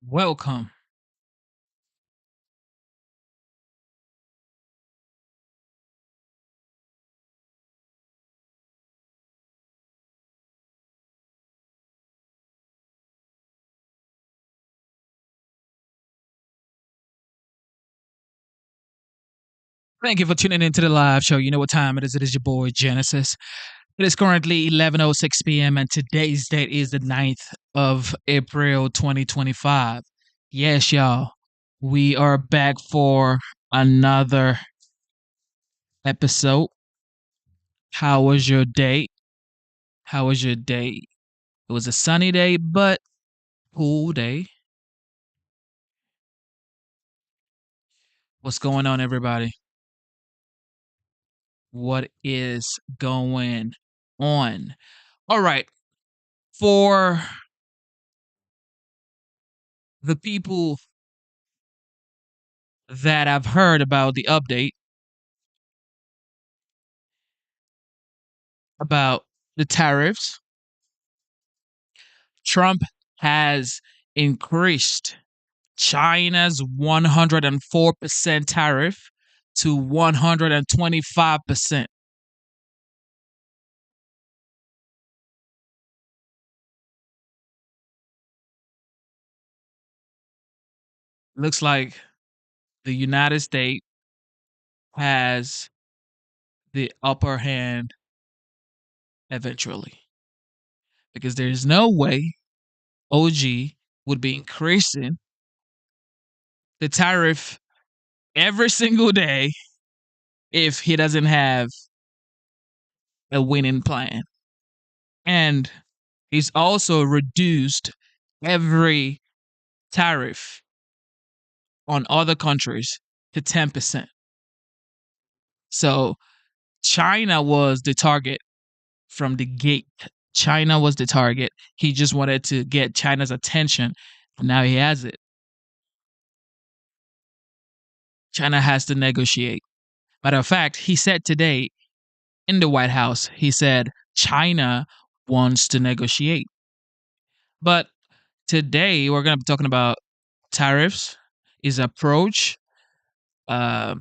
Welcome. Thank you for tuning into the live show. You know what time it is. It is your boy Genesis. It is currently 11:06 p.m. and today's date is the 9th of April 2025. Yes, y'all. We are back for another episode. How was your day? How was your day? It was a sunny day, but cool day. What's going on, everybody? What is going on? All right. For the people that I've heard about the update about the tariffs, Trump has increased China's 104% tariff to 125%. Looks like the United States has the upper hand eventually because there's no way OG would be increasing the tariff every single day if he doesn't have a winning plan. And he's also reduced every tariff on other countries to 10%. So China was the target from the gate. China was the target. He just wanted to get China's attention. And now he has it. China has to negotiate. Matter of fact, he said today in the White House, he said China wants to negotiate. But today we're going to be talking about tariffs, his approach. Uh,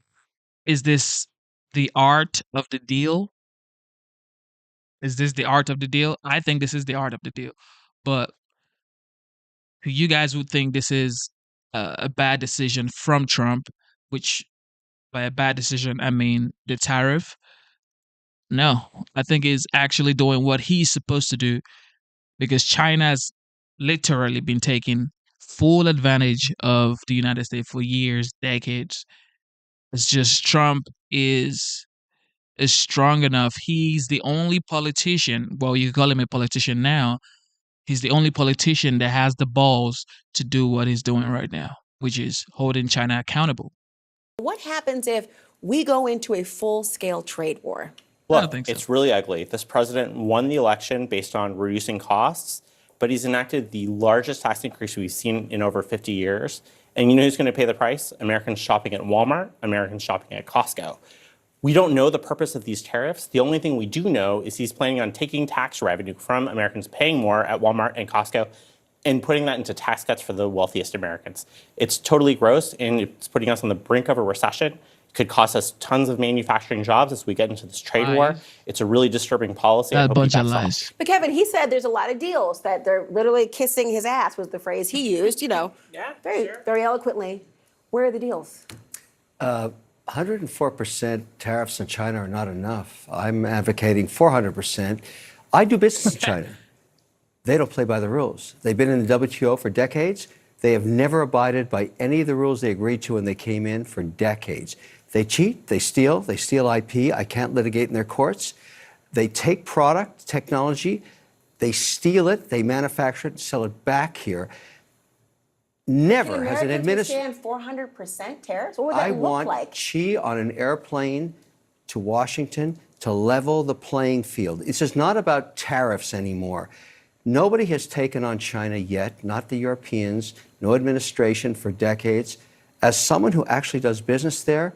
is this the art of the deal? Is this the art of the deal? I think this is the art of the deal. But you guys would think this is a bad decision from Trump, which by a bad decision, I mean the tariff. No, I think he's actually doing what he's supposed to do because China's literally been taking full advantage of the United States for years, decades. It's just Trump is strong enough. He's the only politician, well, you call him a politician now. He's the only politician that has the balls to do what he's doing right now, which is holding China accountable. What happens if we go into a full-scale trade war? I don't Look, think so. it's really ugly. This president won the election based on reducing costs, but he's enacted the largest tax increase we've seen in over 50 years. And you know who's going to pay the price? Americans shopping at Walmart, Americans shopping at Costco. We don't know the purpose of these tariffs. The only thing we do know is he's planning on taking tax revenue from Americans paying more at Walmart and Costco and putting that into tax cuts for the wealthiest Americans. It's totally gross, and it's putting us on the brink of a recession. It could cost us tons of manufacturing jobs as we get into this trade war. Lies. It's a really disturbing policy. I A hope he bunch of backs off. lies. But Kevin, he said there's a lot of deals that they're literally kissing his ass was the phrase he used, Yeah, very, sure. very eloquently. Where are the deals? 104% tariffs on China are not enough. I'm advocating 400%. I do business in China. They don't play by the rules. They've been in the WTO for decades. They have never abided by any of the rules they agreed to when they came in for decades. They cheat, they steal IP. I can't litigate in their courts. They take product, technology, they steal it, they manufacture it, and sell it back here. Never has an administration. 400% tariffs? What would that I look want like? Xi on an airplane to Washington to level the playing field. It's just not about tariffs anymore. Nobody has taken on China yet, not the Europeans, no administration for decades. As someone who actually does business there,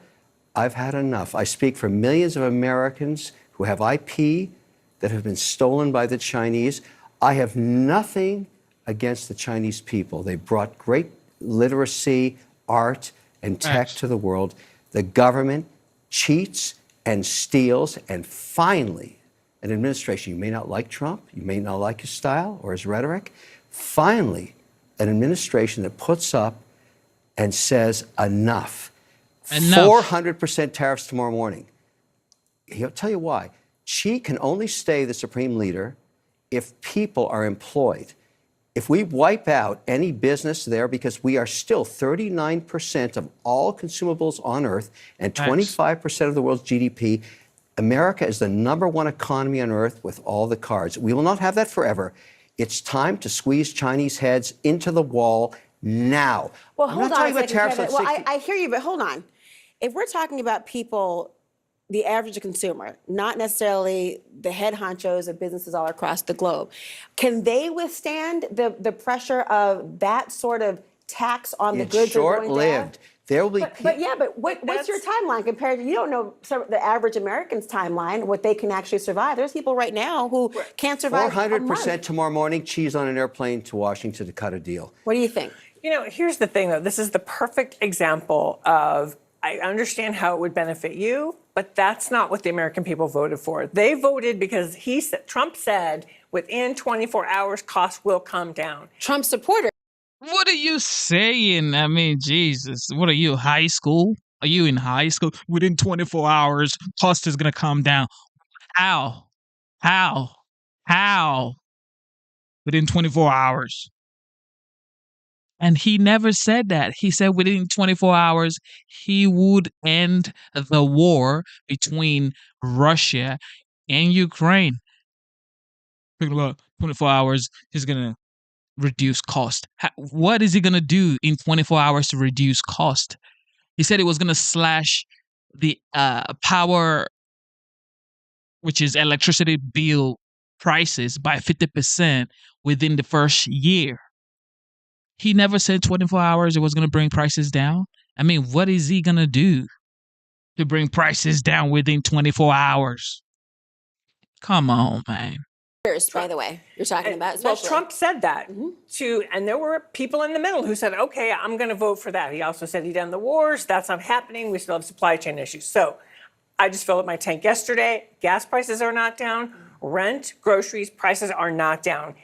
I've had enough. I speak for millions of Americans who have IP that have been stolen by the Chinese. I have nothing against the Chinese people. They brought great literacy, art, and tech to the world. The government cheats and steals, and finally, an administration, you may not like Trump, you may not like his style or his rhetoric, finally, an administration that puts up and says enough. 400% tariffs tomorrow morning. He'll tell you why. Xi can only stay the supreme leader if people are employed. If we wipe out any business there, because we are still 39% of all consumables on Earth and 25% of the world's GDP, America is the #1 economy on Earth with all the cards. We will not have that forever. It's time to squeeze Chinese heads into the wall now. Well, I'm hold not on talking a about second, tariffs Kevin. on Well, 60. I hear you, but hold on. If we're talking about people, the average consumer, not necessarily the head honchos of businesses all across the globe, can they withstand the pressure of that sort of tax on the goods they're going to have? Short-lived. There will be But what's your timeline compared to, you don't know the average American's timeline, what they can actually survive. There's people right now who can't survive 400% tomorrow morning, cheese on an airplane to Washington to cut a deal. What do you think? You know, here's the thing, though. This is the perfect example of, I understand how it would benefit you, but that's not what the American people voted for. They voted because Trump said within 24 hours, costs will come down. Trump supporters. What are you saying? I mean, Jesus. What are you, high school? Are you in high school? Within 24 hours, cost is going to come down. How? How? Within 24 hours. And he never said that. He said within 24 hours, he would end the war between Russia and Ukraine. Think about 24 hours, he's going to reduce cost. What is he going to do in 24 hours to reduce cost? He said it was going to slash the power, which is electricity bill prices, by 50% within the first year. He never said 24 hours it was going to bring prices down. I mean, what is he going to do to bring prices down within 24 hours? Come on, man. By the way, you're talking about. Well, Especially. Trump said that too, and there were people in the middle who said, okay, I'm going to vote for that. He also said he'd end the wars. That's not happening. We still have supply chain issues. So I just filled up my tank yesterday. Gas prices are not down. Rent, groceries, prices are not down.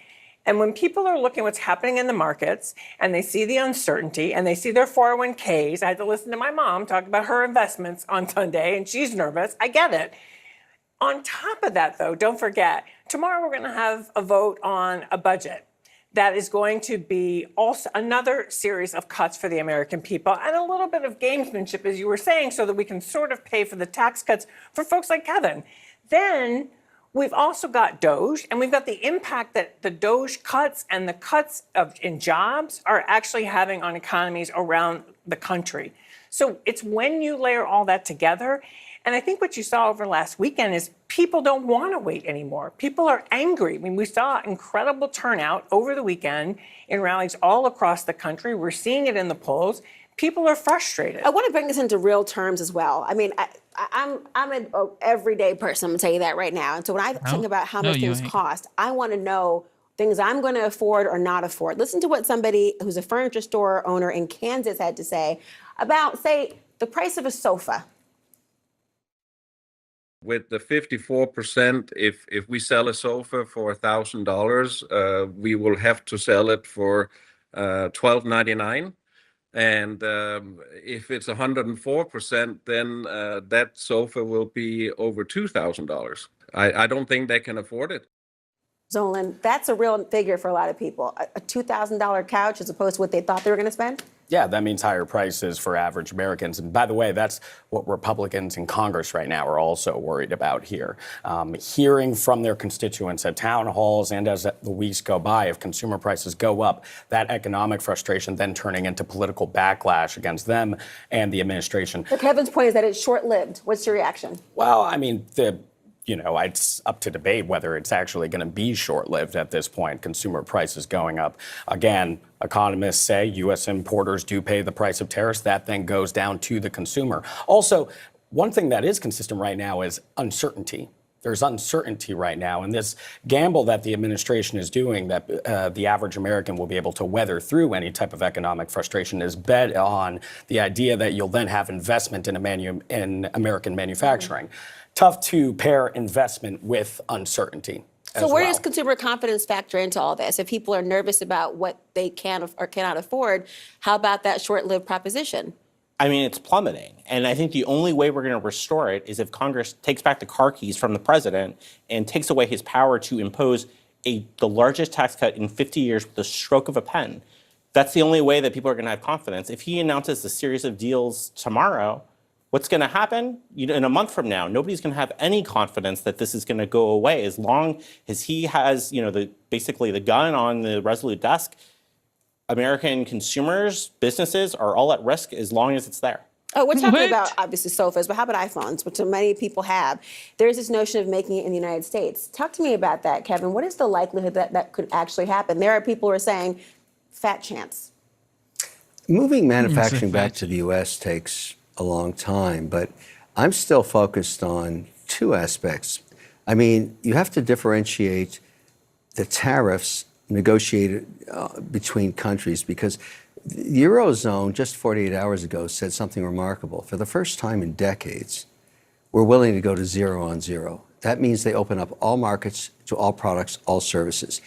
And when people are looking what's happening in the markets and they see the uncertainty and they see their 401ks, I had to listen to my mom talk about her investments on Sunday, and she's nervous. I get it. On top of that, though, don't forget, tomorrow we're going to have a vote on a budget that is going to be also another series of cuts for the American people and a little bit of gamesmanship, as you were saying, so that we can sort of pay for the tax cuts for folks like Kevin. Then we've also got DOGE, and we've got the impact that the DOGE cuts and the cuts in jobs are actually having on economies around the country. So it's when you layer all that together. And I think what you saw over last weekend is people don't want to wait anymore. People are angry. I mean, we saw incredible turnout over the weekend in rallies all across the country. We're seeing it in the polls. People are frustrated. I want to bring this into real terms as well. I mean, I'm an everyday person. I'm going to tell you that right now. And so when I think about how much things cost, I want to know things I'm going to afford or not afford. Listen to what somebody who's a furniture store owner in Kansas had to say about, say, the price of a sofa. With the 54%, if we sell a sofa for $1,000, we will have to sell it for $1,299. And if it's 104%, then that sofa will be over $2,000. I don't think they can afford it. Zolan, that's a real figure for a lot of people. A $2,000 couch as opposed to what they thought they were going to spend? Yeah, that means higher prices for average Americans. And by the way, that's what Republicans in Congress right now are also worried about here. Hearing from their constituents at town halls and as the weeks go by, if consumer prices go up, that economic frustration then turning into political backlash against them and the administration. But Kevin's point is that it's short-lived. What's your reaction? Well, I mean, it's up to debate whether it's actually going to be short-lived at this point, consumer prices going up. Again, economists say U.S. importers do pay the price of tariffs. That then goes down to the consumer. Also, one thing that is consistent right now is uncertainty. There's uncertainty right now. And this gamble that the administration is doing, that the average American will be able to weather through any type of economic frustration, is bet on the idea that you'll then have investment in American manufacturing. Tough to pair investment with uncertainty. So where does consumer confidence factor into all this? If people are nervous about what they can or cannot afford, how about that short-lived proposition? I mean, it's plummeting. And I think the only way we're going to restore it is if Congress takes back the car keys from the president and takes away his power to impose the largest tax cut in 50 years with the stroke of a pen. That's the only way that people are going to have confidence. If he announces a series of deals tomorrow, what's going to happen? In a month from now, nobody's going to have any confidence that this is going to go away. As long as he has, basically the gun on the Resolute desk, American consumers, businesses are all at risk as long as it's there. Oh, we're talking about, obviously, sofas, but how about iPhones, which so many people have? There's this notion of making it in the United States. Talk to me about that, Kevin. What is the likelihood that that could actually happen? There are people who are saying, fat chance. Moving manufacturing back to the U.S. takes a long time, but I'm still focused on two aspects. I mean, you have to differentiate the tariffs negotiated between countries, because the Eurozone just 48 hours ago said something remarkable. For the first time in decades, we're willing to go to zero on zero. That means they open up all markets to all products, all services.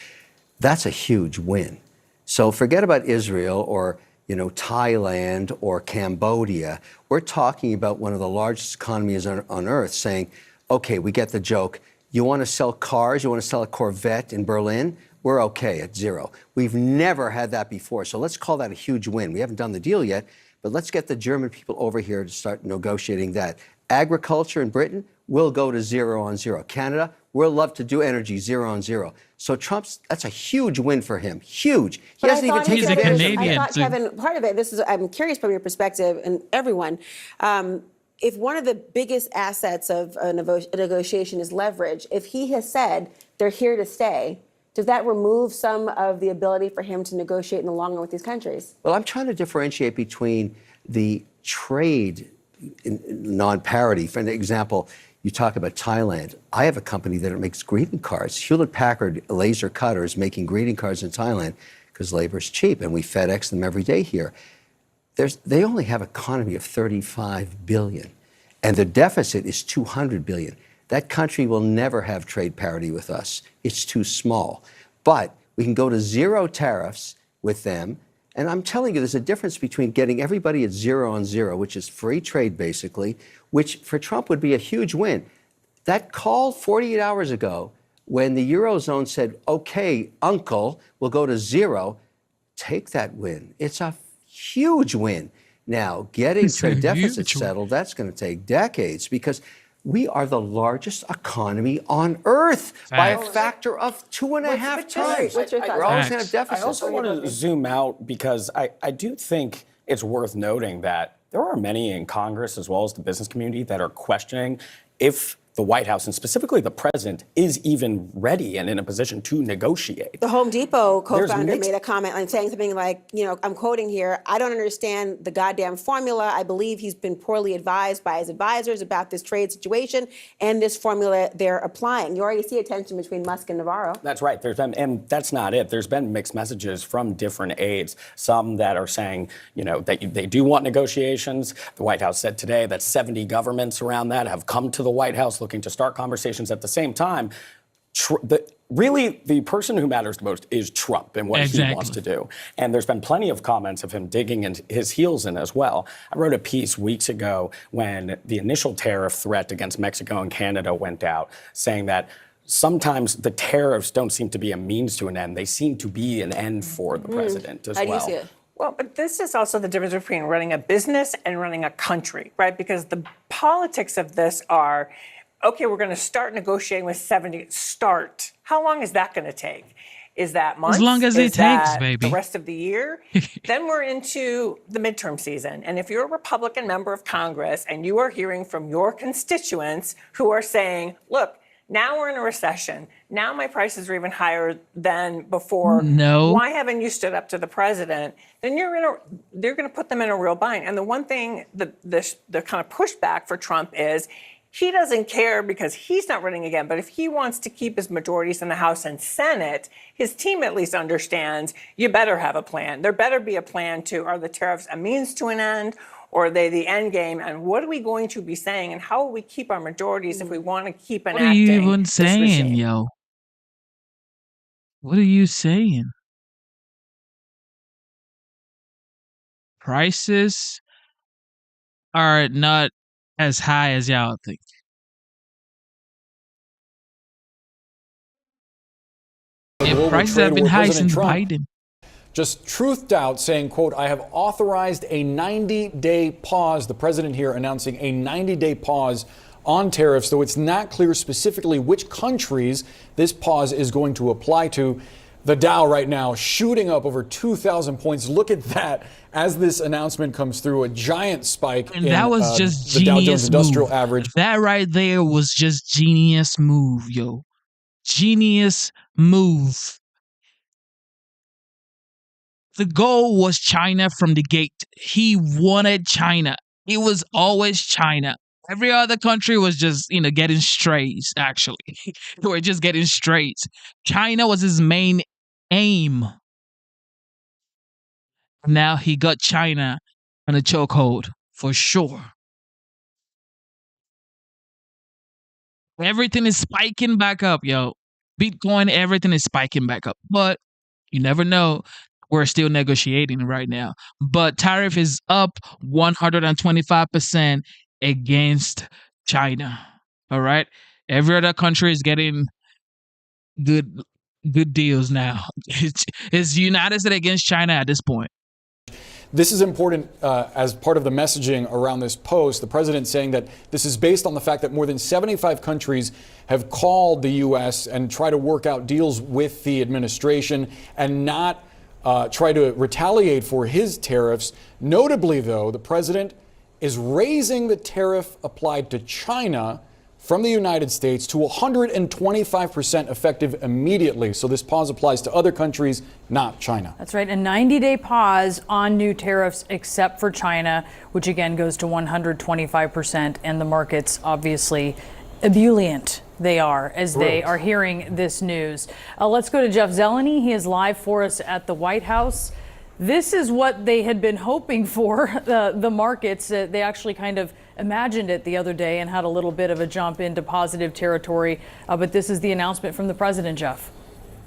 That's a huge win. So forget about Israel or Thailand or Cambodia. We're talking about one of the largest economies on earth saying, okay, we get the joke. You want to sell cars? You want to sell a Corvette in Berlin? We're okay at zero. We've never had that before. So let's call that a huge win. We haven't done the deal yet, but let's get the German people over here to start negotiating that. Agriculture in Britain will go to zero on zero. Canada, we'll love to do energy zero on zero. So that's a huge win for him. Huge. He doesn't even take advantage of it. I thought, Kevin, part of it, I'm curious from your perspective, and everyone, if one of the biggest assets of a negotiation is leverage, if he has said they're here to stay, does that remove some of the ability for him to negotiate in the long run with these countries? Well, I'm trying to differentiate between the trade non-parity. For example, you talk about Thailand. I have a company that makes greeting cards. Hewlett-Packard laser cutters making greeting cards in Thailand because labor is cheap, and we FedEx them every day here. They only have an economy of 35 billion, and the deficit is 200 billion. That country will never have trade parity with us. It's too small. But we can go to zero tariffs with them. And I'm telling you, there's a difference between getting everybody at zero on zero, which is free trade basically, which for Trump would be a huge win. That call 48 hours ago when the Eurozone said, okay, uncle, we'll go to zero, take that win. It's a huge win. Now, getting trade deficits settled, that's going to take decades, because we are the largest economy on earth by a factor of 2.5 times. What's your thoughts? We're always going to have deficits. I also want to zoom out because I do think it's worth noting that there are many in Congress as well as the business community that are questioning if the White House, and specifically the president, is even ready and in a position to negotiate. The Home Depot co-founder made a comment on saying something like, I'm quoting here, I don't understand the goddamn formula. I believe he's been poorly advised by his advisors about this trade situation and this formula they're applying. You already see a tension between Musk and Navarro. That's right. And that's not it. There's been mixed messages from different aides, some that are saying, that they do want negotiations. The White House said today that 70 governments around that have come to the White House looking to start conversations. At the same time, really the person who matters the most is Trump and what he wants to do. And there's been plenty of comments of him digging his heels in as well. I wrote a piece weeks ago when the initial tariff threat against Mexico and Canada went out, saying that sometimes the tariffs don't seem to be a means to an end. They seem to be an end for the president as well. How do you see it? Well, but this is also the difference between running a business and running a country, right? Because the politics of this are, okay, we're going to start negotiating with 70. Start. How long is that going to take? Is that months? As long as it takes, baby. The rest of the year? Then we're into the midterm season. And if you're a Republican member of Congress and you are hearing from your constituents who are saying, look, now we're in a recession. Now my prices are even higher than before. No. Why haven't you stood up to the president? Then they're going to put them in a real bind. And the one thing, the kind of pushback for Trump is, He doesn't care because he's not running again. But if he wants to keep his majorities in the House and Senate, his team at least understands you better have a plan. There better be a plan to, are the tariffs a means to an end, or are they the end game? And what are we going to be saying? And how will we keep our majorities if we want to keep enacting What are you even this saying, regime? yo? What are you saying? Prices are not as high as y'all think. And prices have been high since Biden. Just truthed out saying, quote, I have authorized a 90-day pause. The president here announcing a 90-day pause on tariffs, though it's not clear specifically which countries this pause is going to apply to. The Dow right now shooting up over 2,000 points. Look at that as this announcement comes through, a giant spike And in that was just the Dow Jones genius Industrial move. Average. That right there was just genius move, yo. Genius move. The goal was China from the gate. He wanted China. It was always China. Every other country was just, getting strays, actually. They were just getting strays. China was his main aim. Now he got China on a chokehold, for sure. Everything is spiking back up, yo. Bitcoin, everything is spiking back up. But you never know. We're still negotiating right now. But tariff is up 125% against China. All right? Every other country is getting good deals now. It's United States against China at this point. This is important as part of the messaging around this post. The president saying that this is based on the fact that more than 75 countries have called the U.S. and try to work out deals with the administration and not try to retaliate for his tariffs. Notably, though, the president is raising the tariff applied to China from the United States to 125% effective immediately. So this pause applies to other countries, not China. That's right. A 90-day pause on new tariffs except for China, which again goes to 125%. And the markets obviously ebullient. They are as they are hearing this news. Let's go to Jeff Zeleny. He is live for us at the White House. This is what they had been hoping for, the markets. They actually kind of imagined it the other day and had a little bit of a jump into positive territory. But this is the announcement from the president, Jeff.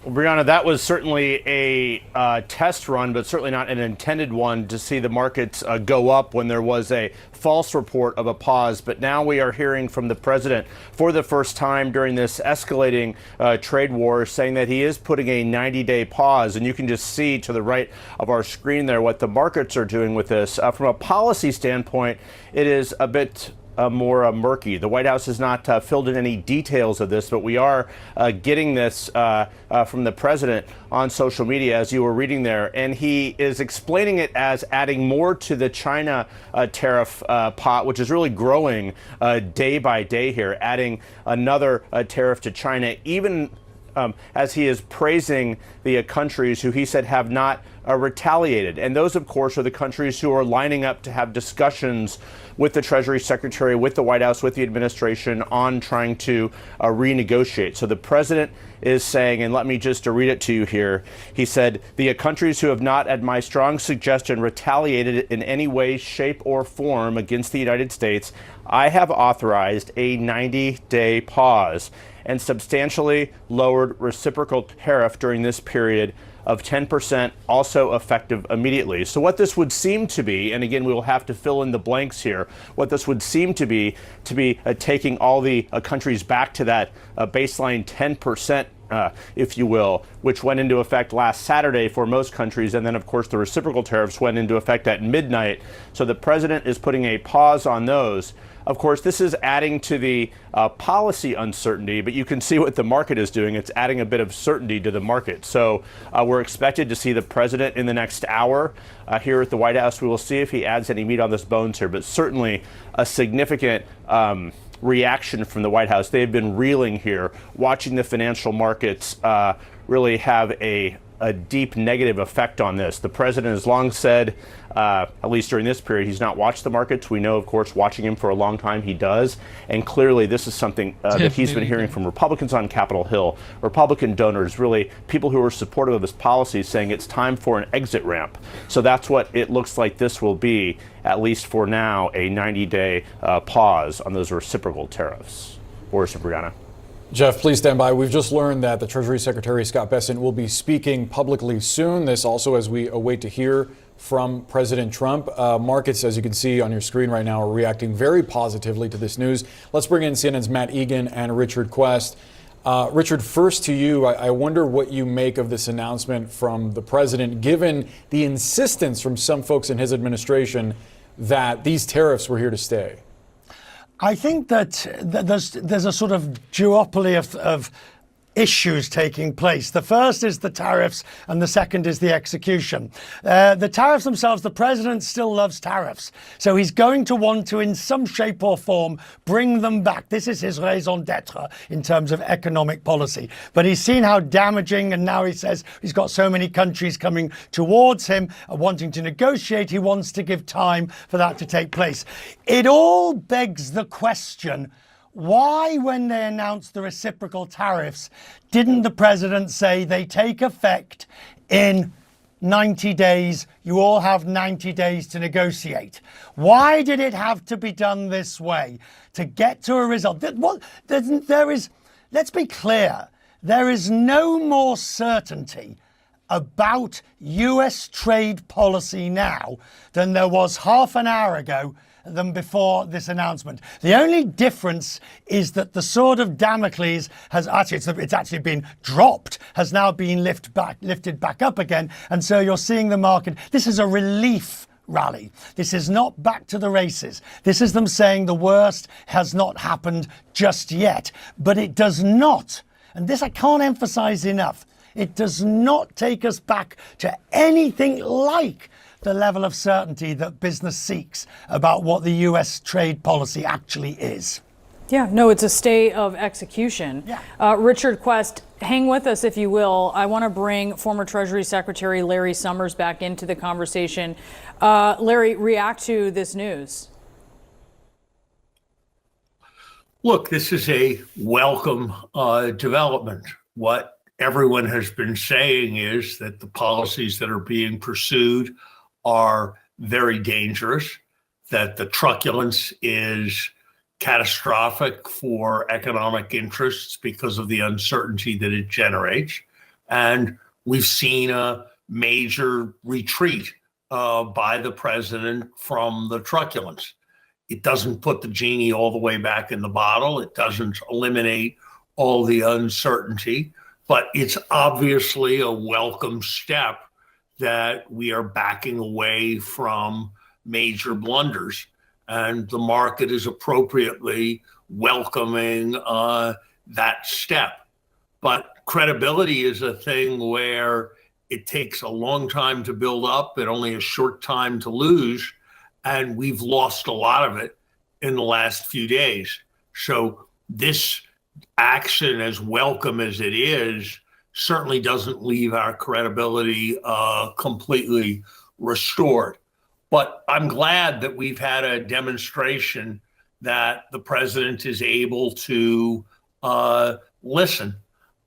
Well, Brianna, that was certainly a test run, but certainly not an intended one to see the markets go up when there was a false report of a pause. But now we are hearing from the president for the first time during this escalating trade war saying that he is putting a 90-day pause. And you can just see to the right of our screen there what the markets are doing with this. From a policy standpoint, it is a bit more murky. The White House has not filled in any details of this, but we are getting this from the president on social media, as you were reading there. And he is explaining it as adding more to the China tariff pot, which is really growing day by day here, adding another tariff to China, even as he is praising the countries who he said have not retaliated. And those, of course, are the countries who are lining up to have discussions with the Treasury Secretary, with the White House, with the administration on trying to renegotiate. So the president is saying, and let me just read it to you here. He said, the countries who have not, at my strong suggestion, retaliated in any way, shape, or form against the United States, I have authorized a 90-day pause and substantially lowered reciprocal tariff during this period of 10%, also effective immediately. So what this would seem to be, and again, we will have to fill in the blanks here, what this would seem to be taking all the countries back to that baseline 10%, if you will, which went into effect last Saturday for most countries. And then, of course, the reciprocal tariffs went into effect at midnight. So the president is putting a pause on those. Of course, this is adding to the policy uncertainty, but you can see what the market is doing. It's adding a bit of certainty to the market. So we're expected to see the president in the next hour here at the White House. We will see if he adds any meat on this bones here, but certainly a significant reaction from the White House. They've been reeling here, watching the financial markets really have a a deep negative effect on this. The president has long said, at least during this period, he's not watched the markets. We know, of course, watching him for a long time, he does. And clearly, this is something that he's been hearing from Republicans on Capitol Hill, Republican donors, really people who are supportive of his policies, saying it's time for an exit ramp. So that's what it looks like this will be, at least for now, a 90-day pause on those reciprocal tariffs. Boris and Brianna. Jeff, please stand by. We've just learned that the Treasury Secretary, Scott Bessent, will be speaking publicly soon. This also as we await to hear from President Trump. Markets, as you can see on your screen right now, are reacting very positively to this news. Let's bring in CNN's Matt Egan and Richard Quest. Richard, first to you, I wonder what you make of this announcement from the president, given the insistence from some folks in his administration that these tariffs were here to stay. I think that there's a sort of duopoly of issues taking place. The first is the tariffs and the second is the execution. The tariffs themselves, the president still loves tariffs. So he's going to want to, in some shape or form, bring them back. This is his raison d'etre in terms of economic policy. But he's seen how damaging, and now he says he's got so many countries coming towards him, wanting to negotiate. He wants to give time for that to take place. It all begs the question, why, when they announced the reciprocal tariffs, didn't the president say they take effect in 90 days? You all have 90 days to negotiate. Why did it have to be done this way to get to a result? Let's be clear, there is no more certainty about US trade policy now than there was half an hour ago than before this announcement. The only difference is that the sword of Damocles has it's actually been dropped, has now been lifted back up again. And so you're seeing the market. This is a relief rally. This is not back to the races. This is them saying the worst has not happened just yet. But it does not, and this I can't emphasize enough, it does not take us back to anything like the level of certainty that business seeks about what the US trade policy actually is. Yeah, no, it's a stay of execution. Yeah. Richard Quest, hang with us if you will. I want to bring former Treasury Secretary Larry Summers back into the conversation. Larry, react to this news. Look, this is a welcome development. What everyone has been saying is that the policies that are being pursued are very dangerous, that the truculence is catastrophic for economic interests because of the uncertainty that it generates. And we've seen a major retreat by the president from the truculence. It doesn't put the genie all the way back in the bottle. It doesn't eliminate all the uncertainty, but it's obviously a welcome step that we are backing away from major blunders, and the market is appropriately welcoming that step. But credibility is a thing where it takes a long time to build up and only a short time to lose, and we've lost a lot of it in the last few days. So this action, as welcome as it is, certainly doesn't leave our credibility completely restored. But I'm glad that we've had a demonstration that the president is able to listen.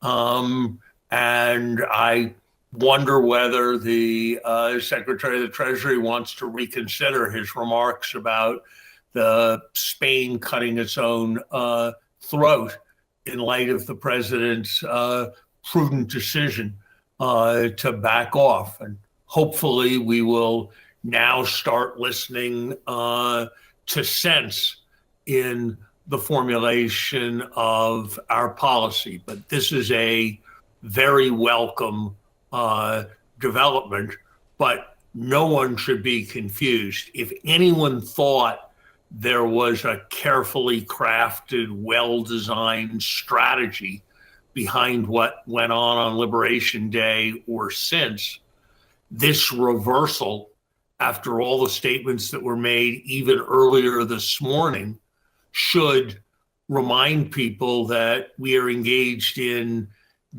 And I wonder whether the Secretary of the Treasury wants to reconsider his remarks about the Spain cutting its own throat in light of the president's prudent decision to back off. And hopefully we will now start listening to sense in the formulation of our policy. But this is a very welcome development, but no one should be confused. If anyone thought there was a carefully crafted, well-designed strategy behind what went on Liberation Day or since, this reversal, after all the statements that were made even earlier this morning, should remind people that we are engaged in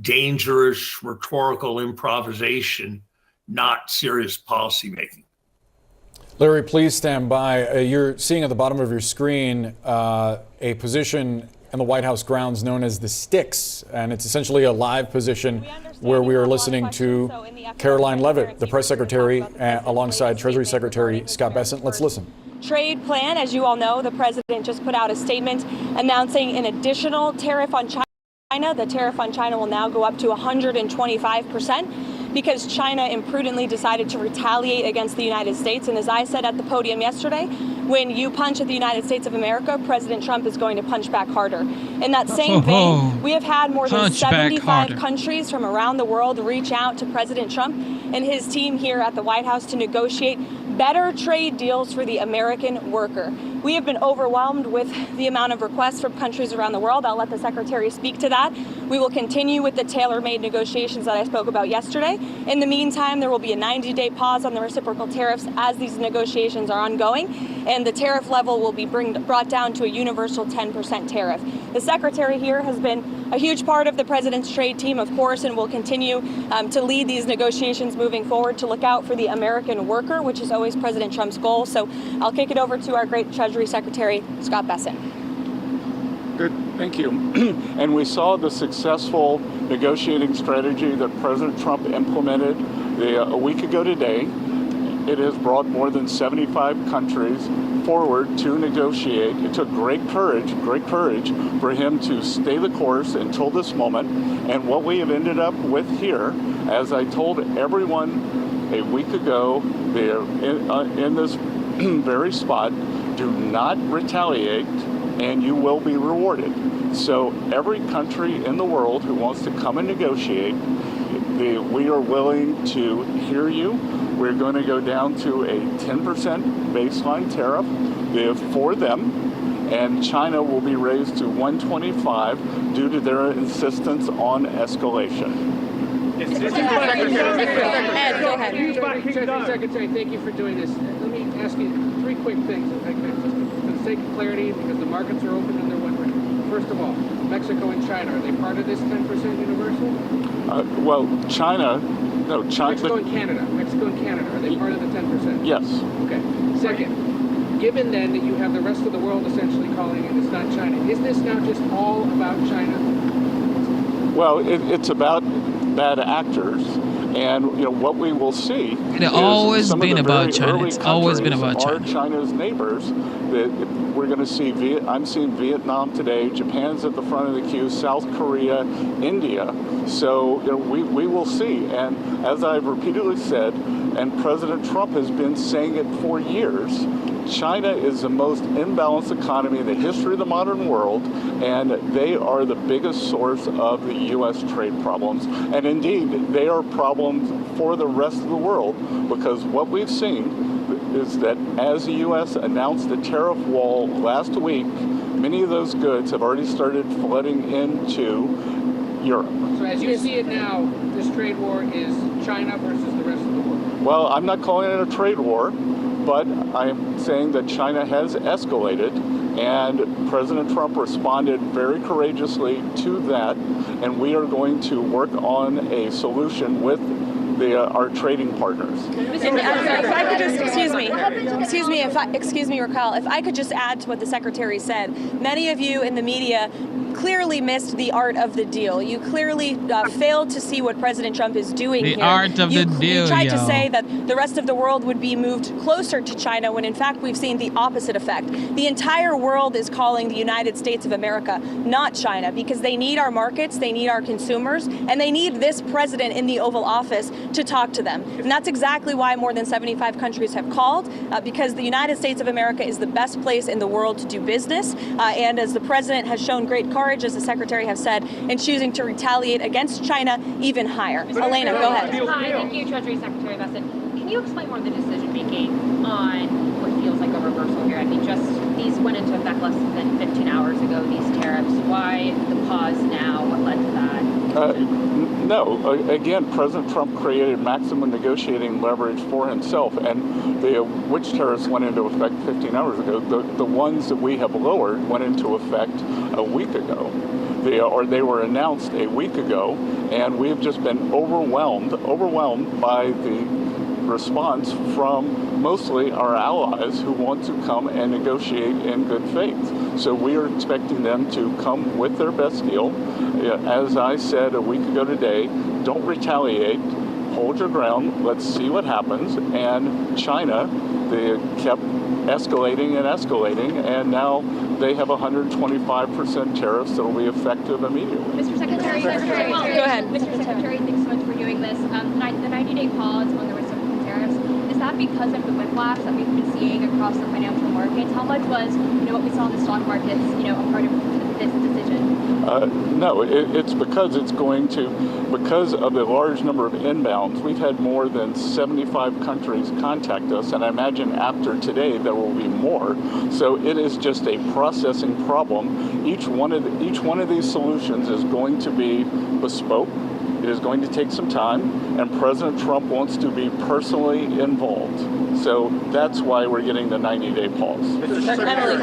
dangerous rhetorical improvisation, not serious policymaking. Larry, please stand by. You're seeing at the bottom of your screen a position in the White House grounds known as the Sticks, and it's essentially a live position where we are listening to Caroline Leavitt, the press secretary, alongside Treasury Secretary Scott Bessent. Let's listen. Trade plan, as you all know, the president just put out a statement announcing an additional tariff on China. The tariff on China will now go up to 125%. Because China imprudently decided to retaliate against the United States. And as I said at the podium yesterday, when you punch at the United States of America, President Trump is going to punch back harder. In that same vein, we have had more than 75 countries from around the world reach out to President Trump and his team here at the White House to negotiate better trade deals for the American worker. We have been overwhelmed with the amount of requests from countries around the world. I'll let the Secretary speak to that. We will continue with the tailor-made negotiations that I spoke about yesterday. In the meantime, there will be a 90-day pause on the reciprocal tariffs as these negotiations are ongoing, and the tariff level will be brought down to a universal 10% tariff. The Secretary here has been a huge part of the President's trade team, of course, and will continue to lead these negotiations moving forward to look out for the American worker, which is always President Trump's goal. So I'll kick it over to our great Treasury Secretary, Scott Bessent. Good, thank you. And we saw the successful negotiating strategy that President Trump implemented a week ago today. It has brought more than 75 countries forward to negotiate. It took great courage for him to stay the course until this moment. And what we have ended up with here, as I told everyone a week ago, they're in this very spot, do not retaliate and you will be rewarded. So every country in the world who wants to come and negotiate, we are willing to hear you. We're going to go down to a 10% baseline tariff for them, and China will be raised to 125 due to their insistence on escalation. Ed, go ahead. Secretary, thank you for doing this. Let me ask you three quick things, if I could, just for the sake of clarity, because the markets are open and they're wondering. First of all, Mexico and China, are they part of this 10% universal? Well, China. Mexico and Canada, are they part of the 10%? Yes. Okay. Second, given then that you have the rest of the world essentially calling it, it's not China, is this now just all about China? Well, it's about bad acters. And what we will see it's always been about China. It's always been about China. Are China's neighbors. That we're going to see. I'm seeing Vietnam today. Japan's at the front of the queue. South Korea, India. So we will see. And as I've repeatedly said, and President Trump has been saying it for years, China is the most imbalanced economy in the history of the modern world, and they are the biggest source of the U.S. trade problems. And indeed, they are problems for the rest of the world, because what we've seen is that as the U.S. announced the tariff wall last week, many of those goods have already started flooding into Europe. So as you see it now, this trade war is China versus the rest of the world? Well, I'm not calling it a trade war, but I'm saying that China has escalated, and President Trump responded very courageously to that, and we are going to work on a solution with our trading partners. If I could just, excuse me, Raquel, if I could just add to what the Secretary said. Many of you in the media clearly missed the art of the deal. You clearly failed to see what President Trump is doing here. The art of the deal, You tried to say that the rest of the world would be moved closer to China when in fact we've seen the opposite effect. The entire world is calling the United States of America, not China, because they need our markets, they need our consumers, and they need this president in the Oval Office to talk to them. And that's exactly why more than 75 countries have called, because the United States of America is the best place in the world to do business. And as the president has shown great courage, as the secretary has said, in choosing to retaliate against China even higher. Elena, go ahead. Hi, thank you, Treasury Secretary Bessent. Can you explain more of the decision making on what feels like a reversal here? I mean, these went into effect less than 15 hours ago, these tariffs. Why the pause now? What led to that? No. Again, President Trump created maximum negotiating leverage for himself, and which tariffs went into effect 15 hours ago. The ones that we have lowered went into effect a week ago. They were announced a week ago, and we have just been overwhelmed by the response from mostly our allies who want to come and negotiate in good faith. So we are expecting them to come with their best deal. As I said a week ago today, don't retaliate, hold your ground, let's see what happens. And China, they kept escalating, and now they have 125% tariffs that will be effective immediately. Mr. Secretary, Go ahead. Mr. Secretary, thanks so much for doing this. The 90-day pause on the reciprocal tariffs, is that because of the whiplash that we've been seeing across the financial markets? How much was, what we saw in the stock markets, a part of this decision? No, it's because because of the large number of inbounds. We've had more than 75 countries contact us, and I imagine after today there will be more. So it is just a processing problem. Each one of these solutions is going to be bespoke. It is going to take some time, and President Trump wants to be personally involved. So that's why we're getting the 90-day pause. Mr. Secretary,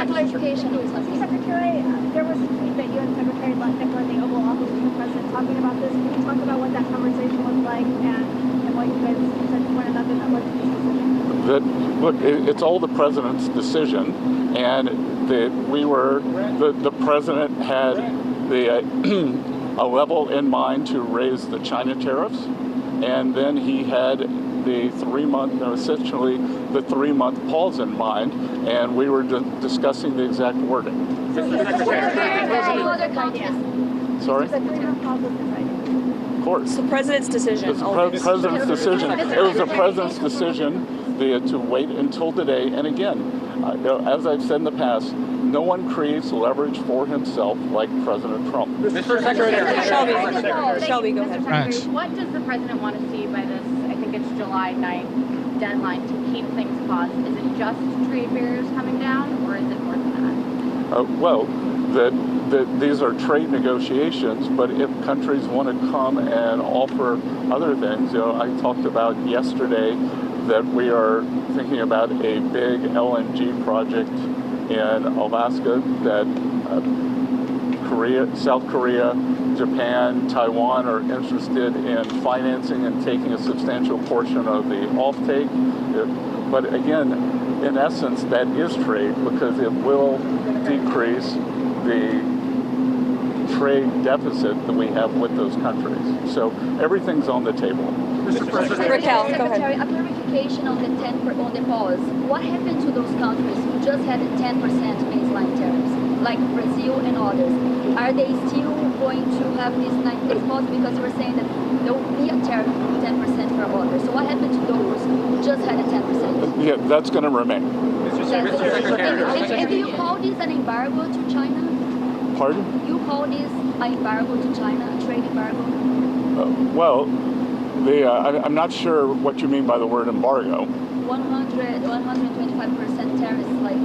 there was a tweet that you and Secretary Lutnick were in the Oval Office with the President talking about this. Can you talk about what that conversation was like and what you guys said to one another that led to this decision? Look, it's all the President's decision, and the President had a level in mind to raise the China tariffs, and then he had the 3-month pause in mind, and we were discussing the exact wording. Sorry? Of course. It's the president's decision. It's the president's decision. It was the president's decision to wait until today. And again, as I've said in the past, no one creates leverage for himself like President Trump. Mr. Secretary. Shelby, go ahead. Secretary, what does the president want to see by this, I think it's July 9th deadline to keep things paused? Is it just trade barriers coming down, or is it more than that? These are trade negotiations, but if countries want to come and offer other things, I talked about yesterday that we are thinking about a big LNG project in Alaska that South Korea, Japan, Taiwan are interested in financing and taking a substantial portion of the offtake. But again, in essence, that is trade because it will decrease the trade deficit that we have with those countries. So everything's on the table. Raquel, go ahead. A clarification on the pause. What happened to those countries who just had a 10% baseline tariffs, like Brazil and others? Are they still going to have this 90-day pause? Because you were saying that there will be a tariff of 10% for others. So what happened to those who just had a 10%? Yeah, that's going to remain. And do you call this an embargo to China? Pardon? You call this an embargo to China, a trade embargo? I'm not sure what you mean by the word embargo. 125% tariffs, like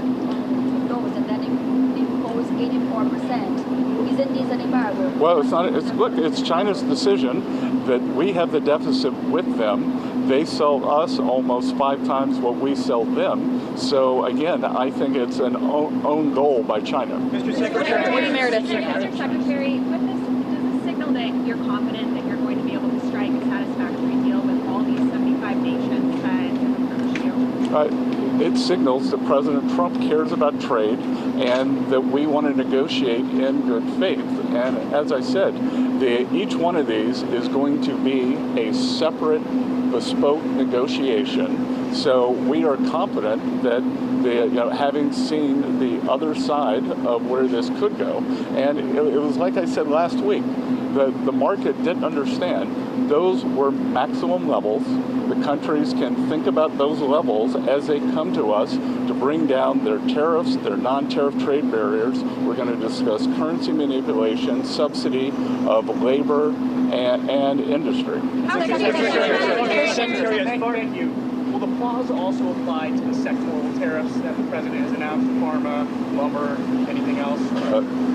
those, and then impose 84%. Isn't this an embargo? Well, it's not. It's China's decision that we have the deficit with them. They sell us almost 5 times what we sell them. So again, I think it's an own goal by China. Mr. Secretary. Mr. Secretary, with this, does this signal that you're confident that you're going to be able to strike a satisfactory deal with all these 75 nations that approach you? It signals that President Trump cares about trade and that we want to negotiate in good faith. And as I said, each one of these is going to be a separate, bespoke negotiation. So we are confident that having seen the other side of where this could go, and it was like I said last week, the market didn't understand. Those were maximum levels. The countries can think about those levels as they come to us to bring down their tariffs, their non-tariff trade barriers. We're going to discuss currency manipulation, subsidy of labor and industry. Secretary, thank you. Will the pause also apply to the sectoral tariffs that the president has announced, pharma, lumber, anything else?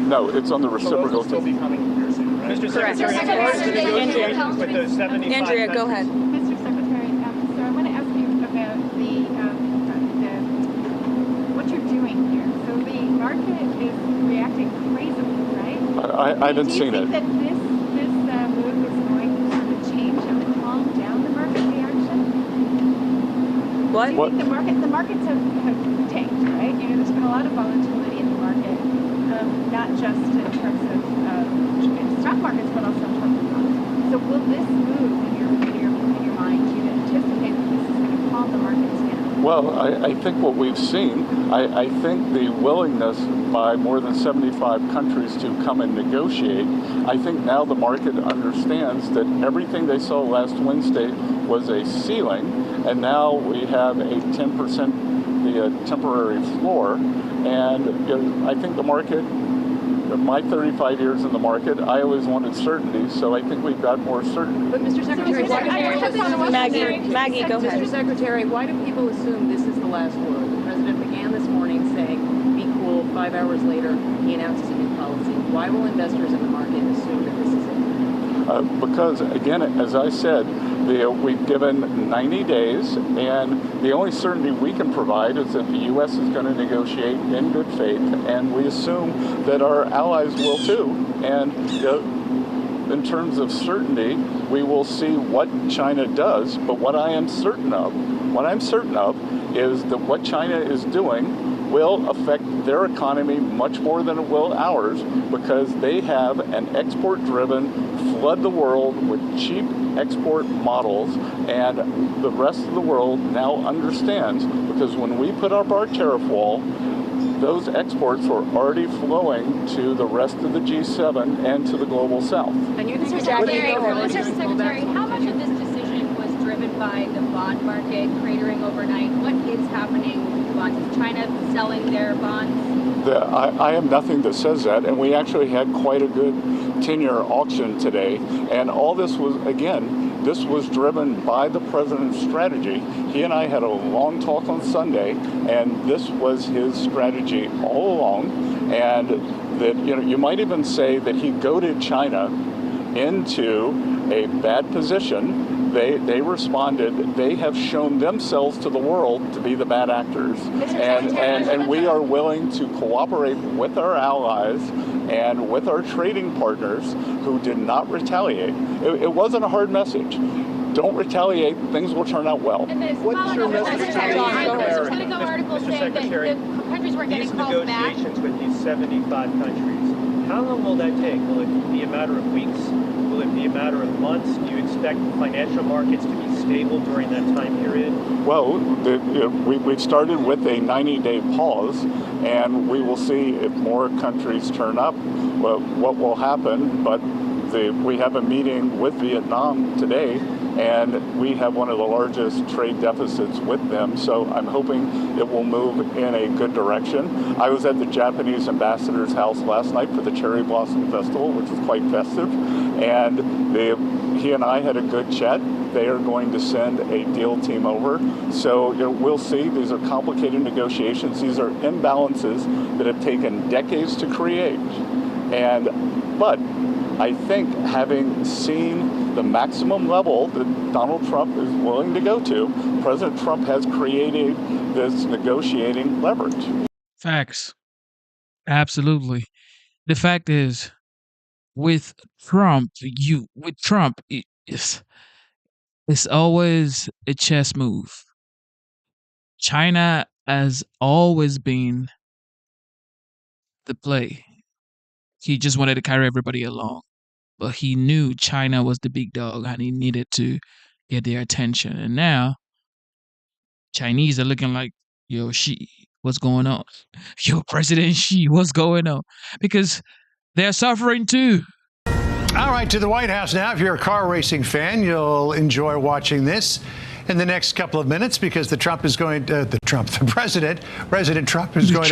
No, it's on the reciprocal. So those will still be coming here soon, right? Mr. Correct. Secretary, as far as the negotiations with those 75 Andrea, go ahead. Mr. Secretary, so I want to ask you about what you're doing here. So the market is reacting crazily, right? I haven't seen it. Do you think that this move is going to sort of change and calm down the market reaction? What? Do you think the markets have tanked, right? You know, there's been a lot of volatility in the market, not just in terms of stock markets, but also in terms of bonds. So will this move, in your mind, do you anticipate that this is going to calm the markets down? Well, I think what we've seen, I think the willingness by more than 75 countries to come and negotiate, I think now the market understands that everything they saw last Wednesday was a ceiling, and now we have a 10% temporary floor, and I think the market, my 35 years in the market, I always wanted certainty, so I think we've got more certainty. But Mr. Secretary, Maggie, go ahead. Mr. Secretary, why do people assume this is the last word? The president began this morning saying, be cool. 5 hours later, he announces a new policy. Why will investors in the market assume that this is it? Because, again, as I said, we've given 90 days, and the only certainty we can provide is that the U.S. is going to negotiate in good faith, and we assume that our allies will too. And in terms of certainty, we will see what China does. But what I'm certain of is that what China is doing will affect their economy much more than it will ours, because they have an export-driven, flood the world with cheap export models, and the rest of the world now understands, because when we put up our tariff wall, those exports were already flowing to the rest of the G7 and to the global south. And you think Mr. Secretary, how much of this decision was driven by the bond market cratering overnight? What is happening with bonds? Is China selling their bonds? I have nothing that says that, and we actually had quite a good 10-year auction today, and all this was, again, this was driven by the president's strategy. He and I had a long talk on Sunday, and this was his strategy all along, and that, you know, you might even say that he goaded China into a bad position. They responded. They have shown themselves to the world to be the bad actors, and we are willing to cooperate with our allies and with our trading partners who did not retaliate. It wasn't a hard message. Don't retaliate. Things will turn out well. What's your message to the Politico article saying that the countries weren't getting calls back? These negotiations with these 75 countries, how long will that take? Will it be a matter of weeks? Will it be a matter of months? Do you expect financial markets to be stable during that time period? Well, we've started with a 90-day pause, and we will see if more countries turn up, what will happen. But we have a meeting with Vietnam today, and we have one of the largest trade deficits with them. So I'm hoping it will move in a good direction. I was at the Japanese ambassador's house last night for the Cherry Blossom Festival, which was quite festive. And he and I had a good chat. They are going to send a deal team over. So we'll see. These are complicated negotiations. These are imbalances that have taken decades to create. But I think having seen the maximum level that Donald Trump is willing to go to, President Trump has created this negotiating leverage. Facts. Absolutely. The fact is, with Trump, it's always a chess move. China has always been the play. He just wanted to carry everybody along. But he knew China was the big dog and he needed to get their attention. And now, Chinese are looking like, yo, Xi, what's going on? Yo, President Xi, what's going on? Because they're suffering too. All right, to the White House now. If you're a car racing fan, you'll enjoy watching this in the next couple of minutes, because President Trump is going to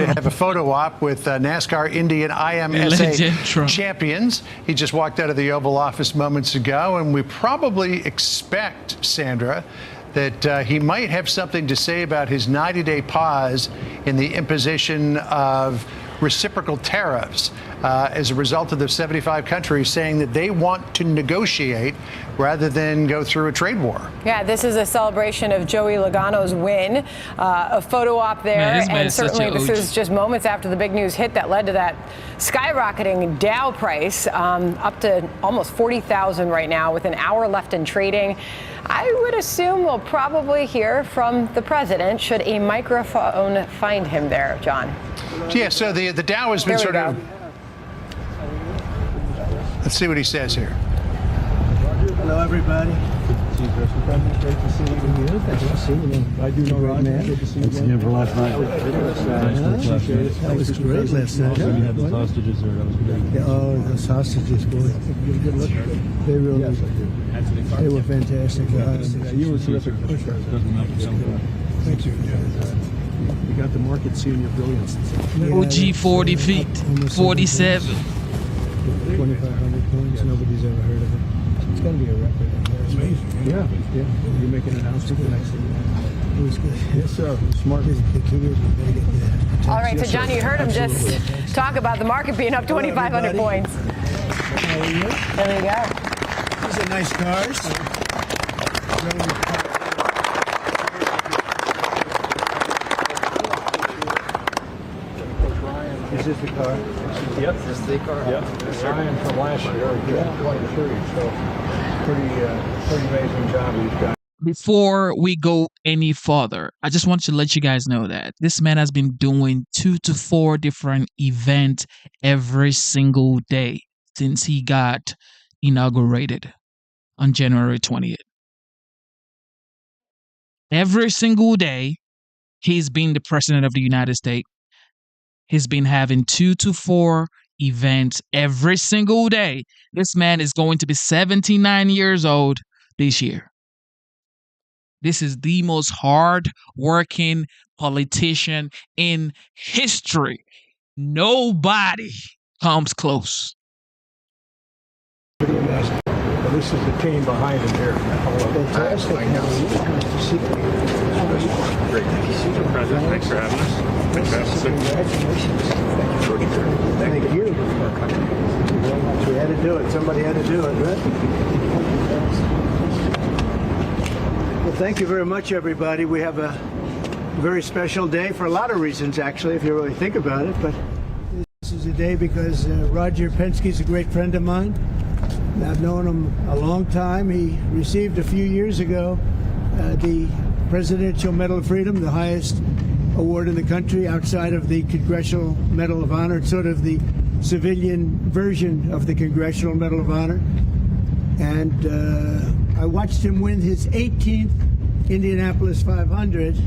have a photo op with NASCAR Indy and IMSA champions. He just walked out of the Oval Office moments ago, and we probably expect, Sandra, that he might have something to say about his 90-day pause in the imposition of reciprocal tariffs as a result of the 75 countries saying that they want to negotiate rather than go through a trade war. Yeah, this is a celebration of Joey Logano's win. A photo op there, and certainly this is just moments after the big news hit that led to that skyrocketing Dow price, up to almost 40,000 right now with an hour left in trading. I would assume we'll probably hear from the president should a microphone find him there, John. Yeah, so the Dow has been sort of... Let's see what he says here. Hello, everybody. Great to see you. Good to see you. I do know Roger. Good to see you. Again for last night. That was great last night. You had the sausages there. That was great. Oh, the sausages, boy. Good look. They really, they were fantastic. You were terrific. Thank you. You got the market seeing your brilliance. OG 40 feet, 47. 2,500 points. Nobody's ever heard of it. It's going to be a record. Amazing. Yeah. You make an announcement the next thing. It was good. Yes, sir. Smart. All right, so John, you heard him just talk about the market being up 2,500 points. There you go. These are nice cars. Is this the car? Yep. Is this the car? Yep. Ryan from last year. Yeah, quite sure. So pretty amazing job he's done. Before we go any further, I just want to let you guys know that this man has been doing 2 to 4 different events every single day since he got inaugurated on January 20th. Every single day, he's been the president of the United States. He's been having 2 to 4 events every single day. This man is going to be 79 years old this year. This is the most hard-working politician in history. Nobody comes close. Pretty amazing. Well, this is the team behind him here. Fantastic. Great. Mr. President, thanks for having us. Thanks for having us. Congratulations. Thank you. We had to do it. Somebody had to do it, right? Well, thank you very much, everybody. We have a very special day for a lot of reasons, actually, if you really think about it. But this is a day because Roger Penske is a great friend of mine. I've known him a long time. He received a few years ago the Presidential Medal of Freedom, the highest award in the country outside of the Congressional Medal of Honor. It's sort of the civilian version of the Congressional Medal of Honor. And I watched him win his 18th Indianapolis 500.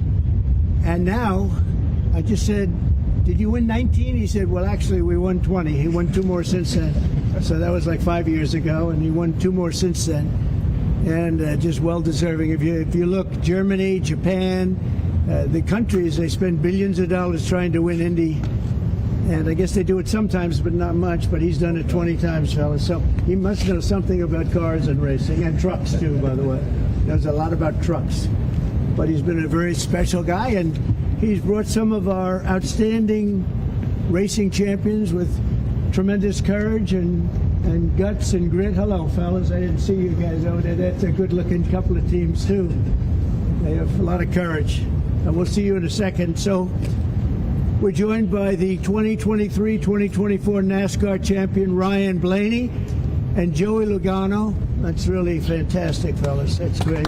And now I just said, did you win 19? He said, well, actually, we won 20. He won 2 more since then. So that was like 5 years ago, and he won 2 more since then. And just well-deserving. If you look, Germany, Japan, the countries, they spend billions of dollars trying to win Indy. And I guess they do it sometimes, but not much. But he's done it 20 times, fellas. So he must know something about cars and racing, and trucks, too, by the way. He knows a lot about trucks. But he's been a very special guy, and he's brought some of our outstanding racing champions with tremendous courage and guts and grit. Hello, fellas. I didn't see you guys over there. That's a good-looking couple of teams, too. They have a lot of courage. And we'll see you in a second. So we're joined by the 2023-2024 NASCAR champion, Ryan Blaney, and Joey Logano. That's really fantastic, fellas. That's great.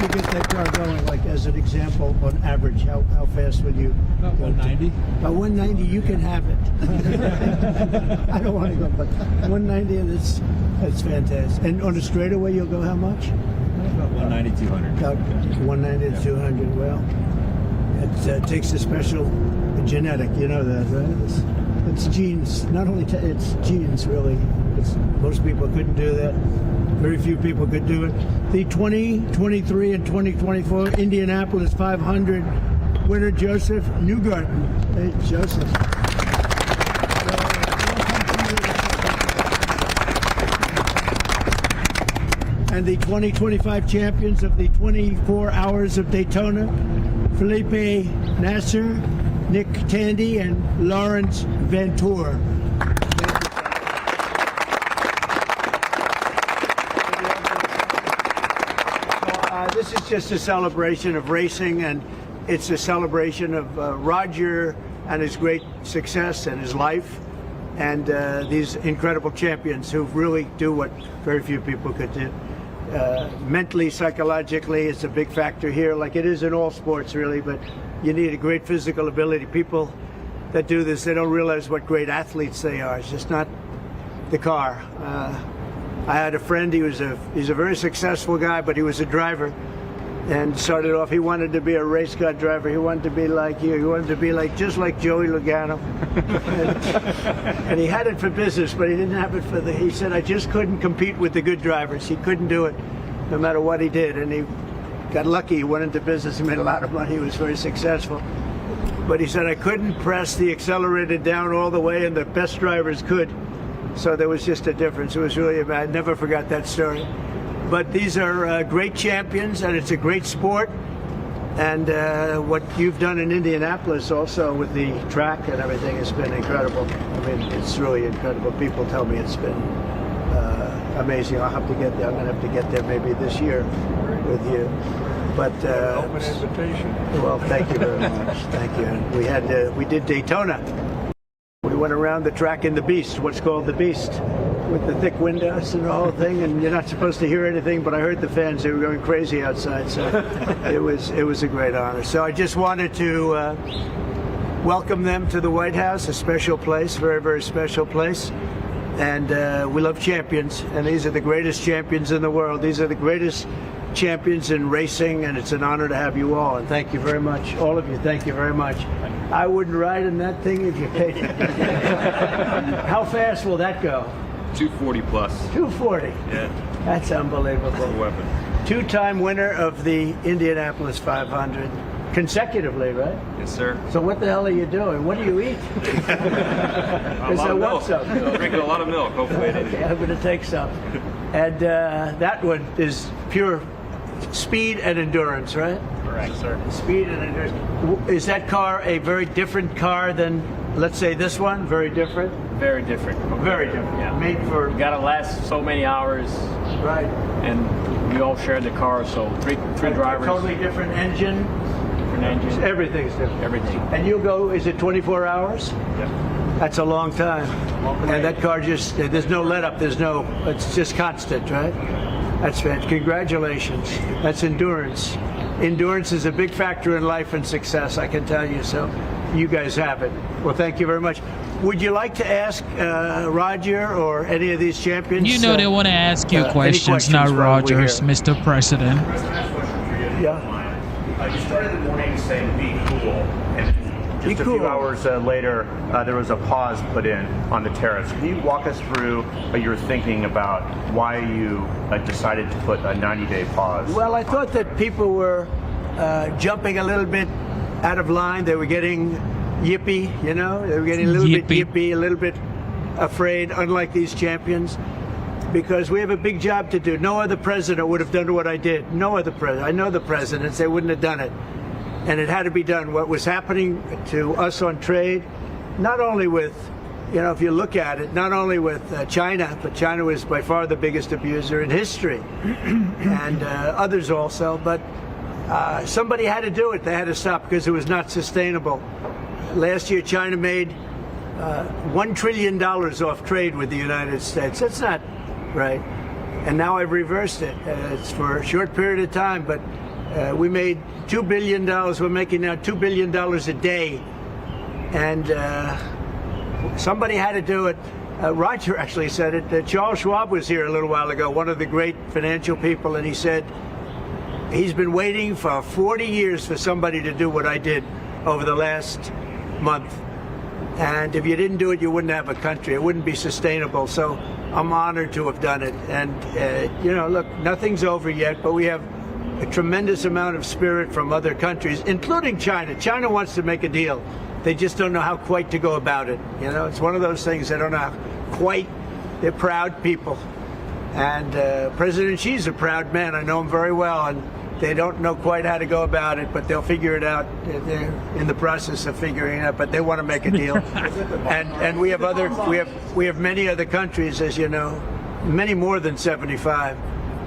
You get that car going, like as an example, on average, how fast would you? About 190. About 190, you can have it. I don't want to go, but 190, and that's fantastic. And on a straightaway, you'll go how much? About 190, 200. About 190 to 200. Well, it takes a special genetic, you know that, right? It's genes. Not only it's genes, really. Most people couldn't do that. Very few people could do it. The 2023 and 2024 Indianapolis 500 winner, Joseph Newgarden. Hey, Joseph. And the 2025 champions of the 24 Hours of Daytona, Felipe Nasser, Nick Tandy, and Lawrence Ventura. This is just a celebration of racing, and it's a celebration of Roger and his great success and his life, and these incredible champions who really do what very few people could do. Mentally, psychologically, it's a big factor here, like it is in all sports, really, but you need a great physical ability. People that do this, they don't realize what great athletes they are. It's just not the car. I had a friend, he's a very successful guy, but he was a driver, and started off, he wanted to be a race car driver. He wanted to be like you. He wanted to be just like Joey Logano. and he had it for business, but he didn't have it for he said, I just couldn't compete with the good drivers. He couldn't do it no matter what he did. And he got lucky. He went into business. He made a lot of money. He was very successful. But he said, I couldn't press the accelerator down all the way, and the best drivers could. So there was just a difference. It was really, I never forgot that story. But these are great champions, and it's a great sport. And what you've done in Indianapolis also with the track and everything has been incredible. I mean, it's really incredible. People tell me it's been amazing. I'll have to get there. I'm going to have to get there maybe this year with you. But open invitation. Well, thank you very much. Thank you. And we did Daytona. We went around the track in the Beast, what's called the Beast, with the thick windows and the whole thing, and you're not supposed to hear anything, but I heard the fans, they were going crazy outside, so it was a great honor. So I just wanted to welcome them to the White House, a special place, very, very special place. And we love champions, and these are the greatest champions in the world. These are the greatest champions in racing, and it's an honor to have you all. And thank you very much, all of you. Thank you very much. I wouldn't ride in that thing if you paid it. How fast will that go? 240 plus. 240. Yeah. That's unbelievable. That's a weapon. Two-time winner of the Indianapolis 500 consecutively, right? Yes, sir. So what the hell are you doing? What do you eat? A lot of milk. Drinking a lot of milk. Hopefully. Okay, I'm going to take some. And that one is pure speed and endurance, right? Correct, sir. Speed and endurance. Is that car a very different car than, let's say, this one? Very different? Very different. Very different. Yeah. Made for... You gotta last so many hours. Right. And we all share the car, so three drivers. Totally different engine. Different engine. Everything's different. Everything. And you'll go, is it 24 hours? Yeah. That's a long time. And that car just, there's no let up, it's just constant, right? That's fantastic. Congratulations. That's endurance. Endurance is a big factor in life and success, I can tell you. So you guys have it. Well, thank you very much. Would you like to ask Roger or any of these champions? You know they want to ask you questions, not Rogers, Mr. President. Yeah. You started the morning saying be cool. And just a few hours later, there was a pause put in on the tariffs. Can you walk us through your thinking about why you decided to put a 90-day pause? Well, I thought that people were jumping a little bit out of line. They were getting yippy, you know? They were getting a little bit yippy, a little bit afraid, unlike these champions, because we have a big job to do. No other president would have done what I did. No other president. I know the presidents, they wouldn't have done it. And it had to be done. What was happening to us on trade, not only with, you know, if you look at it, not only with China, but China was by far the biggest abuser in history, and others also, but somebody had to do it. They had to stop because it was not sustainable. Last year, China made $1 trillion off trade with the United States. That's not right. And now I've reversed it. It's for a short period of time, but we made $2 billion. We're making now $2 billion a day. And somebody had to do it. Roger actually said it. Charles Schwab was here a little while ago, one of the great financial people, and he said he's been waiting for 40 years for somebody to do what I did over the last month. And if you didn't do it, you wouldn't have a country. It wouldn't be sustainable. So I'm honored to have done it. And, you know, look, nothing's over yet, but we have a tremendous amount of spirit from other countries, including China. China wants to make a deal. They just don't know how quite to go about it. You know, it's one of those things they don't know how quite. They're proud people. And President Xi's a proud man. I know him very well. And They don't know quite how to go about it, but they'll figure it out. They're in the process of figuring it out, but they want to make a deal. And we have many other countries, as you know, many more than 75,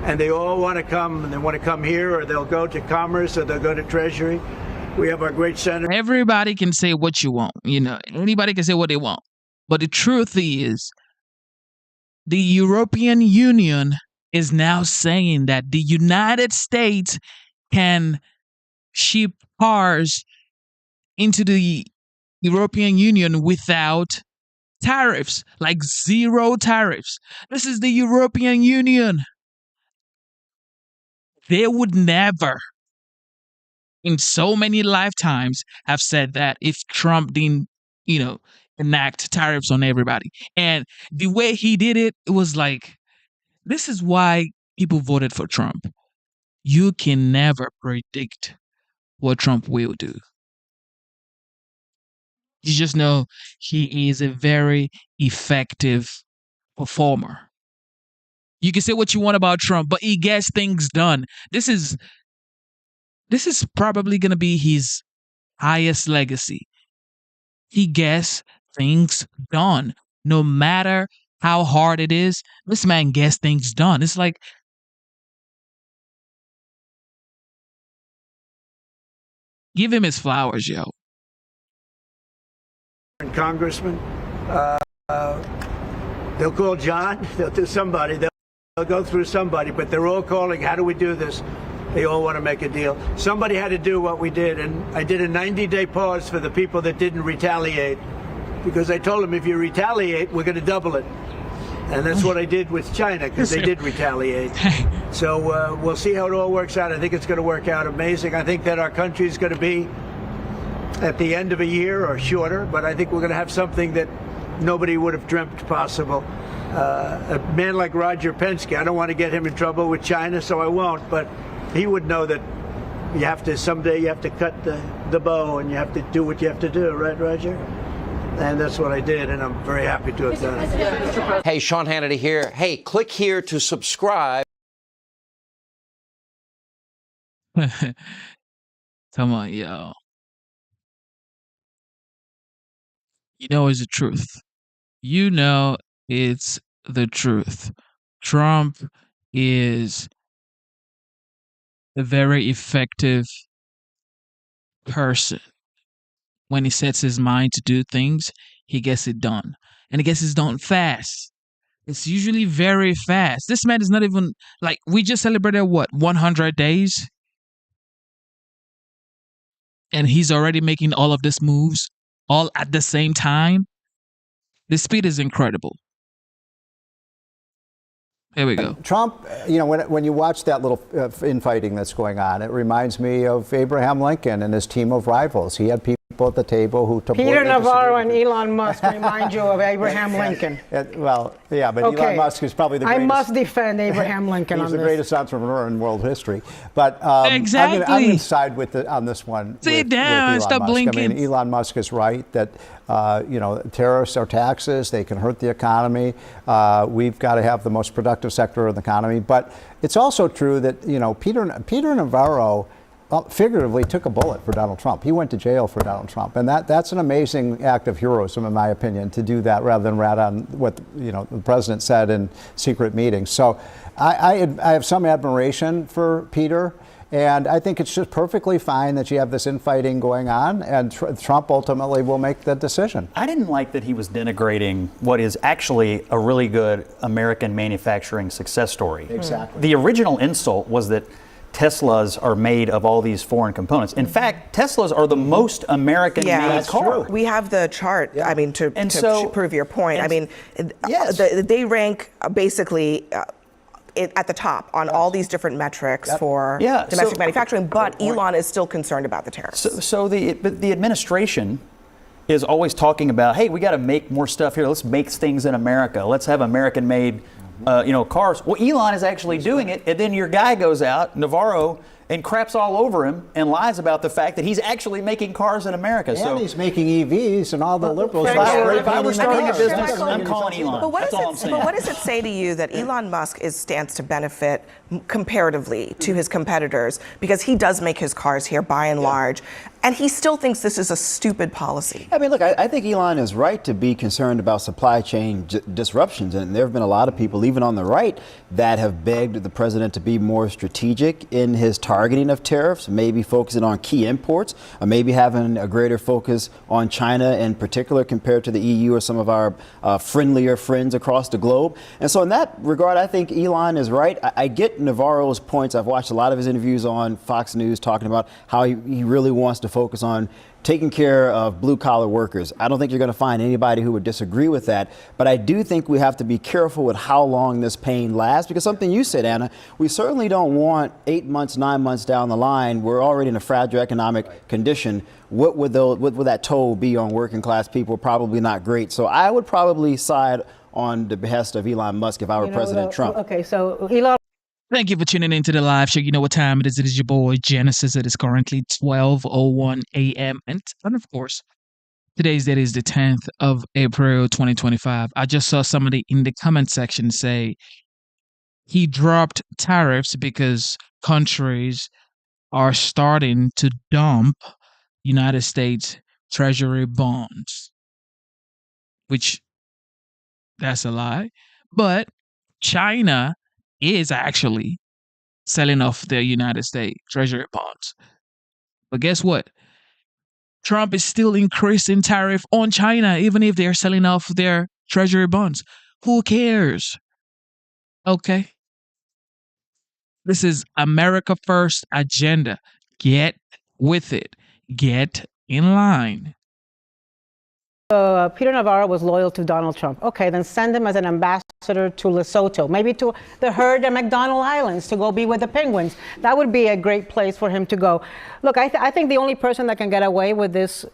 and they all want to come, and they want to come here, or they'll go to Commerce, or they'll go to Treasury. We have our great senator. Everybody can say what you want, anybody can say what they want. But the truth is, the European Union is now saying that the United States can ship cars into the European Union without tariffs, like 0 tariffs. This is the European Union. They would never, in so many lifetimes, have said that if Trump didn't, enact tariffs on everybody. And the way he did it, it was like, this is why people voted for Trump. You can never predict what Trump will do. You just know he is a very effective performer. You can say what you want about Trump, but he gets things done. This is probably going to be his highest legacy. He gets things done. No matter how hard it is, this man gets things done. It's like, give him his flowers, yo. Congressman, they'll call John, they'll do somebody, they'll go through somebody, but they're all calling, how do we do this? They all want to make a deal. Somebody had to do what we did, and I did a 90-day pause for the people that didn't retaliate, because I told them if you retaliate, we're going to double it. And that's what I did with China, because they did retaliate. So we'll see how it all works out. I think it's going to work out amazing. I think that our country is going to be at the end of a year or shorter, but I think we're going to have something that nobody would have dreamt possible. A man like Roger Penske, I don't want to get him in trouble with China, so I won't, but he would know that someday you have to cut the bow and you have to do what you have to do, right, Roger? And that's what I did, and I'm very happy to have done it. Hey, Sean Hannity here. Hey, click here to subscribe. Come on, yo. You know it's the truth. You know it's the truth. Trump is a very effective person. When he sets his mind to do things, he gets it done. And he gets it done fast. It's usually very fast. This man is not even, like, we just celebrated, 100 days? And he's already making all of these moves, all at the same time. The speed is incredible. Here we go. Trump, when you watch that little infighting that's going on, it reminds me of Abraham Lincoln and his team of rivals. He had people at the table who took Peter Navarro and Elon Musk remind you of Abraham Lincoln. Well, yeah, but okay. Elon Musk is probably the greatest. I must defend Abraham Lincoln on this. He's the greatest entrepreneur in world history. But exactly. I'm going to side on this one. Sit down, stop blinking. I mean, Elon Musk is right that tariffs are taxes. They can hurt the economy. We've got to have the most productive sector of the economy. But it's also true that Peter Navarro figuratively took a bullet for Donald Trump. He went to jail for Donald Trump, and that's an amazing act of heroism, in my opinion, to do that rather than rat on what the president said in secret meetings. So I have some admiration for Peter. And I think it's just perfectly fine that you have this infighting going on, and Trump ultimately will make the decision. I didn't like that he was denigrating what is actually a really good American manufacturing success story. Exactly. The original insult was that Teslas are made of all these foreign components. In fact, Teslas are the most American-made car. We have the chart, I mean, to prove your point. I mean, yes. They rank basically at the top on all these different metrics for domestic manufacturing, but Elon is still concerned about the tariffs. So the administration is always talking about, hey, we got to make more stuff here. Let's make things in America. Let's have American-made cars. Well, Elon is actually doing it, and then your guy goes out, Navarro and craps all over him and lies about the fact that he's actually making cars in America. And so he's making EVs, and all the liberals. If I were starting a business, I'm calling Elon. But That's all I'm saying. But what does it say to you that Elon Musk stands to benefit comparatively to his competitors, because he does make his cars here by and large, and he still thinks this is a stupid policy? I mean, look, I think Elon is right to be concerned about supply chain disruptions, and there have been a lot of people, even on the right, that have begged the president to be more strategic in his targeting of tariffs, maybe focusing on key imports, or maybe having a greater focus on China in particular compared to the EU or some of our friendlier friends across the globe. And so in that regard, I think Elon is right. I get Navarro's points. I've watched a lot of his interviews on Fox News talking about how he really wants to focus on taking care of blue-collar workers. I don't think you're going to find anybody who would disagree with that, but I do think we have to be careful with how long this pain lasts, because something you said, Anna, we certainly don't want 8 months, 9 months down the line, we're already in a fragile economic condition. What would that toll be on working class people? Probably not great. So I would probably side on the behest of Elon Musk if I were President Trump. Okay, so Elon. Thank you for tuning into the live show. You know what time it is. It is your boy Genesis. It is currently 12:01 a.m. And of course, today's date is the 10th of April, 2025. I just saw somebody in the comment section say he dropped tariffs because countries are starting to dump United States Treasury bonds, which that's a lie. But China is actually selling off their United States Treasury bonds. But guess what? Trump is still increasing tariff on China, even if they're selling off their Treasury bonds. Who cares? Okay. This is America First agenda. Get with it. Get in line. Peter Navarro was loyal to Donald Trump. Okay, then send him as an ambassador to Lesotho, maybe to the herd at McDonald Islands to go be with the penguins. That would be a great place for him to go. Look, I think the only person that can get away with this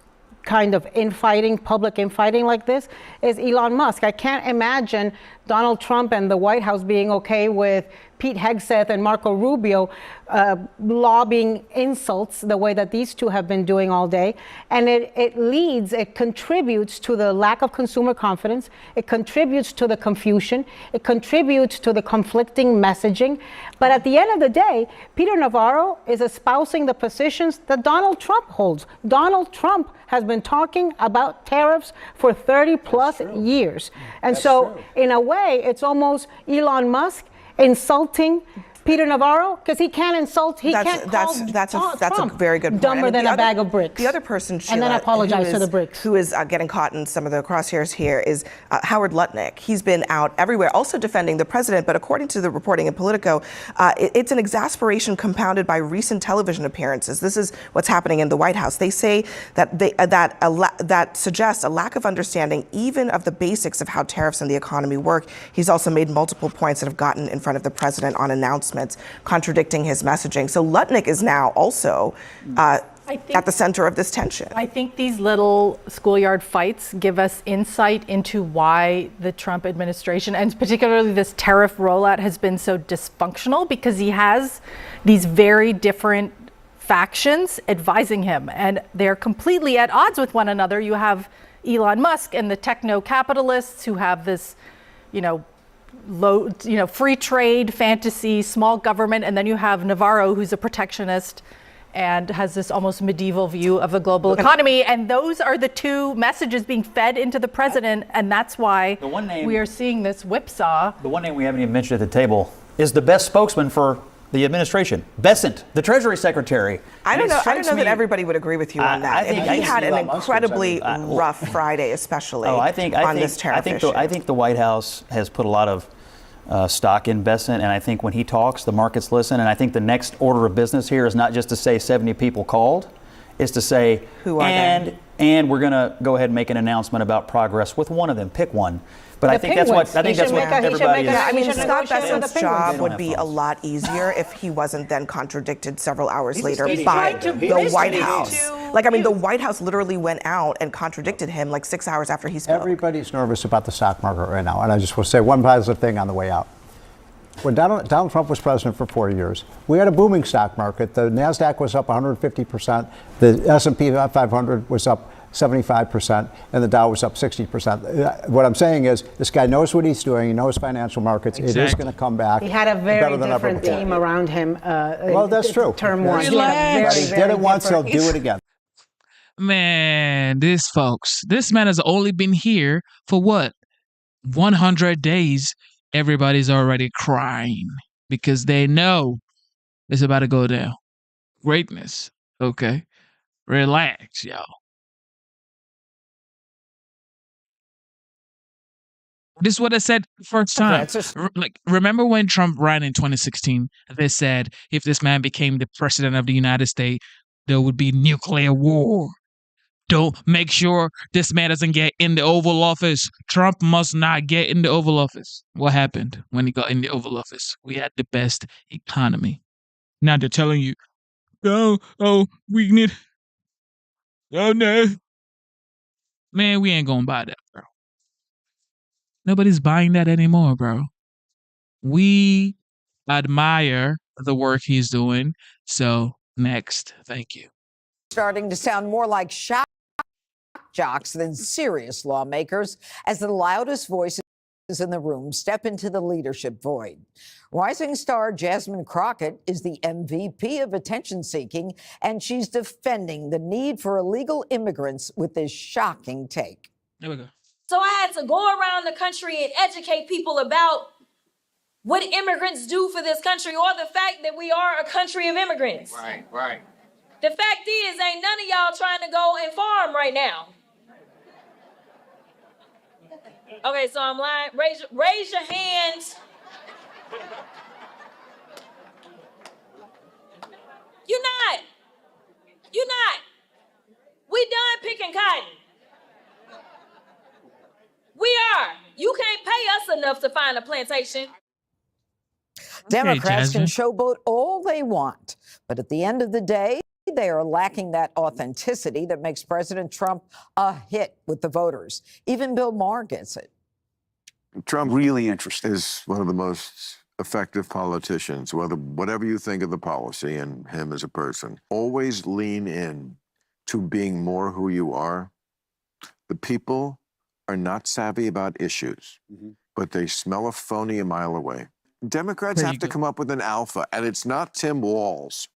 kind of infighting, public infighting like this, is Elon Musk. I can't imagine Donald Trump and the White House being okay with Pete Hegseth and Marco Rubio lobbying insults the way that these two have been doing all day. And it contributes to the lack of consumer confidence. It contributes to the confusion. It contributes to the conflicting messaging. But at the end of the day, Peter Navarro is espousing the positions that Donald Trump holds. Donald Trump has been talking about tariffs for 30 plus years. And so in a way, it's almost Elon Musk insulting Peter Navarro, because he can't insult. That's a very good point. Dumber than a bag of bricks. The other person, Sheila, and then apologize to the bricks, who is getting caught in some of the crosshairs here is Howard Lutnick. He's been out everywhere, also defending the president. But according to the reporting in Politico, it's an exasperation compounded by recent television appearances. This is what's happening in the White House. They say that that suggests a lack of understanding even of the basics of how tariffs and the economy work. He's also made multiple points that have gotten in front of the president on announcements contradicting his messaging. So Lutnick is now also at the center of this tension. I think these little schoolyard fights give us insight into why the Trump administration, and particularly this tariff rollout, has been so dysfunctional, because he has these very different factions advising him, and they're completely at odds with one another. You have Elon Musk and the techno-capitalists who have this, free trade fantasy, small government, and then you have Navarro, who's a protectionist and has this almost medieval view of a global economy. And those are the two messages being fed into the president, and that's why we are seeing this whipsaw. The one name we haven't even mentioned at the table is the best spokesman for the administration, Bessent, the Treasury Secretary. I don't know that everybody would agree with you on that. He had an incredibly rough Friday, especially on this tariff issue. I think the White House has put a lot of stock in Bessent, and I think when he talks, the markets listen. And I think the next order of business here is not just to say 70 people called, it's to say, who are they? And we're going to go ahead and make an announcement about progress with one of them. Pick one. But I think that's what everybody is. I mean, Scott Bessent's job would be a lot easier if he wasn't then contradicted several hours later by the White House. The White House literally went out and contradicted him 6 hours after he spoke. Everybody's nervous about the stock market right now. And I just want to say one positive thing on the way out. When Donald Trump was president for 4 years, we had a booming stock market. The NASDAQ was up 150%. The S&P 500 was up 75%, and the Dow was up 60%. What I'm saying is, this guy knows what he's doing. He knows financial markets. Exactly. It is going to come back. He had a very better than different ever before. team around him. Well, that's true. Term one. Relax. But he did it once, he'll do it again. Man, this man has only been here for what? 100 days. Everybody's already crying because they know it's about to go down. Greatness. Okay. Relax, y'all. This is what I said first time. Remember when Trump ran in 2016? They said if this man became the president of the United States, there would be nuclear war. Don't make sure this man doesn't get in the Oval Office. Trump must not get in the Oval Office. What happened when he got in the Oval Office? We had the best economy. Now they're telling you, we need, no. Man, we ain't gonna buy that, bro. Nobody's buying that anymore, bro. We admire the work he's doing. So, next. Thank you. Starting to sound more like shock jocks than serious lawmakers as the loudest voices in the room step into the leadership void. Rising star Jasmine Crockett is the MVP of attention seeking, and she's defending the need for illegal immigrants with this shocking take. There we go. So I had to go around the country and educate people about what immigrants do for this country, or the fact that we are a country of immigrants. Right. The fact is, ain't none of y'all trying to go and farm right now. Okay, so I'm lying. Raise your hands. You're not. We done picking cotton. We are. You can't pay us enough to find a plantation. Democrats can showboat all they want, but at the end of the day, they are lacking that authenticity that makes President Trump a hit with the voters. Even Bill Maher gets it. Trump really is one of the most effective politicians, whatever you think of the policy and him as a person. Always lean in to being more who you are. The people are not savvy about issues, but they smell a phony a mile away. Democrats have to come up with an alpha, and it's not Tim Walz.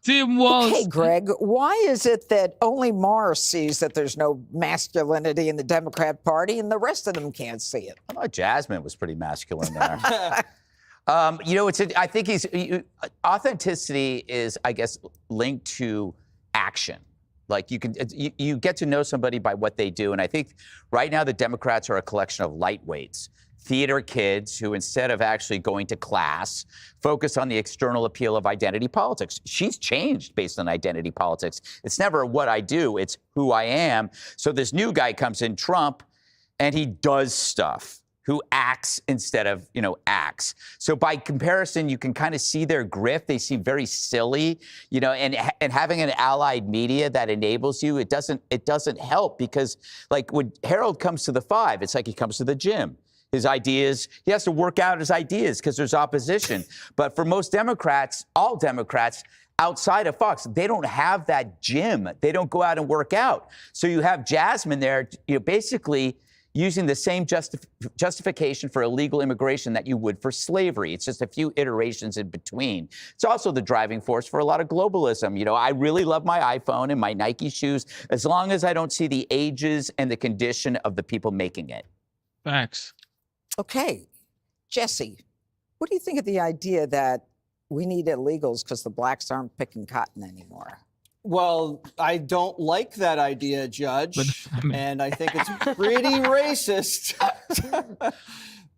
Tim Walz. Okay, Greg, why is it that only Maher sees that there's no masculinity in the Democrat Party and the rest of them can't see it? I thought Jasmine was pretty masculine there. I think authenticity is, I guess, linked to action. Like you get to know somebody by what they do. And I think right now the Democrats are a collection of lightweights, theater kids who, instead of actually going to class, focus on the external appeal of identity politics. She's changed based on identity politics. It's never what I do, it's who I am. So this new guy comes in, Trump, and he does stuff. Who acts instead of, acts. So by comparison, you can kind of see their grift. They seem very silly, and having an allied media that enables you, it doesn't help, because like when Harold comes to the 5, it's like he comes to the gym. His ideas, he has to work out his ideas because there's opposition. But for most Democrats, all Democrats, outside of Fox, they don't have that gym. They don't go out and work out. So you have Jasmine there, basically using the same justification for illegal immigration that you would for slavery. It's just a few iterations in between. It's also the driving force for a lot of globalism. I really love my iPhone and my Nike shoes as long as I don't see the ages and the condition of the people making it. Facts. Okay, Jesse, what do you think of the idea that we need illegals because the blacks aren't picking cotton anymore? Well, I don't like that idea, Judge, and I think it's pretty racist.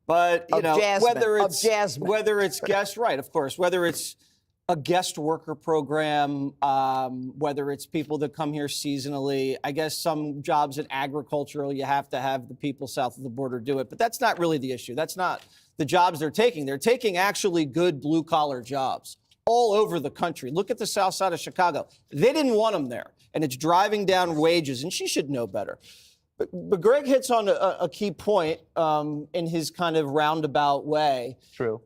But whether it's guest, right, of course, whether it's a guest worker program, whether it's people that come here seasonally, I guess some jobs in agricultural, you have to have the people south of the border do it. But that's not really the issue. That's not the jobs they're taking. They're taking actually good blue collar jobs all over the country. Look at the south side of Chicago. They didn't want them there, and it's driving down wages, and she should know better. But Greg hits on a key point in his kind of roundabout way. True.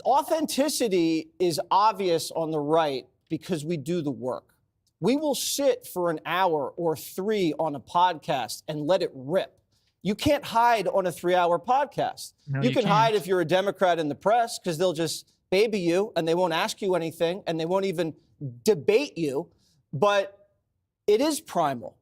Authenticity is obvious on the right because we do the work. We will sit for an hour or 3 on a podcast and let it rip. You can't hide on a 3-hour podcast. No, you you can can't. hide if you're a Democrat in the press because they'll just baby you and they won't ask you anything and they won't even debate you. But it is primal.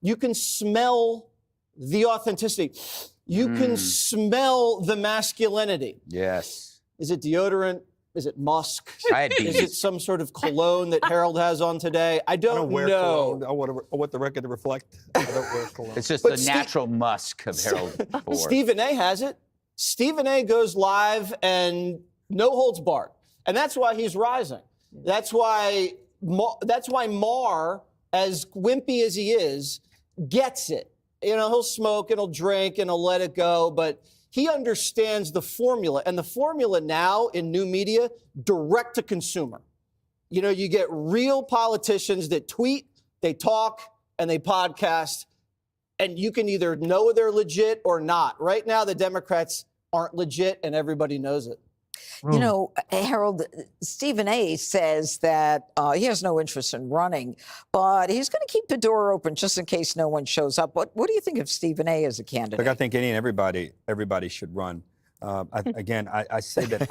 You can smell the authenticity. You can smell the masculinity. Yes. Is it deodorant? Is it musk? I had Is it some sort of cologne that Harold has on today? I don't wear know. cologne. I want the record to reflect. I don't wear cologne. It's just But the natural musk of Harold Ford. Stephen A has it. Stephen A goes live and no holds barred. And that's why he's rising. That's why Maher, as wimpy as he is, gets it. You know, he'll smoke and he'll drink and he'll let it go, but he understands the formula. And the formula now in new media, direct to consumer. You know, you get real politicians that tweet, they talk, and they podcast, and you can either know they're legit or not. Right now, the Democrats aren't legit, and everybody knows it. You know, Harold, Stephen A says that he has no interest in running, but he's going to keep the door open just in case no one shows up. What do you think of Stephen A as a candidate? Look, I think any and everybody should run. I say that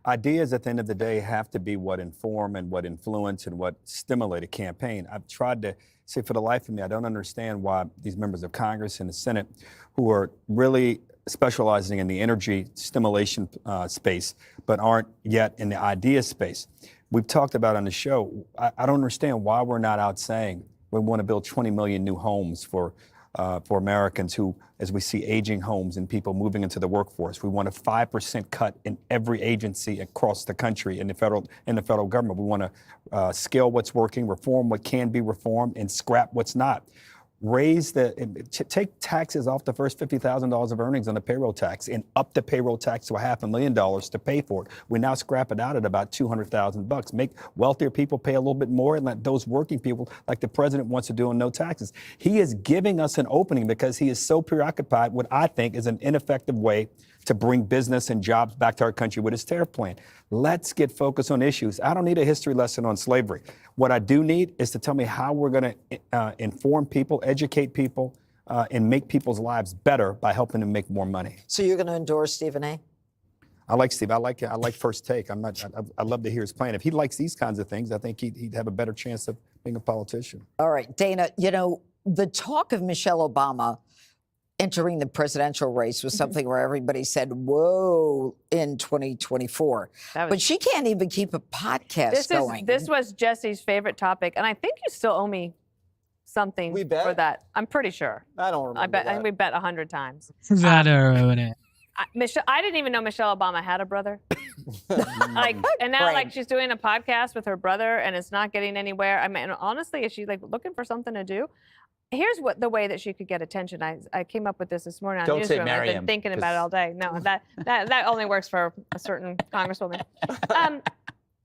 ideas at the end of the day have to be what inform and what influence and what stimulate a campaign. I've tried to say for the life of me, I don't understand why these members of Congress and the Senate who are really specializing in the energy stimulation space, but aren't yet in the idea space. We've talked about on the show, I don't understand why we're not out saying we want to build 20 million new homes for Americans who, as we see aging homes and people moving into the workforce. We want a 5% cut in every agency across the country in the federal government. We want to scale what's working, reform what can be reformed, and scrap what's not. Take taxes off the first $50,000 of earnings on the payroll tax and up the payroll tax to $500,000 to pay for it. We now scrap it out at about $200,000. Make wealthier people pay a little bit more and let those working people, like the president wants to do, on no taxes. He is giving us an opening because he is so preoccupied with what I think is an ineffective way to bring business and jobs back to our country with his tariff plan. Let's get focused on issues. I don't need a history lesson on slavery. What I do need is to tell me how we're going to inform people, educate people, and make people's lives better by helping them make more money. So you're going to endorse Stephen A? I like Steve. I like First Take. I love to hear his plan. If he likes these kinds of things, I think he'd have a better chance of being a politician. All right, Dana, you know, the talk of Michelle Obama entering the presidential race was something where everybody said, whoa, in 2024. But she can't even keep a podcast going. This was Jesse's favorite topic, and I think you still owe me something for that. I'm pretty sure. I don't remember I think we bet 100 times. I don't remember that. I didn't even know Michelle Obama had a brother. And now like she's doing a podcast with her brother, and it's not getting anywhere. I mean, honestly, is she like looking for something to do? Here's the way that she could get attention. I came up with this morning on Don't say Newsroom. marry I've been him, thinking about it all day. No, that only works for a certain congresswoman.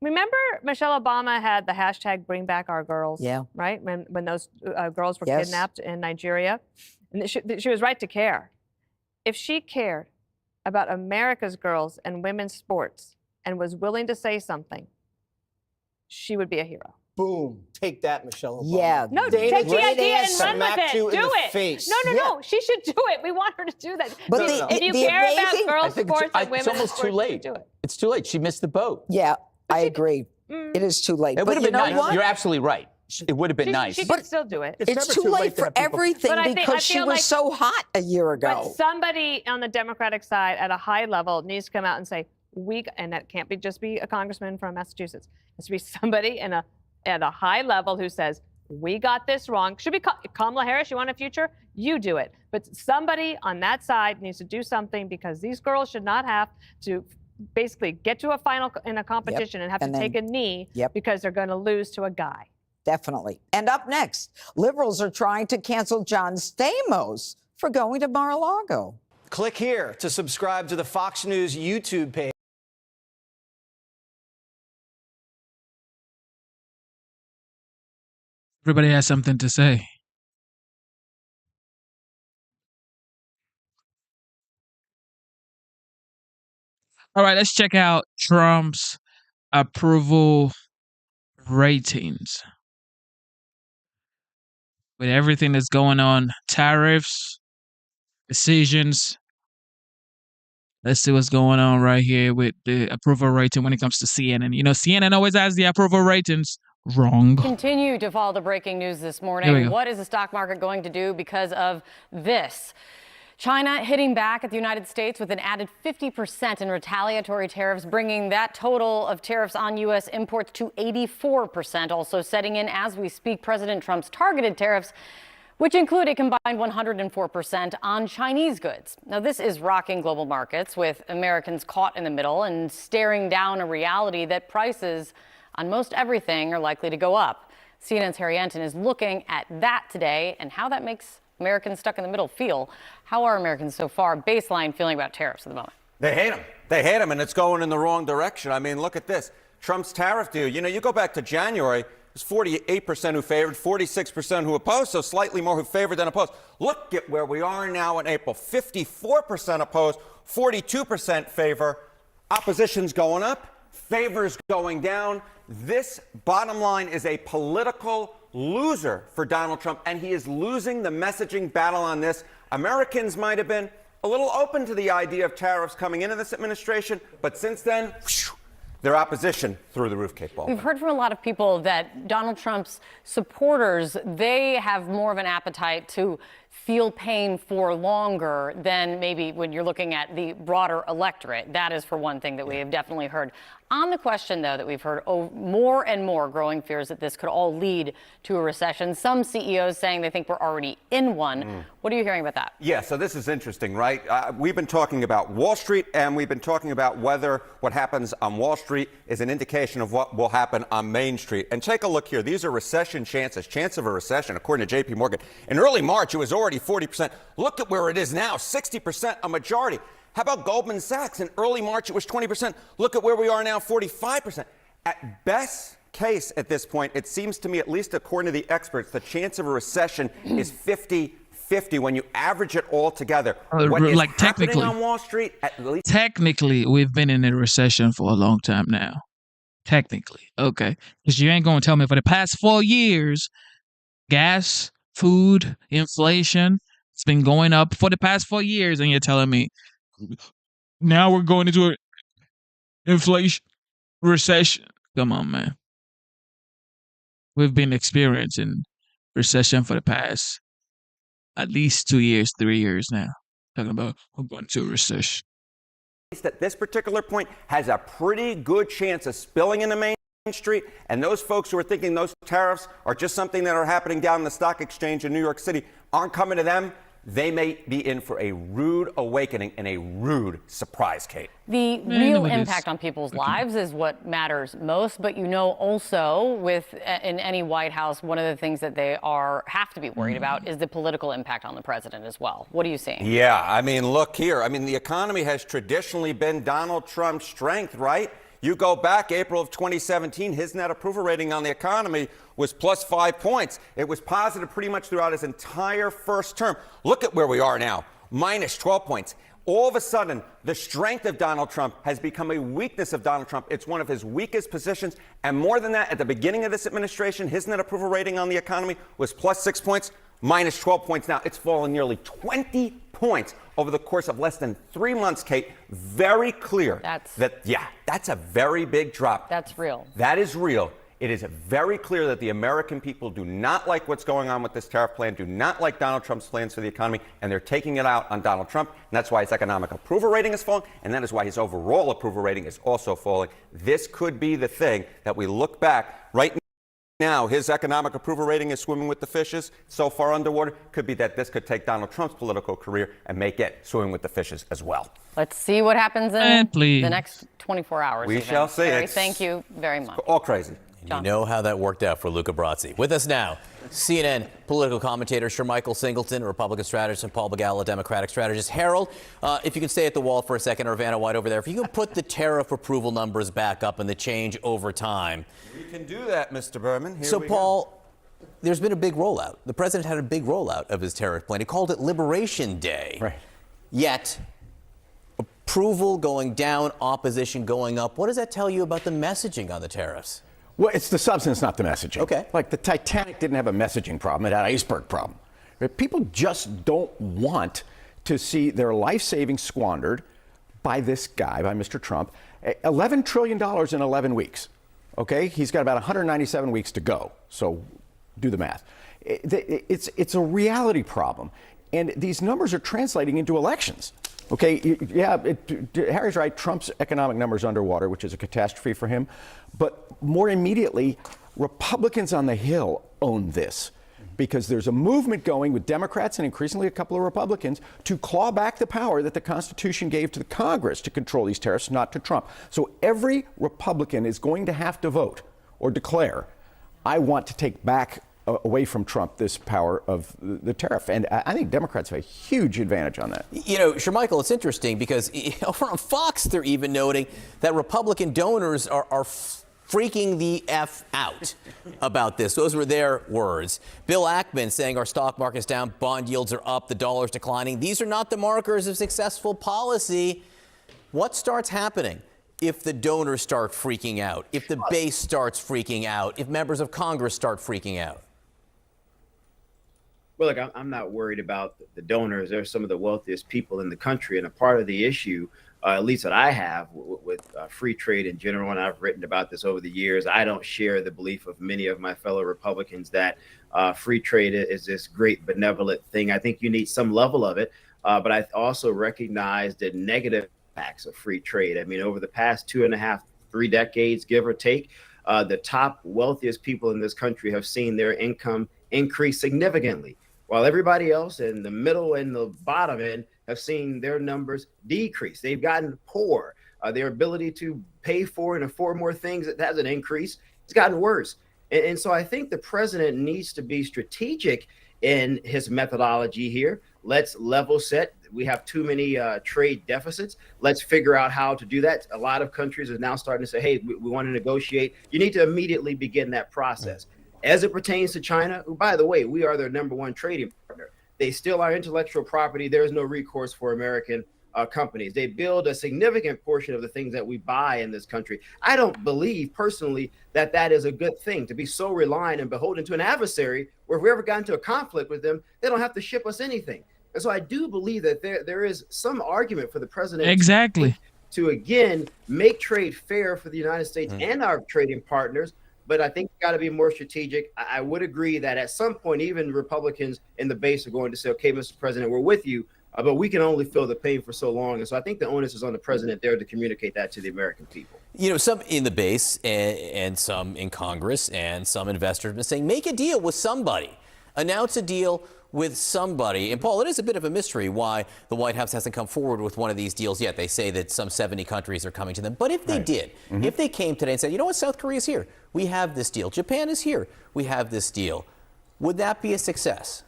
Remember Michelle Obama had the hashtag Bring Back Our Girls? Yeah. Right? When those girls were kidnapped in Nigeria. And she was right to care. If she cared about America's girls and women's sports and was willing to say something, she would be a hero. Boom. Take that, Michelle Obama. Yeah. No, Dana, take the idea and run with it. you in Do the it. face. No. She should do it. We want her to do that. But if you care about girls' sports and women's It's almost sports, too late. do it. It's too late. She missed the boat. Yeah, I agree. It is too late. It would But have you been know nice. what? You're absolutely right. It would have been nice. She can still do it. It's too late for everything But I because she feel was like- so hot a year But ago. somebody on the Democratic side at a high level needs to come out and say, and that can't just be a congressman from Massachusetts. It has to be somebody at a high level who says, we got this wrong. Should be Kamala Harris. You want a future? You do it. But somebody on that side needs to do something because these girls should not have to basically get to a final in a competition and have to take a knee because they're going to lose to a guy. Definitely. And up next, liberals are trying to cancel John Stamos for going to Mar-a-Lago. Click here to subscribe to the Fox News YouTube page. Everybody has something to say. All right, let's check out Trump's approval ratings. With everything that's going on, tariffs, decisions. Let's see what's going on right here with the approval rating when it comes to CNN. You know, CNN always has the approval ratings wrong. Continue to follow the breaking news this morning. What is the stock market going to do because of this? China hitting back at the United States with an added 50% in retaliatory tariffs, bringing that total of tariffs on U.S. imports to 84%. Also setting in as we speak, President Trump's targeted tariffs, which include a combined 104% on Chinese goods. Now, this is rocking global markets, with Americans caught in the middle and staring down a reality that prices on most everything are likely to go up. CNN's Harry Enton is looking at that today and how that makes Americans stuck in the middle feel. How are Americans so far baseline feeling about tariffs at the moment? They hate them. They hate them, and it's going in the wrong direction. I mean, look at this. Trump's tariff deal. You know, you go back to January, it was 48% who favored, 46% who opposed, so slightly more who favored than opposed. Look at where we are now in April. 54% opposed, 42% favor. Opposition's going up, favors going down. This, bottom line, is a political loser for Donald Trump, and he is losing the messaging battle on this. Americans might have been a little open to the idea of tariffs coming into this administration, but since then, their opposition through the roof, Kate Baldwin. We've heard from a lot of people that Donald Trump's supporters, they have more of an appetite to feel pain for longer than maybe when you're looking at the broader electorate. That is, for one thing, that we have definitely heard. On the question, though, that we've heard more and more growing fears that this could all lead to a recession. Some CEOs saying they think we're already in one. What are you hearing about that? Yeah, so this is interesting, right? We've been talking about Wall Street, and we've been talking about whether what happens on Wall Street is an indication of what will happen on Main Street. And take a look here. These are recession chances, chance of a recession, according to J.P. Morgan. In early March, it was already 40%. Look at where it is now, 60%, a majority. How about Goldman Sachs? In early March, it was 20%. Look at where we are now, 45%. At best case at this point, it seems to me, at least according to the experts, the chance of a recession is 50-50 when you average it all together. What is like happening technically, on Wall Street, at least technically, we've been in a recession for a long time now. Technically, okay. Because you ain't going to tell me for the past 4 years, gas, food, inflation, it's been going up for the past 4 years, and you're telling me now we're going into an inflation recession. Come on, man. We've been experiencing recession for the past at least 2 years, 3 years now. Talking about we're going to a recession. at this particular point has a pretty good chance of spilling into Main Street. And those folks who are thinking those tariffs are just something that are happening down in the stock exchange in New York City aren't coming to them. They may be in for a rude awakening and a rude surprise, Kate. The real impact on people's lives is what matters most. But, you know, also with in any White House, one of the things that they have to be worried about is the political impact on the president as well. What are you seeing? Yeah, I mean, look here. I mean, the economy has traditionally been Donald Trump's strength, right? You go back April of 2017, his net approval rating on the economy was plus 5 points. It was positive pretty much throughout his entire first term. Look at where we are now, minus 12 points. All of a sudden, the strength of Donald Trump has become a weakness of Donald Trump. It's one of his weakest positions. And more than that, at the beginning of this administration, his net approval rating on the economy was plus 6 points, minus 12 points now. It's fallen nearly 20 points over the course of less than 3 months, Kate. Very clear that's a very big drop. That's real. That is real. It is very clear that the American people do not like what's going on with this tariff plan, do not like Donald Trump's plans for the economy, and they're taking it out on Donald Trump. And that's why his economic approval rating is falling, and that is why his overall approval rating is also falling. This could be the thing that we look back right now. His economic approval rating is swimming with the fishes, so far underwater. Could be that this could take Donald Trump's political career and make it swimming with the fishes as well. Let's see what happens in the next 24 hours. We shall see. Harry, thank you very much. All crazy. You know how that worked out for Luca Brasi. With us now, CNN political commentator Sir Michael Singleton, Republican strategist, and Paul Begala, Democratic strategist. Harold, if you can stay at the wall for a second, or Vanna White over there, if you can put the tariff approval numbers back up and the change over time. We can do that, Mr. Berman. Here so, we Paul, there's been a big rollout. The president had a big rollout of his tariff plan. He called it Liberation Day. Right. Yet, approval going down, opposition going up. What does that tell you about the messaging on the tariffs? Well, it's the substance, not the messaging. Okay. Like the Titanic didn't have a messaging problem, it had an iceberg problem. People just don't want to see their life savings squandered by this guy, by Mr. Trump. $11 trillion in 11 weeks. Okay? He's got about 197 weeks to go. So do the math. It's a reality problem. And these numbers are translating into elections. Okay, yeah, Harry's right. Trump's economic numbers underwater, which is a catastrophe for him. But more immediately, Republicans on the Hill own this because there's a movement going with Democrats and increasingly a couple of Republicans to claw back the power that the Constitution gave to the Congress to control these tariffs, not to Trump. So every Republican is going to have to vote or declare, I want to take back away from Trump this power of the tariff. And I think Democrats have a huge advantage on that. You know, Shermichael, it's interesting because over on Fox, they're even noting that Republican donors are freaking the F out about this. Those were their words. Bill Ackman saying our stock market's down, bond yields are up, the dollar's declining. These are not the markers of successful policy. What starts happening if the donors start freaking out, if the base starts freaking out, if members of Congress start freaking out? Well, look, I'm not worried about the donors. They're some of the wealthiest people in the country. And a part of the issue, at least that I have with free trade in general, and I've written about this over the years, I don't share the belief of many of my fellow Republicans that free trade is this great benevolent thing. I think you need some level of it. But I also recognize the negative impacts of free trade. I mean, over the past 2.5, 3 decades, give or take, the top wealthiest people in this country have seen their income increase significantly, while everybody else in the middle and the bottom end have seen their numbers decrease. They've gotten poor. Their ability to pay for and afford more things, that hasn't increased. It's gotten worse. And so I think the president needs to be strategic in his methodology here. Let's level set. We have too many trade deficits. Let's figure out how to do that. A lot of countries are now starting to say, hey, we want to negotiate. You need to immediately begin that process. As it pertains to China, who, by the way, we are their #1 trading partner. They steal our intellectual property. There is no recourse for American companies. They build a significant portion of the things that we buy in this country. I don't believe personally that that is a good thing, to be so reliant and beholden to an adversary where if we ever got into a conflict with them, they don't have to ship us anything. And so I do believe that there is some argument for the president to again, make trade fair for the United States and our trading partners. But I think you got to be more strategic. I would agree that at some point, even Republicans in the base are going to say, okay, Mr. President, we're with you, but we can only feel the pain for so long. And so I think the onus is on the president there to communicate that to the American people. You know, some in the base and some in Congress and some investors have been saying, make a deal with somebody. Announce a deal with somebody. And Paul, it is a bit of a mystery why the White House hasn't come forward with one of these deals yet. They say that some 70 countries are coming to them. But if they did, if they came today and said, you know what, South Korea's here, we have this deal. Japan is here, we have this deal. Would that be a success?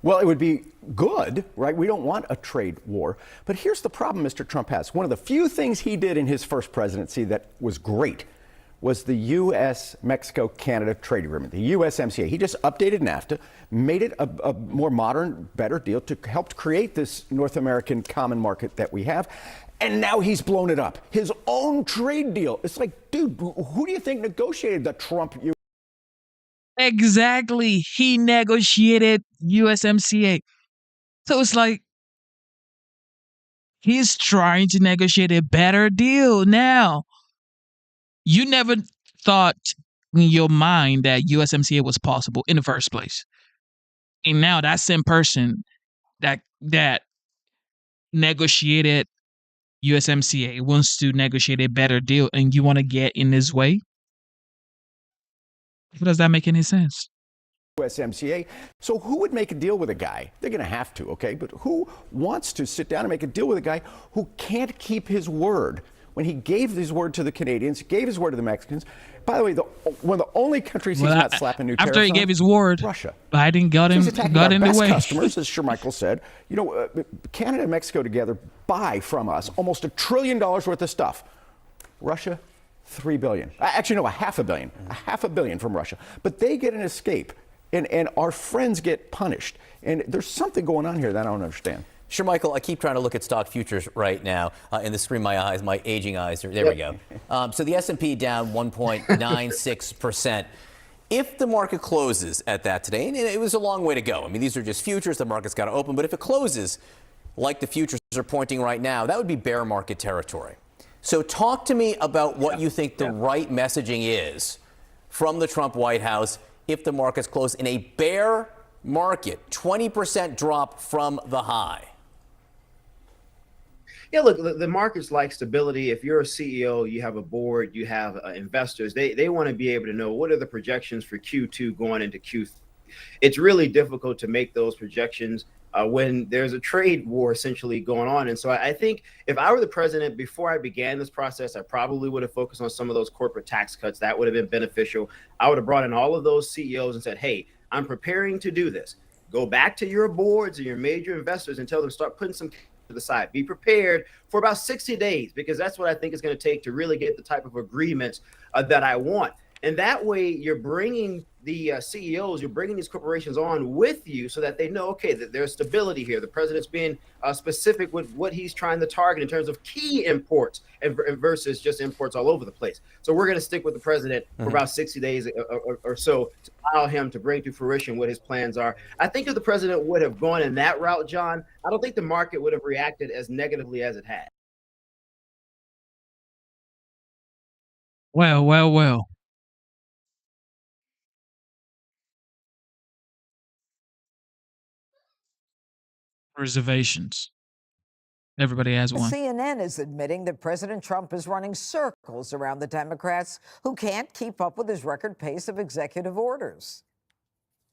Well, it would be good, right? We don't want a trade war. But here's the problem Mr. Trump has. One of the few things he did in his first presidency that was great was the U.S.-Mexico-Canada trade agreement, the USMCA. He just updated NAFTA, made it a more modern, better deal to help create this North American common market that we have. And now he's blown it up. His own trade deal. It's like, dude, who do you think negotiated the Trump? Exactly. He negotiated USMCA. So it's like he's trying to negotiate a better deal now. You never thought in your mind that USMCA was possible in the first place. And now that same person that negotiated USMCA wants to negotiate a better deal, and you want to get in his way? How does that make any sense? USMCA. So who would make a deal with a guy? They're going to have to, okay? But who wants to sit down and make a deal with a guy who can't keep his word? When he gave his word to the Canadians, gave his word to the Mexicans. By the way, one of the only countries he's not slapping new tariffs after he gave his word, Russia. Biden got in the way. Customers, as Shermichael said, you know, Canada and Mexico together buy from us almost $1 trillion worth of stuff. Russia, $3 billion. Actually, no, $500 million. $500 million from Russia. But they get an escape, and our friends get punished. And there's something going on here that I don't understand. Sure, Michael, I keep trying to look at stock futures right now in the screen. My aging eyes. There we go. So the S&P down 1.96%. If the market closes at that today, and it was a long way to go. I mean, these are just futures. The market's got to open. But if it closes like the futures are pointing right now, that would be bear market territory. So talk to me about what you think the right messaging is from the Trump White House if the markets close in a bear market, 20% drop from the high. Yeah, look, the markets like stability. If you're a CEO, you have a board, you have investors, they want to be able to know what are the projections for Q2 going into Q3. It's really difficult to make those projections when there's a trade war essentially going on. And so I think if I were the president before I began this process, I probably would have focused on some of those corporate tax cuts. That would have been beneficial. I would have brought in all of those CEOs and said, hey, I'm preparing to do this. Go back to your boards and your major investors and tell them start putting some to the side. Be prepared for about 60 days, because that's what I think it's going to take to really get the type of agreements that I want. And that way you're bringing the CEOs, you're bringing these corporations on with you so that they know, okay, that there's stability here. The president's being specific with what he's trying to target in terms of key imports and versus just imports all over the place. So we're going to stick with the president for about 60 days or so to allow him to bring to fruition what his plans are. I think if the president would have gone in that route, John, I don't think the market would have reacted as negatively as it had. Well. Reservations. Everybody has one. CNN is admitting that President Trump is running circles around the Democrats who can't keep up with his record pace of executive orders.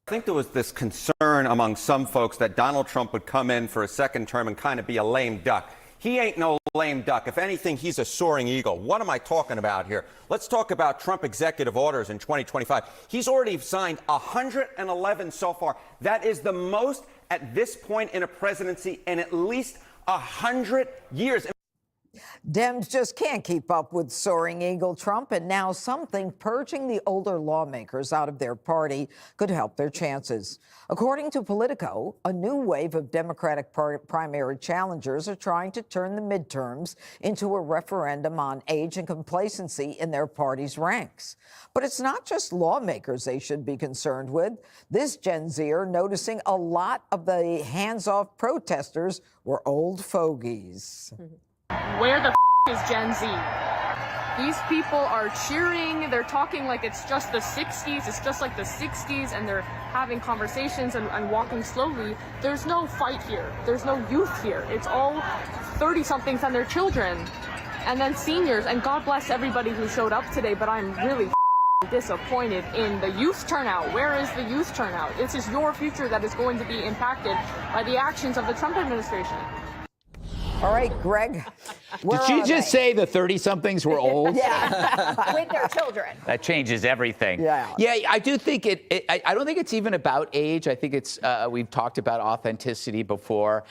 I think there was this concern among some folks that Donald Trump would come in for a second term and kind of be a lame duck. He ain't no lame duck. If anything, he's a soaring eagle. What am I talking about here? Let's talk about Trump executive orders in 2025. He's already signed 111 so far. That is the most at this point in a presidency in at least 100 years. Dems just can't keep up with soaring eagle Trump, and now some think purging the older lawmakers out of their party could help their chances. According to Politico, a new wave of Democratic primary challengers are trying to turn the midterms into a referendum on age and complacency in their party's ranks. But it's not just lawmakers they should be concerned with. This Gen Zer noticing a lot of the hands-off protesters were old fogies. Where the is Gen Z? These people are cheering, they're talking like it's just the 60s, it's just like the 60s, and they're having conversations and walking slowly. There's no fight here. There's no youth here. It's all 30-somethings and their children, and then seniors, and God bless everybody who showed up today, but I'm really disappointed in the youth turnout. Where is the youth turnout? This is your future that is going to be impacted by the actions of the Trump administration. All right, Greg. Did she just say the 30-somethings were old? Yeah, with their children. That changes everything. Yeah. Yeah, I do think I don't think it's even about age. I think it's, we've talked about authenticity before.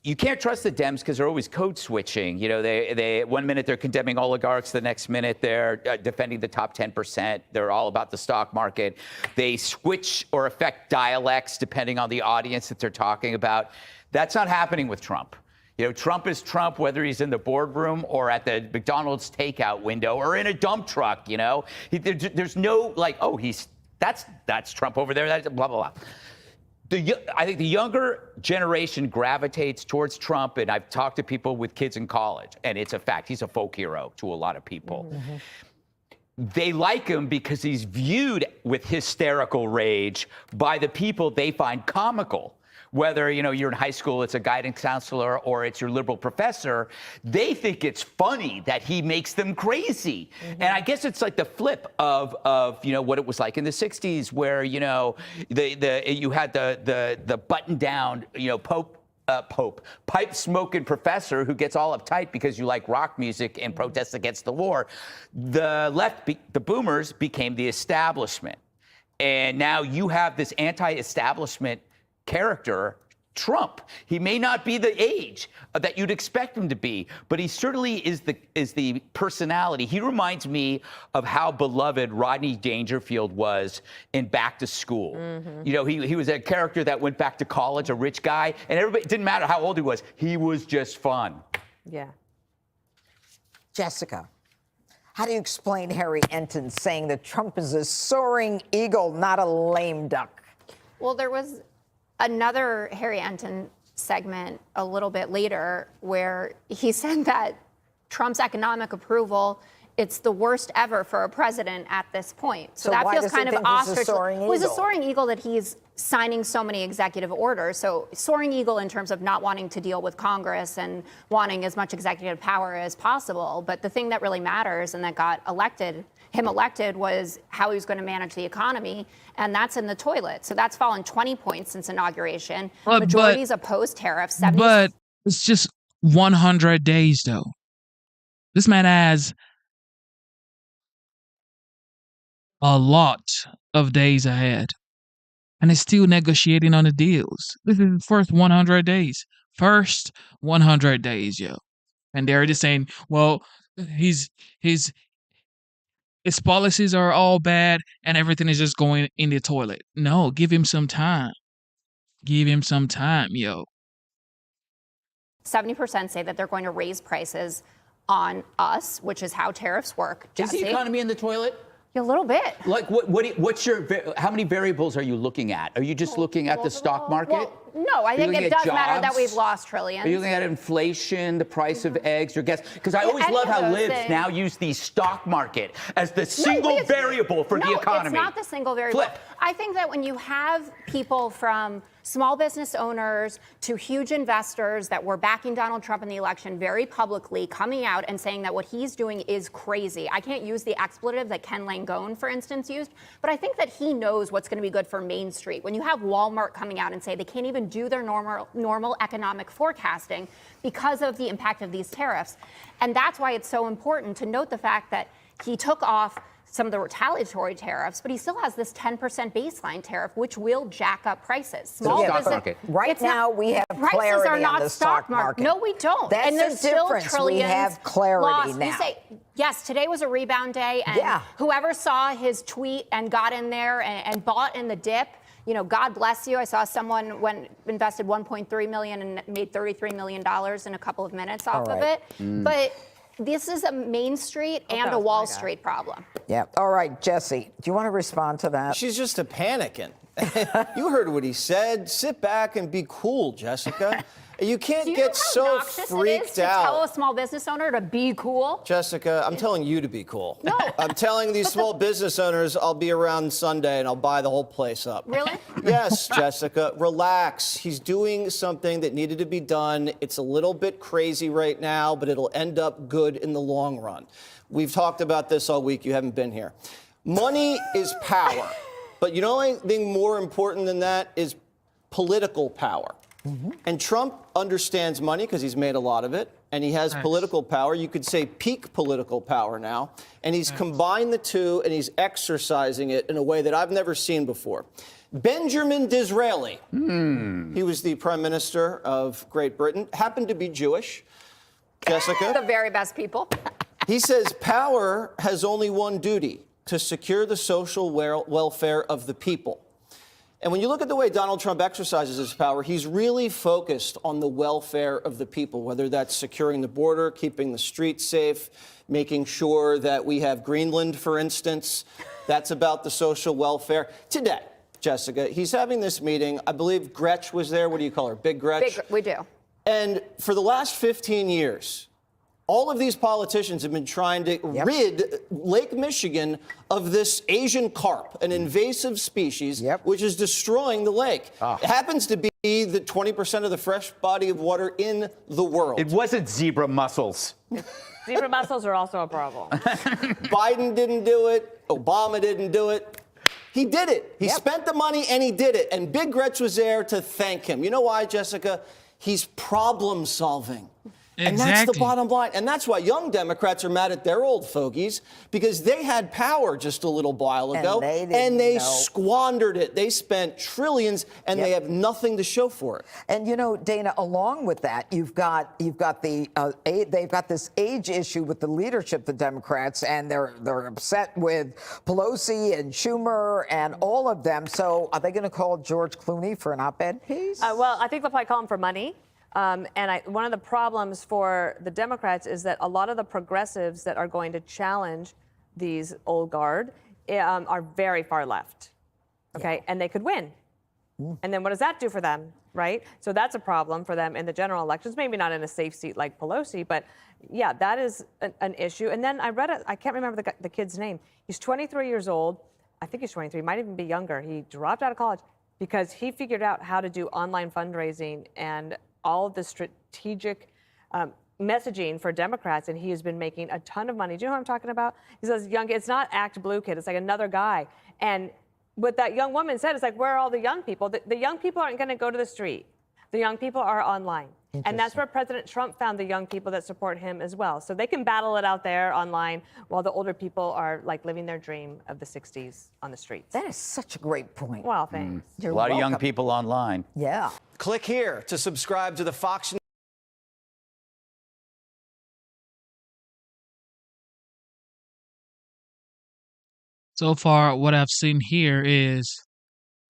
You can't trust the Dems because they're always code switching. You know, they 1 minute they're condemning oligarchs, the next minute they're defending the top 10%. They're all about the stock market. They switch or affect dialects depending on the audience that they're talking about. That's not happening with Trump. You know, Trump is Trump, whether he's in the boardroom or at the McDonald's takeout window or in a dump truck. You know, there's no like, oh, that's Trump over there. That's blah blah blah. I think the younger generation gravitates towards Trump, and I've talked to people with kids in college, and it's a fact. He's a folk hero to a lot of people. Mm-hmm. They like him because he's viewed with hysterical rage by the people they find comical. Whether, you know, you're in high school, it's a guidance counselor, or it's your liberal professor, they think it's funny that he makes them crazy. Mm-hmm. And I guess it's like the flip of you know, what it was like in the 60s where, you know, you had the button down, you know, pipe smoking professor who gets all uptight because you like rock music and protests against the war. The left, the boomers became the establishment. And now you have this anti-establishment character Trump. He may not be the age that you'd expect him to be, but he certainly is the personality. He reminds me of how beloved Rodney Dangerfield was in Back to School. You know, he was a character that went back to college, a rich guy, and everybody, it didn't matter how old he was just fun. Yeah. Jessica, how do you explain Harry Enton saying that Trump is a soaring eagle, not a lame duck? Well, there was another Harry Enton segment a little bit later where he said that Trump's economic approval, it's the worst ever for a president at this point. So that why feels does he kind of think he's a ostrich. soaring Well, he's a eagle? soaring eagle that he's signing so many executive orders. So soaring eagle in terms of not wanting to deal with Congress and wanting as much executive power as possible. But the thing that really matters and that got him elected was how he was going to manage the economy, and that's in the toilet. So that's fallen 20 points since inauguration. Majorities opposed tariffs. 70. But it's just 100 days, though. This man has a lot of days ahead, and is still negotiating on the deals. This is his first 100 days. First 100 days, yo. And they're just saying, well, his policies are all bad and everything is just going in the toilet. No, give him some time. Give him some time, yo. 70% say that they're going to raise prices on us, which is how tariffs work. Is the economy in the toilet? A little bit. Like, how many variables are you looking at? Are you just looking at the stock market? Well, no, I think it does matter that we've lost trillions. Are you looking at inflation, the price of eggs or gas? Because I always love how libs now use the stock market as the single variable for the economy. No, it's not the single variable. Flip. I think that when you have people from small business owners to huge investors that were backing Donald Trump in the election very publicly coming out and saying that what he's doing is crazy. I can't use the expletive that Ken Langone, for instance, used, but I think that he knows what's going to be good for Main Street. When you have Walmart coming out and say they can't even do their normal economic forecasting because of the impact of these tariffs. And that's why it's so important to note the fact that he took off some of the retaliatory tariffs, but he still has this 10% baseline tariff, which will jack up prices. Small stock market. Right now, we have clarity are not on the stock market. No, we don't. That's and there's the still difference. trillions We have clarity lost. now. You say, yes, today was a rebound day, and whoever saw his tweet and got in there and bought in the dip, you know, God bless you. I saw someone invested $1.3 million and made $33 million in a couple of minutes off of it. But this is a Main Street and a Wall Street problem. Yeah. All right, Jesse, do you want to respond to that? She's just a panicking. You heard what he said. Sit back and be cool, Jessica. You can't get so freaked out. To tell a small business owner to be cool. Jessica, I'm telling you to be cool. No. I'm telling these small business owners I'll be around Sunday and I'll buy the whole place up. Really? Yes, Jessica, relax. He's doing something that needed to be done. It's a little bit crazy right now, but it'll end up good in the long run. We've talked about this all week. You haven't been here. Money is power. But you know anything more important than that is political power. And Trump understands money because he's made a lot of it, and he has political power. You could say peak political power now, and he's combined the two, and he's exercising it in a way that I've never seen before. Benjamin Disraeli, he was the prime minister of Great Britain, happened to be Jewish. Jessica? The very best people. He says power has only one duty, to secure the social welfare of the people. And when you look at the way Donald Trump exercises his power, he's really focused on the welfare of the people, whether that's securing the border, keeping the streets safe, making sure that we have Greenland, for instance. That's about the social welfare. Today, Jessica, he's having this meeting. I believe Gretch was there. What do you call her? Big Gretch? We do. And for the last 15 years, all of these politicians have been trying to rid Lake Michigan of this Asian carp, an invasive species, which is destroying the lake. It happens to be the 20% of the fresh body of water in the world. It wasn't zebra mussels. Zebra mussels are also a problem. Biden didn't do it. Obama didn't do it. He did it. He spent the money and he did it. And Big Gretch was there to thank him. You know why, Jessica? He's problem solving. And that's the bottom line. And that's why young Democrats are mad at their old fogies, because they had power just a little while ago, and they squandered it. They spent trillions, and they have nothing to show for it. And you know, Dana, along with that, you've got they've got this age issue with the leadership, the Democrats, and they're upset with Pelosi and Schumer and all of them. So are they going to call George Clooney for an op-ed piece? Well, I think they'll probably call him for money. One of the problems for the Democrats is that a lot of the progressives that are going to challenge these old guard are very far left. Okay, and they could win. And then what does that do for them, right? So that's a problem for them in the general elections. Maybe not in a safe seat like Pelosi, but yeah, that is an issue. And then I read it. I can't remember the kid's name. He's 23 years old. I think he's 23. Might even be younger. He dropped out of college because he figured out how to do online fundraising and all of the strategic messaging for Democrats, and he has been making a ton of money. Do you know what I'm talking about? He says, it's not Act Blue kid, it's like another guy. And what that young woman said is like, where are all the young people? The young people aren't going to go to the street. The young people are online. And that's where President Trump found the young people that support him as well. So they can battle it out there online while the older people are like living their dream of the 60s on the streets. That is such a great point. Well, thanks. A lot of young people online. Yeah. Click here to subscribe to the Fox News. So far, what I've seen here is,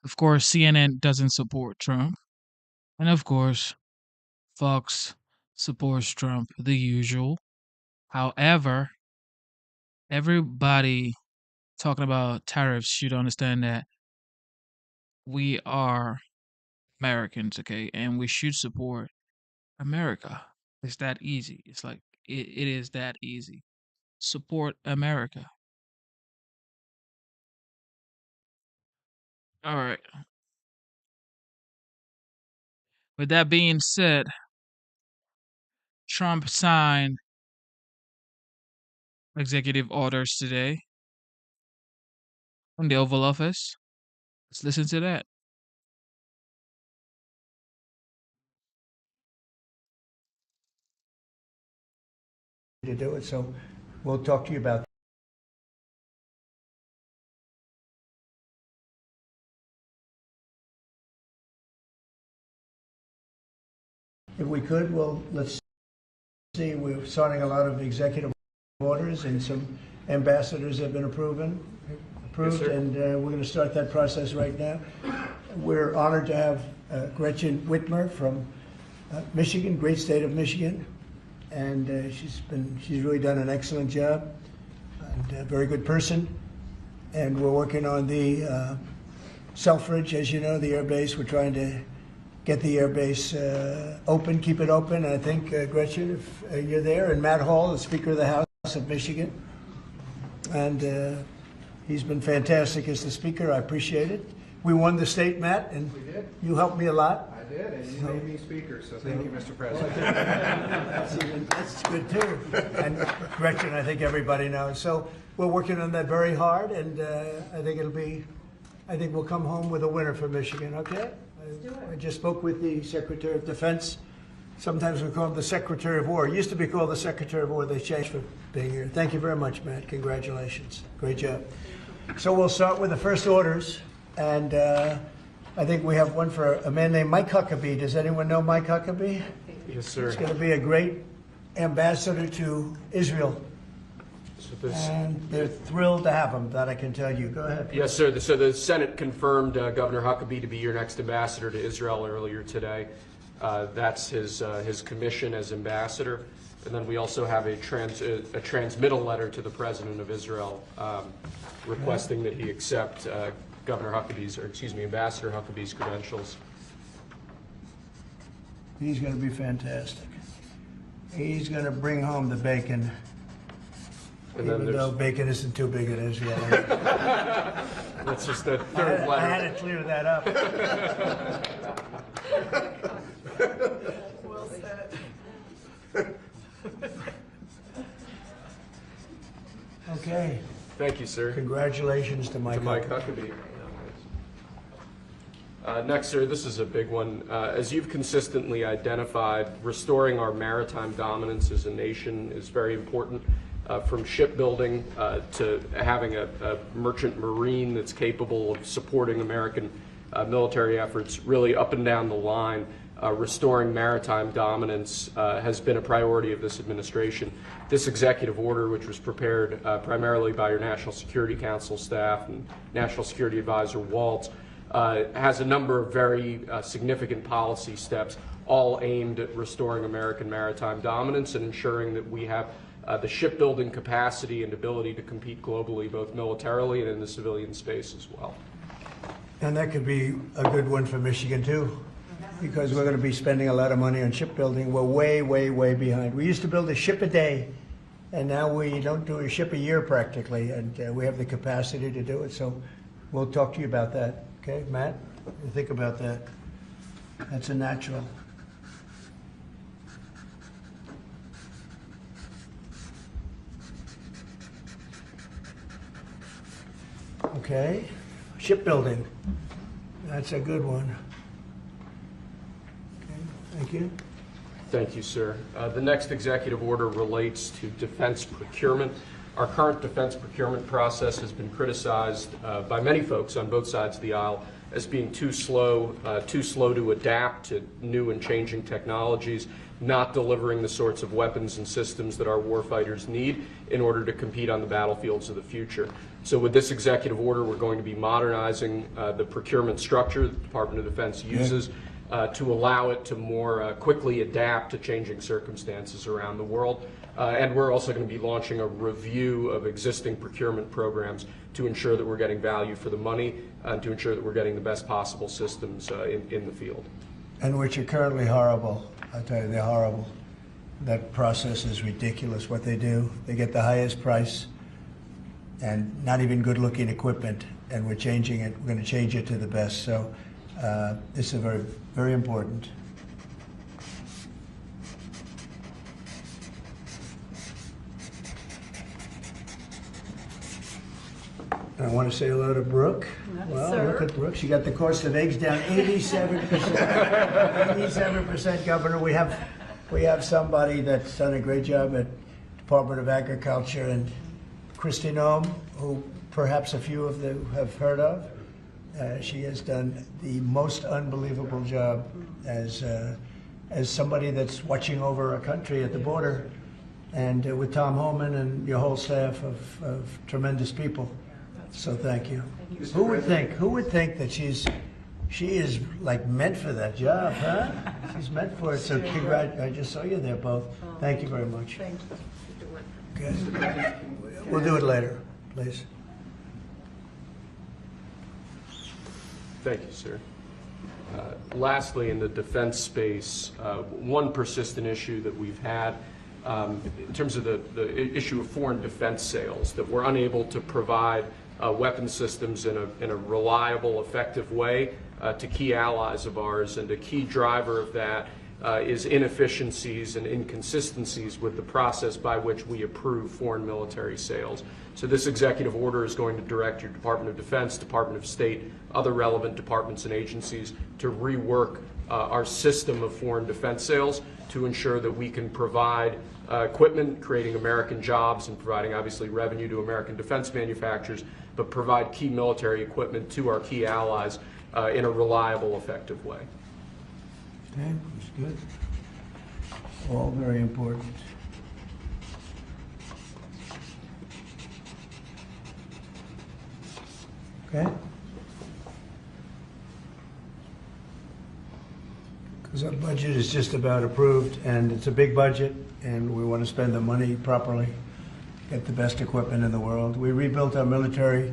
of course, CNN doesn't support Trump. And of course, Fox supports Trump, the usual. However, everybody talking about tariffs should understand that we are Americans, okay? And we should support America. It's that easy. It's like, it is that easy. Support America. All right. With that being said, Trump signed executive orders today from the Oval Office. Let's listen to that. To do it, so we'll talk to you about. If we could, well, let's see. We're signing a lot of executive orders, and some ambassadors have been approved, yes, and we're going to start that process right now. We're honored to have Gretchen Whitmer from Michigan, great state of Michigan, and she's really done an excellent job, and a very good person. And we're working on the Selfridge, as you know, the air base. We're trying to get the air base open, keep it open. And I think, Gretchen, if you're there, and Matt Hall, the Speaker of the House of Michigan, and he's been fantastic as the Speaker. I appreciate it. We won the state, Matt, and we did. You helped me a lot. I did, and you made me Speaker, so thank you, Mr. President. That's good, too. And Gretchen, I think everybody knows. So we're working on that very hard, and I think we'll come home with a winner for Michigan, okay? I just spoke with the Secretary of Defense. Sometimes we call him the Secretary of War. It used to be called the Secretary of War. They changed for being here. Thank you very much, Matt. Congratulations. Great job. So we'll start with the first orders. And I think we have one for a man named Mike Huckabee. Does anyone know Mike Huckabee? Yes, sir. He's going to be a great ambassador to Israel. And they're thrilled to have him, that I can tell you. Go ahead. Yes, sir. So the Senate confirmed Governor Huckabee to be your next ambassador to Israel earlier today. That's his commission as ambassador. And then we also have a transmittal letter to the President of Israel requesting that he accept Ambassador Huckabee's credentials. He's going to be fantastic. He's going to bring home the bacon. Even though bacon isn't too big in Israel. That's just the third letter. I had to clear that up. Well said. Okay. Thank you, sir. Congratulations to Mike Huckabee. Next, sir, this is a big one. As you've consistently identified, restoring our maritime dominance as a nation is very important. From shipbuilding to having a merchant marine that's capable of supporting American military efforts, really up and down the line, restoring maritime dominance has been a priority of this administration. This executive order, which was prepared primarily by your National Security Council staff and National Security Advisor Waltz, has a number of very significant policy steps, all aimed at restoring American maritime dominance and ensuring that we have the shipbuilding capacity and ability to compete globally, both militarily and in the civilian space as well. And that could be a good one for Michigan, too, because we're going to be spending a lot of money on shipbuilding. We're way, way, way behind. We used to build a ship a day, and now we don't do a ship a year practically, and we have the capacity to do it. So we'll talk to you about that. Okay, Matt? What do you think about that? That's a natural. Okay, shipbuilding. That's a good one. Okay, thank you. Thank you, sir. The next executive order relates to defense procurement. Our current defense procurement process has been criticized by many folks on both sides of the aisle as being too slow to adapt to new and changing technologies, not delivering the sorts of weapons and systems that our warfighters need in order to compete on the battlefields of the future. So with this executive order, we're going to be modernizing the procurement structure that the Department of Defense uses to allow it to more quickly adapt to changing circumstances around the world. And we're also going to be launching a review of existing procurement programs to ensure that we're getting value for the money and to ensure that we're getting the best possible systems in the field. And which are currently horrible. I tell you, they're horrible. That process is ridiculous, what they do. They get the highest price and not even good-looking equipment, and we're changing it. We're going to change it to the best. So this is very, very important. I want to say hello to Brooke. Well, look at Brooke. She got the cost of eggs down 87%. 87%, Governor. We have somebody that's done a great job at Department of Agriculture, and Kristi Noem, who perhaps a few of you have heard of. She has done the most unbelievable job as somebody that's watching over a country at the border, and with Tom Homan and your whole staff of tremendous people. So thank you. Who would think that she is like meant for that job, huh? She's meant for it. So I just saw you there both. Thank you very much. Thank you. Okay. We'll do it later, please. Thank you, sir. Lastly, in the defense space, one persistent issue that we've had in terms of the issue of foreign defense sales, that we're unable to provide weapon systems in a reliable, effective way to key allies of ours, and a key driver of that is inefficiencies and inconsistencies with the process by which we approve foreign military sales. So this executive order is going to direct your Department of Defense, Department of State, other relevant departments and agencies to rework our system of foreign defense sales to ensure that we can provide equipment, creating American jobs and providing obviously revenue to American defense manufacturers, but provide key military equipment to our key allies in a reliable, effective way. Okay, that's good. All very important. Okay? Because our budget is just about approved, and it's a big budget, and we want to spend the money properly, get the best equipment in the world. We rebuilt our military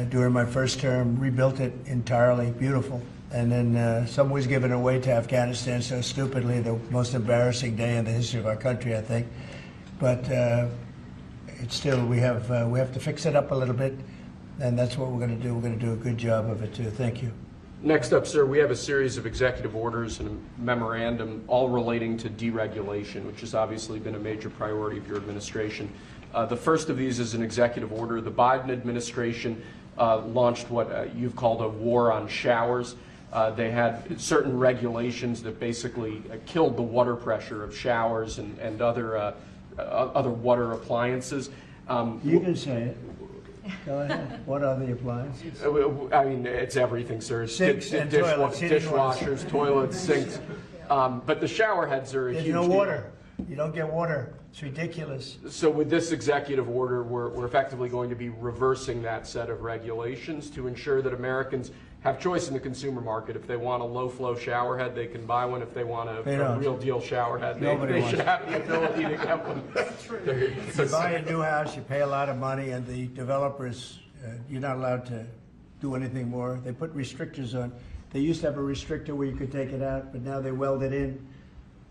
during my first term, rebuilt it entirely, beautiful. And then some was given away to Afghanistan so stupidly, the most embarrassing day in the history of our country, I think. But it's still, we have to fix it up a little bit, and that's what we're going to do. We're going to do a good job of it, too. Thank you. Next up, sir, we have a series of executive orders and a memorandum all relating to deregulation, which has obviously been a major priority of your administration. The first of these is an executive order. The Biden administration launched what you've called a war on showers. They had certain regulations that basically killed the water pressure of showers and other water appliances. You can say it. Go ahead. What are the appliances? I mean, it's everything, sir. Sinks and toilets, dishwashers, toilets, sinks. But the shower heads are a There's huge no deal. water. You don't get water. It's ridiculous. So with this executive order, we're effectively going to be reversing that set of regulations to ensure that Americans have choice in the consumer market. If they want a low-flow shower head, they can buy one. If they want a real deal shower head, they should have the ability to get one. You buy a new house, you pay a lot of money, and the developers, you're not allowed to do anything more. They put restrictors on. They used to have a restrictor where you could take it out, but now they weld it in.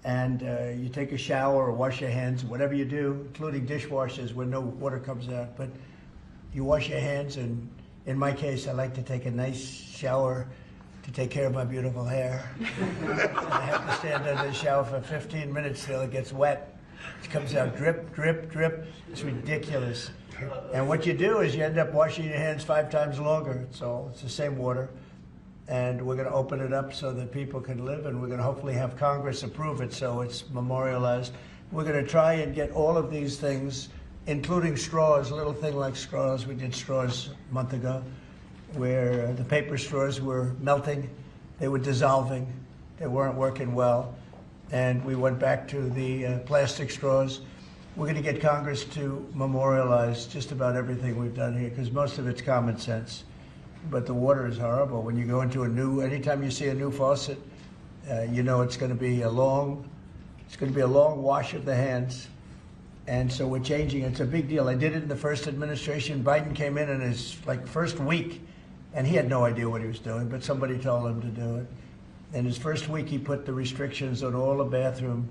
And you take a shower or wash your hands, whatever you do, including dishwashers where no water comes out. But you wash your hands, and in my case, I like to take a nice shower to take care of my beautiful hair. And I have to stand under the shower for 15 minutes till it gets wet. It comes out drip, drip, drip. It's ridiculous. And what you do is you end up washing your hands 5 times longer. So it's the same water. And we're going to open it up so that people can live, and we're going to hopefully have Congress approve it so it's memorialized. We're going to try and get all of these things, including straws, a little thing like straws. We did straws a month ago, where the paper straws were melting. They were dissolving. They weren't working well. And we went back to the plastic straws. We're going to get Congress to memorialize just about everything we've done here, because most of it's common sense. But the water is horrible. When you go into anytime you see a new faucet, you know it's going to be a long wash of the hands. And so we're changing. It's a big deal. I did it in the first administration. Biden came in his first week, and he had no idea what he was doing, but somebody told him to do it. In his first week, he put the restrictions on all the bathroom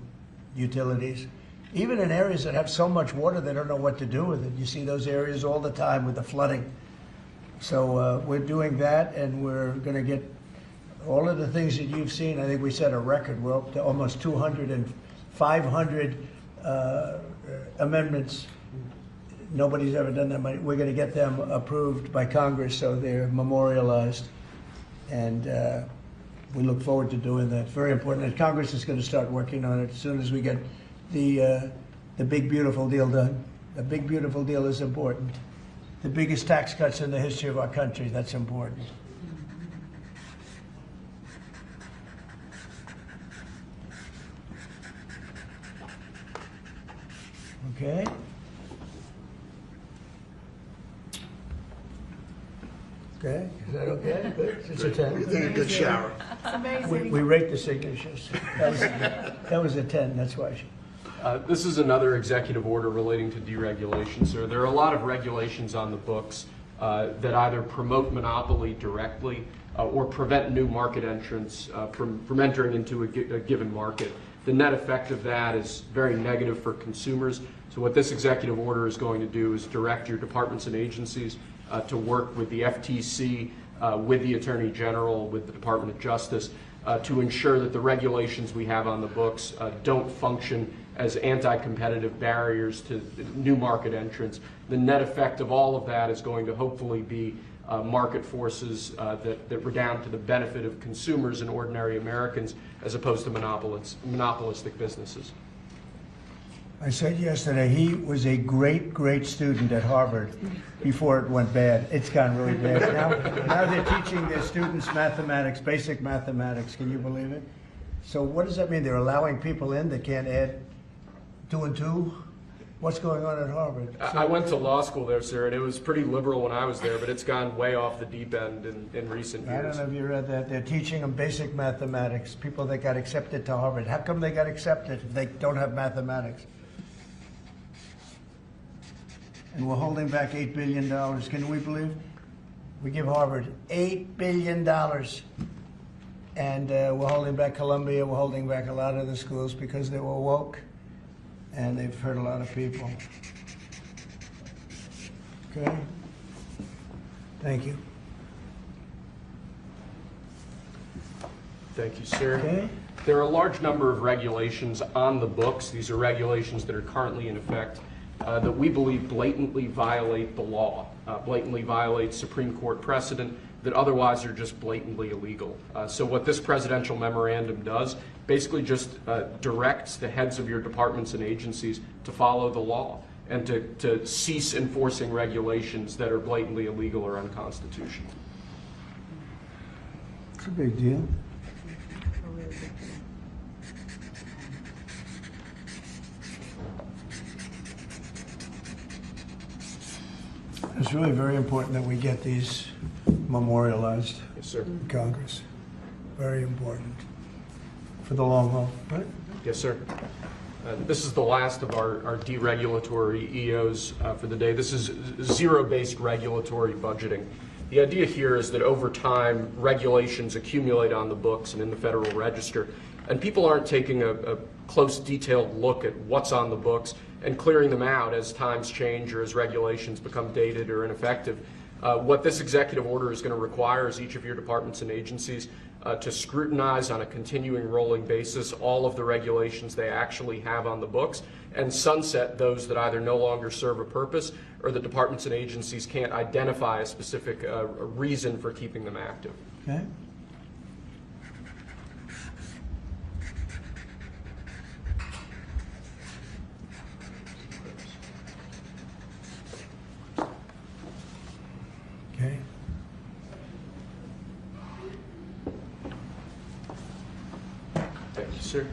utilities, even in areas that have so much water they don't know what to do with it. You see those areas all the time with the flooding. So we're doing that, and we're going to get all of the things that you've seen. I think we set a record. We're up to almost 200 and 500 amendments. Nobody's ever done that many. We're going to get them approved by Congress so they're memorialized. And we look forward to doing that. It's very important. And Congress is going to start working on it as soon as we get the big, beautiful deal done. The big, beautiful deal is important. The biggest tax cuts in the history of our country. That's important. Okay. Okay. Is that okay? Good. It's a 10. You're taking a good shower. It's amazing. We rate the signatures. That was a 10. That's why. This is another executive order relating to deregulation, sir. There are a lot of regulations on the books that either promote monopoly directly or prevent new market entrants from entering into a given market. The net effect of that is very negative for consumers. So what this executive order is going to do is direct your departments and agencies to work with the FTC, with the Attorney General, with the Department of Justice, to ensure that the regulations we have on the books don't function as anti-competitive barriers to new market entrants. The net effect of all of that is going to hopefully be market forces that redound to the benefit of consumers and ordinary Americans as opposed to monopolistic businesses. I said yesterday he was a great, great student at Harvard before it went bad. It's gone really bad. Now they're teaching their students mathematics, basic mathematics. Can you believe it? So what does that mean? They're allowing people in that can't add 2 and 2? What's going on at Harvard? I went to law school there, sir, and it was pretty liberal when I was there, but it's gone way off the deep end in recent years. I don't know if you read that. They're teaching them basic mathematics, people that got accepted to Harvard. How come they got accepted if they don't have mathematics? And we're holding back $8 billion. Can we believe? We give Harvard $8 billion. And we're holding back Columbia. We're holding back a lot of the schools because they were woke. And they've hurt a lot of people. Okay? Thank you. Thank you, sir. Okay. There are a large number of regulations on the books. These are regulations that are currently in effect that we believe blatantly violate the law, blatantly violate Supreme Court precedent, that otherwise are just blatantly illegal. So what this presidential memorandum does basically just directs the heads of your departments and agencies to follow the law and to cease enforcing regulations that are blatantly illegal or unconstitutional. It's a big deal. It's really very important that we get these memorialized in Congress. Very important for the long haul, right? Yes, sir. This is the last of our deregulatory EOs for the day. This is zero-based regulatory budgeting. The idea here is that over time, regulations accumulate on the books and in the Federal Register, and people aren't taking a close, detailed look at what's on the books and clearing them out as times change or as regulations become dated or ineffective. What this executive order is going to require is each of your departments and agencies to scrutinize on a continuing rolling basis all of the regulations they actually have on the books and sunset those that either no longer serve a purpose or the departments and agencies can't identify a specific reason for keeping them active. Okay. Okay. Thank you, sir.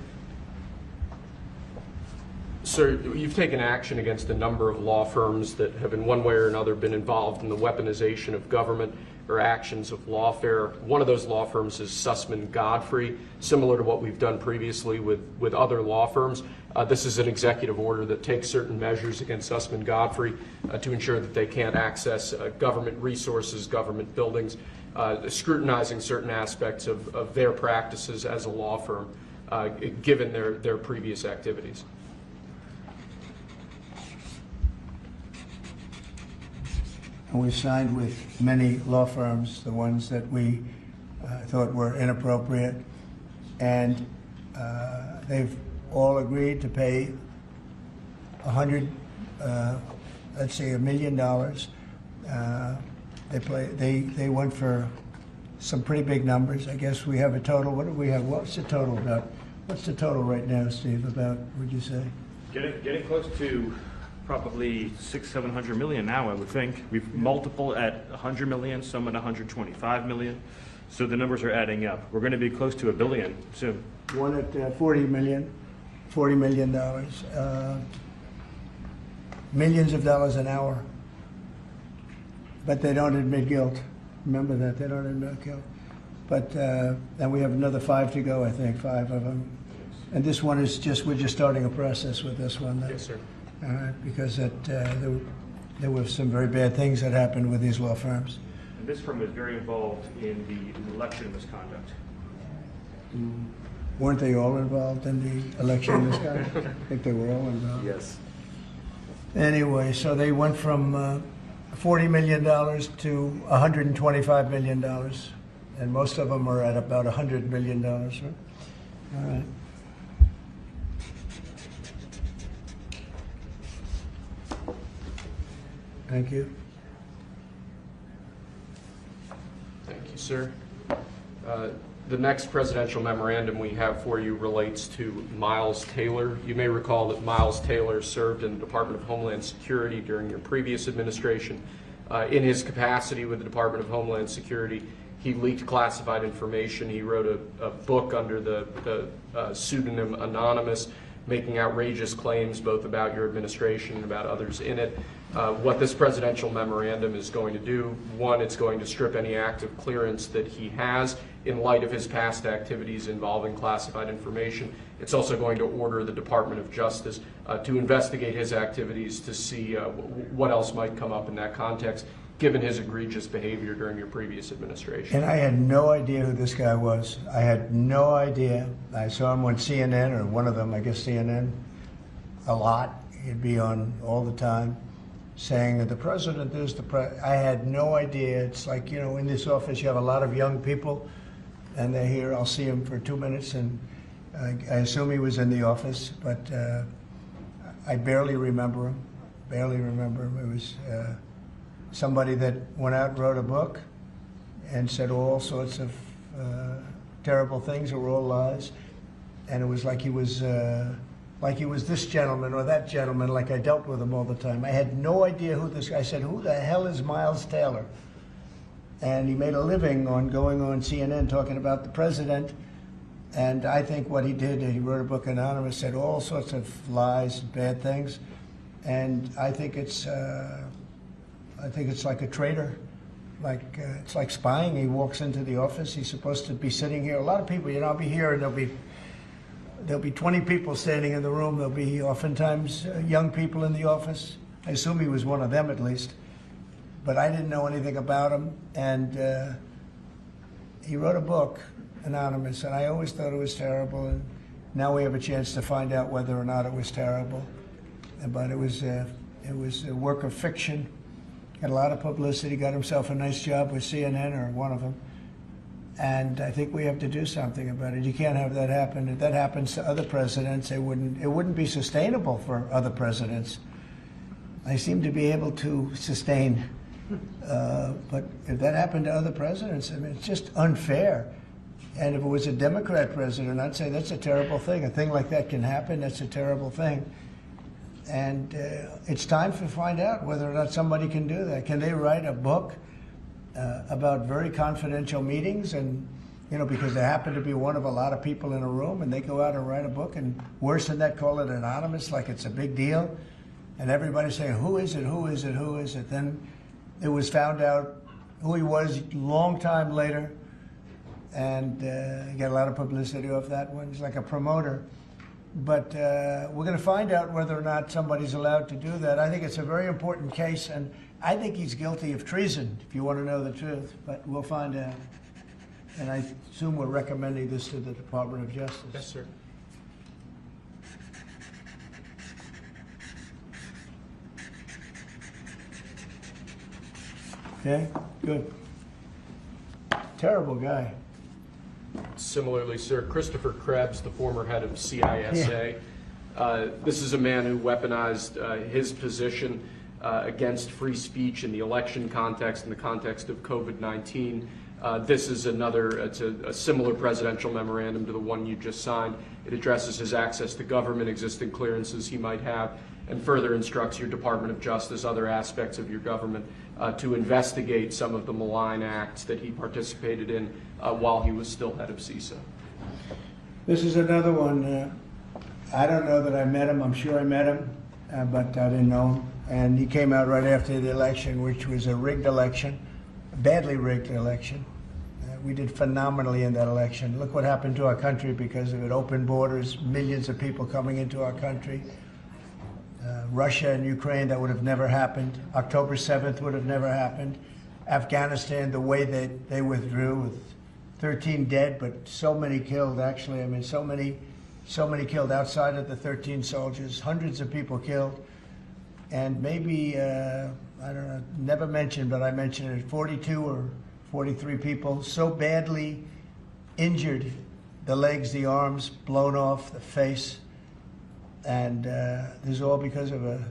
Sir, you've taken action against a number of law firms that have in one way or another been involved in the weaponization of government or actions of lawfare. One of those law firms is Sussman Godfrey, similar to what we've done previously with other law firms. This is an executive order that takes certain measures against Sussman Godfrey to ensure that they can't access government resources, government buildings, scrutinizing certain aspects of their practices as a law firm, given their previous activities. And we signed with many law firms, the ones that we thought were inappropriate, and they've all agreed to pay let's say $1 million. They went for some pretty big numbers. I guess we have a total. What do we have? What's the total about? What's the total right now, Steve? About, would you say? Getting close to probably 600-700 million now, I would think. We've multiple at 100 million, some at 125 million. So the numbers are adding up. We're going to be close to $1 billion soon. One at $40 million, millions of dollars an hour. But they don't admit guilt. Remember that, they don't admit guilt. But then we have another 5 to go, I think, 5 of them. And this one is we're just starting a process with this one. Yes, sir. Because there were some very bad things that happened with these law firms. And this firm is very involved in the election misconduct. Weren't they all involved in the election misconduct? I think they were all involved. Yes. Anyway, so they went from $40 million to $125 million. And most of them are at about $100 million. Right? All right. Thank you. Thank you, sir. The next presidential memorandum we have for you relates to Miles Taylor. You may recall that Miles Taylor served in the Department of Homeland Security during your previous administration. In his capacity with the Department of Homeland Security, he leaked classified information. He wrote a book under the pseudonym Anonymous, making outrageous claims both about your administration and about others in it. What this presidential memorandum is going to do, one, it's going to strip any active clearance that he has in light of his past activities involving classified information. It's also going to order the Department of Justice to investigate his activities to see what else might come up in that context, given his egregious behavior during your previous administration. And I had no idea who this guy was. I had no idea. I saw him on CNN, or one of them, I guess CNN, a lot. He'd be on all the time saying that the president is the president. I had no idea. It's like, you know, in this office you have a lot of young people, and they're here. I'll see him for 2 minutes, and I assume he was in the office, but I barely remember him. Barely remember him. It was somebody that went out and wrote a book and said all sorts of terrible things that were all lies. And it was like he was this gentleman or that gentleman, like I dealt with him all the time. I had no idea who this guy. I said, who the hell is Miles Taylor? And he made a living on going on CNN talking about the president. And I think what he did, he wrote a book, Anonymous, said all sorts of lies, bad things. And I think it's like a traitor. It's like spying. He walks into the office. He's supposed to be sitting here. A lot of people, I'll be here, and there'll be 20 people standing in the room. There'll be oftentimes young people in the office. I assume he was one of them at least. But I didn't know anything about him. And he wrote a book, Anonymous, and I always thought it was terrible. And now we have a chance to find out whether or not it was terrible. But it was a work of fiction. Got a lot of publicity. Got himself a nice job with CNN, or one of them. And I think we have to do something about it. You can't have that happen. If that happens to other presidents, it wouldn't be sustainable for other presidents. They seem to be able to sustain. But if that happened to other presidents, I mean, it's just unfair. And if it was a Democrat president, I'd say that's a terrible thing. A thing like that can happen. That's a terrible thing. And it's time to find out whether or not somebody can do that. Can they write a book about very confidential meetings, and because they happen to be one of a lot of people in a room, and they go out and write a book, and worse than that, call it anonymous, like it's a big deal, and everybody's saying, who is it, who is it, who is it? Then it was found out who he was a long time later, and he got a lot of publicity off that one. He's like a promoter. But we're going to find out whether or not somebody's allowed to do that. I think it's a very important case, and I think he's guilty of treason, if you want to know the truth. But we'll find out. And I assume we're recommending this to the Department of Justice. Yes, sir. Okay, good. Terrible guy. Similarly, sir, Christopher Krebs, the former head of CISA. This is a man who weaponized his position against free speech in the election context, in the context of COVID-19. This is it's a similar presidential memorandum to the one you just signed. It addresses his access to government, existing clearances he might have, and further instructs your Department of Justice, other aspects of your government, to investigate some of the malign acts that he participated in while he was still head of CISA. This is another one. I don't know that I met him. I'm sure I met him, but I didn't know him. And he came out right after the election, which was a rigged election, a badly rigged election. We did phenomenally in that election. Look what happened to our country because of it. Open borders, millions of people coming into our country. Russia and Ukraine, that would have never happened. October 7th would have never happened. Afghanistan, the way that they withdrew with 13 dead, but so many killed, actually. I mean, so many killed outside of the 13 soldiers, hundreds of people killed. And maybe, I don't know, never mentioned, but I mentioned it, 42 or 43 people so badly injured, the legs, the arms, blown off, the face. And this is all because of an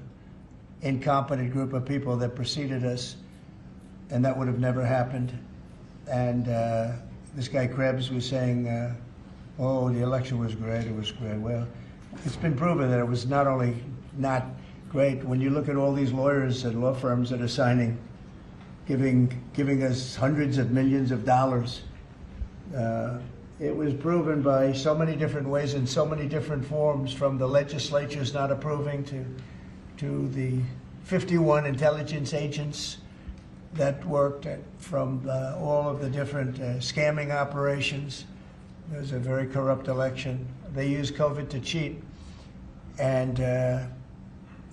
incompetent group of people that preceded us, and that would have never happened. And this guy Krebs was saying, oh, the election was great, it was great. Well, it's been proven that it was not only not great. When you look at all these lawyers and law firms that are signing, giving us hundreds of millions of dollars, it was proven by so many different ways in so many different forms, from the legislatures not approving to the 51 intelligence agents that worked from all of the different scamming operations. It was a very corrupt election. They used COVID to cheat. And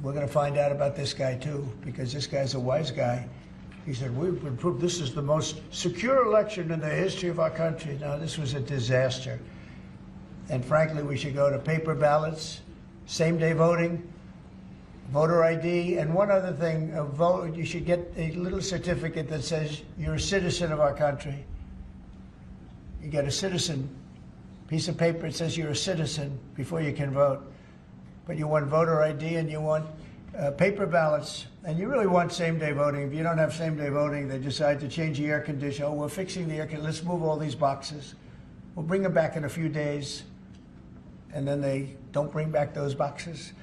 we're going to find out about this guy too, because this guy's a wise guy. He said, we've been proved this is the most secure election in the history of our country. No, this was a disaster. And frankly, we should go to paper ballots, same-day voting, voter ID, and one other thing, you should get a little certificate that says you're a citizen of our country. You get a citizen piece of paper that says you're a citizen before you can vote. But you want voter ID and you want paper ballots, and you really want same-day voting. If you don't have same-day voting, they decide to change the air conditioner. Oh, we're fixing the air conditioner. Let's move all these boxes. We'll bring them back in a few days, and then they don't bring back those boxes.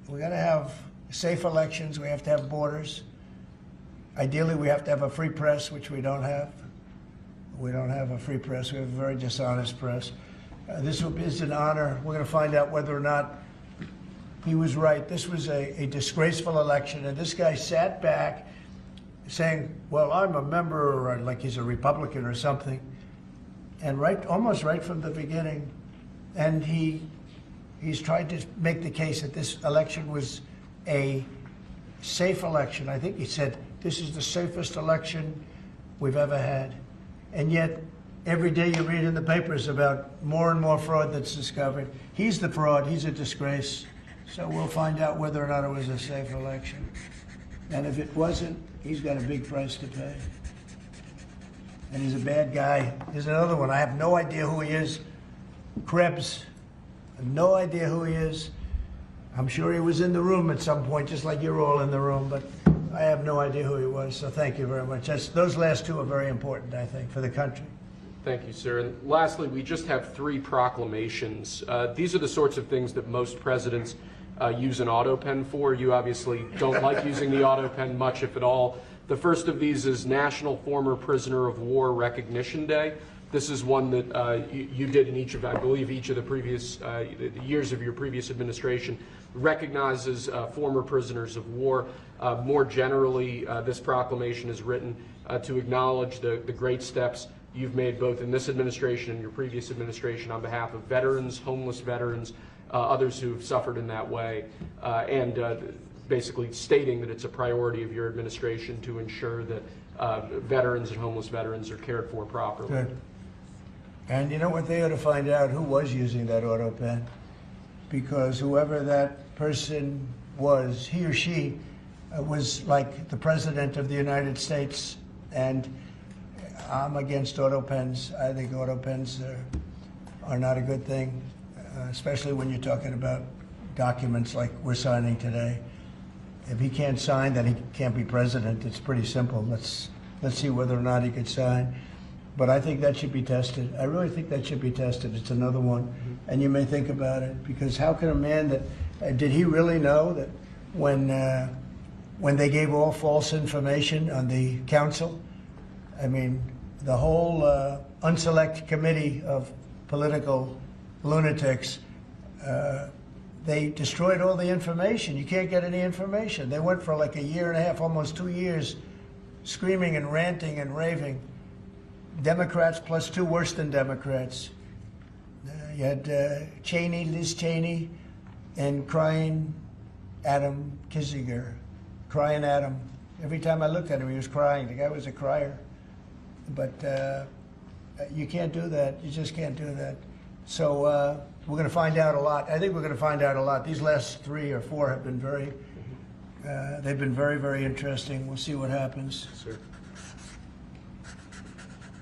We got to have safe elections. We have to have borders. Ideally, we have to have a free press, which we don't have. We don't have a free press. We have a very dishonest press. This is an honor. We're going to find out whether or not he was right. This was a disgraceful election, and this guy sat back saying, well, I'm a member, or like he's a Republican or something, and almost right from the beginning. And he's tried to make the case that this election was a safe election. I think he said, this is the safest election we've ever had. And yet, every day you read in the papers about more and more fraud that's discovered. He's the fraud. He's a disgrace. So we'll find out whether or not it was a safe election. And if it wasn't, he's got a big price to pay. And he's a bad guy. There's another one. I have no idea who he is. Krebs. I have no idea who he is. I'm sure he was in the room at some point, just like you're all in the room, but I have no idea who he was. So thank you very much. Those last two are very important, I think, for the country. Thank you, sir. And lastly, we just have 3 proclamations. These are the sorts of things that most presidents use an auto pen for. You obviously don't like using the auto pen much, if at all. The first of these is National Former Prisoner of War Recognition Day. This is one that you did in each of, I believe, each of the previous the years of your previous administration, recognizes former prisoners of war. More generally, this proclamation is written to acknowledge the great steps you've made both in this administration and your previous administration on behalf of veterans, homeless veterans, others who've suffered in that way, and basically stating that it's a priority of your administration to ensure that veterans and homeless veterans are cared for properly. Good. And you know what? They ought to find out who was using that auto pen, because whoever that person was, he or she was like the President of the United States, and I'm against auto pens. I think auto pens are not a good thing, especially when you're talking about documents like we're signing today. If he can't sign, then he can't be president. It's pretty simple. Let's see whether or not he could sign. But I think that should be tested. I really think that should be tested. It's another one. And you may think about it, because how can a man that, did he really know that when they gave all false information on the council, I mean, the whole unselect committee of political lunatics, they destroyed all the information. You can't get any information. They went for like a year and a half, almost 2 years, screaming and ranting and raving. Democrats plus 2 worse than Democrats. You had Cheney, Liz Cheney, and crying Adam Kinzinger. Crying Adam. Every time I looked at him, he was crying. The guy was a crier. But you can't do that. You just can't do that. So we're going to find out a lot. I think we're going to find out a lot. These last 3 or 4 have been they've been very, very interesting. We'll see what happens. Sure.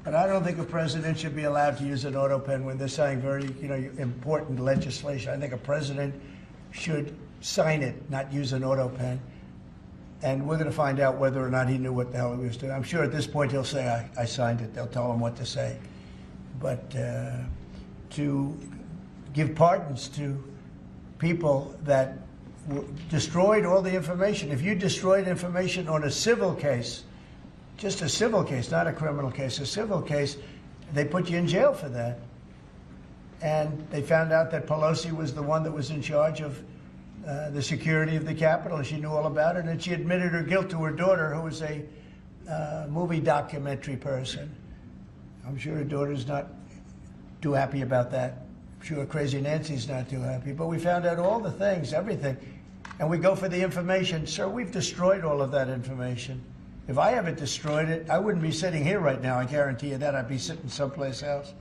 But I don't think a president should be allowed to use an auto pen when they're signing very, important legislation. I think a president should sign it, not use an auto pen. And we're going to find out whether or not he knew what the hell he was doing. I'm sure at this point he'll say, I signed it. They'll tell him what to say. But to give pardons to people that destroyed all the information. If you destroyed information on a civil case, just a civil case, not a criminal case, a civil case, they put you in jail for that. And they found out that Pelosi was the one that was in charge of the security of the Capitol, and she knew all about it, and she admitted her guilt to her daughter, who was a movie documentary person. I'm sure her daughter's not too happy about that. I'm sure Crazy Nancy's not too happy. But we found out all the things, everything, and we go for the information. Sir, we've destroyed all of that information. If I haven't destroyed it, I wouldn't be sitting here right now, I guarantee you that. I'd be sitting someplace else.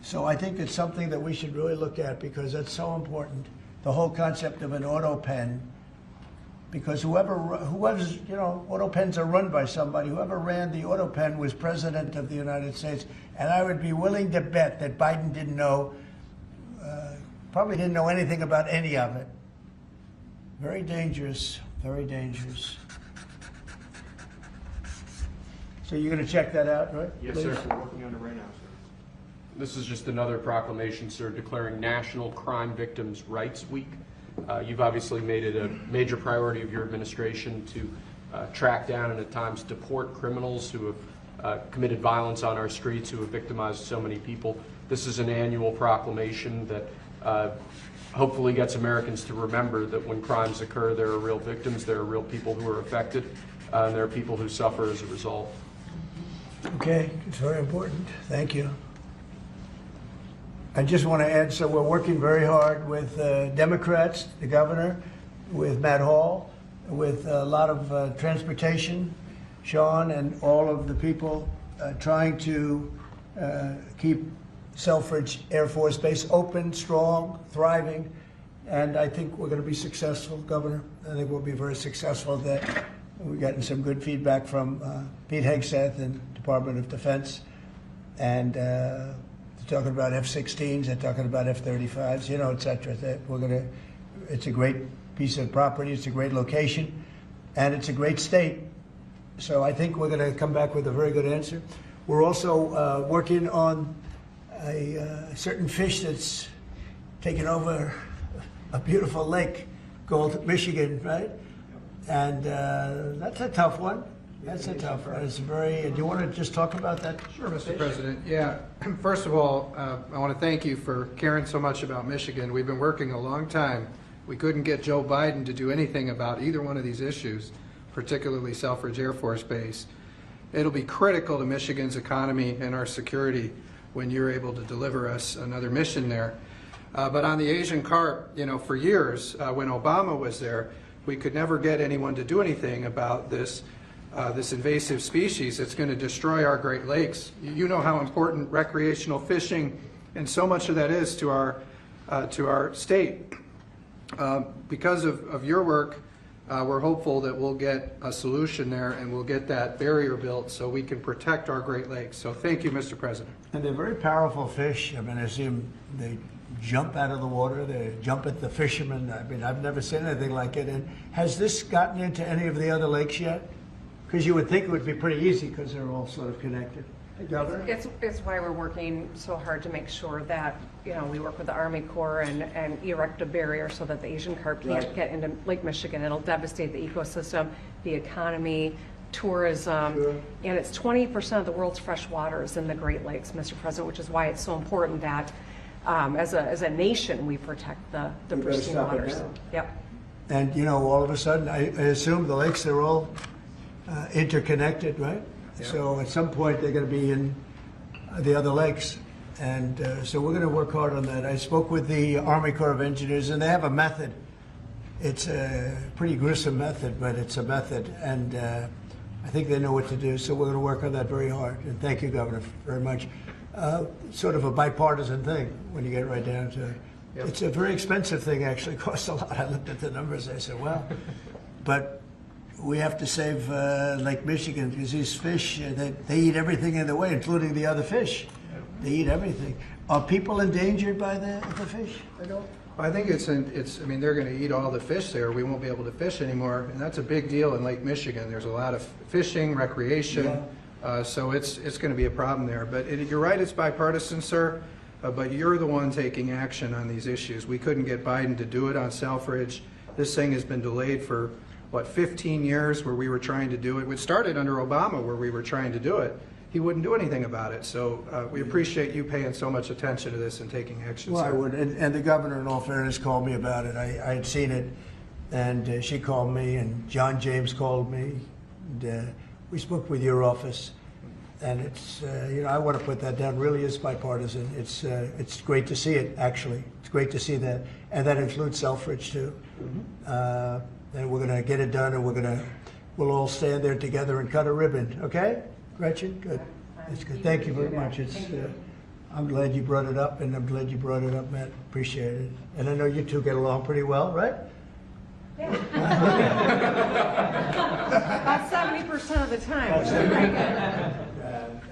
So I think it's something that we should really look at, because that's so important. The whole concept of an auto pen, because whoever's, auto pens are run by somebody. Whoever ran the auto pen was President of the United States. And I would be willing to bet that Biden didn't know, probably didn't know anything about any of it. Very dangerous, very dangerous. So you're going to check that out, right? Yes, please? sir. We're working on it right now, sir. This is just another proclamation, sir, declaring National Crime Victims' Rights Week. You've obviously made it a major priority of your administration to track down and at times deport criminals who have committed violence on our streets, who have victimized so many people. This is an annual proclamation that hopefully gets Americans to remember that when crimes occur, there are real victims, there are real people who are affected, and there are people who suffer as a result. Okay, it's very important. Thank you. I just want to add, so we're working very hard with Democrats, the governor, with Matt Hall, with a lot of transportation, Sean, and all of the people trying to keep Selfridge Air Force Base open, strong, thriving, and I think we're going to be successful, Governor. I think we'll be very successful at that. We've gotten some good feedback from Pete Hegseth and Department of Defense, and they're talking about F-16s, they're talking about F-35s, you know, et cetera. It's a great piece of property, it's a great location, and it's a great state. So I think we're going to come back with a very good answer. We're also working on a certain fish that's taken over a beautiful lake called Michigan, right? And that's a tough one. That's a tough one. It's very. Do you want to just talk about that? Sure, Mr. President. Yeah. First of all, I want to thank you for caring so much about Michigan. We've been working a long time. We couldn't get Joe Biden to do anything about either one of these issues, particularly Selfridge Air Force Base. It'll be critical to Michigan's economy and our security when you're able to deliver us another mission there. But on the Asian carp, you know, for years, when Obama was there, we could never get anyone to do anything about this invasive species that's going to destroy our Great Lakes. You know how important recreational fishing and so much of that is to our state. Because of your work, we're hopeful that we'll get a solution there and we'll get that barrier built so we can protect our Great Lakes. So thank you, Mr. President. And they're very powerful fish. I mean, I see them, they jump out of the water, they jump at the fishermen. I mean, I've never seen anything like it. And has this gotten into any of the other lakes yet? Because you would think it would be pretty easy because they're all sort of connected. Hey, Governor? It's why we're working so hard to make sure that, you know, we work with the Army Corps and erect a barrier so that the Asian carp can't get into Lake Michigan. It'll devastate the ecosystem, the economy, tourism, and it's 20% of the world's fresh water is in the Great Lakes, Mr. President, which is why it's so important that as a nation we protect the pristine waters. Yep. And, you know, all of a sudden, I assume the lakes are all interconnected, right? Yeah. So at some point they're going to be in the other lakes. And so we're going to work hard on that. I spoke with the Army Corps of Engineers, and they have a method. It's a pretty gruesome method, but it's a method. And I think they know what to do. So we're going to work on that very hard. And thank you, Governor, very much. Sort of a bipartisan thing when you get right down to it. Yep. It's a very expensive thing, actually. It costs a lot. I looked at the numbers. I said, well, but we have to save Lake Michigan because these fish, they eat everything in the way, including the other fish. They eat everything. Are people endangered by the fish? I don't. I think I mean, they're going to eat all the fish there. We won't be able to fish anymore, and that's a big deal in Lake Michigan. There's a lot of fishing, recreation, so it's going to be a problem there. But you're right, it's bipartisan, sir, but you're the one taking action on these issues. We couldn't get Biden to do it on Selfridge. This thing has been delayed for, 15 years where we were trying to do it. It started under Obama where we were trying to do it. He wouldn't do anything about it. So we appreciate you paying so much attention to this and taking action. Well, sir. I would. And the governor, in all fairness, called me about it. I had seen it, and she called me, and John James called me. And, we spoke with your office, and it's, you know, I want to put that down. Really is bipartisan. It's great to see it, actually. It's great to see that. And that includes Selfridge, too. Mm-hmm. And we're going to get it done, and we'll all stand there together and cut a ribbon, okay? Gretchen, good. That's good. Thank you very much. I'm glad you brought it up, and I'm glad you brought it up, Matt. Appreciate it. And I know you two get along pretty well, right? Yeah. About 70% of the time, which is pretty good.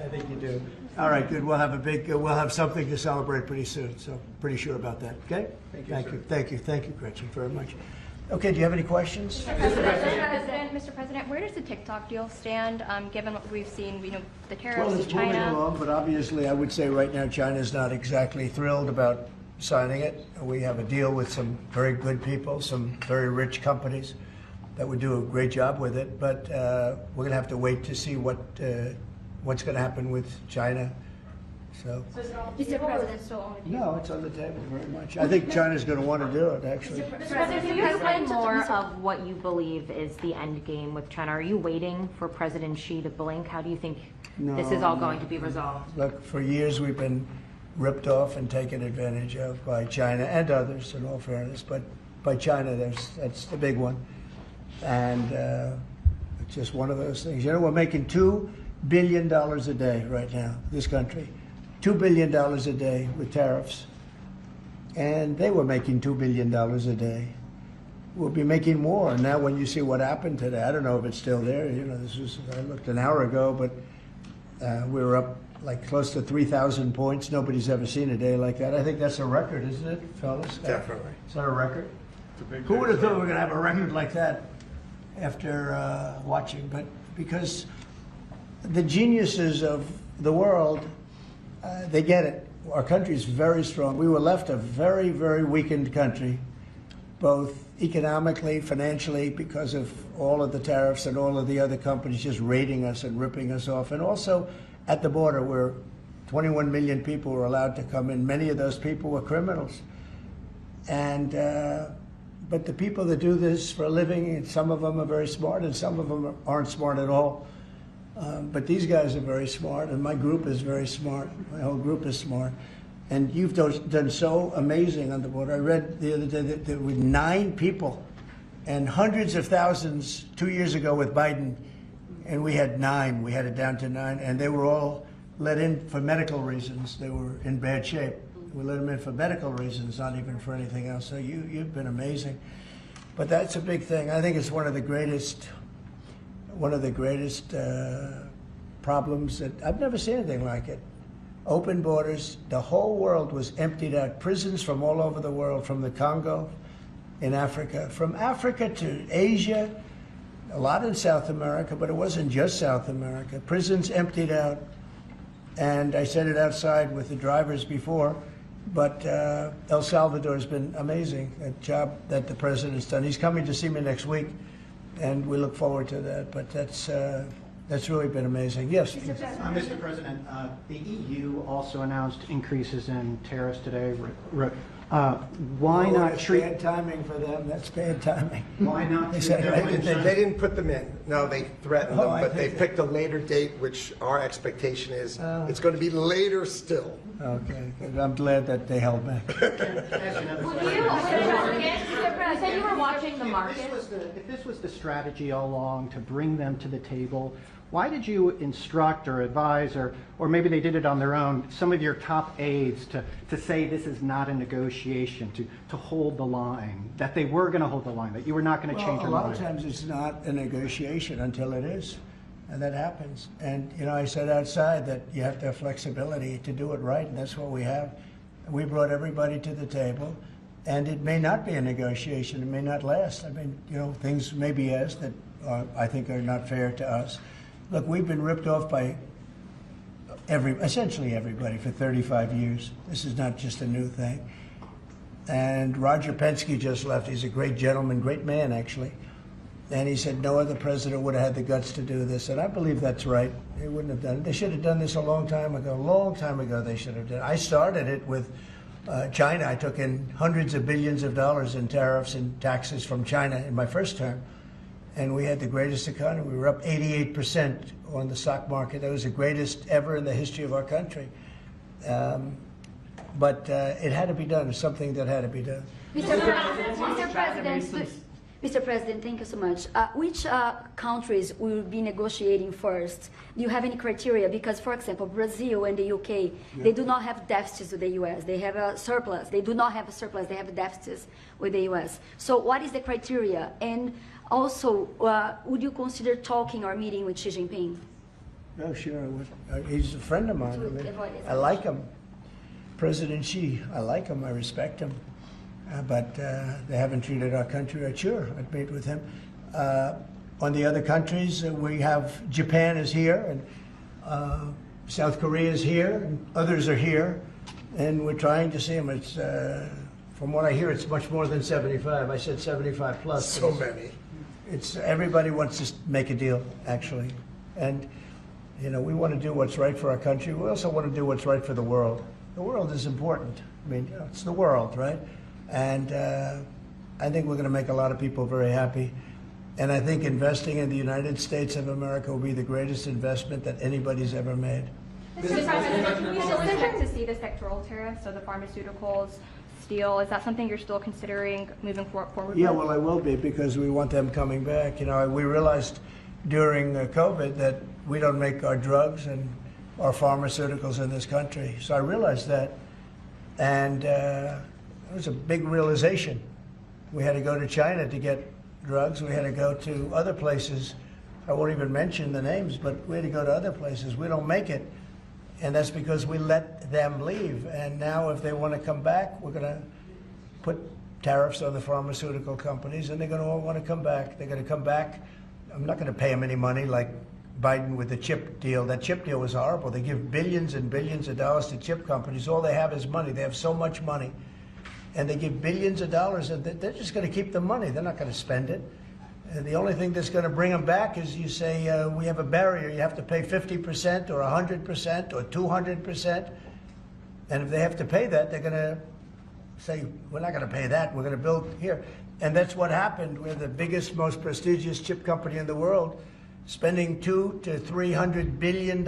I think you do. All right, good. We'll have something to celebrate pretty soon. So pretty sure about that. Okay. Thank you. Thank you, Gretchen, very much. Okay, do you have any questions? Mr. President, where does the TikTok deal stand, given what we've seen, the tariffs Well, in it's moving China? along, but obviously I would say right now China's not exactly thrilled about signing it. We have a deal with some very good people, some very rich companies that would do a great job with it, but we're going to have to wait to see what's going to happen with China. So, Mr. President, no, it's on the table very much. I think China's going to want to do it, actually. Mr. President, Can you explain more of what you believe is the end game with China? Are you waiting for President Xi to blink? How do you think this is all going to be resolved? Look, for years we've been ripped off and taken advantage of by China and others, in all fairness, but by China, that's the big one. And it's just one of those things. You know, we're making $2 billion a day right now, this country. $2 billion a day with tariffs. And they were making $2 billion a day. We'll be making more. Now when you see what happened today, I don't know if it's still there. You know, I looked an hour ago, but we were up like close to 3,000 points. Nobody's ever seen a day like that. I think that's a record, isn't it, fellas? Definitely. Is that a record? Who would have thought we were going to have a record like that after watching? But because the geniuses of the world, they get it. Our country is very strong. We were left a very, very weakened country, both economically, financially, because of all of the tariffs and all of the other companies just raiding us and ripping us off. And also at the border, where 21 million people were allowed to come in. Many of those people were criminals. And but the people that do this for a living, and some of them are very smart and some of them aren't smart at all. But these guys are very smart, and my group is very smart. My whole group is smart. And you've done so amazing on the border. I read the other day that there were 9 people and hundreds of thousands 2 years ago with Biden, and we had 9. We had it down to 9, and they were all let in for medical reasons. They were in bad shape. We let them in for medical reasons, not even for anything else. So you've been amazing. But that's a big thing. I think it's one of the greatest problems that I've never seen anything like it. Open borders, the whole world was emptied out. Prisons from all over the world, from the Congo in Africa, from Africa to Asia, a lot in South America, but it wasn't just South America. Prisons emptied out, and I said it outside with the drivers before, but El Salvador has been amazing, a job that the president's done. He's coming to see me next week, and we look forward to that, but that's really been amazing. Yes? Mr. President, the EU also announced increases in tariffs today. Why not treat... That's bad timing for them. That's bad timing. Why not? They didn't put them in. No, they threatened them, but they picked a later date, which our expectation is it's going to be later still. Okay. I'm glad that they held back. You said you were watching the market. If this was the strategy all along to bring them to the table, why did you instruct or advise, or maybe they did it on their own, some of your top aides to say this is not a negotiation, to hold the line, that they were going to hold the line, that you were not going to change your mind? A lot of times it's not a negotiation until it is, and that happens. And, you know, I said outside that you have to have flexibility to do it right, and that's what we have. We brought everybody to the table, and it may not be a negotiation. It may not last. I mean, you know, things may be asked that I think are not fair to us. Look, we've been ripped off by essentially everybody for 35 years. This is not just a new thing. And Roger Penske just left. He's a great gentleman, great man, actually. And he said no other president would have had the guts to do this. And I believe that's right. They wouldn't have done it. They should have done this a long time ago. A long time ago they should have done it. I started it with China. I took in hundreds of billions of dollars in tariffs and taxes from China in my first term. And we had the greatest economy. We were up 88% on the stock market. That was the greatest ever in the history of our country. But it had to be done. It's something that had to be done. Mr. President, thank you so much. Which countries will be negotiating first? Do you have any criteria? Because, for example, Brazil and the UK, they do not have deficits with the US. They have a surplus. They do not have a surplus. They have deficits with the US. So what is the criteria? And also, would you consider talking or meeting with Xi Jinping? No, sure I would. He's a friend of mine. I like him. President Xi, I like him. I respect him. but they haven't treated our country right. Sure, I'd meet with him. On the other countries, we have Japan is here, and South Korea is here, and others are here, and we're trying to see them. It's from what I hear, it's much more than 75. I said 75 plus. So many. It's everybody wants to make a deal, actually, and we want to do what's right for our country. We also want to do what's right for the world. The world is important. I mean, it's the world, right? And I think we're going to make a lot of people very happy. And I think investing in the United States of America will be the greatest investment that anybody's ever made. Mr. President, can we still expect to see the sectoral tariffs, so the pharmaceuticals, steel? Is that something you're still considering moving forward Yeah, with? well, I will be, because we want them coming back. We realized during COVID that we don't make our drugs and our pharmaceuticals in this country. So I realized that, and it was a big realization. We had to go to China to get drugs. We had to go to other places. I won't even mention the names, but we had to go to other places. We don't make it, and that's because we let them leave. And now if they want to come back, we're going to put tariffs on the pharmaceutical companies, and they're going to all want to come back. They're going to come back. I'm not going to pay them any money like Biden with the chip deal. That chip deal was horrible. They give billions and billions of dollars to chip companies. All they have is money. They have so much money. And they give billions of dollars, and they're just going to keep the money. They're not going to spend it. And the only thing that's going to bring them back is you say, we have a barrier. You have to pay 50% or 100% or 200%. And if they have to pay that, they're going to say, we're not going to pay that. We're going to build here. And that's what happened. We're the biggest, most prestigious chip company in the world, spending $200 to $300 billion.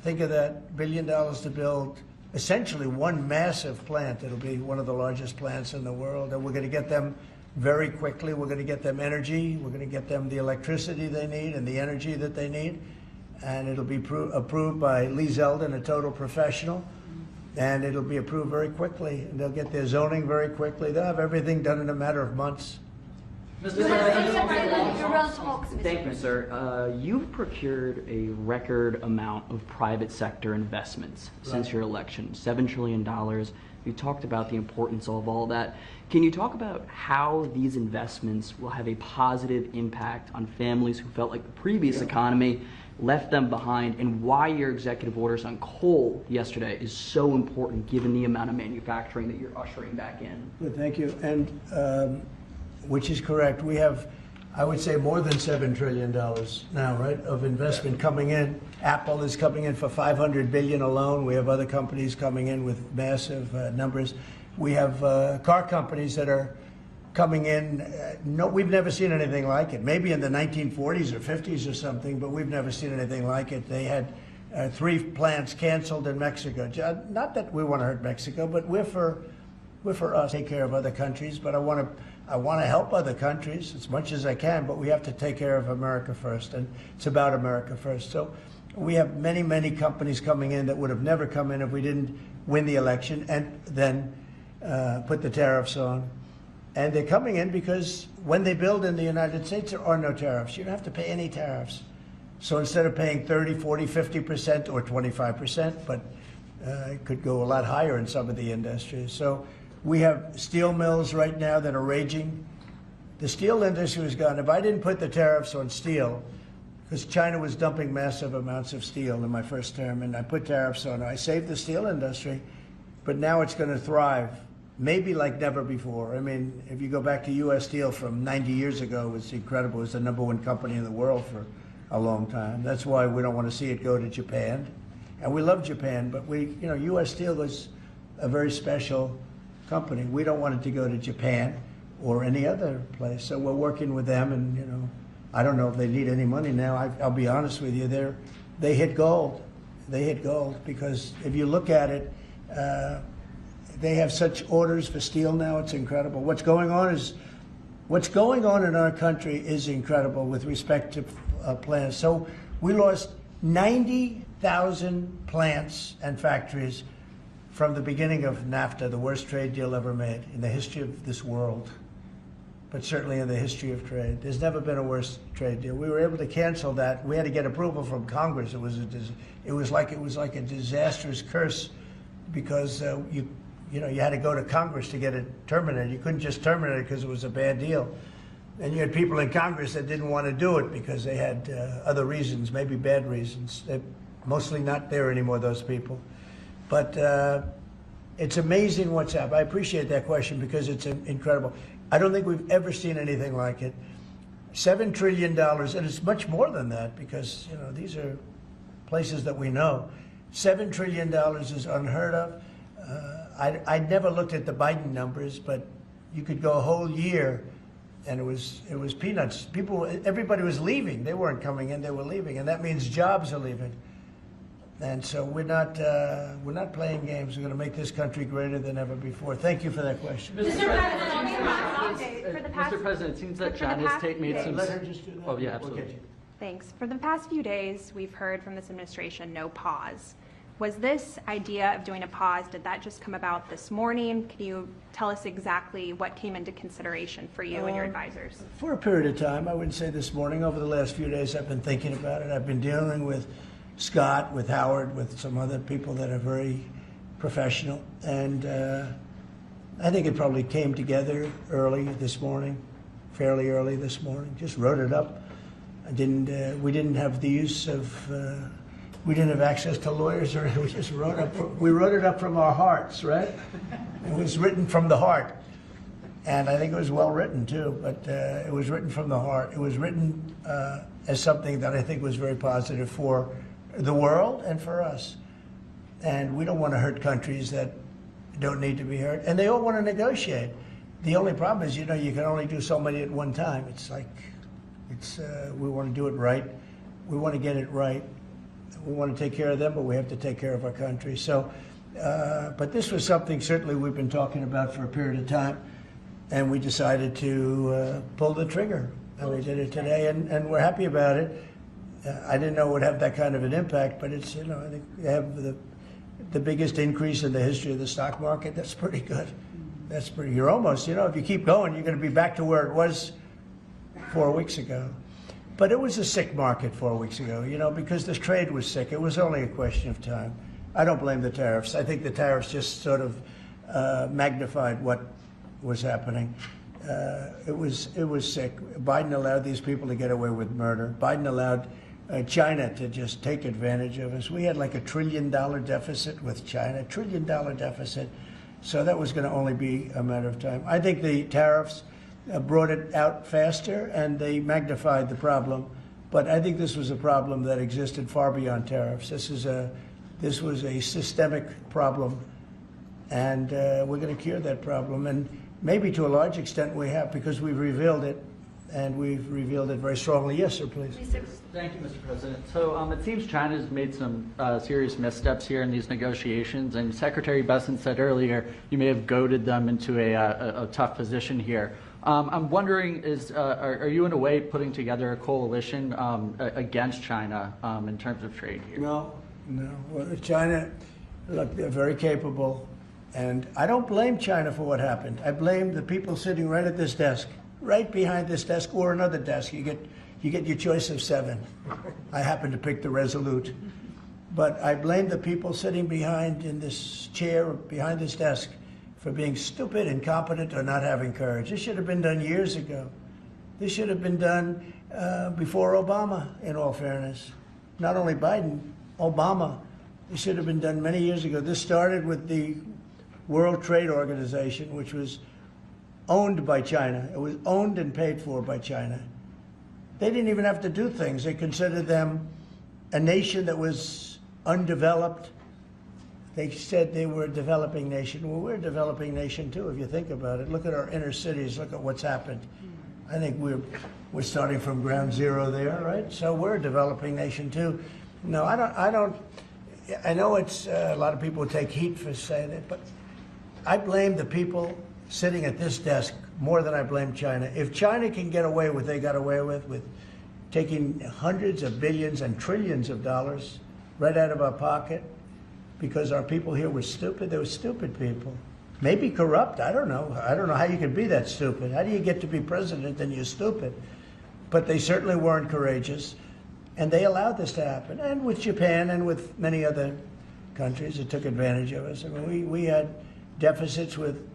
Think of that, $1 billion to build essentially one massive plant. It'll be one of the largest plants in the world, and we're going to get them very quickly. We're going to get them energy. We're going to get them the electricity they need and the energy that they need, and it'll be approved by Lee Zeldin, a total professional, and it'll be approved very quickly, and they'll get their zoning very quickly. They'll have everything done in a matter of months. Thank you, sir. You've procured a record amount of private sector investments since your election, $7 trillion. You talked about the importance of all that. Can you talk about how these investments will have a positive impact on families who felt like the previous economy left them behind, and why your executive orders on coal yesterday is so important given the amount of manufacturing that you're ushering back in? Good, thank you. And which is correct. We have, I would say, more than $7 trillion now, right, of investment coming in. Apple is coming in for $500 billion alone. We have other companies coming in with massive numbers. We have car companies that are coming in. No, we've never seen anything like it. Maybe in the 1940s or 50s or something, but we've never seen anything like it. They had 3 plants canceled in Mexico. Not that we want to hurt Mexico, but we're for us to take care of other countries. But I want to help other countries as much as I can, but we have to take care of America first, and it's about America first. So we have many, many companies coming in that would have never come in if we didn't win the election and then put the tariffs on. And they're coming in because when they build in the United States, there are no tariffs. You don't have to pay any tariffs. So instead of paying 30, 40, 50% or 25%, but it could go a lot higher in some of the industries. So we have steel mills right now that are raging. The steel industry was gone. If I didn't put the tariffs on steel, because China was dumping massive amounts of steel in my first term, and I put tariffs on it, I saved the steel industry, but now it's going to thrive, maybe like never before. I mean, if you go back to U.S. Steel from 90 years ago, it was incredible. It was the #1 company in the world for a long time. That's why we don't want to see it go to Japan. And we love Japan, but U.S. Steel was a very special company. We don't want it to go to Japan or any other place. So we're working with them, and I don't know if they need any money now. I'll be honest with you, they hit gold. They hit gold because if you look at it, they have such orders for steel now. It's incredible. What's going on in our country is incredible with respect to plants. So we lost 90,000 plants and factories from the beginning of NAFTA, the worst trade deal ever made in the history of this world, but certainly in the history of trade. There's never been a worse trade deal. We were able to cancel that. We had to get approval from Congress. It was like a disastrous curse because you had to go to Congress to get it terminated. You couldn't just terminate it because it was a bad deal. And you had people in Congress that didn't want to do it because they had other reasons, maybe bad reasons. They're mostly not there anymore, those people. But it's amazing what's happened. I appreciate that question because it's incredible. I don't think we've ever seen anything like it. $7 trillion, and it's much more than that because, these are places that we know. $7 trillion is unheard of. I never looked at the Biden numbers, but you could go a whole year and it was peanuts. Everybody was leaving. They weren't coming in, they were leaving. And that means jobs are leaving. And so we're not playing games. We're going to make this country greater than ever before. Thank you for that question. Mr. President, it seems that China's made some... Let her just do that. Oh, yeah, absolutely. Okay. Thanks. For the past few days, we've heard from this administration no pause. Was this idea of doing a pause, did that just come about this morning? Can you tell us exactly what came into consideration for you and your advisors? For a period of time, I wouldn't say this morning. Over the last few days, I've been thinking about it. I've been dealing with Scott, with Howard, with some other people that are very professional. And I think it probably came together early this morning, fairly early this morning. Just wrote it up. We didn't have the use of, we didn't have access to lawyers, or we just wrote it up from our hearts, right? It was written from the heart. And I think it was well written too, but it was written from the heart. It was written as something that I think was very positive for the world and for us. And we don't want to hurt countries that don't need to be hurt. And they all want to negotiate. The only problem is, you can only do so many at one time. It's like, we want to do it right. We want to get it right. We want to take care of them, but we have to take care of our country. So, but this was something certainly we've been talking about for a period of time, and we decided to pull the trigger, and we did it today, and we're happy about it. I didn't know it would have that kind of an impact, but it's, I think they have the biggest increase in the history of the stock market. That's pretty good. That's pretty, you're almost, if you keep going, you're going to be back to where it was 4 weeks ago. But it was a sick market 4 weeks ago, because the trade was sick. It was only a question of time. I don't blame the tariffs. I think the tariffs just sort of magnified what was happening. It was sick. Biden allowed these people to get away with murder. Biden allowed China to just take advantage of us. We had like $1 trillion deficit with China, $1 trillion deficit. So that was going to only be a matter of time. I think the tariffs brought it out faster and they magnified the problem. But I think this was a problem that existed far beyond tariffs. This was a systemic problem, and we're going to cure that problem. And maybe to a large extent we have, because we've revealed it, and we've revealed it very strongly. Yes, sir, please. Thank you, Mr. President. So it seems China's made some serious missteps here in these negotiations, and Secretary Bessent said earlier you may have goaded them into a tough position here. I'm wondering, are you in a way putting together a coalition against China in terms of trade here? No. Well, China, look, they're very capable, and I don't blame China for what happened. I blame the people sitting right at this desk, right behind this desk, or another desk. You get your choice of 7. I happen to pick the Resolute. But I blame the people sitting behind in this chair, behind this desk, for being stupid, incompetent, or not having courage. This should have been done years ago. This should have been done before Obama, in all fairness. Not only Biden, Obama. This should have been done many years ago. This started with the World Trade Organization, which was owned by China. It was owned and paid for by China. They didn't even have to do things. They considered them a nation that was undeveloped. They said they were a developing nation. Well, we're a developing nation too, if you think about it. Look at our inner cities. Look at what's happened. I think we're starting from ground zero there, right? So we're a developing nation too. No, I don't. I know it's a lot of people take heat for saying it, but I blame the people sitting at this desk more than I blame China. If China can get away with what they got away with taking hundreds of billions and trillions of dollars right out of our pocket, because our people here were stupid. They were stupid people. Maybe corrupt, I don't know. I don't know how you can be that stupid. How do you get to be president and you're stupid? But they certainly weren't courageous, and they allowed this to happen. And with Japan and with many other countries that took advantage of us. I mean, we had deficits with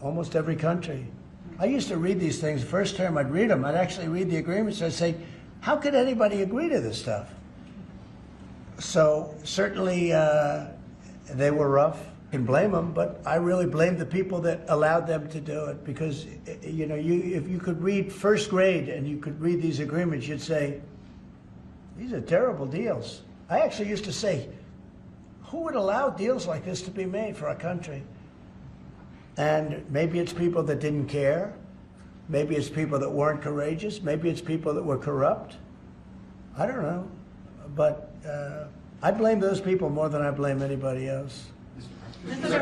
almost every country. I used to read these things. First term, I'd read them. I'd actually read the agreements. I'd say, how could anybody agree to this stuff? So certainly they were rough. I can blame them, but I really blame the people that allowed them to do it, because you know, if you could read first grade and you could read these agreements, you'd say, these are terrible deals. I actually used to say, who would allow deals like this to be made for our country? And maybe it's people that didn't care. Maybe it's people that weren't courageous. Maybe it's people that were corrupt. I don't know. But I blame those people more than I blame anybody else. Mr.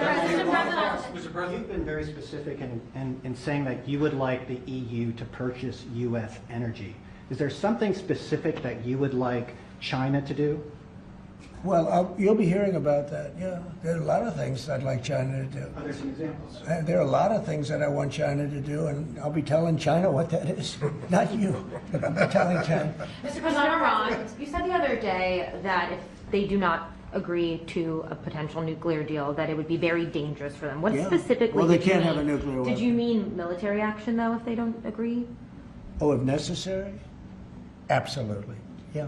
President, you've been very specific in saying that you would like the EU to purchase U.S. energy. Is there something specific that you would like China to do? Well, you'll be hearing about that. Yeah, there are a lot of things I'd like China to do. Are there some examples? There are a lot of things that I want China to do, and I'll be telling China what that is. Not you, but I'll be telling China. Mr. President, Iran, you said the other day that if they do not agree to a potential nuclear deal, that it would be very dangerous for them. What specifically Well, they did you can't mean? have a nuclear weapon. Did you mean military action, though, if they don't agree? Oh, if necessary? Absolutely, yeah.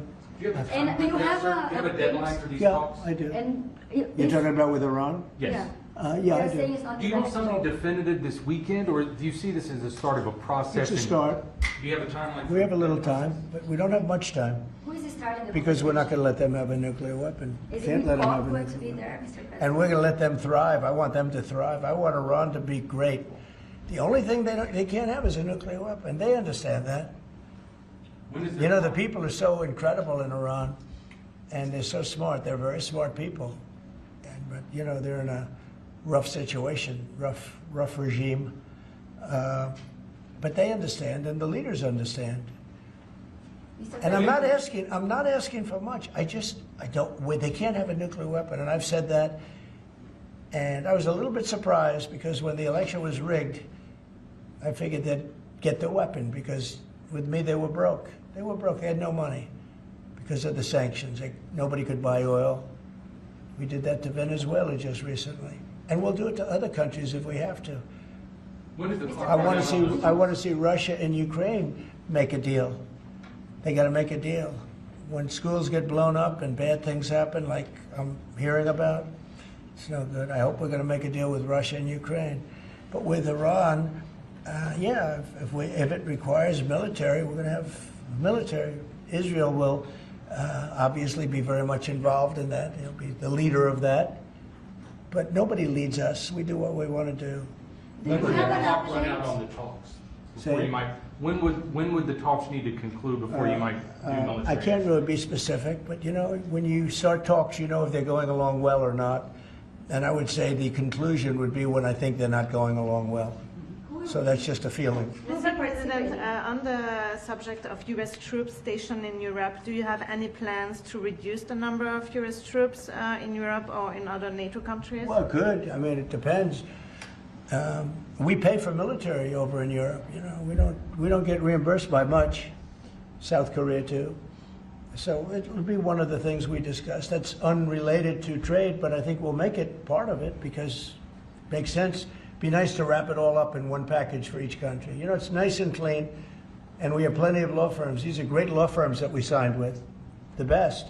And do you have a deadline for these Yeah, talks? I do. And You're talking about with Iran? Yes. Yeah, I They're saying do. it's not Do you want something negotiable. definitive this weekend, or do you see this as the start of a process? It's a start. Do you have a timeline? We have a little time, but we don't have much time, Who is starting the because we're not going to let them have a nuclear weapon. Is Can't it let them have a awkward to nuclear be weapon. there, Mr. President? And we're going to let them thrive. I want them to thrive. I want Iran to be great. The only thing they can't have is a nuclear weapon. They understand that. You know, the people are so incredible in Iran, and they're so smart. They're very smart people. But, you know, they're in a rough situation, rough regime. But they understand, and the leaders understand. And I'm not asking for much. I don't, they can't have a nuclear weapon, and I've said that. And I was a little bit surprised, because when the election was rigged, I figured they'd get the weapon, because with me they were broke. They were broke. They had no money because of the sanctions. Nobody could buy oil. We did that to Venezuela just recently, and we'll do it to other countries if we have to. I want to see Russia and Ukraine make a deal. They got to make a deal. When schools get blown up and bad things happen, like I'm hearing about, it's no good. I hope we're going to make a deal with Russia and Ukraine. But with Iran, yeah, if it requires military, we're going to have military. Israel will obviously be very much involved in that. He'll be the leader of that. But nobody leads us. We do what we want to do. When would the clock run out on the talks? Say- When would the talks need to conclude before you might do military? I can't really be specific, but you know, when you start talks, you know if they're going along well or not. And I would say the conclusion would be when I think they're not going along well. So that's just a feeling. Mr. President, on the subject of U.S. troops stationed in Europe, do you have any plans to reduce the number of U.S. troops in Europe or in other NATO countries? Well, good. I mean, it depends. We pay for military over in Europe. You know, we don't get reimbursed by much. South Korea too. So it will be one of the things we discuss. That's unrelated to trade, but I think we'll make it part of it because it makes sense. Be nice to wrap it all up in one package for each country. You know, it's nice and clean, and we have plenty of law firms. These are great law firms that we signed with, the best.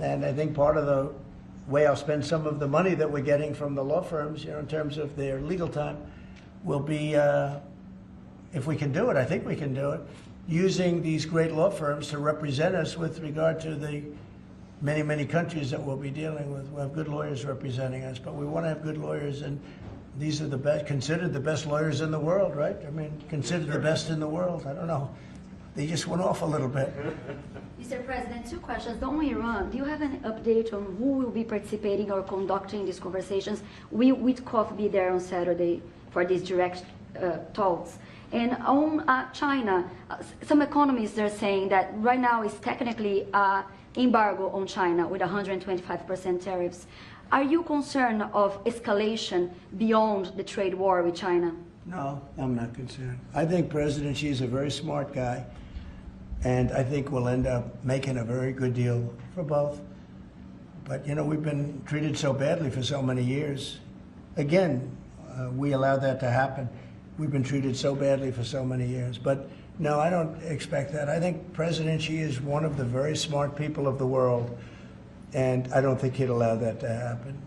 And I think part of the way I'll spend some of the money that we're getting from the law firms, you know, in terms of their legal time, will be, if we can do it, I think we can do it, using these great law firms to represent us with regard to the many, many countries that we'll be dealing with. We'll have good lawyers representing us, but we want to have good lawyers, and these are the best, considered the best lawyers in the world, right? I mean, considered the best in the world. I don't know. They just went off a little bit. Mr. President, two questions. On Iran, do you have an update on who will be participating or conducting these conversations? Will Witkoff be there on Saturday for these direct talks? And on China, some economists are saying that right now is technically embargo on China with 125% tariffs. Are you concerned of escalation beyond the trade war with China? No, I'm not concerned. I think President Xi is a very smart guy, and I think we'll end up making a very good deal for both. But, you know, we've been treated so badly for so many years. again, we allowed that to happen. We've been treated so badly for so many years. But no, I don't expect that. I think President Xi is one of the very smart people of the world, and I don't think he'd allow that to happen.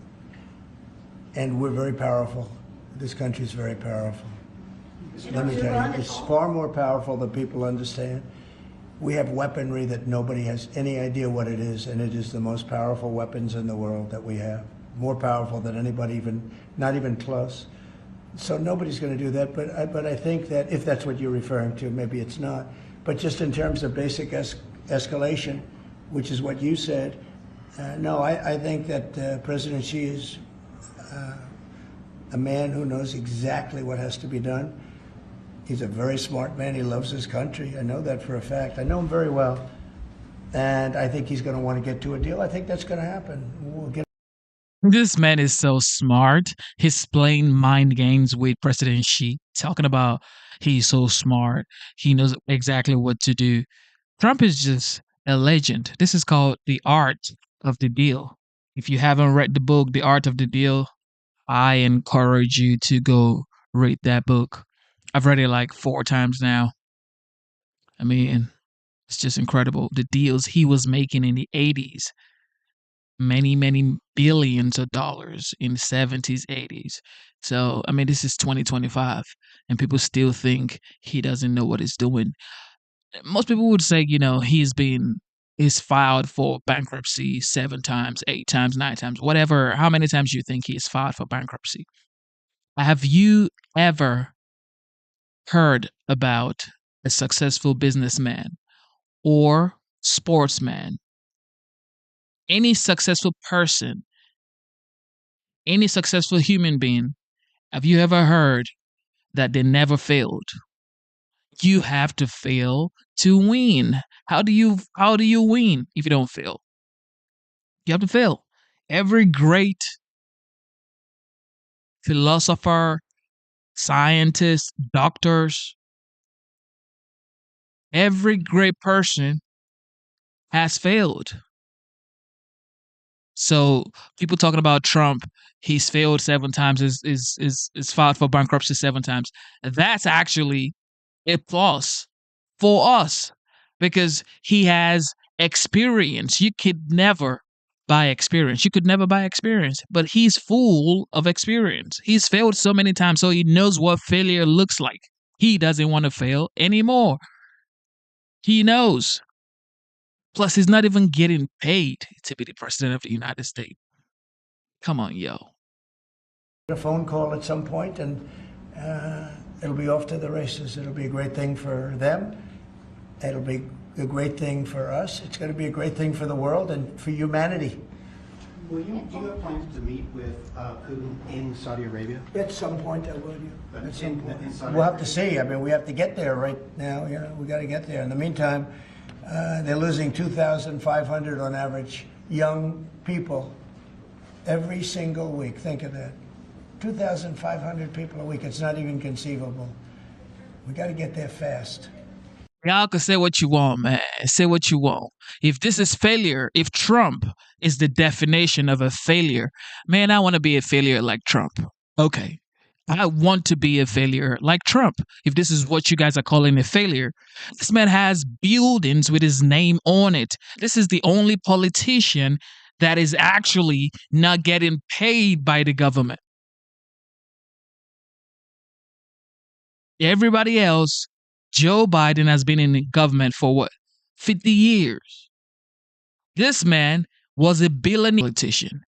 And we're very powerful. This country is very powerful. Let me tell you, it's far more powerful than people understand. We have weaponry that nobody has any idea what it is, and it is the most powerful weapons in the world that we have. More powerful than anybody, not even close. So nobody's going to do that, but I think that if that's what you're referring to, maybe it's not. But just in terms of basic escalation, which is what you said, no, I think that President Xi is a man who knows exactly what has to be done. He's a very smart man. He loves his country. I know that for a fact. I know him very well. And I think he's going to want to get to a deal. I think that's going to happen. We'll get. This man is so smart. He's playing mind games with President Xi, talking about he's so smart. He knows exactly what to do. Trump is just a legend. This is called The Art of the Deal. If you haven't read the book, The Art of the Deal, I encourage you to go read that book. I've read it like 4 times now. I mean, it's just incredible. The deals he was making in the 80s, many billions of dollars in the 70s, 80s. So, I mean, this is 2025, and people still think he doesn't know what he's doing. Most people would say, he's filed for bankruptcy 7 times, 8 times, 9 times, whatever, how many times you think he's filed for bankruptcy. Have you ever heard about a successful businessman or sportsman, any successful person, any successful human being? Have you ever heard that they never failed? You have to fail to win. How do you win if you don't fail? You have to fail. Every great philosopher, scientist, doctors, every great person has failed. So people talking about Trump, he's failed 7 times, is filed for bankruptcy 7 times. That's actually a plus for us because he has experience. You could never buy experience. You could never buy experience, but he's full of experience. He's failed so many times, so he knows what failure looks like. He doesn't want to fail anymore. He knows. Plus, he's not even getting paid to be the president of the United States. Come on, yo. A phone call at some point, and it'll be off to the races. It'll be a great thing for them. It'll be a great thing for us. It's going to be a great thing for the world and for humanity. Do you have plans to meet with Putin in Saudi Arabia? At some point, I will. At some point. We'll have to see. I mean, we have to get there right now. We got to get there. In the meantime, they're losing 2,500 on average young people every single week. Think of that. 2,500 people a week. It's not even conceivable. We got to get there fast. Y'all can say what you want, man. Say what you want. If this is failure, if Trump is the definition of a failure, man, I want to be a failure like Trump. Okay. I want to be a failure like Trump. If this is what you guys are calling a failure, this man has buildings with his name on it. This is the only politician that is actually not getting paid by the government. Everybody else, Joe Biden has been in the government for what? 50 years. This man was a billionaire politician.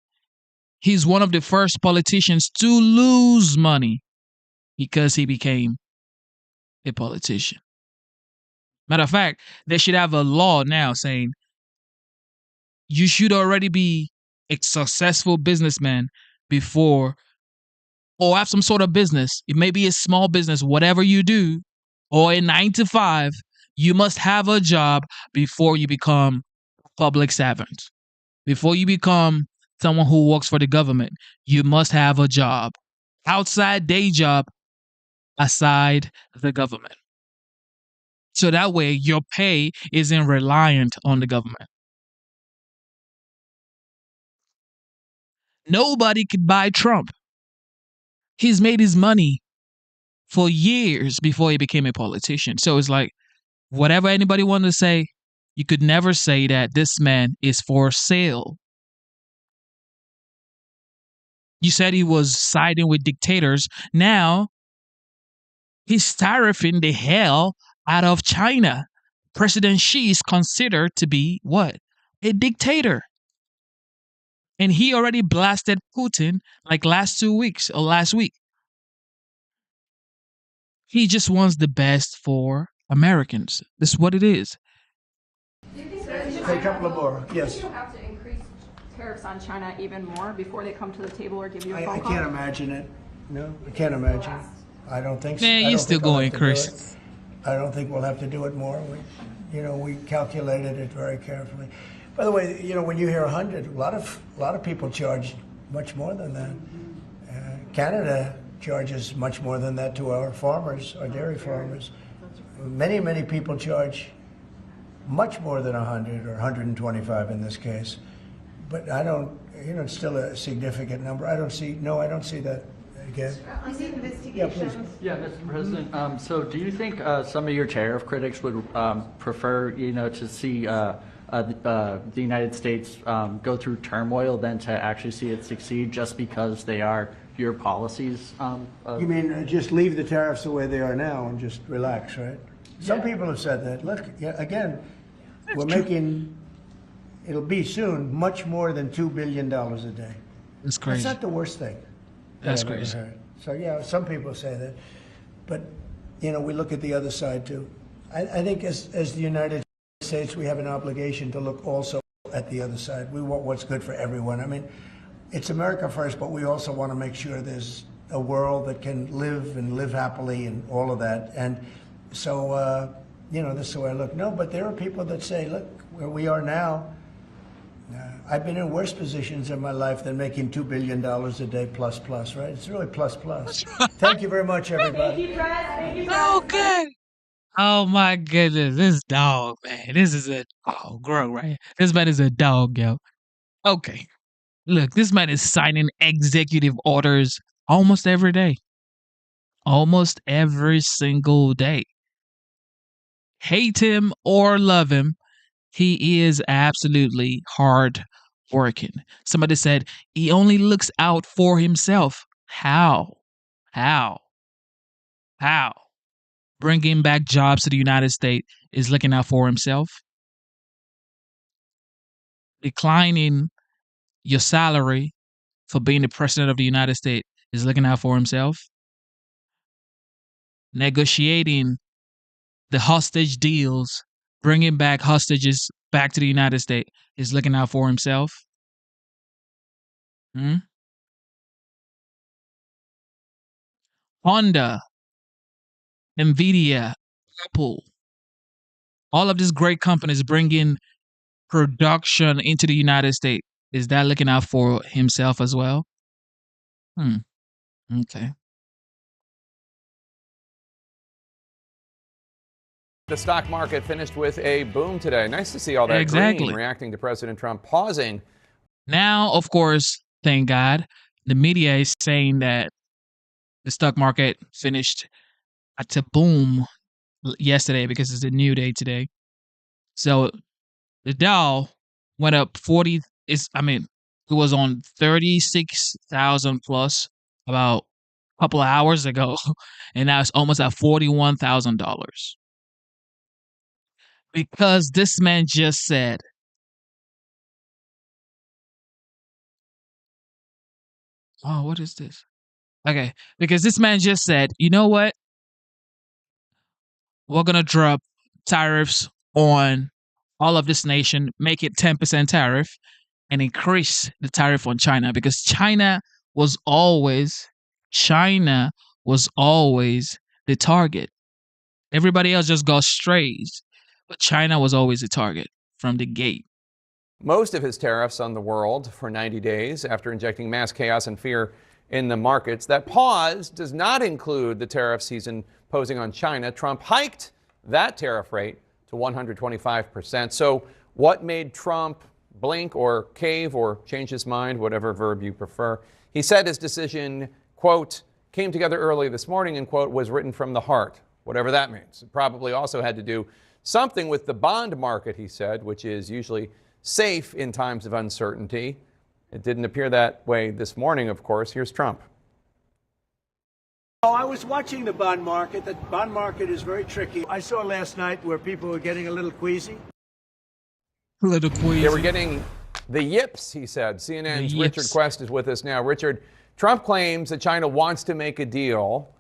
He's one of the first politicians to lose money because he became a politician. Matter of fact, they should have a law now saying you should already be a successful businessman before, or have some sort of business. It may be a small business, whatever you do, or a 9 to 5, you must have a job before you become a public servant. Before you become someone who works for the government, you must have a job. Outside day job, aside the government. So that way your pay isn't reliant on the government. Nobody could buy Trump. He's made his money for years before he became a politician. So it's like, whatever anybody wanted to say, you could never say that this man is for sale. You said he was siding with dictators. Now he's tariffing the hell out of China. President Xi is considered to be what? A dictator. And he already blasted Putin like last 2 weeks or last week. He just wants the best for Americans. This is what it is. A couple of more. Yes. You have to increase tariffs on China even more before they come to the table or give you a phone I call? can't imagine it. No, I can't imagine. I don't think so. Man, I you're don't still think I'll going, have to do Chris. it. I don't think we'll have to do it more. We calculated it very carefully. By the way, when you hear 100, a lot of people charge much more than that. Canada charges much more than that to our farmers, our dairy farmers. Many people charge much more than 100 or 125 in this case. But I don't, it's still a significant number. I don't see that again. On the investigation. Yeah, please. Yeah, Mr. President. So do you think some of your tariff critics would prefer, to see the United States go through turmoil than to actually see it succeed just because they are your policies? You mean just leave the tariffs the way they are now and just relax, right? Some people have said that. Look, again, we're making, it'll be soon, much more than $2 billion a day. That's crazy. That's not the worst thing. That's I've ever crazy. heard. So, yeah, some people say that. But, we look at the other side, too. I think as the United States, we have an obligation to look also at the other side. We want what's good for everyone. I mean, it's America first, but we also want to make sure there's a world that can live happily and all of that. And so, this is the way I look. No, but there are people that say, look, where we are now, I've been in worse positions in my life than making $2 billion a day plus, right? It's really plus. Thank you very much, everybody. Thank you, Okay. Oh my goodness, this dog, man. This is a dog, grow right here. This man is a dog, yo. Okay. Look, this man is signing executive orders almost every day. Almost every single day. Hate him or love him, he is absolutely hard working. Somebody said he only looks out for himself. How? Bringing back jobs to the United States is looking out for himself. Declining your salary for being the president of the United States is looking out for himself. Negotiating the hostage deals, bringing back hostages back to the United States is looking out for himself. Honda, Nvidia, Apple, all of these great companies bringing production into the United States. Is that looking out for himself as well? Okay. The stock market finished with a boom today. Nice to see all that Exactly. green reacting to President Trump pausing. Now, of course, thank God, the media is saying that the stock market finished at a boom yesterday because it's a new day today. So the Dow went up 40. It was on 36,000 plus about a couple of hours ago, and now it's almost at $41,000 because this man just said, "Oh, what is this?" Okay, because this man just said, "You know what? We're gonna drop tariffs on all of this nation, make it 10% tariff, and increase the tariff on China because China was always the target. Everybody else just got strays, but China was always the target from the gate." Most of his tariffs on the world for 90 days after injecting mass chaos and fear in the markets. That pause does not include the tariffs he's imposing on China. Trump hiked that tariff rate to 125%. So what made Trump blink or cave or change his mind, whatever verb you prefer? He said his decision, quote, came together early this morning and, quote, was written from the heart, whatever that means. It probably also had to do something with the bond market, he said, which is usually safe in times of uncertainty. It didn't appear that way this morning, of course. Here's Trump. Oh, I was watching the bond market. The bond market is very tricky. I saw last night where people were getting a little queasy. A little queasy. They were getting the yips, he said. CNN's Richard Quest is with us now. Richard, Trump claims that China wants to make a deal.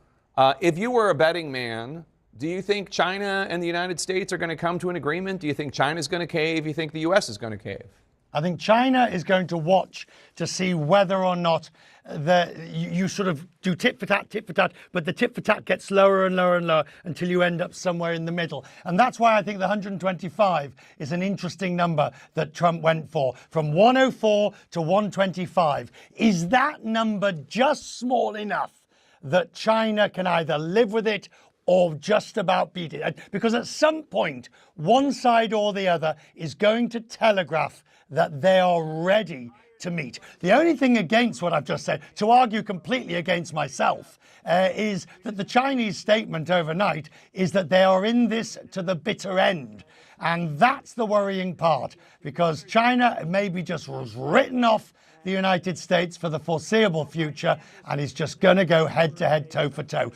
If you were a betting man, do you think China and the United States are going to come to an agreement? Do you think China's going to cave? Do you think the U.S. is going to cave? I think China is going to watch to see whether or not you sort of do tit for tat, but the tit for tat gets lower and lower and lower until you end up somewhere in the middle. And that's why I think the 125 is an interesting number that Trump went for, from 104 to 125. Is that number just small enough that China can either live with it or just about beat it? Because at some point, one side or the other is going to telegraph that they are ready to meet. The only thing against what I've just said, to argue completely against myself, is that the Chinese statement overnight is that they are in this to the bitter end. And that's the worrying part, because China maybe just was written off the United States for the foreseeable future and is just going to go head to head, toe for toe.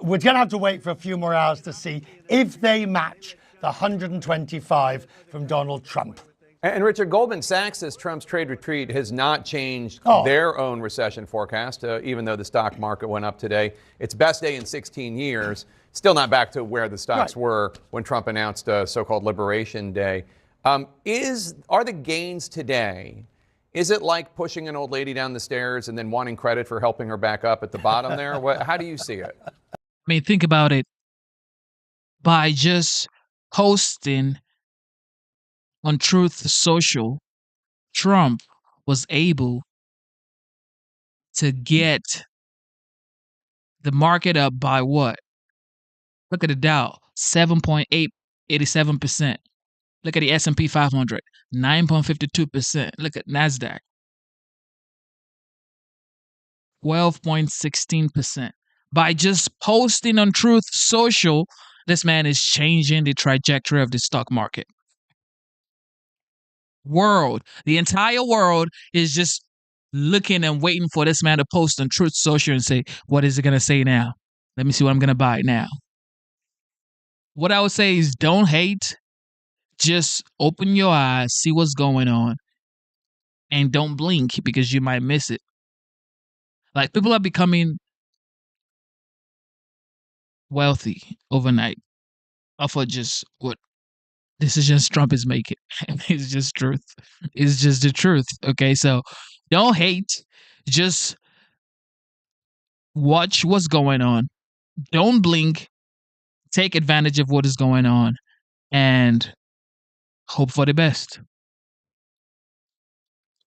We're going to have to wait for a few more hours to see if they match the 125 from Donald Trump. And Richard, Goldman Sachs says Trump's trade retreat has not changed their own recession forecast, even though the stock market went up today. Its best day in 16 years, still not back to where the stocks were when Trump announced a so-called Liberation Day. Are the gains today, is it like pushing an old lady down the stairs and then wanting credit for helping her back up at the bottom there? How do you see it? I mean, think about it. By just posting on Truth Social, Trump was able to get the market up by what? Look at the Dow, 7.87%. Look at the S&P 500, 9.52%. Look at NASDAQ, 12.16%. By just posting on Truth Social, this man is changing the trajectory of the stock market. The entire world is just looking and waiting for this man to post on Truth Social and say, what is it going to say now? Let me see what I'm going to buy now. What I would say is don't hate. Just open your eyes, see what's going on, and don't blink because you might miss it. Like, people are becoming wealthy overnight off of just what decisions Trump is making. It's just truth. It's just the truth. Okay, so don't hate. Just watch what's going on. Don't blink. Take advantage of what is going on and hope for the best.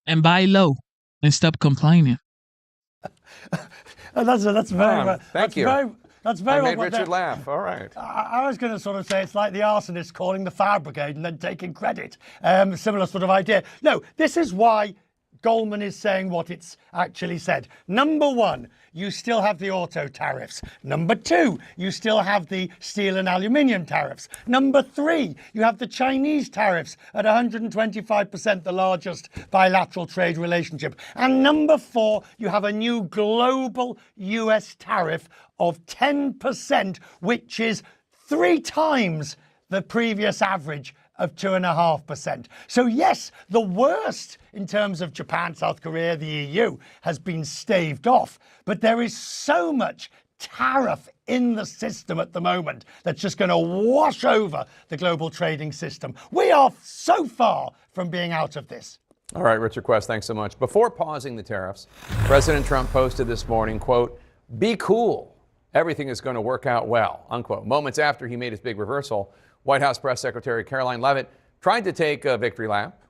And buy low and stop complaining. That's very thank you. That's very I made Richard laugh. All right. I was going to sort of say it's like the arsonist calling the fire brigade and then taking credit. Similar sort of idea. No, this is why Goldman is saying what it's actually said. Number one, you still have the auto tariffs. Number two, you still have the steel and aluminium tariffs. Number three, you have the Chinese tariffs at 125%, the largest bilateral trade relationship. And number four, you have a new global US tariff of 10%, which is 3 times the previous average of 2.5%. So yes, the worst in terms of Japan, South Korea, the EU has been staved off, but there is so much tariff in the system at the moment that's just going to wash over the global trading system. We are so far from being out of this. All right, Richard Quest, thanks so much. Before pausing the tariffs, President Trump posted this morning, quote, "Be cool. Everything is going to work out well," unquote. Moments after he made his big reversal, White House Press Secretary Caroline Leavitt tried to take a victory lap.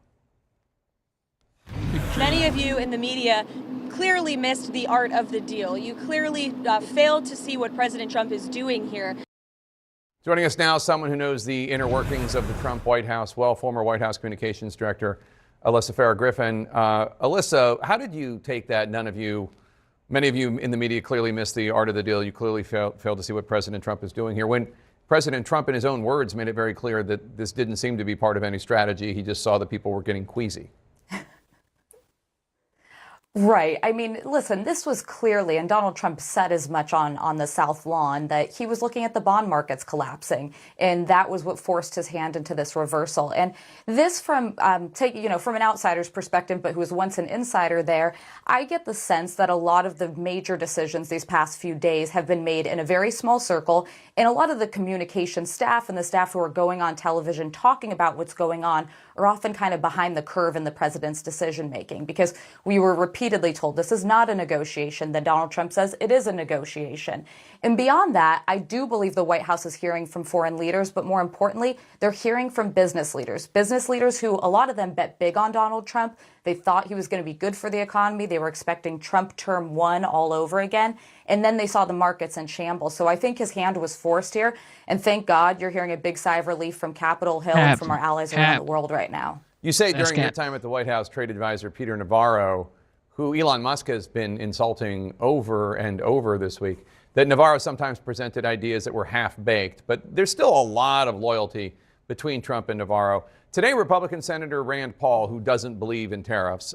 Many of you in the media clearly missed the art of the deal. You clearly failed to see what President Trump is doing here. Joining us now, someone who knows the inner workings of the Trump White House well, former White House Communications Director Alyssa Farah Griffin. Alyssa, how did you take that none of you Many of you in the media clearly missed the art of the deal. You clearly failed to see what President Trump is doing here. When President Trump, in his own words, made it very clear that this didn't seem to be part of any strategy. He just saw that people were getting queasy. Right. I mean, listen, this was clearly, and Donald Trump said as much on the South Lawn, that he was looking at the bond markets collapsing, and that was what forced his hand into this reversal. And this from from an outsider's perspective, but who was once an insider there, I get the sense that a lot of the major decisions these past few days have been made in a very small circle, and a lot of the communication staff and the staff who are going on television talking about what's going on are often kind of behind the curve in the president's decision making, because we were repeatedly told this is not a negotiation. Then Donald Trump says it is a negotiation. And beyond that, I do believe the White House is hearing from foreign leaders, but more importantly, they're hearing from business leaders who, a lot of them bet big on Donald Trump. They thought he was going to be good for the economy. They were expecting Trump term 1 all over again. And then they saw the markets in shambles. So I think his hand was forced here. And thank God you're hearing a big sigh of relief from Capitol Hill and from our allies around the world right now. You say during your time at the White House, trade advisor Peter Navarro, who Elon Musk has been insulting over and over this week, that Navarro sometimes presented ideas that were half-baked. But there's still a lot of loyalty between Trump and Navarro. Today, Republican Senator Rand Paul, who doesn't believe in tariffs,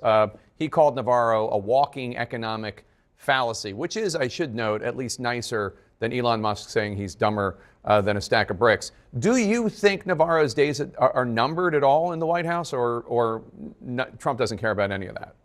he called Navarro a walking economic fallacy, which is, I should note, at least nicer than Elon Musk saying he's dumber than a stack of bricks. Do you think Navarro's days are numbered at all in the White House, or Trump doesn't care about any of that?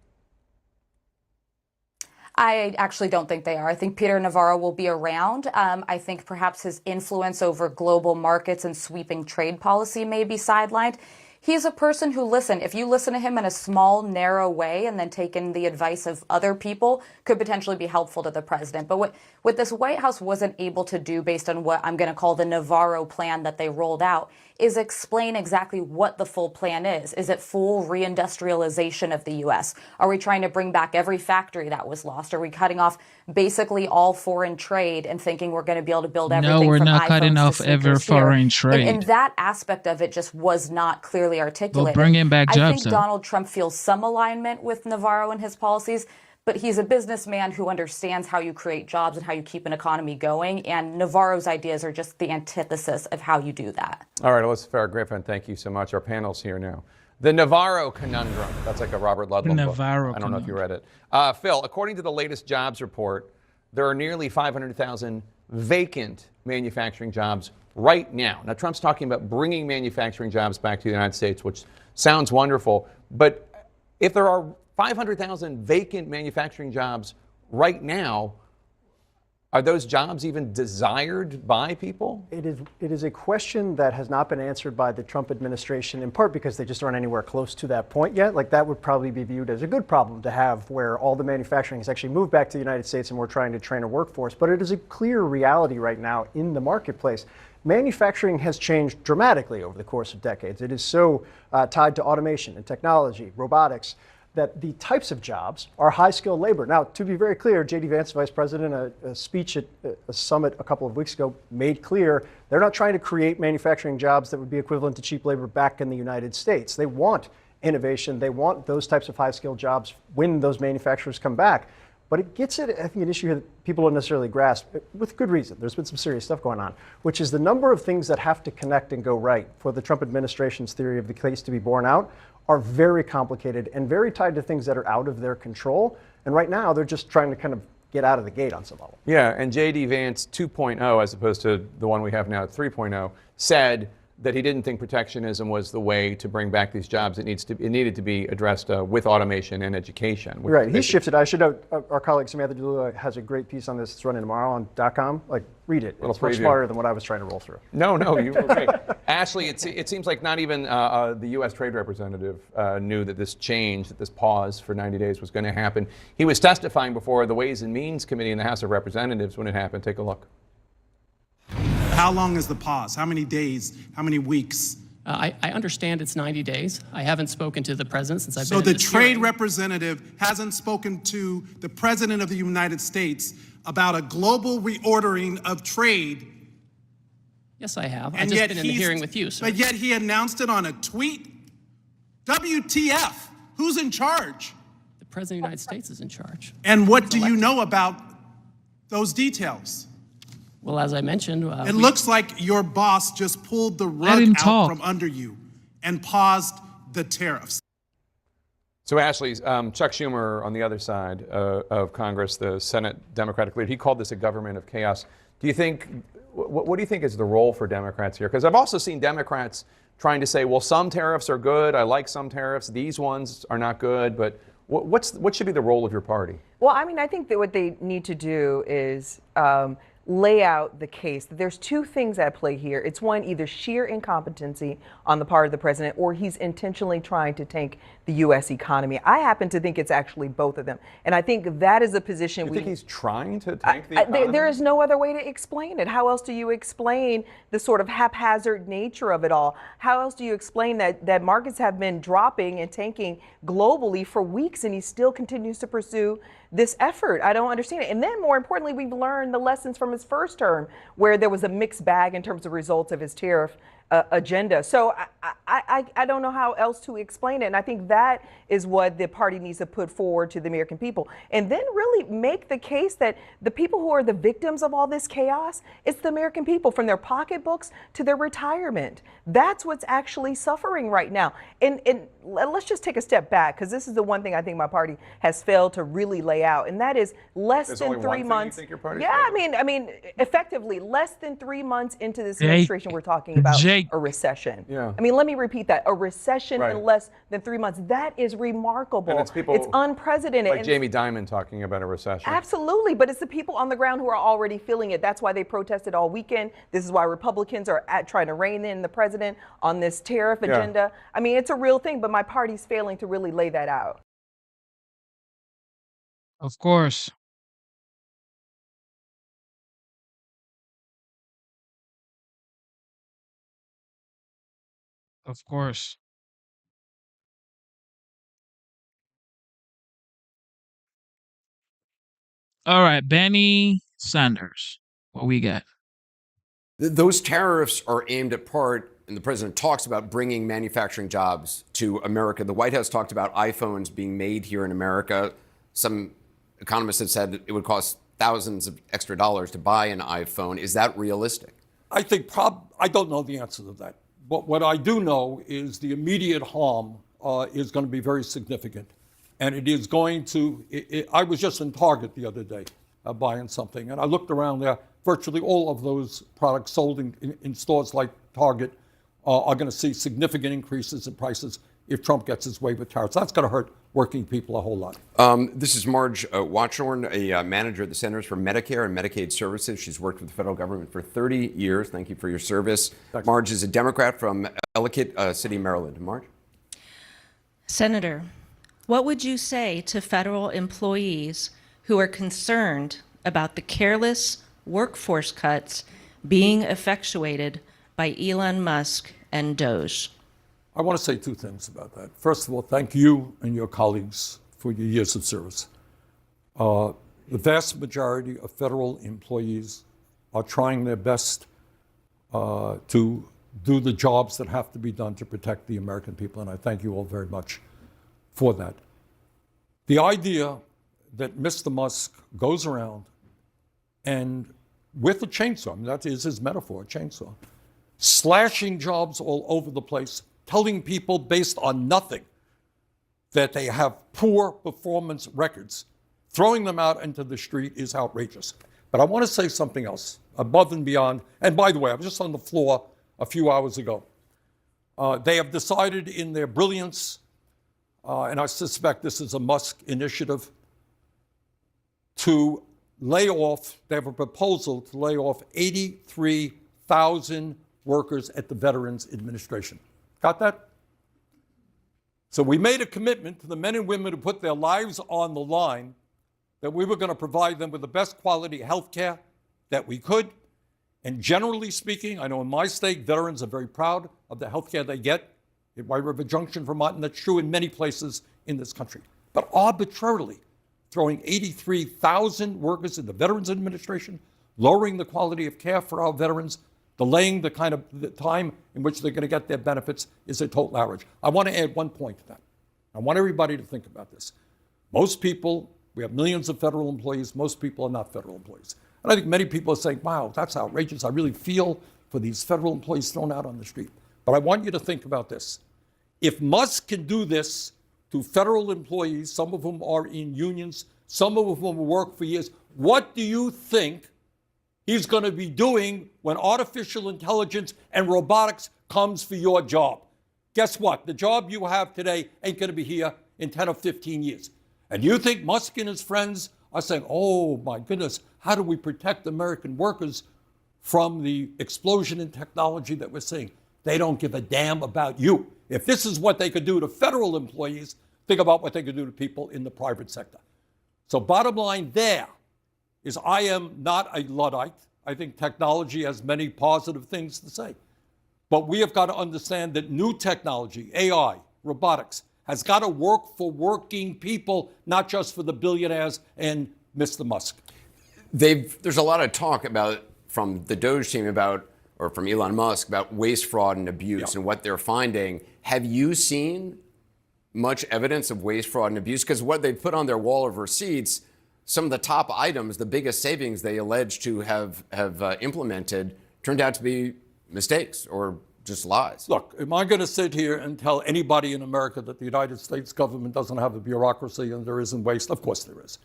I actually don't think they are. I think Peter Navarro will be around. I think perhaps his influence over global markets and sweeping trade policy may be sidelined. He's a person who, listen, if you listen to him in a small, narrow way and then take in the advice of other people, could potentially be helpful to the president. But what this White House wasn't able to do, based on what I'm going to call the Navarro plan that they rolled out, is explain exactly what the full plan is. Is it full reindustrialization of the U.S.? Are we trying to bring back every factory that was lost? Are we cutting off basically all foreign trade and thinking we're going to be able to build everything No, we're from not iPhones cutting to off every sneakers here? foreign trade. And that aspect of it just was not clearly articulated. Well, bringing back I jobs, think though. Donald Trump feels some alignment with Navarro and his policies, but he's a businessman who understands how you create jobs and how you keep an economy going, and Navarro's ideas are just the antithesis of how you do that. All right, Alyssa Farrah-Griffin, thank you so much. Our panel's here now. The Navarro Conundrum. That's like a Robert Ludlum book. I don't know if you read it. Phil, according to the latest jobs report, there are nearly 500,000 vacant manufacturing jobs right now. Now, Trump's talking about bringing manufacturing jobs back to the United States, which sounds wonderful. But if there are 500,000 vacant manufacturing jobs right now, are those jobs even desired by people? It is a question that has not been answered by the Trump administration, in part because they just aren't anywhere close to that point yet. Like, that would probably be viewed as a good problem to have, where all the manufacturing has actually moved back to the United States and we're trying to train a workforce. But it is a clear reality right now in the marketplace. Manufacturing has changed dramatically over the course of decades. It is so tied to automation and technology, robotics, that the types of jobs are high-skilled labor. Now, to be very clear, J.D. Vance, Vice President, a speech at a summit a couple of weeks ago, made clear they're not trying to create manufacturing jobs that would be equivalent to cheap labor back in the United States. They want innovation. They want those types of high-skilled jobs when those manufacturers come back. But it gets at, I think, an issue that people don't necessarily grasp, with good reason. There's been some serious stuff going on, which is the number of things that have to connect and go right for the Trump administration's theory of the case to be borne out are very complicated and very tied to things that are out of their control. And right now, they're just trying to kind of get out of the gate on some level. Yeah, and J.D. Vance 2.0, as opposed to the one we have now at 3.0, said that he didn't think protectionism was the way to bring back these jobs. It needed to be addressed with automation and education. Right, he shifted. I should note, our colleague Samantha DeLua has a great piece on this. It's running tomorrow on .com. Like, read it. It's much smarter than what I was trying to roll through. No, you were great. Ashley, it seems like not even the U.S. Trade Representative knew that this change, that this pause for 90 days was going to happen. He was testifying before the Ways and Means Committee in the House of Representatives when it happened. Take a look. How long is the pause? How many days? How many weeks? I understand it's 90 days. I haven't spoken to the president since I've So been the in this trade hearing. representative hasn't spoken to the president of the United States about a global reordering of trade. Yes, I have. I've And just yet been in the hearing with you, sir. But yet he announced it on a tweet. WTF? Who's in charge? President of the United States is in charge. And what do you know about those details? Well, as I mentioned, It looks like your boss just pulled the Let rug him out talk. from under you and paused the tariffs. So, Ashley, Chuck Schumer on the other side of Congress, the Senate Democratic leader, he called this a government of chaos. Do you think, what do you think is the role for Democrats here? Because I've also seen Democrats trying to say, well, some tariffs are good. I like some tariffs. These ones are not good. But what should be the role of your party? Well, I mean, I think that what they need to do is lay out the case. There's two things at play here. It's one, either sheer incompetency on the part of the president, or he's intentionally trying to tank the U.S. economy. I happen to think it's actually both of them. And I think that is a position You think he's trying to tank the economy? there is no other way to explain it. How else do you explain the sort of haphazard nature of it all? How else do you explain that markets have been dropping and tanking globally for weeks and he still continues to pursue this effort? I don't understand it. And then more importantly, we've learned the lessons from his first term where there was a mixed bag in terms of results of his tariff agenda. So I don't know how else to explain it. And I think that is what the party needs to put forward to the American people. And then really make the case that the people who are the victims of all this chaos, it's the American people, from their pocketbooks to their retirement. That's what's actually suffering right now. And let's just take a step back, because this is the one thing I think my party has failed to really lay out. And that is less There's than only 3 one thing months. you think your party's Yeah, I mean, effectively, less than 3 months into this administration, we're talking about a recession. Yeah. I mean, let me repeat that. A recession Right. in less than 3 months. That is remarkable. And it's people it's unprecedented. like And Jamie Dimon talking about a recession. absolutely, but it's the people on the ground who are already feeling it. That's why they protested all weekend. This is why Republicans are trying to rein in the president on this tariff Yeah. agenda. I mean, it's a real thing, but my party's failing to really lay that out. Of course. Of course. All right, Benny Sanders. What we got? Those tariffs are aimed at part, and the president talks about bringing manufacturing jobs to America. The White House talked about iPhones being made here in America. Some economists have said it would cost thousands of extra dollars to buy an iPhone. Is that realistic? I think I don't know the answer to that. But what I do know is the immediate harm is going to be very significant. And it is going to, I was just in Target the other day buying something, and I looked around there. Virtually all of those products sold in stores like Target are going to see significant increases in prices if Trump gets his way with tariffs. That's going to hurt working people a whole lot. This is Marge Watchorn, a manager at the Centers for Medicare and Medicaid Services. She's worked with the federal government for 30 years. Thank you for your service. Thanks. Marge is a Democrat from Ellicott City, Maryland. Marge? Senator, what would you say to federal employees who are concerned about the careless workforce cuts being effectuated by Elon Musk and Doge? I want to say two things about that. First of all, thank you and your colleagues for your years of service. The vast majority of federal employees are trying their best to do the jobs that have to be done to protect the American people, and I thank you all very much for that. The idea that Mr. Musk goes around and with a chainsaw, I mean, that is his metaphor, a chainsaw, slashing jobs all over the place, telling people based on nothing that they have poor performance records, throwing them out into the street is outrageous. But I want to say something else above and beyond. And by the way, I was just on the floor a few hours ago. They have decided in their brilliance, and I suspect this is a Musk initiative, to lay off, they have a proposal to lay off 83,000 workers at the Veterans Administration. Got that? So we made a commitment to the men and women who put their lives on the line that we were going to provide them with the best quality health care that we could. And generally speaking, I know in my state, veterans are very proud of the health care they get in White River Junction, Vermont, and that's true in many places in this country. But arbitrarily throwing 83,000 workers in the Veterans Administration, lowering the quality of care for our veterans, delaying the kind of the time in which they're going to get their benefits is a total outrage. I want to add one point to that. I want everybody to think about this. Most people, we have millions of federal employees, most people are not federal employees. And I think many people are saying, wow, that's outrageous. I really feel for these federal employees thrown out on the street. But I want you to think about this. If Musk can do this to federal employees, some of whom are in unions, some of whom work for years, what do you think he's going to be doing when artificial intelligence and robotics comes for your job? Guess what? The job you have today ain't going to be here in 10 or 15 years. And you think Musk and his friends are saying, oh my goodness, how do we protect American workers from the explosion in technology that we're seeing? They don't give a damn about you. If this is what they could do to federal employees, think about what they could do to people in the private sector. So bottom line there is I am not a Luddite. I think technology has many positive things to say. But we have got to understand that new technology, AI, robotics, has got to work for working people, not just for the billionaires and Mr. Musk. There's a lot of talk about, from the Doge team about, or from Elon Musk, about waste, fraud, and abuse and what they're finding. Have you seen much evidence of waste, fraud, and abuse? Because what they put on their wall of receipts, some of the top items, the biggest savings they allege to have implemented, turned out to be mistakes or just lies. Look, am I going to sit here and tell anybody in America that the United States government doesn't have a bureaucracy and there isn't waste? Of course there is.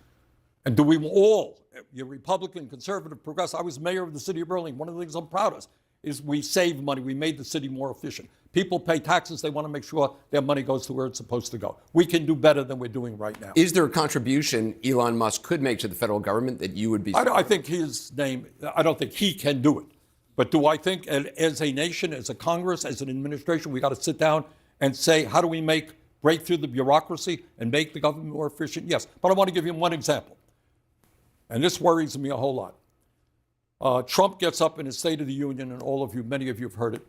And do we all, you're Republican, conservative, progressive, I was mayor of the city of Burlington. One of the things I'm proud of is we save money. We made the city more efficient. People pay taxes. They want to make sure their money goes to where it's supposed to go. We can do better than we're doing right now. Is there a contribution Elon Musk could make to the federal government that you would be? I think his name, I don't think he can do it. But do I think as a nation, as a Congress, as an administration, we got to sit down and say, how do we break through the bureaucracy and make the government more efficient? Yes. But I want to give you one example. And this worries me a whole lot. Trump gets up in his State of the Union, and many of you have heard it.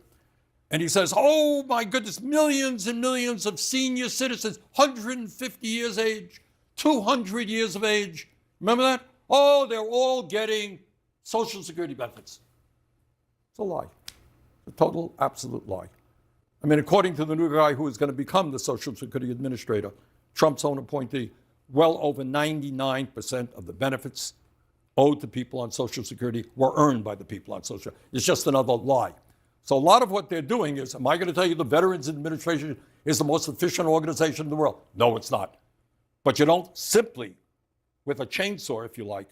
And he says, oh my goodness, millions and millions of senior citizens, 150 years age, 200 years of age. Remember that? Oh, they're all getting Social Security benefits. It's a lie. It's a total, absolute lie. I mean, according to the new guy who is going to become the Social Security Administrator, Trump's own appointee, well over 99% of the benefits owed to people on Social Security were earned by the people on Social Security. It's just another lie. So a lot of what they're doing is, am I going to tell you the Veterans Administration is the most efficient organization in the world? No, it's not. But you don't simply, with a chainsaw, if you like,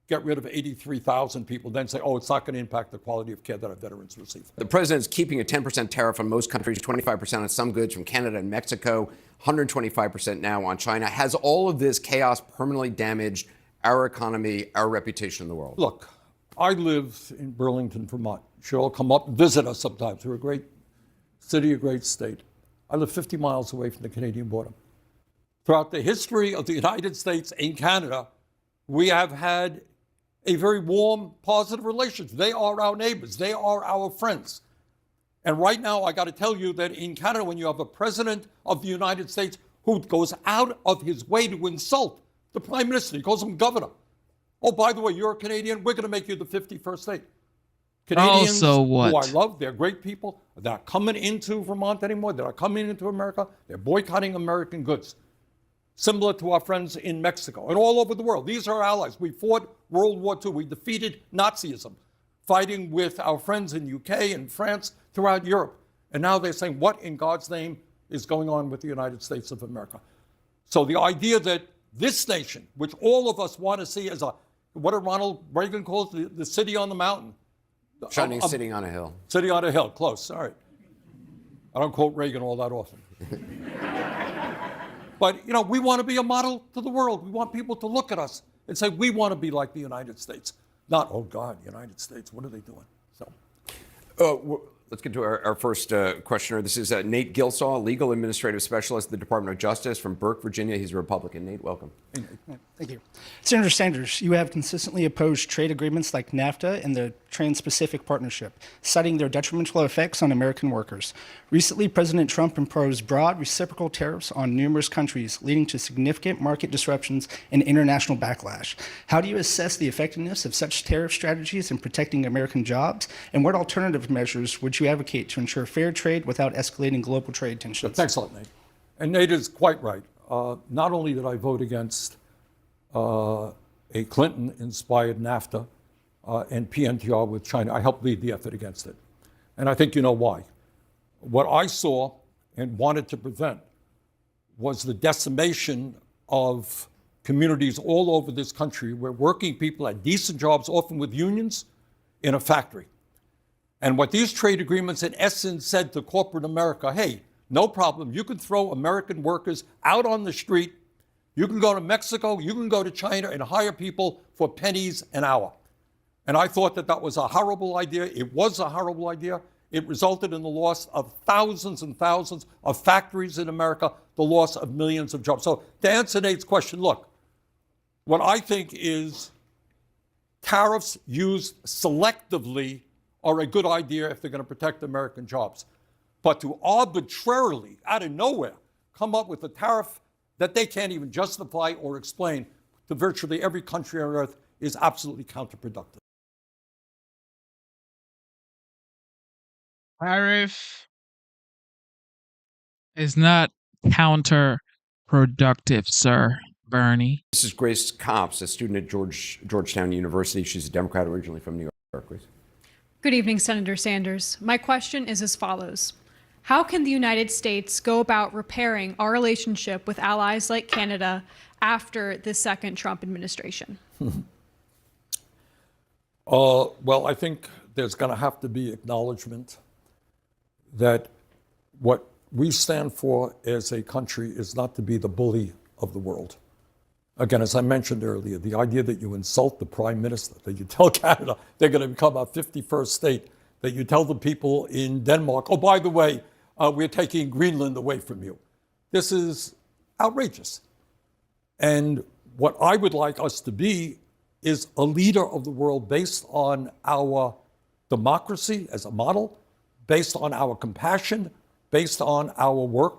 get rid of 83,000 people, then say, oh, it's not going to impact the quality of care that our veterans receive. The president's keeping a 10% tariff on most countries, 25% on some goods from Canada and Mexico, 125% now on China. Has all of this chaos permanently damaged our economy, our reputation in the world? Look, I live in Burlington, Vermont. You should all come up and visit us sometimes. We're a great city, a great state. I live 50 miles away from the Canadian border. Throughout the history of the United States and Canada, we have had a very warm, positive relationship. They are our neighbors. They are our friends. And right now, I got to tell you that in Canada, when you have a president of the United States who goes out of his way to insult the prime minister, he calls him governor. Oh, by the way, you're a Canadian. We're going to make you the 51st state. Canadians, so what? who I love, they're great people. They're not coming into Vermont anymore. They're not coming into America. They're boycotting American goods. Similar to our friends in Mexico and all over the world. These are our allies. We fought World War II. We defeated Nazism, fighting with our friends in UK and France, throughout Europe. And now they're saying, what in God's name is going on with the United States of America? So the idea that this nation, which all of us want to see as what did Ronald Reagan call it, the city on the mountain? Shining city on a hill. City on a hill, close, all right. I don't quote Reagan all that often. But, we want to be a model to the world. We want people to look at us and say, we want to be like the United States. Not, oh, God, United States, what are they doing? So, let's get to our first questioner. This is Nate Gilsaw, legal administrative specialist at the Department of Justice from Burke, Virginia. He's a Republican. Nate, welcome. Thank you. Senator Sanders, you have consistently opposed trade agreements like NAFTA and the Trans-Pacific Partnership, citing their detrimental effects on American workers. Recently, President Trump imposed broad reciprocal tariffs on numerous countries, leading to significant market disruptions and international backlash. How do you assess the effectiveness of such tariff strategies in protecting American jobs, and what alternative measures would you advocate to ensure fair trade without escalating global trade tensions? Thanks a lot, Nate. And Nate is quite right. not only did I vote against a Clinton-inspired NAFTA and PNTR with China, I helped lead the effort against it. And I think you know why. What I saw and wanted to prevent was the decimation of communities all over this country where working people had decent jobs, often with unions, in a factory. And what these trade agreements in essence said to corporate America, hey, no problem, you can throw American workers out on the street, you can go to Mexico, you can go to China and hire people for pennies an hour. And I thought that that was a horrible idea. It was a horrible idea. It resulted in the loss of thousands and thousands of factories in America, the loss of millions of jobs. So to answer Nate's question, look, what I think is tariffs used selectively are a good idea if they're going to protect American jobs. But to arbitrarily, out of nowhere, come up with a tariff that they can't even justify or explain to virtually every country on earth is absolutely counterproductive. Tariff is not counterproductive, sir, Bernie. This is Grace Copps, a student at Georgetown University. She's a Democrat originally from New York. Grace. Good evening, Senator Sanders. My question is as follows. How can the United States go about repairing our relationship with allies like Canada after the second Trump administration? Well, I think there's going to have to be acknowledgement that what we stand for as a country is not to be the bully of the world. Again, as I mentioned earlier, the idea that you insult the prime minister, that you tell Canada they're going to become our 51st state, that you tell the people in Denmark, oh, by the way, we're taking Greenland away from you. This is outrageous. And what I would like us to be is a leader of the world based on our democracy as a model, based on our compassion, based on our work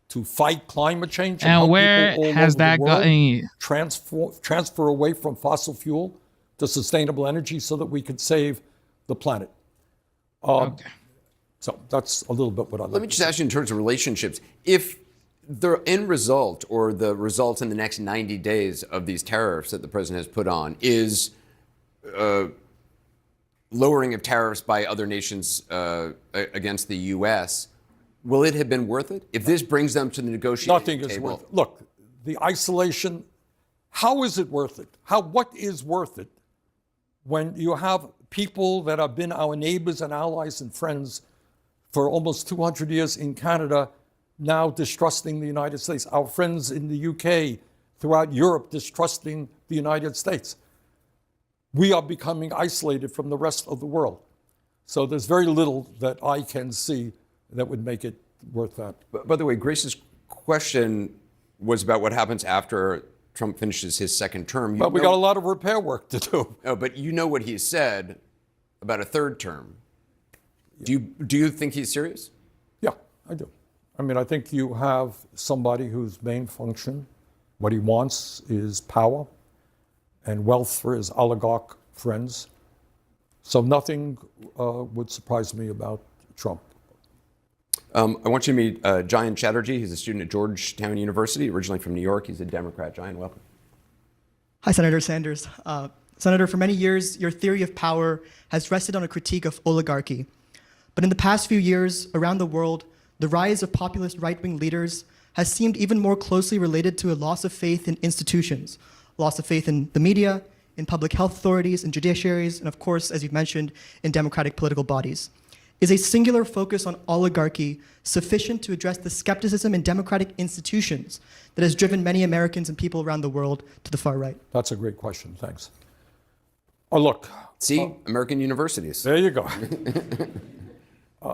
to fight climate change. And where has that gotten you? Transfer away from fossil fuel to sustainable energy so that we could save the planet. Okay. So that's a little bit what I'd like. Let me just ask you in terms of relationships. If the end result or the results in the next 90 days of these tariffs that the president has put on is lowering of tariffs by other nations against the U.S., will it have been worth it? If this brings them to the negotiating table? Nothing is worth it. Look, the isolation, how is it worth it? What is worth it when you have people that have been our neighbors and allies and friends for almost 200 years in Canada now distrusting the United States, our friends in the UK, throughout Europe distrusting the United States? We are becoming isolated from the rest of the world. So there's very little that I can see that would make it worth that. By the way, Grace's question was about what happens after Trump finishes his second term. But we got a lot of repair work to do. Oh, but you know what he said about a third term. Do you think he's serious? Yeah, I do. I mean, I think you have somebody whose main function, what he wants is power and wealth for his oligarch friends. So nothing would surprise me about Trump. I want you to meet Jayan Chatterjee. He's a student at Georgetown University, originally from New York. He's a Democrat. Jayan, welcome. Hi, Senator Sanders. Senator, for many years, your theory of power has rested on a critique of oligarchy. But in the past few years, around the world, the rise of populist right-wing leaders has seemed even more closely related to a loss of faith in institutions, loss of faith in the media, in public health authorities, in judiciaries, and of course, as you've mentioned, in democratic political bodies. Is a singular focus on oligarchy sufficient to address the skepticism in democratic institutions that has driven many Americans and people around the world to the far right? That's a great question. Thanks. Oh, look. See, American universities. There you go.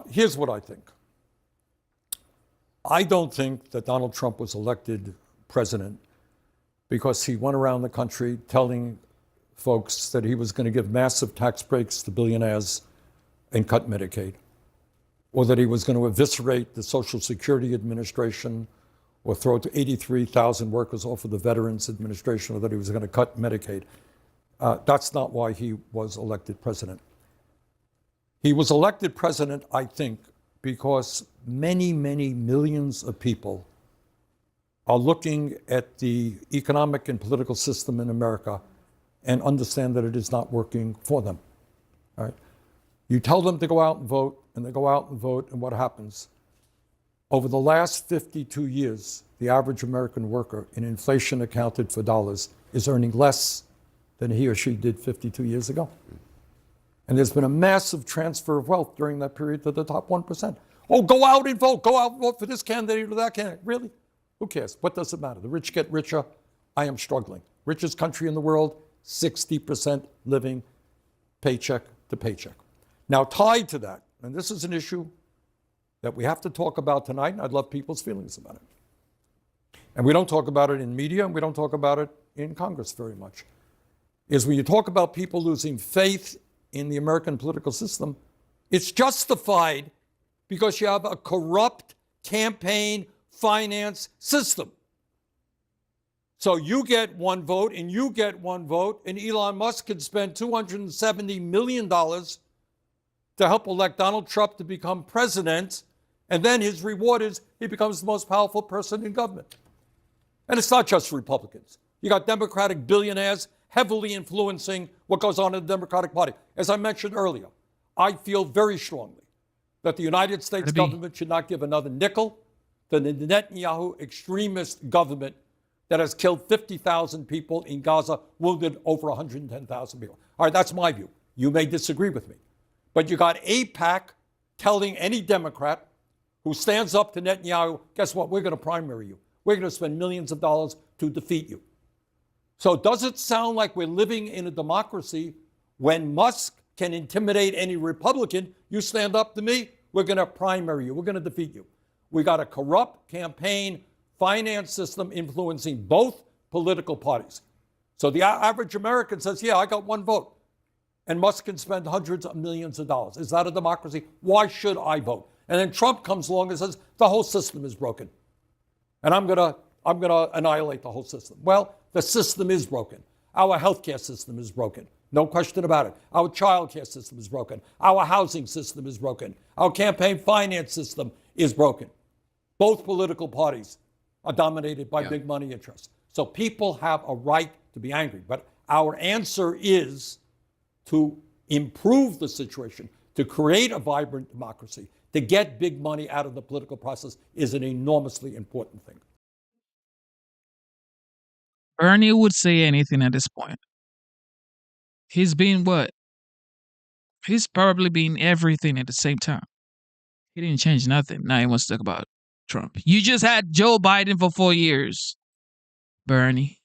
Here's what I think. I don't think that Donald Trump was elected president because he went around the country telling folks that he was going to give massive tax breaks to billionaires and cut Medicaid, or that he was going to eviscerate the Social Security Administration or throw 83,000 workers off of the Veterans Administration, or that he was going to cut Medicaid. That's not why he was elected president. He was elected president, I think, because many, many millions of people are looking at the economic and political system in America and understand that it is not working for them. All right? You tell them to go out and vote, and they go out and vote, and what happens? Over the last 52 years, the average American worker, in inflation accounted for dollars, is earning less than he or she did 52 years ago. And there's been a massive transfer of wealth during that period to the top 1%. Oh, go out and vote. Go out and vote for this candidate or that candidate. Really? Who cares? What does it matter? The rich get richer. I am struggling. Richest country in the world, 60% living paycheck to paycheck. Now, tied to that, and this is an issue that we have to talk about tonight, and I'd love people's feelings about it. And we don't talk about it in media, and we don't talk about it in Congress very much, is when you talk about people losing faith in the American political system, it's justified because you have a corrupt campaign finance system. So you get one vote and you get one vote, and Elon Musk could spend $270 million to help elect Donald Trump to become president, and then his reward is he becomes the most powerful person in government. And it's not just Republicans. You got Democratic billionaires heavily influencing what goes on in the Democratic Party. As I mentioned earlier, I feel very strongly that the United States government should not give another nickel to the Netanyahu extremist government that has killed 50,000 people in Gaza, wounded over 110,000 people. All right, that's my view. You may disagree with me. But you got AIPAC telling any Democrat who stands up to Netanyahu, guess what, we're going to primary you. We're going to spend millions of dollars to defeat you. So does it sound like we're living in a democracy when Musk can intimidate any Republican? You stand up to me, we're going to primary you. We're going to defeat you. We got a corrupt campaign finance system influencing both political parties. So the average American says, yeah, I got one vote. And Musk can spend hundreds of millions of dollars. Is that a democracy? Why should I vote? And then Trump comes along and says, the whole system is broken. And I'm gonna annihilate the whole system. Well, the system is broken. Our healthcare system is broken. No question about it. Our childcare system is broken. Our housing system is broken. Our campaign finance system is broken. Both political parties are dominated by big money interests. So people have a right to be angry. But our answer is to improve the situation, to create a vibrant democracy, to get big money out of the political process is an enormously important thing. Bernie would say anything at this point. He's been what? He's probably been everything at the same time. He didn't change nothing. Now he wants to talk about Trump. You just had Joe Biden for 4 years, Bernie.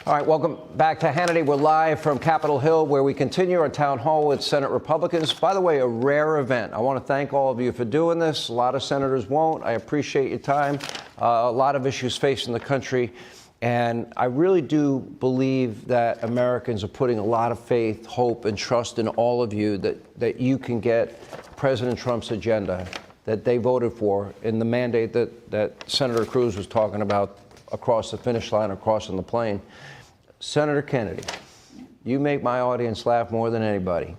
All right, welcome back to Hannity. We're live from Capitol Hill, where we continue our town hall with Senate Republicans. By the way, a rare event. I want to thank all of you for doing this. A lot of senators won't. I appreciate your time. A lot of issues facing the country. And I really do believe that Americans are putting a lot of faith, hope, and trust in all of you that you can get President Trump's agenda that they voted for in the mandate that Senator Cruz was talking about across the finish line or crossing the plane. Senator Kennedy, you make my audience laugh more than anybody.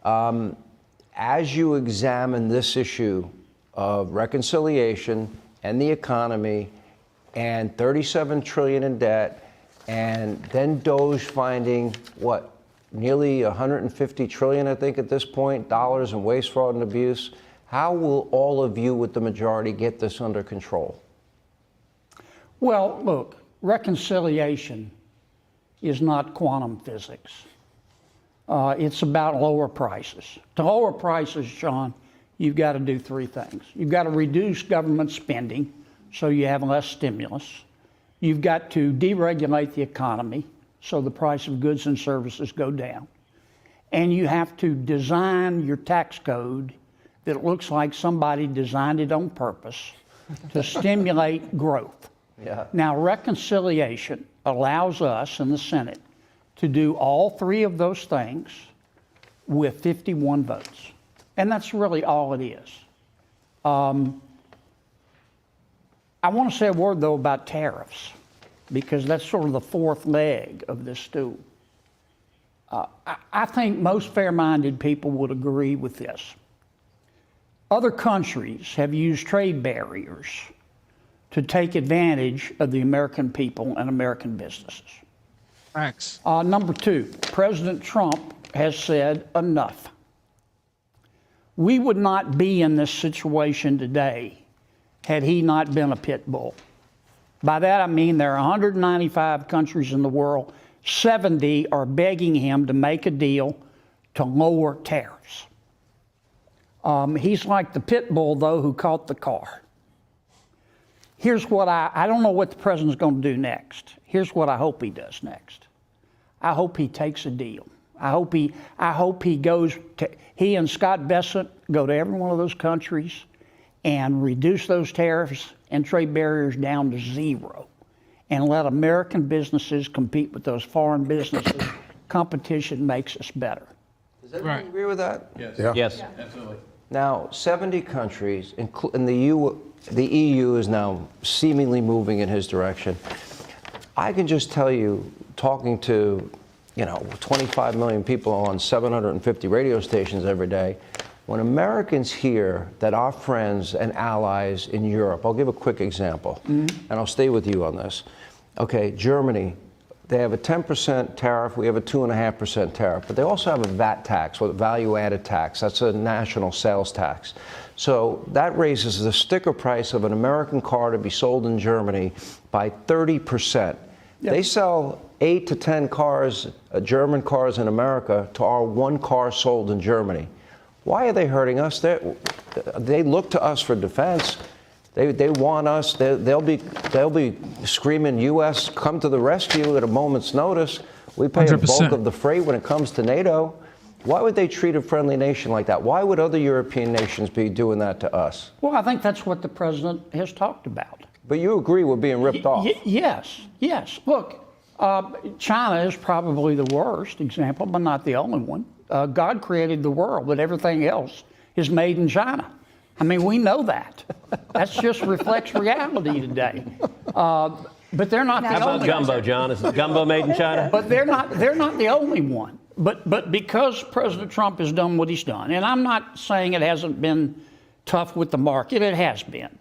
As you examine this issue of reconciliation and the economy and $37 trillion in debt, and then DOJ finding, what, nearly $150 trillion, I think, at this point, dollars in waste, fraud, and abuse, how will all of you with the majority get this under control? Well, look, reconciliation is not quantum physics. It's about lower prices. To lower prices, Sean, you've got to do three things. You've got to reduce government spending so you have less stimulus. You've got to deregulate the economy so the price of goods and services go down. And you have to design your tax code that looks like somebody designed it on purpose to stimulate growth. Yeah. Now, reconciliation allows us in the Senate to do all three of those things with 51 votes. And that's really all it is. I want to say a word, though, about tariffs, because that's sort of the fourth leg of this stool. I think most fair-minded people would agree with this. Other countries have used trade barriers to take advantage of the American people and American businesses. Facts. Number two, President Trump has said enough. We would not be in this situation today had he not been a pit bull. By that I mean there are 195 countries in the world, 70 are begging him to make a deal to lower tariffs. He's like the pit bull, though, who caught the car. Here's what I don't know what the president's going to do next. Here's what I hope he does next. I hope he takes a deal. I hope he goes to, he and Scott Bessent go to every one of those countries and reduce those tariffs and trade barriers down to zero and let American businesses compete with those foreign businesses. Competition makes us better. Does everyone agree with that? Yes. Yeah. Yes. Absolutely. Now, 70 countries, and the EU is now seemingly moving in his direction. I can just tell you, talking to 25 million people on 750 radio stations every day, when Americans hear that our friends and allies in Europe, I'll give a quick example, and I'll stay with you on this. Okay, Germany, they have a 10% tariff, we have a 2.5% tariff, but they also have a VAT tax, or value-added tax. That's a national sales tax. So that raises the sticker price of an American car to be sold in Germany by 30%. Yep. They sell 8 to 10 cars, German cars in America, to our one car sold in Germany. Why are they hurting us? They look to us for defense. They want us. They'll be screaming, "U.S., come to the rescue" at a moment's notice. We pay 100%. A bulk of the freight when it comes to NATO. Why would they treat a friendly nation like that? Why would other European nations be doing that to us? Well, I think that's what the president has talked about. But you agree we're being ripped off? Yes. Look, China is probably the worst example, but not the only one. God created the world, but everything else is made in China. I mean, we know that. That just reflects reality today. But they're not the only one. How about gumbo, John? Is gumbo made in China? But they're not the only one. But because President Trump has done what he's done, and I'm not saying it hasn't been tough with the market, it has been.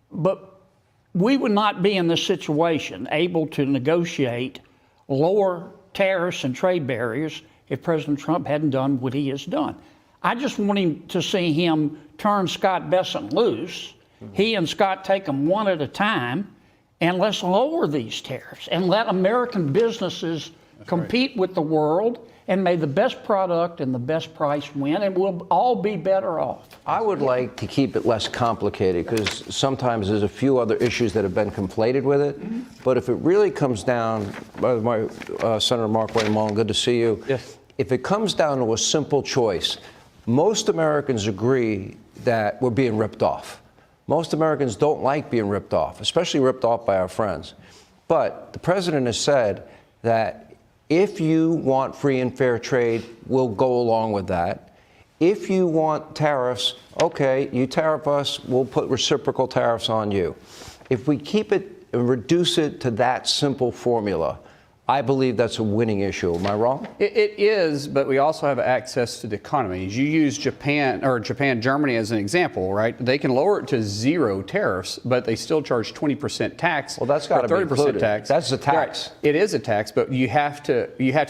But we would not be in this situation able to negotiate lower tariffs and trade barriers if President Trump hadn't done what he has done. I just want him to see him turn Scott Bessent loose. He and Scott take them one at a time, and let's lower these tariffs and let American businesses compete with the world, and may the best product and the best price win, and we'll all be better off. I would like to keep it less complicated, because sometimes there's a few other issues that have been conflated with it. But if it really comes down, Senator Mark Wayne Mullen, good to see you. Yes. If it comes down to a simple choice, most Americans agree that we're being ripped off. Most Americans don't like being ripped off, especially ripped off by our friends. But the president has said that if you want free and fair trade, we'll go along with that. If you want tariffs, okay, you tariff us, we'll put reciprocal tariffs on you. If we keep it and reduce it to that simple formula, I believe that's a winning issue. Am I wrong? It is, but we also have access to the economy. You use Germany as an example, right? They can lower it to 0 tariffs, but they still charge 20% tax. Well, that's got to be 30% included. tax. That's a tax. Right. It is a tax, but you have to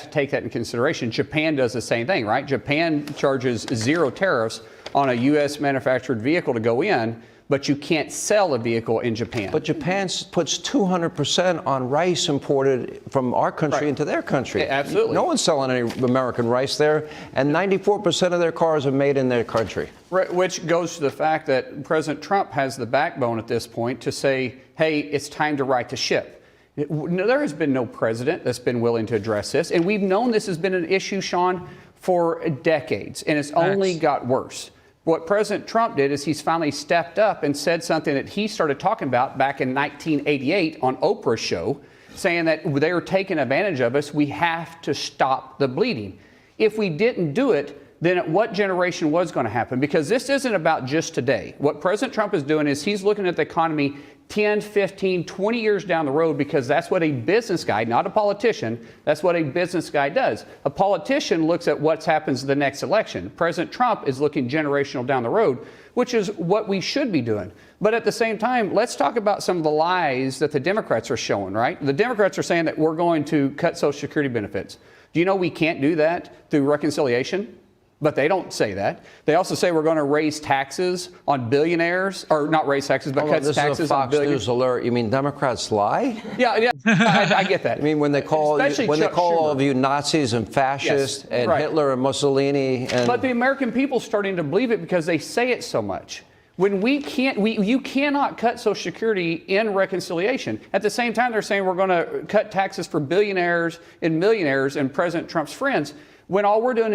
take that in consideration. Japan does the same thing, right? Japan charges 0 tariffs on a U.S. manufactured vehicle to go in, but you can't sell a vehicle in Japan. But Japan puts 200% on rice imported from our country into their country. Absolutely. No one's selling any American rice there, and 94% of their cars are made in their country. Right, which goes to the fact that President Trump has the backbone at this point to say, hey, it's time to right the ship. There has been no president that's been willing to address this, and we've known this has been an issue, Sean, for decades, and it's only got worse. What President Trump did is he's finally stepped up and said something that he started talking about back in 1988 on Oprah's show, saying that they were taking advantage of us. We have to stop the bleeding. If we didn't do it, then what generation was going to happen? Because this isn't about just today. What President Trump is doing is he's looking at the economy 10, 15, 20 years down the road, because that's what a business guy, not a politician, that's what a business guy does. A politician looks at what happens in the next election. President Trump is looking generational down the road, which is what we should be doing. But at the same time, let's talk about some of the lies that the Democrats are showing, right? The Democrats are saying that we're going to cut Social Security benefits. Do you know we can't do that through reconciliation? But they don't say that. They also say we're going to raise taxes on billionaires, or not raise taxes, but cut taxes this is a Fox on billionaires. News alert. You mean Democrats lie? Yeah, I get that. I mean, when they call Especially all of you Nazis and fascists, Yes, and right. Hitler and Mussolini, and But the American people are starting to believe it because they say it so much. When you cannot cut Social Security in reconciliation. At the same time, they're saying we're going to cut taxes for billionaires and millionaires and President Trump's friends, when all we're doing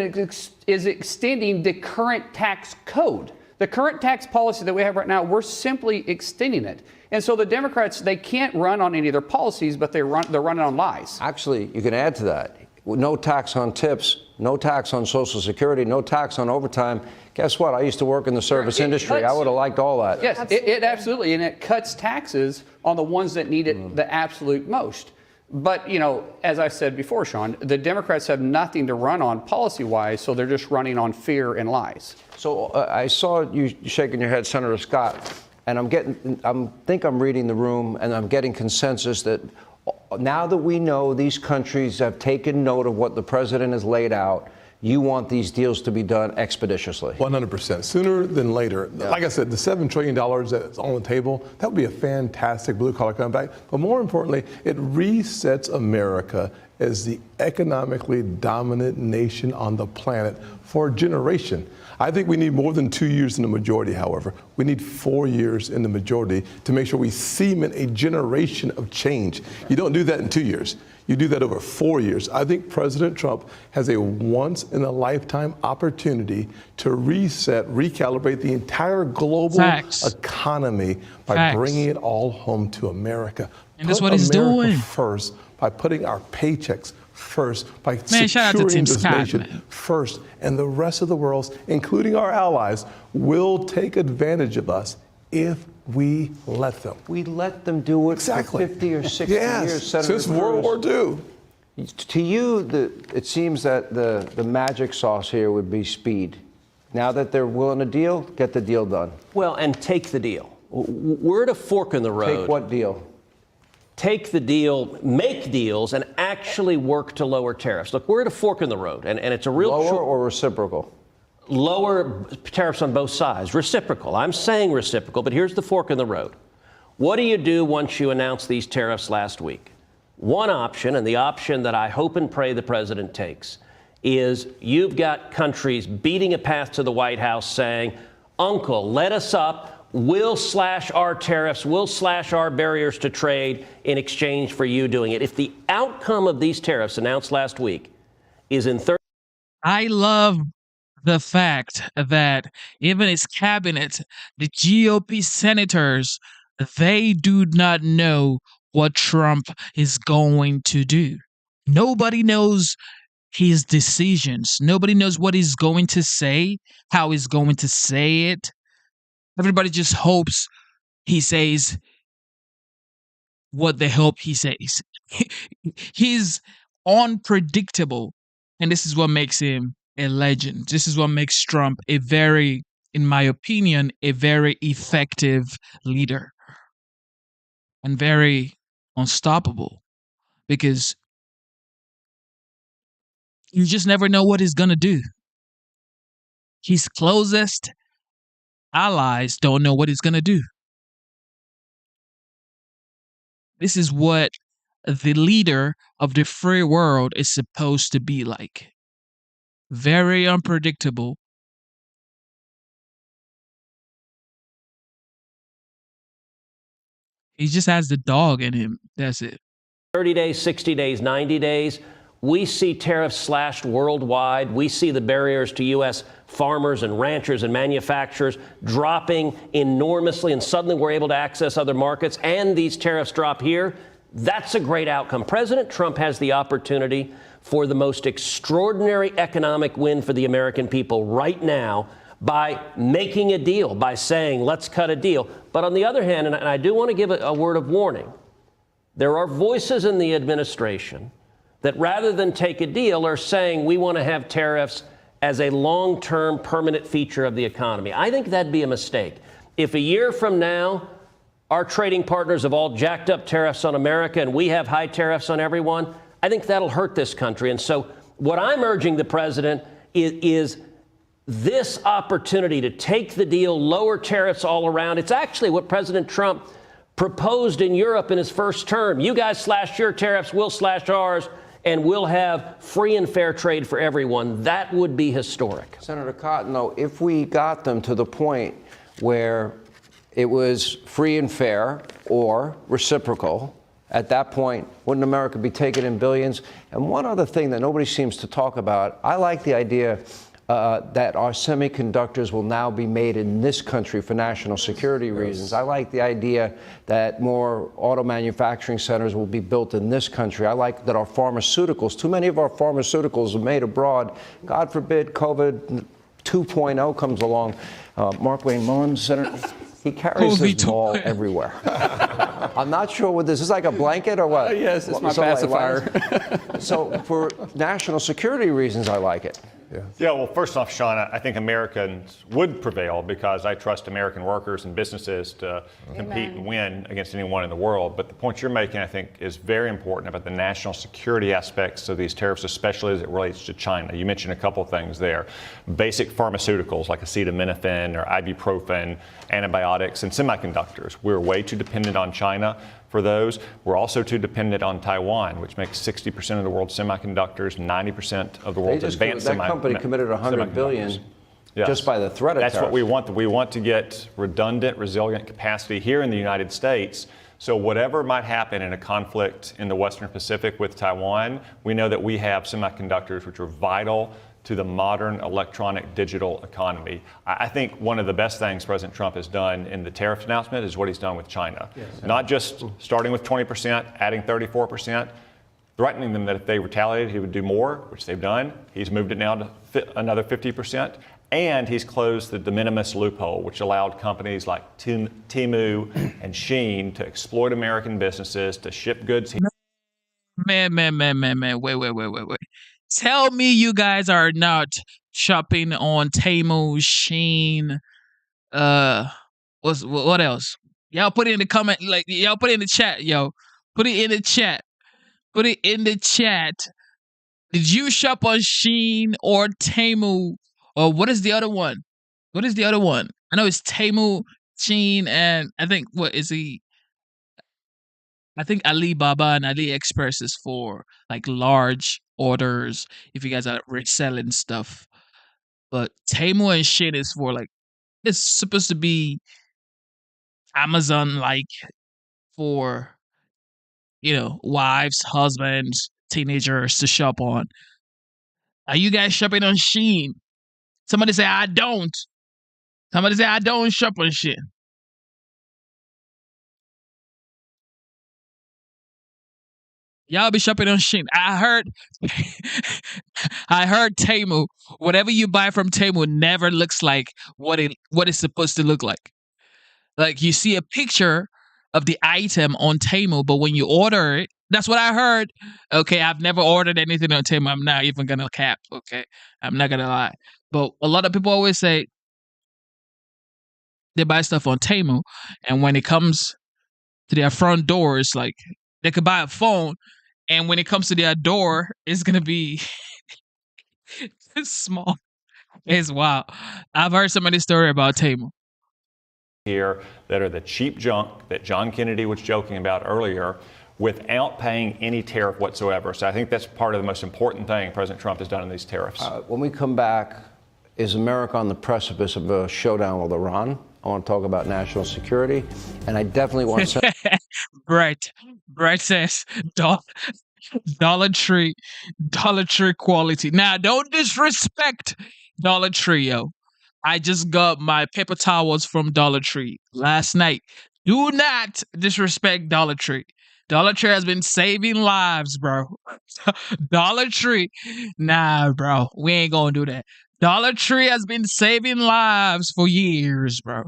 is extending the current tax code. The current tax policy that we have right now, we're simply extending it. And so the Democrats, they can't run on any of their policies, but they're running on lies. Actually, you can add to that. No tax on tips, no tax on Social Security, no tax on overtime. Guess what? I used to work in the service industry. I would have liked all that. Yes, it absolutely, and it cuts taxes on the ones that need it the absolute most. But, you know, as I said before, Sean, the Democrats have nothing to run on policy-wise, so they're just running on fear and lies. So I saw you shaking your head, Senator Scott, and I'm reading the room, and I'm getting consensus that now that we know these countries have taken note of what the president has laid out, you want these deals to be done expeditiously. 100%. Sooner than later. Yeah. Like I said, the $7 trillion that's on the table, that would be a fantastic blue-collar comeback. But more importantly, it resets America as the economically dominant nation on the planet for a generation. I think we need more than 2 years in the majority, however. We need 4 years in the majority to make sure we cement a generation of change. You don't do that in 2 years. You do that over 4 years. I think President Trump has a once-in-a-lifetime opportunity to reset, recalibrate the entire global economy by bringing it all home to America. And that's what he's doing. First, by putting our paychecks first, by shout out to securing Tim this Scott, nation first, and the rest of the world, including our allies, will take advantage of us if we let them. We let them do it for 50 or 60 years, Senator since World War II. To you, it seems that the magic sauce here would be speed. Now that they're willing to deal, get the deal done. Well, and take the deal. We're at a fork in the road. Take what deal? Take the deal, make deals, and actually work to lower tariffs. Look, we're at a fork in the road, and it's a real... Lower or reciprocal? Lower tariffs on both sides. Reciprocal. I'm saying reciprocal, but here's the fork in the road. What do you do once you announce these tariffs last week? One option, and the option that I hope and pray the president takes, is you've got countries beating a path to the White House saying, Uncle, let us up. We'll slash our tariffs. We'll slash our barriers to trade in exchange for you doing it. If the outcome of these tariffs announced last week is in 30... I love the fact that even its cabinet, the GOP senators, they do not know what Trump is going to do. Nobody knows his decisions. Nobody knows what he's going to say, how he's going to say it. Everybody just hopes he says what they hope he says. He's unpredictable, and this is what makes him a legend. This is what makes Trump in my opinion, a very effective leader and very unstoppable, because you just never know what he's going to do. His closest allies don't know what he's going to do. This is what the leader of the free world is supposed to be like. Very unpredictable. He just has the dog in him. That's it. 30 days, 60 days, 90 days. We see tariffs slashed worldwide. We see the barriers to U.S. farmers and ranchers and manufacturers dropping enormously, and suddenly we're able to access other markets, and these tariffs drop here. That's a great outcome. President Trump has the opportunity for the most extraordinary economic win for the American people right now by making a deal, by saying, let's cut a deal. But on the other hand, and I do want to give a word of warning, there are voices in the administration that rather than take a deal are saying we want to have tariffs as a long-term permanent feature of the economy. I think that'd be a mistake. If a year from now, our trading partners have all jacked up tariffs on America and we have high tariffs on everyone, I think that'll hurt this country. And so what I'm urging the president is this opportunity to take the deal, lower tariffs all around. It's actually what President Trump proposed in Europe in his first term. You guys slash your tariffs, we'll slash ours, and we'll have free and fair trade for everyone. That would be historic. Senator Cotton, though, if we got them to the point where it was free and fair or reciprocal, at that point, wouldn't America be taking in billions? And one other thing that nobody seems to talk about, I like the idea that our semiconductors will now be made in this country for national security reasons. I like the idea that more auto manufacturing centers will be built in this country. I like that our pharmaceuticals, too many of our pharmaceuticals are made abroad. God forbid COVID 2.0 comes along. Markwayne Mullins, Senator, he carries this ball everywhere. I'm not sure what this is. Like a blanket or what? Yes, it's my So, pacifier. So for national security reasons, I like it. Yeah, well, first off, Sean, I think Americans would prevail because I trust American workers and businesses to compete and win against anyone in the world. But the point you're making, I think, is very important about the national security aspects of these tariffs, especially as it relates to China. You mentioned a couple of things there. Basic pharmaceuticals like acetaminophen or ibuprofen, antibiotics, and semiconductors. We're way too dependent on China for those. We're also too dependent on Taiwan, which makes 60% of the world's semiconductors, 90% of the world's advanced That company committed $100 billion just by the threat of That's tariffs. what we want. We want to get redundant, resilient capacity here in the United States. So whatever might happen in a conflict in the Western Pacific with Taiwan, we know that we have semiconductors which are vital to the modern electronic digital economy. I think one of the best things President Trump has done in the tariff announcement is what he's done with China. Yes. Not just starting with 20%, adding 34%, threatening them that if they retaliated, he would do more, which they've done. He's moved it now to another 50%. And he's closed the de minimis loophole, which allowed companies like Temu and Shein to exploit American businesses to ship goods here. Man, wait. Tell me you guys are not shopping on Temu, Shein, what else? Y'all put it in the comment, like y'all put it in the chat, yo. Put it in the chat. Put it in the chat. Did you shop on Shein or Temu? Or what is the other one? What is the other one? I know it's Temu, Shein, and I think I think Alibaba and AliExpress is for like large orders if you guys are reselling stuff. But Temu and Shein is for like, it's supposed to be Amazon like for, wives, husbands, teenagers to shop on. Are you guys shopping on Shein? Somebody say I don't. Somebody say I don't shop on Shein. Y'all be shopping on Shein. I heard Temu. Whatever you buy from Temu never looks like what it's supposed to look like. Like you see a picture of the item on Temu, but when you order it, that's what I heard. Okay, I've never ordered anything on Temu. I'm not even gonna cap. Okay, I'm not gonna lie. But a lot of people always say they buy stuff on Temu, and when it comes to their front door, it's like they could buy a phone. And when it comes to their door, it's going to be small. It's wild. I've heard some of this story about Temu. Here that are the cheap junk that John Kennedy was joking about earlier without paying any tariff whatsoever. So I think that's part of the most important thing President Trump has done in these tariffs. When we come back, is America on the precipice of a showdown with Iran? I want to talk about national security, and I definitely want to... Bright says, Dollar Tree quality. Now, don't disrespect Dollar Tree, yo. I just got my paper towels from Dollar Tree last night. Do not disrespect Dollar Tree. Dollar Tree has been saving lives, bro. Dollar Tree. Nah, bro. We ain't gonna do that. Dollar Tree has been saving lives for years, bro.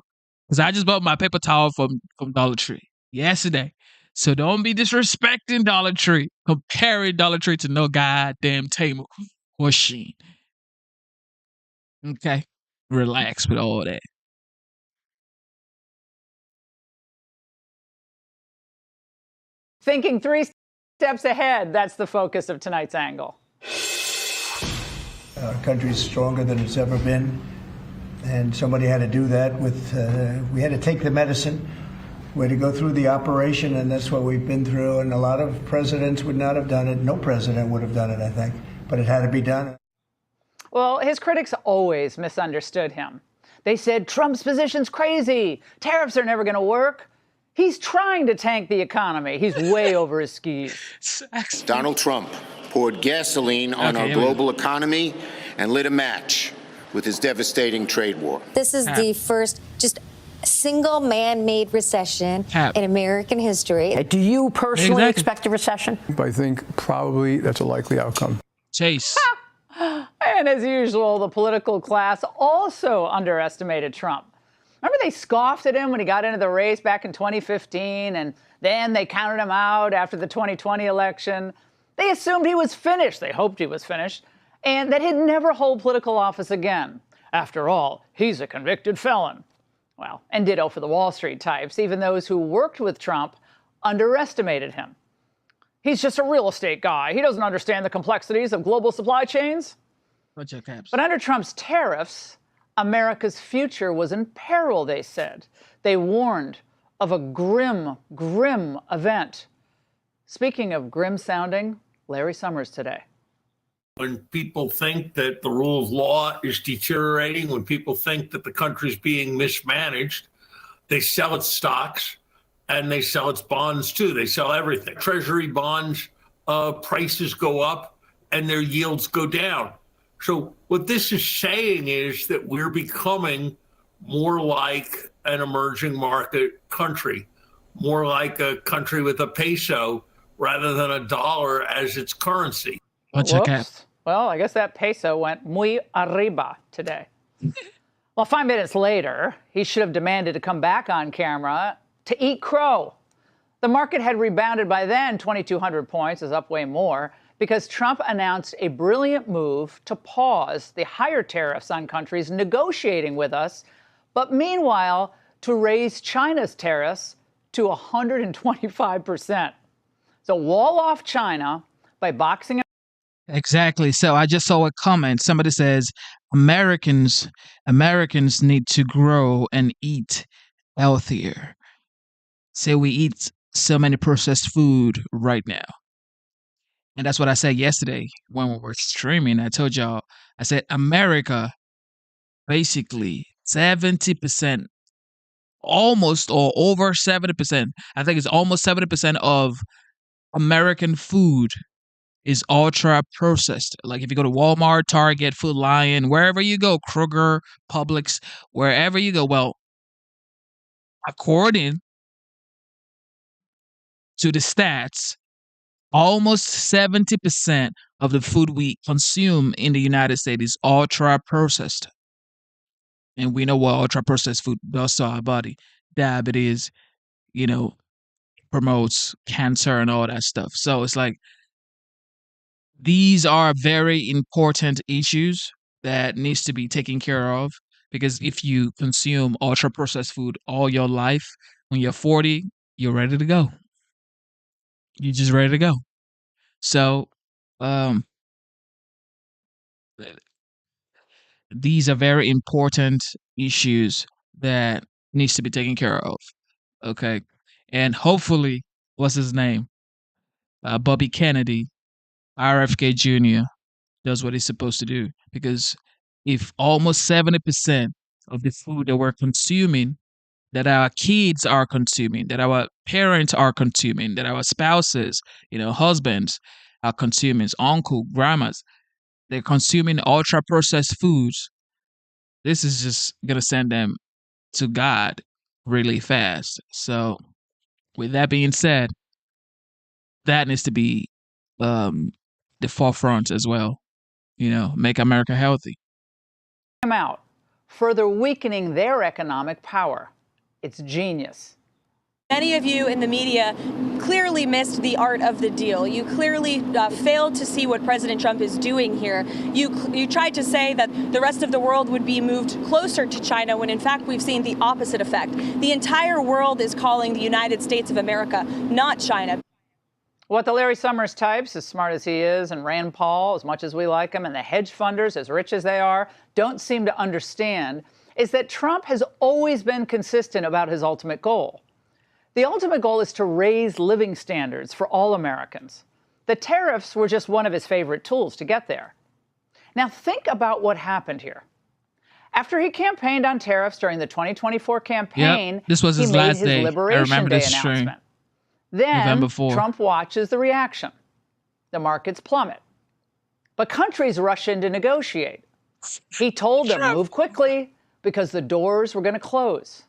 Because I just bought my paper towel from Dollar Tree yesterday. So don't be disrespecting Dollar Tree, comparing Dollar Tree to no goddamn Temu or Shein. Okay? Relax with all that. Thinking 3 steps ahead, that's the focus of tonight's angle. Our country's stronger than it's ever been, and somebody had to do that we had to take the medicine, we had to go through the operation, and that's what we've been through, and a lot of presidents would not have done it. No president would have done it, I think, but it had to be done. Well, his critics always misunderstood him. They said Trump's position's crazy. Tariffs are never going to work. He's trying to tank the economy. He's way over his skis. Donald Trump poured gasoline on our global economy and lit a match with his devastating trade war. This is the first just single man-made recession in American history. Do you personally expect a recession? I think probably that's a likely outcome. Chase. And as usual, the political class also underestimated Trump. Remember they scoffed at him when he got into the race back in 2015, and then they counted him out after the 2020 election. They assumed he was finished. They hoped he was finished, and that he'd never hold political office again. After all, he's a convicted felon. Well, and ditto for the Wall Street types. Even those who worked with Trump underestimated him. He's just a real estate guy. He doesn't understand the complexities of global supply chains. But under Trump's tariffs, America's future was in peril, they said. They warned of a grim, grim event. Speaking of grim sounding, Larry Summers today. When people think that the rule of law is deteriorating, when people think that the country's being mismanaged, they sell its stocks and they sell its bonds too. They sell everything. Treasury bonds, prices go up and their yields go down. So what this is saying is that we're becoming more like an emerging market country, more like a country with a peso rather than a dollar as its currency. Whoops. Well, I guess that peso went muy arriba today. Well, 5 minutes later, he should have demanded to come back on camera to eat crow. The market had rebounded by then, 2,200 points, is up way more, because Trump announced a brilliant move to pause the higher tariffs on countries negotiating with us, but meanwhile, to raise China's tariffs to 125%. So wall off China by boxing. Exactly. So I just saw a comment. Somebody says Americans need to grow and eat healthier. So we eat so many processed food right now. And that's what I said yesterday when we were streaming. I told y'all, I said America, basically 70%, almost or over 70%. I think it's almost 70% of American food is ultra processed. Like if you go to Walmart, Target, Food Lion, wherever you go, Kroger, Publix, wherever you go, well, according to the stats, almost 70% of the food we consume in the United States is ultra processed. And we know what ultra processed food does to our body. Diabetes, promotes cancer and all that stuff. So it's like, these are very important issues that needs to be taken care of, because if you consume ultra processed food all your life, when you're 40, you're ready to go. You're just ready to go. So, these are very important issues that needs to be taken care of. Okay. And hopefully, what's his name? Bobby Kennedy, RFK Jr., does what he's supposed to do. Because if almost 70% of the food that we're consuming, that our kids are consuming, that our parents are consuming, that our spouses, husbands are consuming, uncle, grandmas, they're consuming ultra processed foods, this is just going to send them to God really fast. So, with that being said, that needs to be the forefront as well. Make America healthy. them out, further weakening their economic power. It's genius. Many of you in the media clearly missed the art of the deal. You clearly failed to see what President Trump is doing here. You tried to say that the rest of the world would be moved closer to China when in fact we've seen the opposite effect. The entire world is calling the United States of America, not China. What the Larry Summers types, as smart as he is, and Rand Paul, as much as we like him, and the hedge funders, as rich as they are, don't seem to understand is that Trump has always been consistent about his ultimate goal. The ultimate goal is to raise living standards for all Americans. The tariffs were just one of his favorite tools to get there. Now think about what happened here. After he campaigned on tariffs during the 2024 campaign, this was his he made last his day. I Liberation remember Day this stream. announcement. Then November 4. Trump watches the reaction. The markets plummet. But countries rush in to negotiate. He told them, move quickly, because the doors were going to close.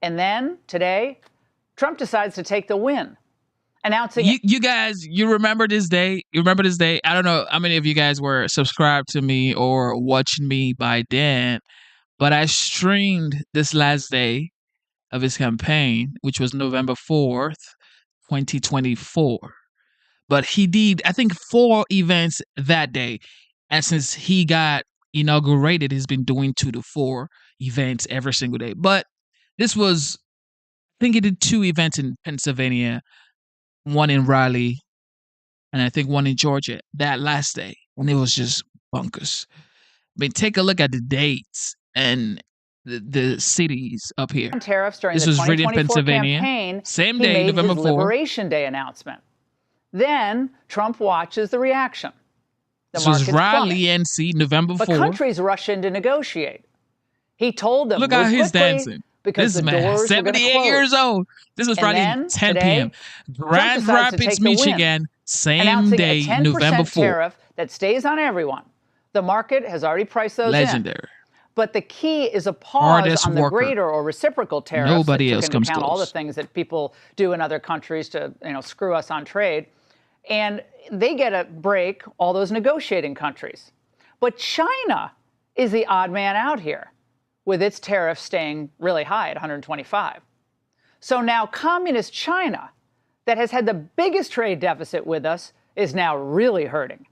And then, today, Trump decides to take the win, announcing... You guys, you remember this day? You remember this day? I don't know how many of you guys were subscribed to me or watching me by then, but I streamed this last day of his campaign, which was November 4th, 2024. But he did, I think, 4 events that day. And since he got inaugurated, he's been doing 2 to 4 events every single day. But this was, I think he did 2 events in Pennsylvania, 1 in Raleigh, and I think 1 in Georgia that last day. And it was just bonkers. I mean, take a look at the dates and the cities up here. Tariffs during This the was written in 2024 Pennsylvania. campaign, Same he day, made November his 4. Liberation Day announcement. Then Trump watches the reaction. The This was markets plummet. Raleigh, NC, November 4. But countries rush in to negotiate. He told them, Look move how he's quickly, dancing. because This the man, doors were going to 78 close. years old. This was And probably then, 10 today, p.m. Trump Grand decides to Rapids, take the win, Michigan, same announcing day, a 10% November 4. tariff that stays on everyone. The market has already priced those in. Legendary. But the key is a pause Hardest on the worker. greater or reciprocal tariffs. Nobody that else took comes into account all the close. things that people do in other countries to, screw us on trade. And they get a break, all those negotiating countries. But China is the odd man out here, with its tariffs staying really high at 125. So now communist China, that has had the biggest trade deficit with us, is now really hurting.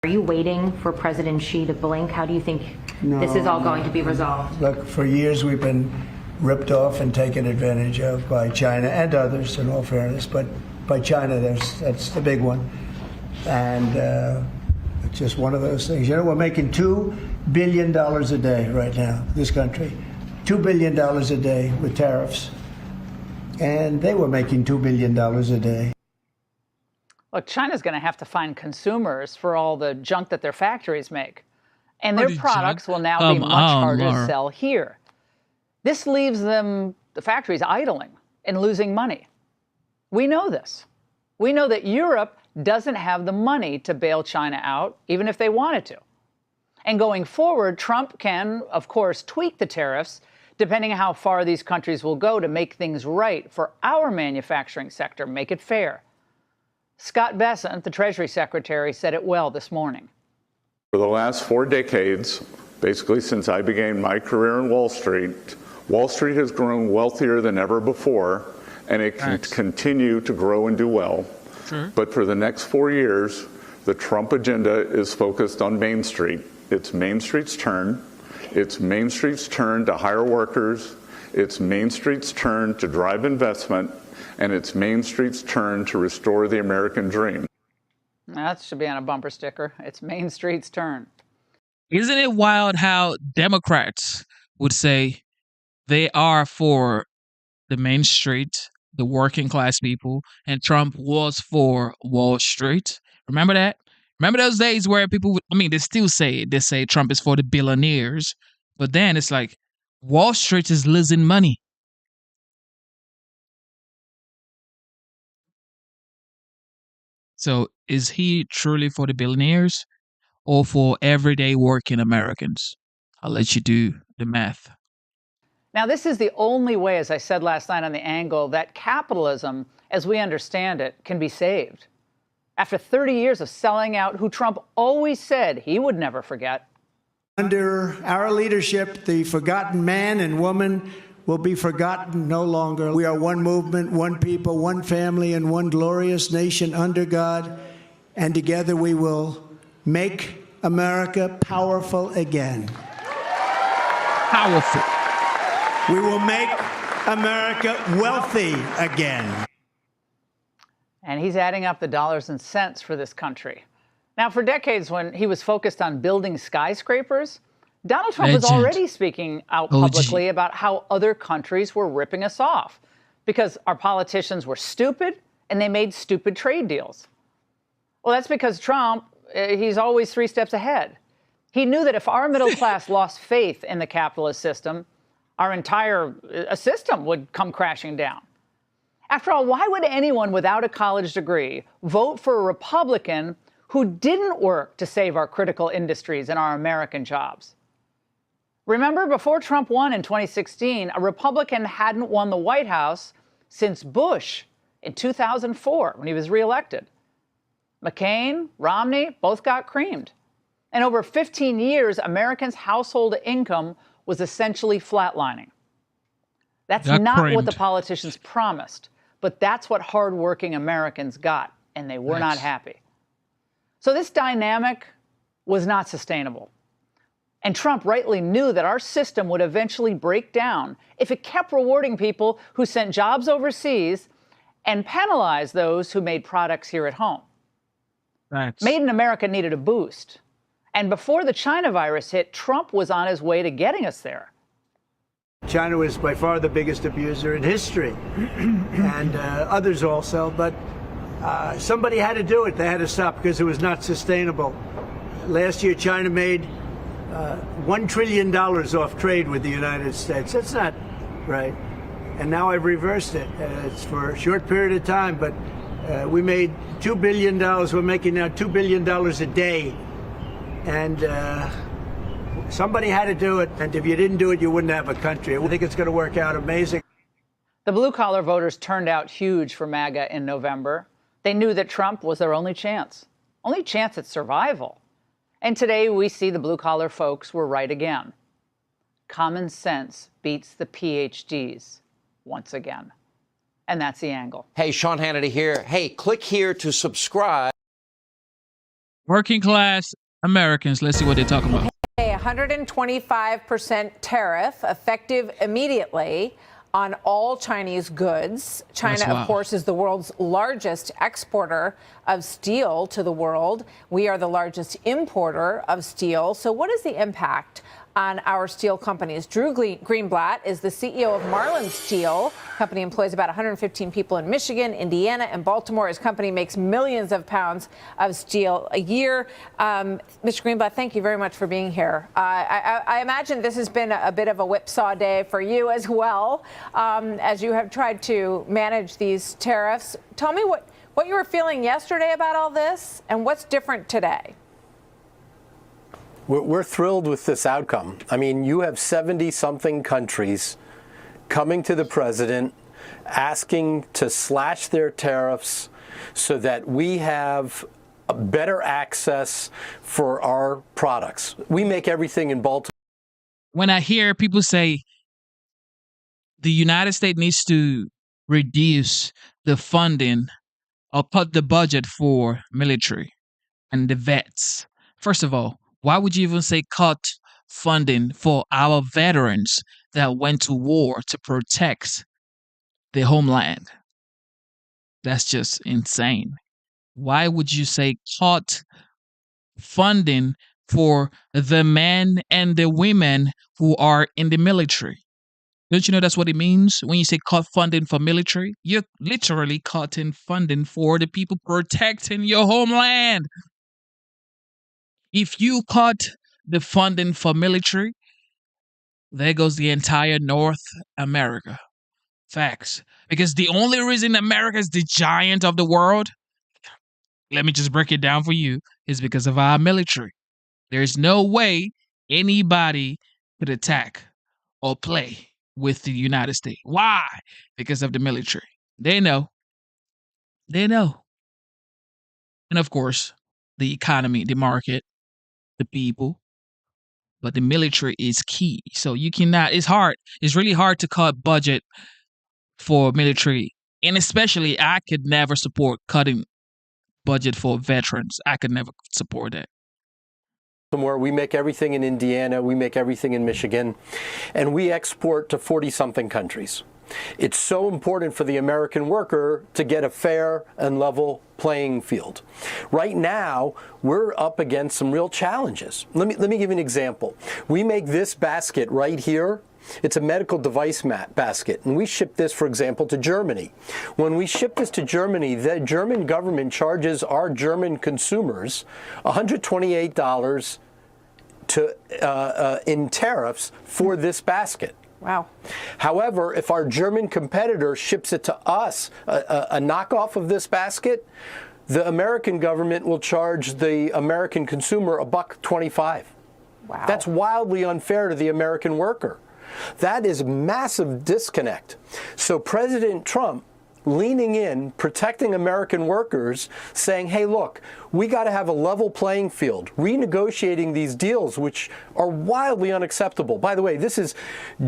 Are you waiting for President Xi to blink? How do you think this is all going to be resolved? Look, for years we've been ripped off and taken advantage of by China and others, in all fairness, but by China, that's the big one. And it's just one of those things. We're making $2 billion a day right now, this country. $2 billion a day with tariffs. And they were making $2 billion a day. Look, China's going to have to find consumers for all the junk that their factories make. And their products will now be much harder to sell here. This leaves the factories idling and losing money. We know this. We know that Europe doesn't have the money to bail China out, even if they wanted to. And going forward, Trump can, of course, tweak the tariffs depending on how far these countries will go to make things right for our manufacturing sector, make it fair. Scott Bessent, the Treasury Secretary, said it well this morning. For the last 4 decades, basically since I began my career in Wall Street has grown wealthier than ever before, and it can continue to grow and do well. Sure. But for the next 4 years, the Trump agenda is focused on Main Street. It's Main Street's turn. It's Main Street's turn to hire workers. It's Main Street's turn to drive investment. And it's Main Street's turn to restore the American dream. That should be on a bumper sticker. It's Main Street's turn. Isn't it wild how Democrats would say they are for the Main Street, the working class people, and Trump was for Wall Street? Remember that? Remember those days where people would, they still say it. They say Trump is for the billionaires, but then it's like Wall Street is losing money. So is he truly for the billionaires or for everyday working Americans? I'll let you do the math. Now, this is the only way, as I said last night on The Angle, that capitalism, as we understand it, can be saved. After 30 years of selling out who Trump always said he would never forget. Under our leadership, the forgotten man and woman will be forgotten no longer. We are one movement, one people, one family, and one glorious nation under God. And together we will make America powerful again. Powerful. We will make America wealthy again. And he's adding up the dollars and cents for this country. Now, for decades, when he was focused on building skyscrapers, Donald Trump was already speaking out publicly about how other countries were ripping us off because our politicians were stupid and they made stupid trade deals. Well, that's because Trump, he's always 3 steps ahead. He knew that if our middle class lost faith in the capitalist system, our entire system would come crashing down. After all, why would anyone without a college degree vote for a Republican who didn't work to save our critical industries and our American jobs? Remember, before Trump won in 2016, a Republican hadn't won the White House since Bush in 2004 when he was reelected. McCain, Romney, both got creamed. And over 15 years, Americans' household income was essentially flatlining. That's not what the politicians promised, but that's what hardworking Americans got, and they were not happy. So this dynamic was not sustainable. And Trump rightly knew that our system would eventually break down if it kept rewarding people who sent jobs overseas and penalized those who made products here at home. Made in America needed a boost. And before the China virus hit, Trump was on his way to getting us there. China was by far the biggest abuser in history, and others also, but somebody had to do it. They had to stop because it was not sustainable. Last year, China made $1 trillion off trade with the United States. That's not right. And now I've reversed it. It's for a short period of time, but we made $2 billion. We're making now $2 billion a day. And somebody had to do it. And if you didn't do it, you wouldn't have a country. I think it's going to work out amazing. The blue-collar voters turned out huge for MAGA in November. They knew that Trump was their only chance at survival. And today we see the blue-collar folks were right again. Common sense beats the PhDs once again. And that's the angle. Hey, Sean Hannity here. Hey, click here to subscribe. Working class Americans, let's see what they're talking about. A 125% tariff effective immediately on all Chinese goods. China, of course, is the world's largest exporter of steel to the world. We are the largest importer of steel. So what is the impact on our steel companies? Drew Greenblatt is the CEO of Marlin Steel. Company employs about 115 people in Michigan, Indiana, and Baltimore. His company makes millions of pounds of steel a year. Mr. Greenblatt, thank you very much for being here. I imagine this has been a bit of a whipsaw day for you as well, as you have tried to manage these tariffs. Tell me what you were feeling yesterday about all this and what's different today. We're thrilled with this outcome. I mean, you have 70-something countries coming to the president asking to slash their tariffs so that we have a better access for our products. We make everything in Baltimore. When I hear people say the United States needs to reduce the funding or cut the budget for military and the vets, first of all, why would you even say cut funding for our veterans that went to war to protect their homeland? That's just insane. Why would you say cut funding for the men and the women who are in the military? Don't you know that's what it means when you say cut funding for military? You're literally cutting funding for the people protecting your homeland. If you cut the funding for military, there goes the entire North America. Facts. Because the only reason America is the giant of the world, let me just break it down for you, is because of our military. There's no way anybody could attack or play with the United States. Why? Because of the military. They know. They know. And of course, the economy, the market, the people. but the military is key. So you cannot, it's hard. It's really hard to cut budget for military. And especially, I could never support cutting budget for veterans. I could never support that. Somewhere we make everything in Indiana, we make everything in Michigan, and we export to 40-something countries. It's so important for the American worker to get a fair and level playing field. Right now, we're up against some real challenges. Let me give you an example. We make this basket right here. It's a medical device basket, and we ship this, for example, to Germany. When we ship this to Germany, the German government charges our German consumers $128 in tariffs for this basket. Wow. However, if our German competitor ships it to us, a knockoff of this basket, the American government will charge the American consumer $1.25. Wow. That's wildly unfair to the American worker. That is massive disconnect. So President Trump leaning in, protecting American workers, saying, hey, look, we got to have a level playing field, renegotiating these deals, which are wildly unacceptable. By the way, this is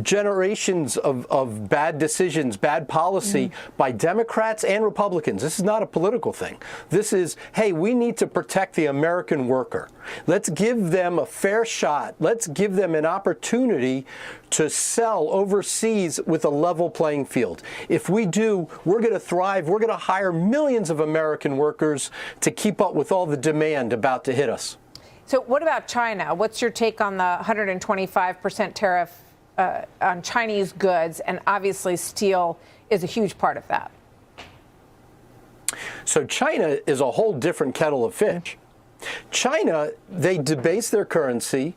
generations of bad decisions, bad policy by Democrats and Republicans. This is not a political thing. This is, hey, we need to protect the American worker. Let's give them a fair shot. Let's give them an opportunity to sell overseas with a level playing field. If we do, we're going to thrive. We're going to hire millions of American workers to keep up with all the demand about to hit us. So what about China? What's your take on the 125% tariff on Chinese goods? And obviously steel is a huge part of that. So China is a whole different kettle of fish. China, they debase their currency.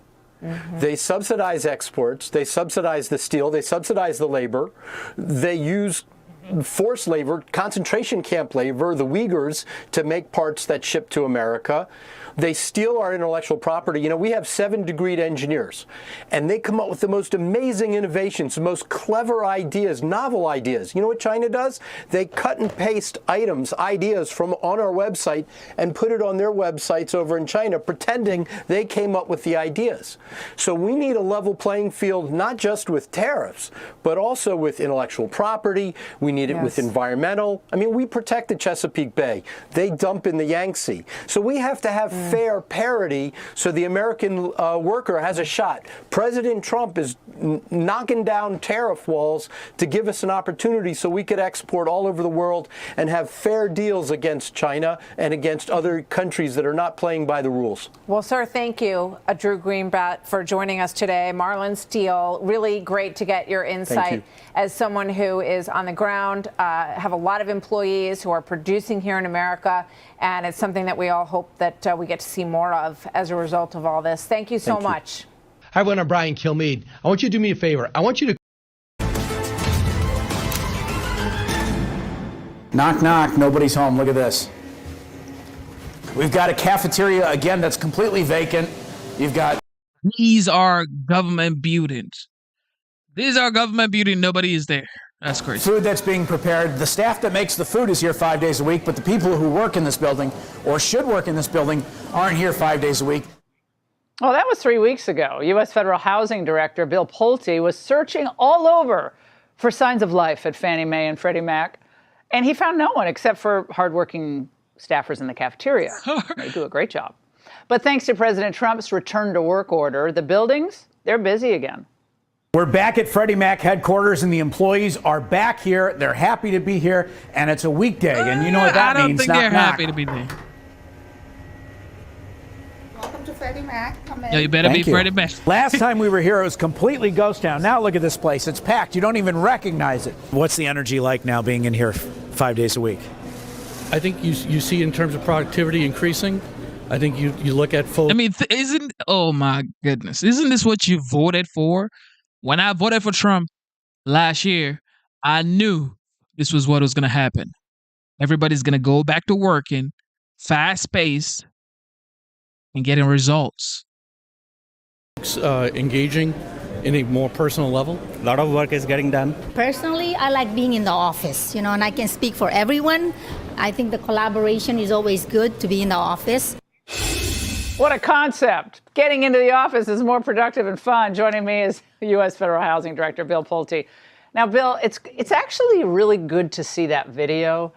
They subsidize exports. They subsidize the steel. They subsidize the labor. They use forced labor, concentration camp labor, the Uyghurs, to make parts that ship to America. They steal our intellectual property. You know, we have 7-degreed engineers, and they come up with the most amazing innovations, the most clever ideas, novel ideas. You know what China does? They cut and paste items, ideas from on our website and put it on their websites over in China, pretending they came up with the ideas. So we need a level playing field, not just with tariffs, but also with intellectual property. We need it with environmental. I mean, we protect the Chesapeake Bay. They dump in the Yangtze. So we have to have fair parity so the American worker has a shot. President Trump is knocking down tariff walls to give us an opportunity so we could export all over the world and have fair deals against China and against other countries that are not playing by the rules. Well, sir, thank you, Drew Greenblatt, for joining us today. Marlon Steele, really great to get your insight as someone who is on the ground, have a lot of employees who are producing here in America, and it's something that we all hope that we get to see more of as a result of all this. Thank you so much. Hi, everyone. I'm Brian Kilmeade. I want you to do me a favor. I want you to knock, knock. Nobody's home. Look at this. We've got a cafeteria, again, that's completely vacant. You've got... These are government buildings. These are government buildings. Nobody is there. That's crazy. Food that's being prepared. The staff that makes the food is here 5 days a week, but the people who work in this building or should work in this building aren't here 5 days a week. Well, that was 3 weeks ago. U.S. Federal Housing Director Bill Pulte was searching all over for signs of life at Fannie Mae and Freddie Mac, and he found no one except for hardworking staffers in the cafeteria. They do a great job. But thanks to President Trump's return to work order, the buildings, they're busy again. We're back at Freddie Mac headquarters, and the employees are back here. They're happy to be here, and it's a weekday, and you know what that means. I don't think they're happy to be there. Welcome to Freddie Mac. Come in. Yeah, you better be Freddie Mac. Last time we were here, it was completely ghost town. Now look at this place. It's packed. You don't even recognize it. What's the energy like now being in here 5 days a week? I think you see in terms of productivity increasing. I think you look at folks. I mean, oh my goodness. Isn't this what you voted for? When I voted for Trump last year, I knew this was what was going to happen. Everybody's going to go back to working, fast-paced, and getting results. Engaging in a more personal level. A lot of work is getting done. Personally, I like being in the office, and I can speak for everyone. I think the collaboration is always good to be in the office. What a concept. Getting into the office is more productive and fun. Joining me is U.S. Federal Housing Director Bill Pulte. Now, Bill, it's actually really good to see that video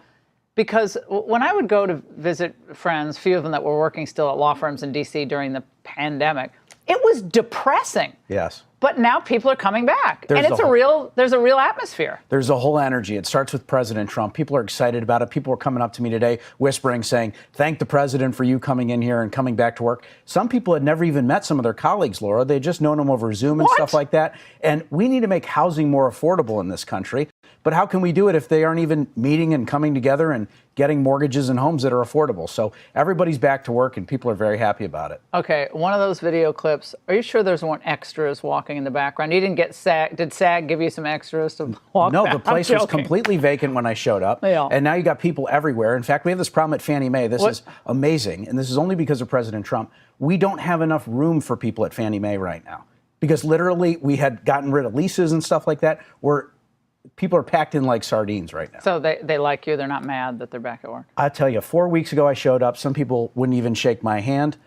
because when I would go to visit friends, a few of them that were working still at law firms in D.C. during the pandemic, it was depressing. Yes. But now people are coming back, and there's a real atmosphere. There's a whole energy. It starts with President Trump. People are excited about it. People are coming up to me today, whispering, saying, "Thank the president for you coming in here and coming back to work." Some people had never even met some of their colleagues, Laura. They had just known them over Zoom and stuff like that. And we need to make housing more affordable in this country. But how can we do it if they aren't even meeting and coming together and getting mortgages and homes that are affordable? So everybody's back to work, and people are very happy about it. Okay, one of those video clips. Are you sure there's weren't extras walking in the background? You didn't get SAG. Did SAG give you some extras to walk? No, back? the place was completely vacant when I showed up. Yeah. And now you got people everywhere. In fact, we have this problem at Fannie Mae. This is amazing. And this is only because of President Trump. We don't have enough room for people at Fannie Mae right now because literally we had gotten rid of leases and stuff like that. People are packed in like sardines right now. So they like you. They're not mad that they're back at work. I tell you, 4 weeks ago I showed up. Some people wouldn't even shake my hand.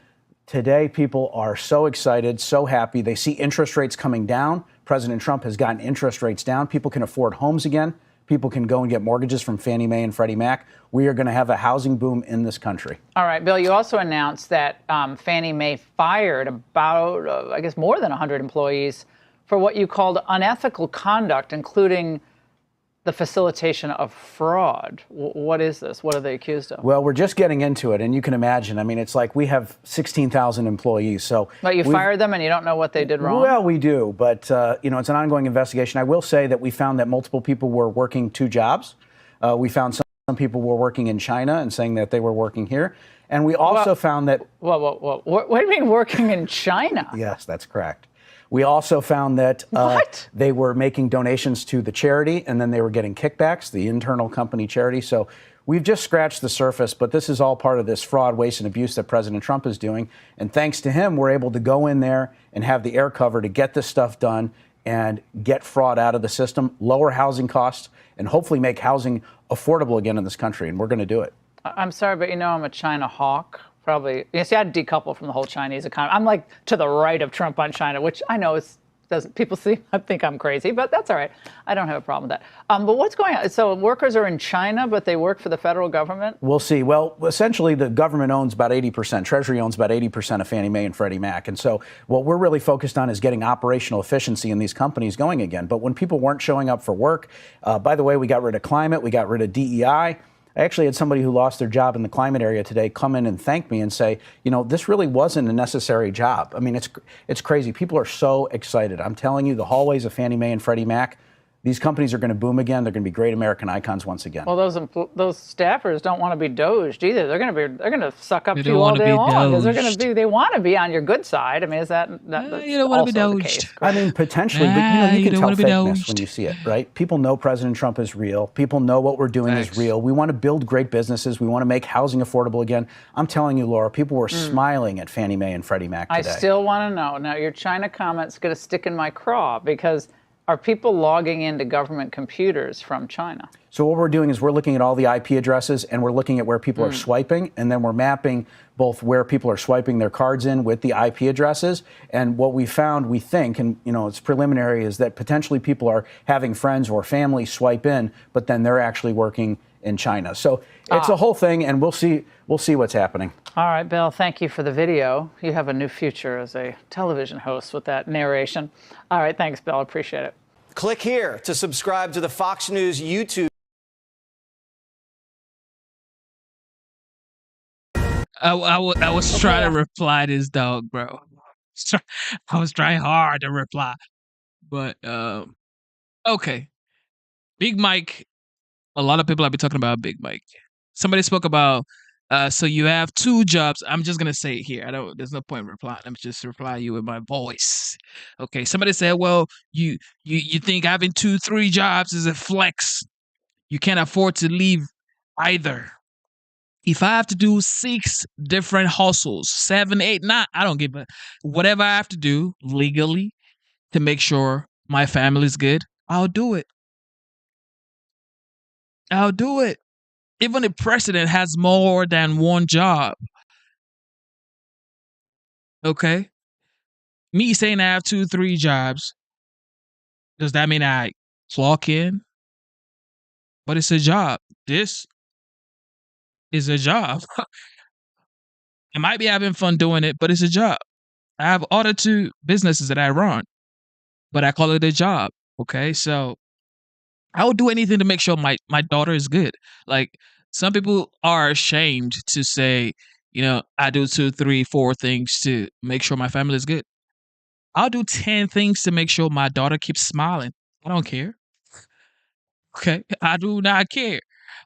Today, people are so excited, so happy. They see interest rates coming down. President Trump has gotten interest rates down. People can afford homes again. People can go and get mortgages from Fannie Mae and Freddie Mac. We are going to have a housing boom in this country. All right, Bill, you also announced that Fannie Mae fired about, I guess, more than 100 employees for what you called unethical conduct, including the facilitation of fraud. What is this? What are they accused of? Well, we're just getting into it, and you can imagine. I mean, it's like we have 16,000 employees. So, but you fired them, and you don't know what they did wrong? Well, we do, but it's an ongoing investigation. I will say that we found that multiple people were working 2 jobs. We found some people were working in China and saying that they were working here. And we also found that... What do you mean working in China? Yes, that's correct. We also found that they were making donations to the charity, and then they were getting kickbacks, the internal company charity. So we've just scratched the surface, but this is all part of this fraud, waste, and abuse that President Trump is doing. And thanks to him, we're able to go in there and have the air cover to get this stuff done and get fraud out of the system, lower housing costs, and hopefully make housing affordable again in this country. And we're going to do it. I'm sorry, but I'm a China hawk. Probably. You see, I'd decouple from the whole Chinese economy. I'm like to the right of Trump on China, which I know doesn't people think I'm crazy, but that's all right. I don't have a problem with that. But what's going on? So workers are in China, but they work for the federal government? We'll see. Well, essentially, the government owns about 80%. Treasury owns about 80% of Fannie Mae and Freddie Mac. And so what we're really focused on is getting operational efficiency in these companies going again. But when people weren't showing up for work, by the way, we got rid of climate, we got rid of DEI. I actually had somebody who lost their job in the climate area today come in and thank me and say, this really wasn't a necessary job. I mean, it's crazy. People are so excited. I'm telling you, the hallways of Fannie Mae and Freddie Mac, these companies are going to boom again. They're going to be great American icons once again. Well, those staffers don't want to be doged either. They're going to suck up to you all day long because they want to be on your good side. I mean, is that you don't want to be doged? I mean, potentially, but you can tell fakeness when you see it, right? People know President Trump is real. People know what we're doing is real. We want to build great businesses. We want to make housing affordable again. I'm telling you, Laura, people were smiling at Fannie Mae and Freddie Mac today. I still want to know. Now, your China comment's going to stick in my craw because are people logging into government computers from China? So what we're doing is we're looking at all the IP addresses and we're looking at where people are swiping, and then we're mapping both where people are swiping their cards in with the IP addresses. And what we found, we think, and it's preliminary, is that potentially people are having friends or family swipe in, but then they're actually working in China. So it's a whole thing, and we'll see what's happening. All right, Bill, thank you for the video. You have a new future as a television host with that narration. All right, thanks, Bill. I appreciate it. Click here to subscribe to the Fox News YouTube. I was trying to reply to this dog, bro. I was trying hard to reply. But, okay. Big Mike. A lot of people have been talking about Big Mike. Somebody spoke about, so you have 2 jobs. I'm just going to say it here. There's no point in replying. Let me just reply you with my voice. Okay. Somebody said, well, you think having 2, 3 jobs is a flex. You can't afford to leave either. If I have to do 6 different hustles, 7, 8, 9, I don't give a whatever I have to do legally to make sure my family's good, I'll do it. I'll do it. Even the president has more than 1 job. Okay? Me saying I have 2, 3 jobs, does that mean I clock in? But it's a job. This is a job. I might be having fun doing it, but it's a job. I have other 2 businesses that I run, but I call it a job. Okay? So I would do anything to make sure my daughter is good. Like, some people are ashamed to say, I do 2, 3, 4 things to make sure my family is good. I'll do 10 things to make sure my daughter keeps smiling. I don't care. Okay? I do not care.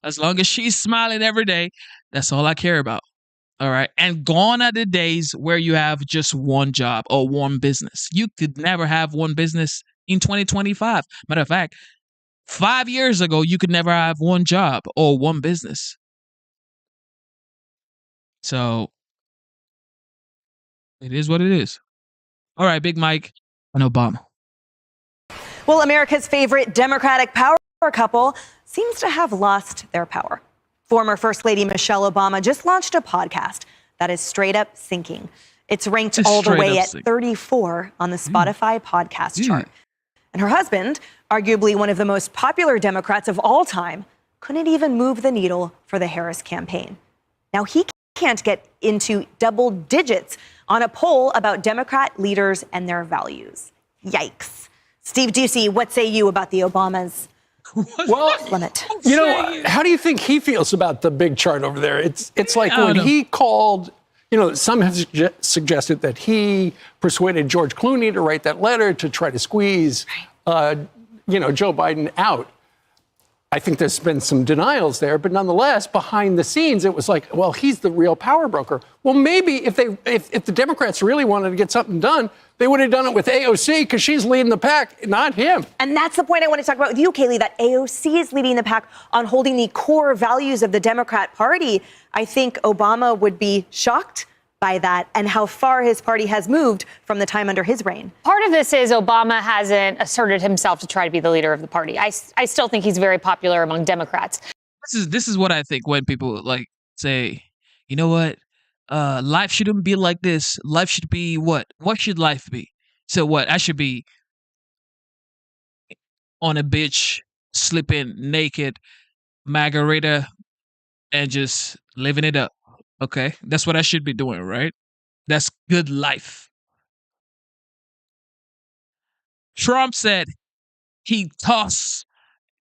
As long as she's smiling every day, that's all I care about. All right? And gone are the days where you have just one job or one business. You could never have one business in 2025. Matter of fact, 5 years ago, you could never have one job or one business. So it is what it is. All right, Big Mike and Obama. Well, America's favorite Democratic power couple seems to have lost their power. Former First Lady Michelle Obama just launched a podcast that is straight up sinking. It's ranked all the way at 34 on the Spotify podcast chart. And her husband, arguably one of the most popular Democrats of all time, couldn't even move the needle for the Harris campaign. Now he can't get into double digits on a poll about Democrat leaders and their values. Yikes. Steve Ducey, what say you about the Obamas? Well, limit. How do you think he feels about the big chart over there? It's like when he called, some have suggested that he persuaded George Clooney to write that letter to try to squeeze, Joe Biden out. I think there's been some denials there, but nonetheless, behind the scenes, it was like, well, he's the real power broker. Well, maybe if the Democrats really wanted to get something done, they would have done it with AOC because she's leading the pack, not him. And that's the point I want to talk about with you, Kayleigh, that AOC is leading the pack on holding the core values of the Democrat Party. I think Obama would be shocked by that and how far his party has moved from the time under his reign. Part of this is Obama hasn't asserted himself to try to be the leader of the party. I still think he's very popular among Democrats. This is what I think when people say, you know what, life shouldn't be like this. Life should be what? What should life be? So what? I should be on a beach, slipping naked, margarita, and just living it up. Okay, that's what I should be doing, right? That's good life. Trump said he tosses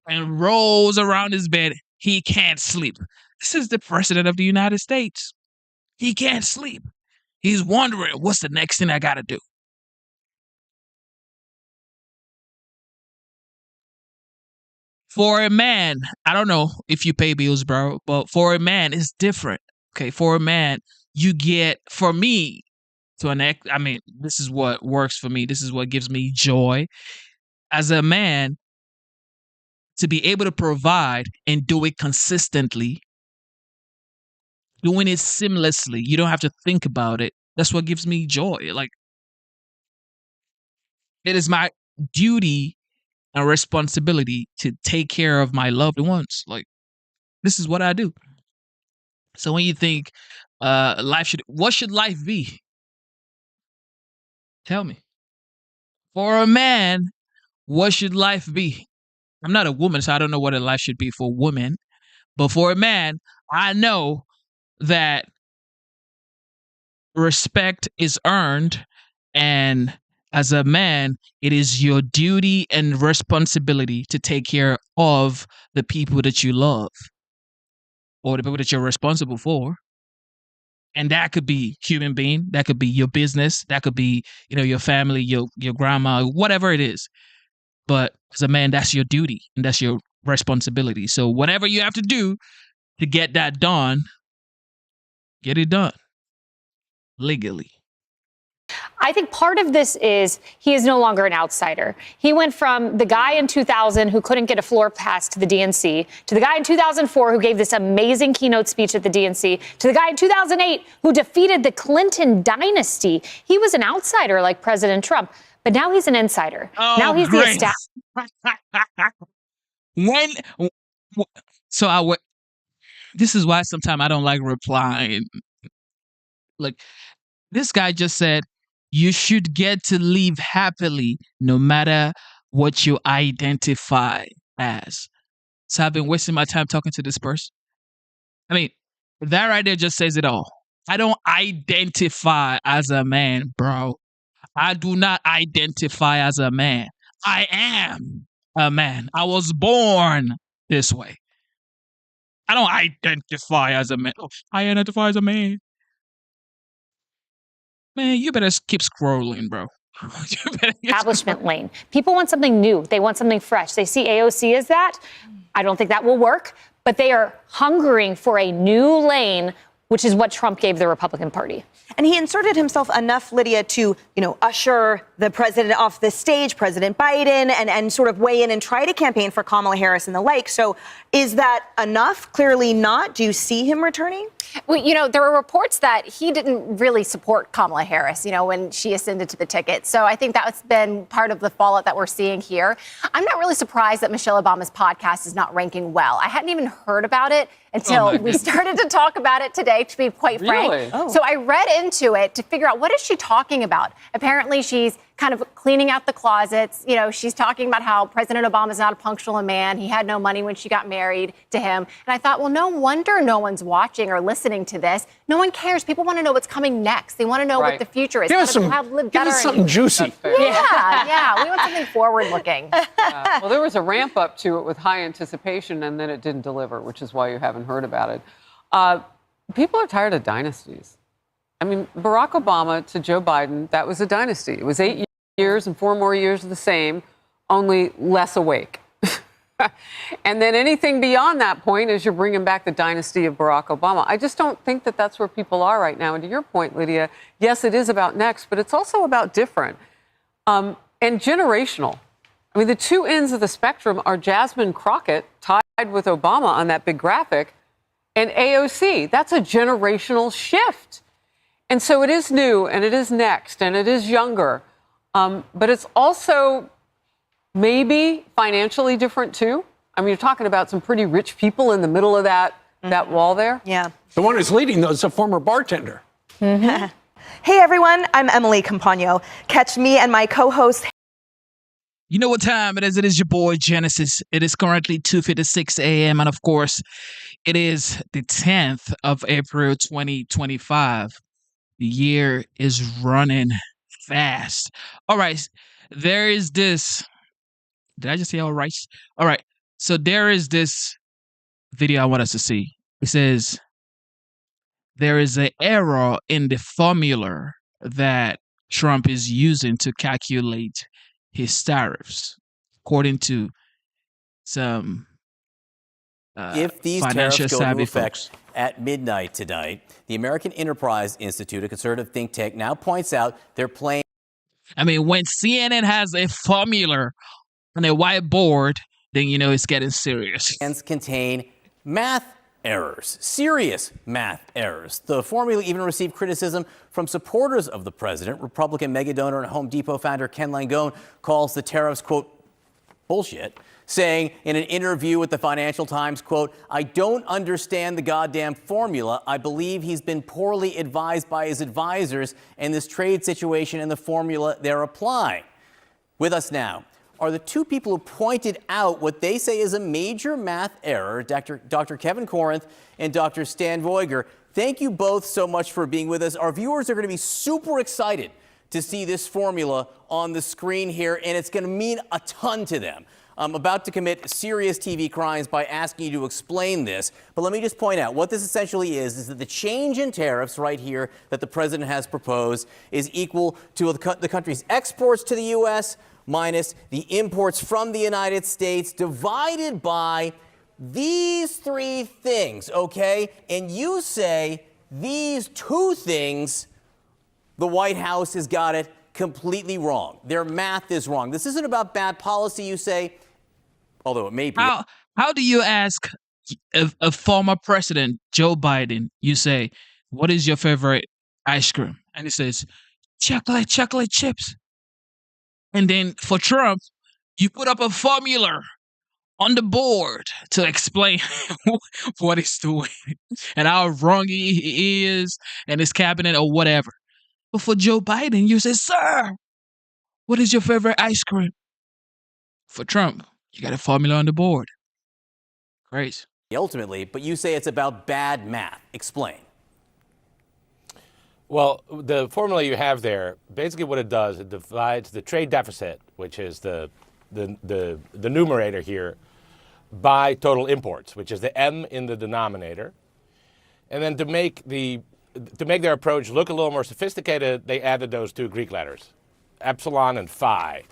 and rolls around his bed. He can't sleep. This is the president of the United States. He can't sleep. He's wondering, what's the next thing I got to do? For a man, I don't know if you pay bills, bro, but for a man, it's different. Okay, for a man, you get, for me, this is what works for me. This is what gives me joy. As a man, to be able to provide and do it consistently, doing it seamlessly, you don't have to think about it. That's what gives me joy. Like, it is my duty and responsibility to take care of my loved ones. Like, this is what I do. So when you think what should life be? Tell me. For a man, what should life be? I'm not a woman, so I don't know what a life should be for women. But for a man, I know that respect is earned, and as a man, it is your duty and responsibility to take care of the people that you love or the people that you're responsible for. And that could be human being, that could be your business, that could be, your family, your grandma, whatever it is. But as a man, that's your duty and that's your responsibility. So whatever you have to do to get that done, get it done legally. I think part of this is he is no longer an outsider. He went from the guy in 2000 who couldn't get a floor pass to the DNC, to the guy in 2004 who gave this amazing keynote speech at the DNC, to the guy in 2008 who defeated the Clinton dynasty. He was an outsider like President Trump, but now he's an insider. Now he's the establishment. This is why sometimes I don't like replying. Like, This guy just said, you should get to live happily no matter what you identify as. So I've been wasting my time talking to this person. I mean, that right there just says it all. I don't identify as a man, bro. I do not identify as a man. I am a man. I was born this way. I don't identify as a man. Oh, I identify as a man. Man, you better keep scrolling, bro. Establishment lane. People want something new. They want something fresh. They see AOC as that. I don't think that will work, but they are hungering for a new lane, which is what Trump gave the Republican Party. And he inserted himself enough, Lydia, to, usher the president off the stage, President Biden, and sort of weigh in and try to campaign for Kamala Harris and the like. So is that enough? Clearly not. Do you see him returning? Well, there were reports that he didn't really support Kamala Harris, when she ascended to the ticket. So I think that's been part of the fallout that we're seeing here. I'm not really surprised that Michelle Obama's podcast is not ranking well. I hadn't even heard about it until we started to talk about it today, to be quite frank. Really? Oh. So I read into it to figure out, what is she talking about? Apparently she's kind of cleaning out the closets. She's talking about how President Obama's not a punctual man. He had no money when she got married to him. And I thought, well, no wonder no one's watching or listening to this. No one cares. People want to know what's coming next. They want to know what the future is. Give us something juicy. Yeah. We want something forward-looking. Well, there was a ramp up to it with high anticipation, and then it didn't deliver, which is why you haven't heard about it. People are tired of dynasties. I mean, Barack Obama to Joe Biden, that was a dynasty. It was 8 years and 4 more years of the same, only less awake. And then anything beyond that point is you're bringing back the dynasty of Barack Obama. I just don't think that that's where people are right now. And to your point, Lydia, yes, it is about next, but it's also about different and generational. I mean, the two ends of the spectrum are Jasmine Crockett, tied with Obama on that big graphic, and AOC. That's a generational shift. And so it is new, and it is next, and it is younger. But it's also maybe financially different, too. I mean, you're talking about some pretty rich people in the middle of that wall there. Yeah. The one who's leading, though, is a former bartender. Mm-hmm. Hey, everyone. I'm Emily Campagno. Catch me and my co-host. You know what time it is? It is your boy Genesis. It is currently 2:56 a.m. And of course, it is the 10th of April, 2025. The year is running fast. All right. There is this. Did I just say all right? All right. So there is this video I want us to see. It says there is an error in the formula that Trump is using to calculate his tariffs, according to some if these financial tariffs go into savvy effect folks. at midnight tonight, the American Enterprise Institute, a conservative think tank, now points out they're playing. I mean, when CNN has a formula on a whiteboard, then you know it's getting serious. Contain math errors, serious math errors. The formula even received criticism from supporters of the president. Republican mega donor and Home Depot founder Ken Langone calls the tariffs, quote, bullshit, saying in an interview with the Financial Times, quote, I don't understand the goddamn formula. I believe he's been poorly advised by his advisors in this trade situation and the formula they're applying. With us now are the two people who pointed out what they say is a major math error, Dr. Kevin Corinth and Dr. Stan Voiger. Thank you both so much for being with us. Our viewers are going to be super excited to see this formula on the screen here, and it's going to mean a ton to them. I'm about to commit serious TV crimes by asking you to explain this. But let me just point out what this essentially is that the change in tariffs right here that the president has proposed is equal to the country's exports to the U.S. minus the imports from the United States divided by these three things, okay? And you say these two things, the White House has got it completely wrong. Their math is wrong. This isn't about bad policy, you say, although it may be. How do you ask a former president, Joe Biden, you say, what is your favorite ice cream? And he says, chocolate chips. And then for Trump, you put up a formula on the board to explain what he's doing and how wrong he is and his cabinet or whatever. But for Joe Biden, you say, sir, what is your favorite ice cream? For Trump, you got a formula on the board. Great. Ultimately, but you say it's about bad math. Explain. Well, the formula you have there, basically what it does, it divides the trade deficit, which is the numerator here, by total imports, which is the M in the denominator. And then to make their approach look a little more sophisticated, they added those two Greek letters, epsilon and phi.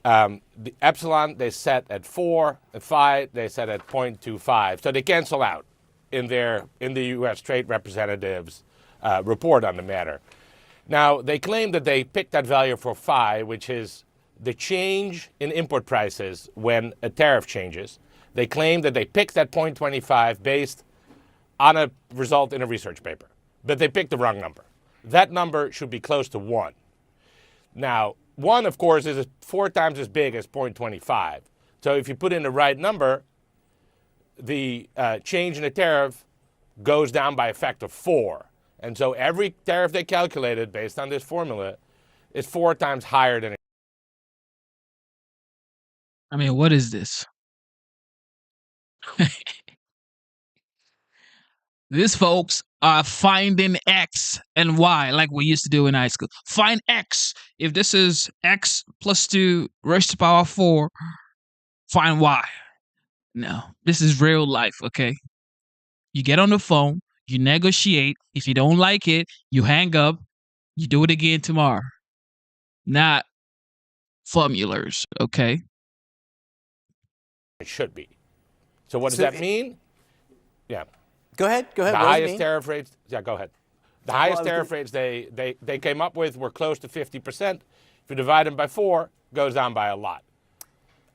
The epsilon they set at 4, and phi they set at 0.25. So they cancel out in the U.S. Trade Representative's report on the matter. Now, they claim that they picked that value for phi, which is the change in import prices when a tariff changes. They claim that they picked that 0.25 based on a result in a research paper, but they picked the wrong number. That number should be close to 1. Now, 1, of course, is 4 times as big as 0.25. So if you put in the right number, the change in the tariff goes down by a factor of 4. And so every tariff they calculated based on this formula is 4 times higher than it. I mean, what is this? These folks are finding X and Y like we used to do in high school. Find X. If this is X plus 2 raised to the power 4, find Y. No, this is real life, okay? You get on the phone, you negotiate. If you don't like it, you hang up, you do it again tomorrow. Not formulas, okay? It should be. So what does that mean? Yeah. Go ahead. The highest tariff rates. Yeah, go ahead. The highest tariff rates they came up with were close to 50%. If you divide them by 4, it goes down by a lot,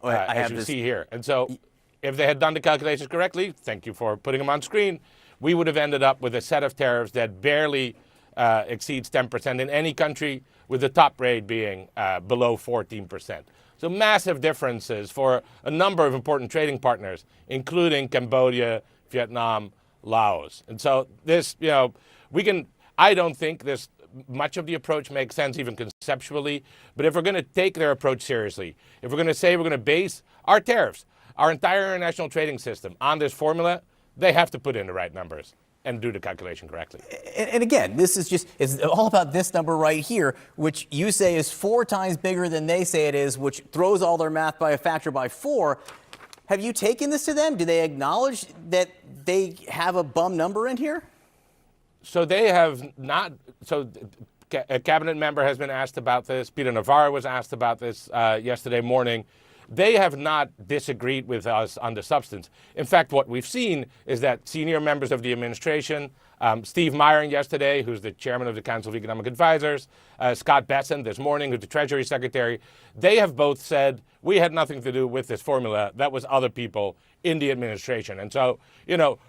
as you see here. And so if they had done the calculations correctly, thank you for putting them on screen, we would have ended up with a set of tariffs that barely exceeds 10% in any country, with the top rate being below 14%. So massive differences for a number of important trading partners, including Cambodia, Vietnam, Laos. And so this, I don't think this much of the approach makes sense even conceptually, but if we're going to take their approach seriously, if we're going to say we're going to base our tariffs, our entire international trading system on this formula, they have to put in the right numbers and do the calculation correctly. And again, it's all about this number right here, which you say is 4 times bigger than they say it is, which throws all their math by a factor by 4. Have you taken this to them? Do they acknowledge that they have a bum number in here? So they have not. So a cabinet member has been asked about this. Peter Navarro was asked about this yesterday morning. They have not disagreed with us on the substance. In fact, what we've seen is that senior members of the administration, Steve Myron yesterday, who's the chairman of the Council of Economic Advisors, Scott Bessent this morning, who's the Treasury Secretary, they have both said, we had nothing to do with this formula. That was other people in the administration. And so,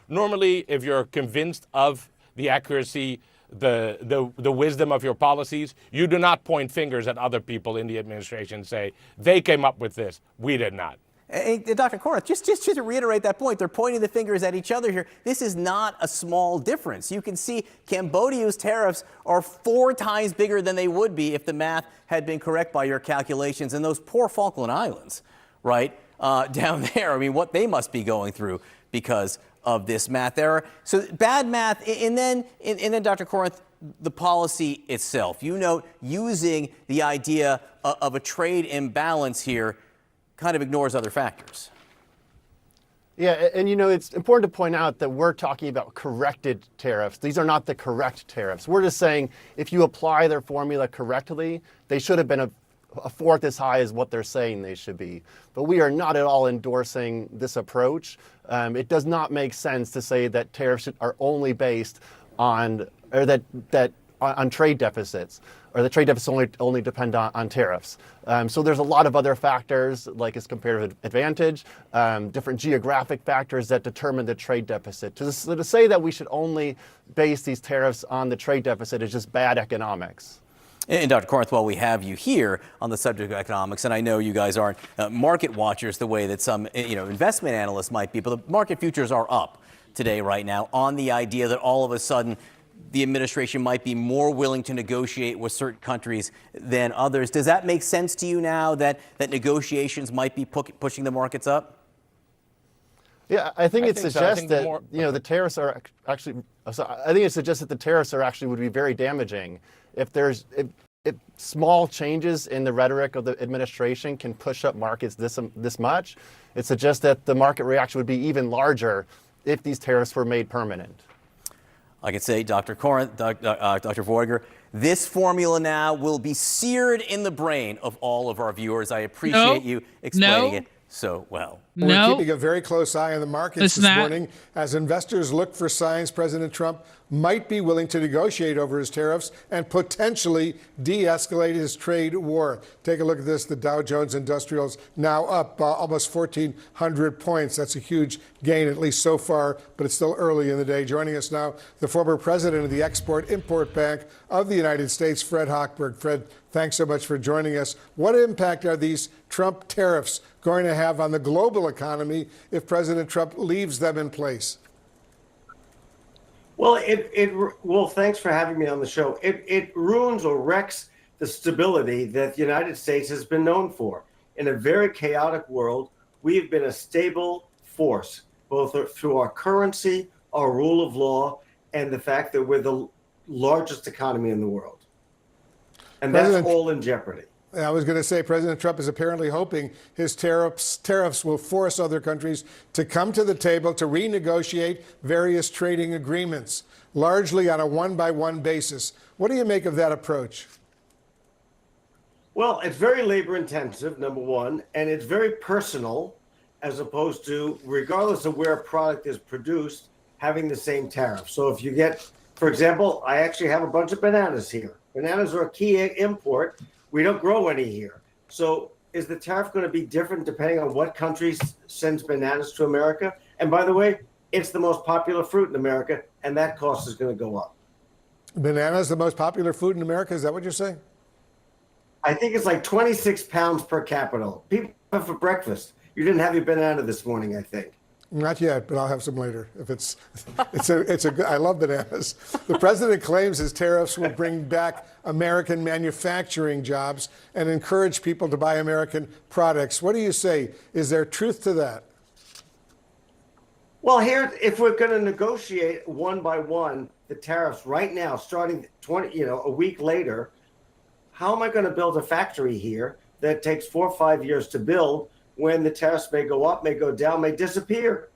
normally if you're convinced of the accuracy, the wisdom of your policies, you do not point fingers at other people in the administration and say, they came up with this, we did not. Hey, Dr. Korath, just to reiterate that point, they're pointing the fingers at each other here. This is not a small difference. You can see Cambodia's tariffs are 4 times bigger than they would be if the math had been correct by your calculations. And those poor Falkland Islands, right, down there, I mean, what they must be going through because of this math error. So bad math, and then Dr. Korath, the policy itself. You note using the idea of a trade imbalance here kind of ignores other factors. Yeah, and it's important to point out that we're talking about corrected tariffs. These are not the correct tariffs. We're just saying if you apply their formula correctly, they should have been a fourth as high as what they're saying they should be. But we are not at all endorsing this approach. It does not make sense to say that tariffs are only based on, or that on trade deficits, or the trade deficits only depend on tariffs. So there's a lot of other factors, like its comparative advantage, different geographic factors that determine the trade deficit. To say that we should only base these tariffs on the trade deficit is just bad economics. And Dr. Korath, while we have you here on the subject of economics, and I know you guys aren't market watchers the way that some investment analysts might be, but the market futures are up today right now on the idea that all of a sudden the administration might be more willing to negotiate with certain countries than others. Does that make sense to you now that negotiations might be pushing the markets up? Yeah, I think it suggests that the tariffs are actually. I think it suggests that the tariffs are actually would be very damaging if there's if small changes in the rhetoric of the administration can push up markets this much. It suggests that the market reaction would be even larger if these tariffs were made permanent. I could say, Dr. Corinth, Dr. Voiger, this formula now will be seared in the brain of all of our viewers. I appreciate you explaining it so well. We're keeping a very close eye on the markets this morning as investors look for signs President Trump might be willing to negotiate over his tariffs and potentially de-escalate his trade war. Take a look at this. The Dow Jones Industrials now up almost 1,400 points. That's a huge gain, at least so far, but it's still early in the day. Joining us now, the former president of the Export-Import Bank of the United States, Fred Hochberg. Fred, thanks so much for joining us. What impact are these Trump tariffs going to have on the global economy if President Trump leaves them in place? Well, thanks for having me on the show. It ruins or wrecks the stability that the United States has been known for. In a very chaotic world, we've been a stable force, both through our currency, our rule of law, and the fact that we're the largest economy in the world. And that's all in jeopardy. I was going to say President Trump is apparently hoping his tariffs will force other countries to come to the table to renegotiate various trading agreements, largely on a one-by-one basis. What do you make of that approach? Well, it's very labor intensive, number one, and it's very personal, as opposed to, regardless of where a product is produced, having the same tariff. So if you get, for example, I actually have a bunch of bananas here. Bananas are a key import. We don't grow any here. So is the tariff going to be different depending on what country sends bananas to America? And by the way, it's the most popular fruit in America, and that cost is going to go up. Bananas, the most popular food in America? Is that what you're saying? I think it's like 26 pounds per capita. People have for breakfast. You didn't have your banana this morning, I think. Not yet, but I'll have some later. If it's a good, I love bananas. The president claims his tariffs will bring back American manufacturing jobs and encourage people to buy American products. What do you say? Is there truth to that? Well, here, if we're going to negotiate one by one the tariffs right now, starting a week later, how am I going to build a factory here that takes 4 or 5 years to build, when the tariffs may go up, may go down, may disappear?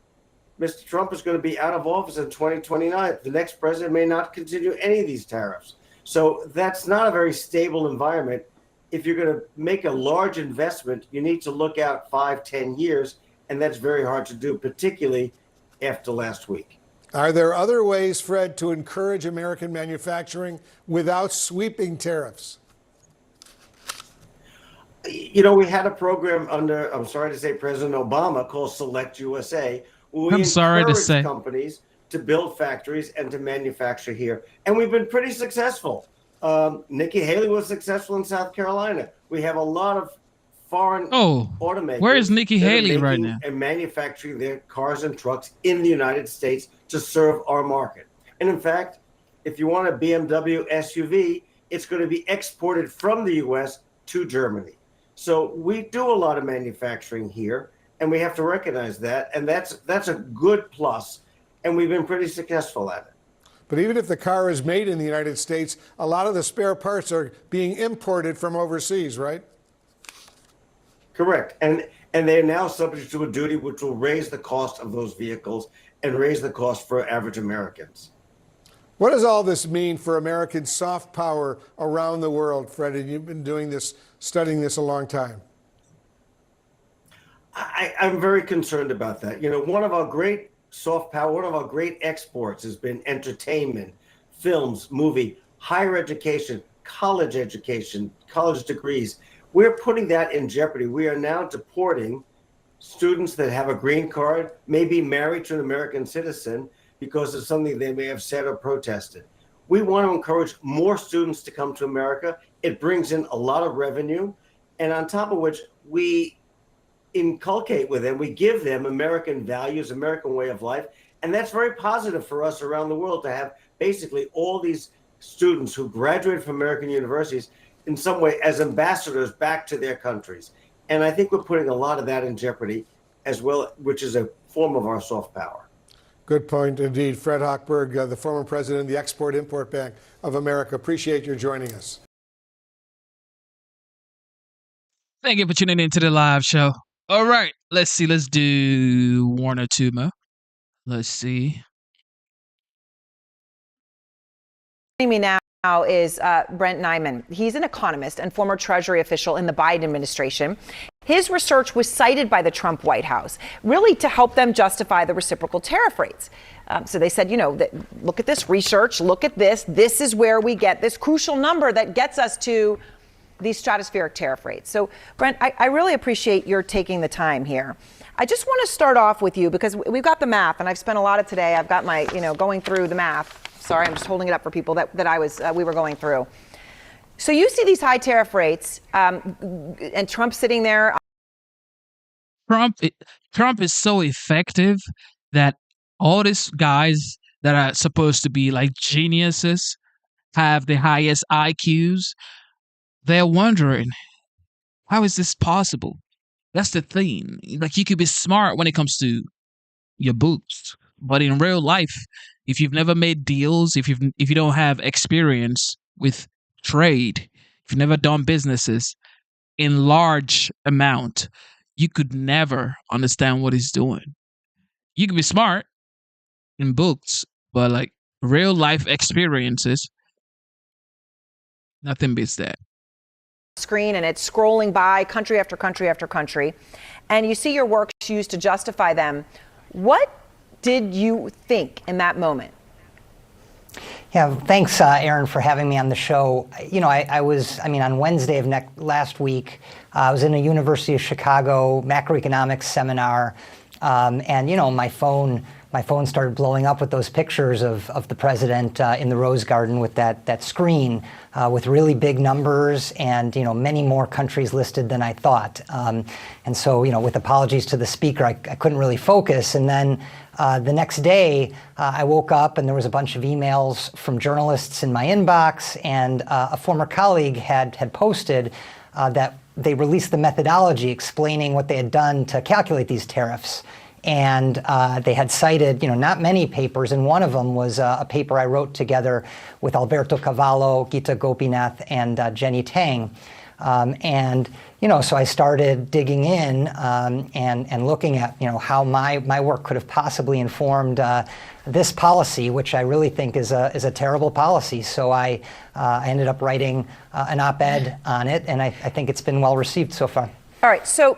Mr. Trump is going to be out of office in 2029. The next president may not continue any of these tariffs. So that's not a very stable environment. If you're going to make a large investment, you need to look out 5, 10 years, and that's very hard to do, particularly after last week. Are there other ways, Fred, to encourage American manufacturing without sweeping tariffs? You know, we had a program under, I'm sorry to say, President Obama, called Select USA, where we encourage companies to build factories and to manufacture here. And we've been pretty successful. Nikki Haley was successful in South Carolina. We have a lot of foreign automakers. Where is Nikki Haley right now? And manufacturing their cars and trucks in the United States to serve our market. And in fact, if you want a BMW SUV, it's going to be exported from the U.S. to Germany. So we do a lot of manufacturing here, and we have to recognize that. And that's a good plus, and we've been pretty successful at it. But even if the car is made in the United States, a lot of the spare parts are being imported from overseas, right? Correct. And they're now subject to a duty which will raise the cost of those vehicles and raise the cost for average Americans. What does all this mean for American soft power around the world, Fred? And you've been doing this, studying this a long time. I'm very concerned about that. You know, one of our great soft power, one of our great exports has been entertainment, films, movie, higher education, college degrees. We're putting that in jeopardy. We are now deporting students that have a green card, may be married to an American citizen, because of something they may have said or protested. We want to encourage more students to come to America. It brings in a lot of revenue. And on top of which, we inculcate with them, we give them American values, American way of life. And that's very positive for us around the world to have basically all these students who graduated from American universities in some way as ambassadors back to their countries. And I think we're putting a lot of that in jeopardy as well, which is a form of our soft power. Good point indeed. Fred Hochberg, the former president of the Export-Import Bank of America. Appreciate your joining us. Thank you for tuning in to the live show. All right, let's see. Let's do one or two more. Let's see. Joining me now is Brent Nyman. He's an economist and former Treasury official in the Biden administration. His research was cited by the Trump White House, really to help them justify the reciprocal tariff rates. So they said, look at this research, look at this. This is where we get this crucial number that gets us to these stratospheric tariff rates. So, Brent, I really appreciate your taking the time here. I just want to start off with you because we've got the math, and I've spent a lot of today. I've got my, going through the math. Sorry, I'm just holding it up for people that we were going through. So you see these high tariff rates, and Trump sitting there. Trump is so effective that all these guys that are supposed to be like geniuses have the highest IQs. They're wondering, how is this possible? That's the thing. Like, you could be smart when it comes to your books, but in real life, if you've never made deals, if you don't have experience with trade, if you've never done businesses in large amount, you could never understand what he's doing. You could be smart in books, but like real life experiences, nothing beats that. Screen, and it's scrolling by country after country after country, and you see your works used to justify them. What did you think in that moment? Yeah, thanks, Aaron, for having me on the show. I was on Wednesday of last week, I was in a University of Chicago macroeconomics seminar, and my phone started blowing up with those pictures of the president in the Rose Garden with that screen with really big numbers and, many more countries listed than I thought. And so, with apologies to the speaker, I couldn't really focus. And then the next day, I woke up and there was a bunch of emails from journalists in my inbox, and a former colleague had posted that they released the methodology explaining what they had done to calculate these tariffs. And they had cited, not many papers, and one of them was a paper I wrote together with Alberto Cavallo, Gita Gopinath, and Jenny Tang. So I started digging in and looking at, how my work could have possibly informed this policy, which I really think is a terrible policy. So I ended up writing an op-ed on it, and I think it's been well received so far. All right, so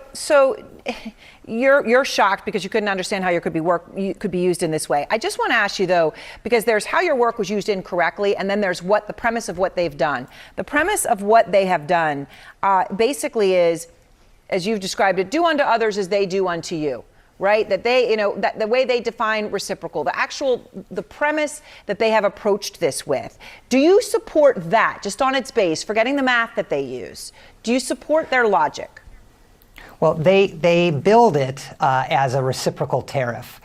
you're shocked because you couldn't understand how you could be used in this way. I just want to ask you though, because there's how your work was used incorrectly, and then there's the premise of what they've done. The premise of what they have done basically is, as you've described it, do unto others as they do unto you. Right? That they, that the way they define reciprocal, the premise that they have approached this with. Do you support that, just on its base, forgetting the math that they use? Do you support their logic? Well, they build it as a reciprocal tariff.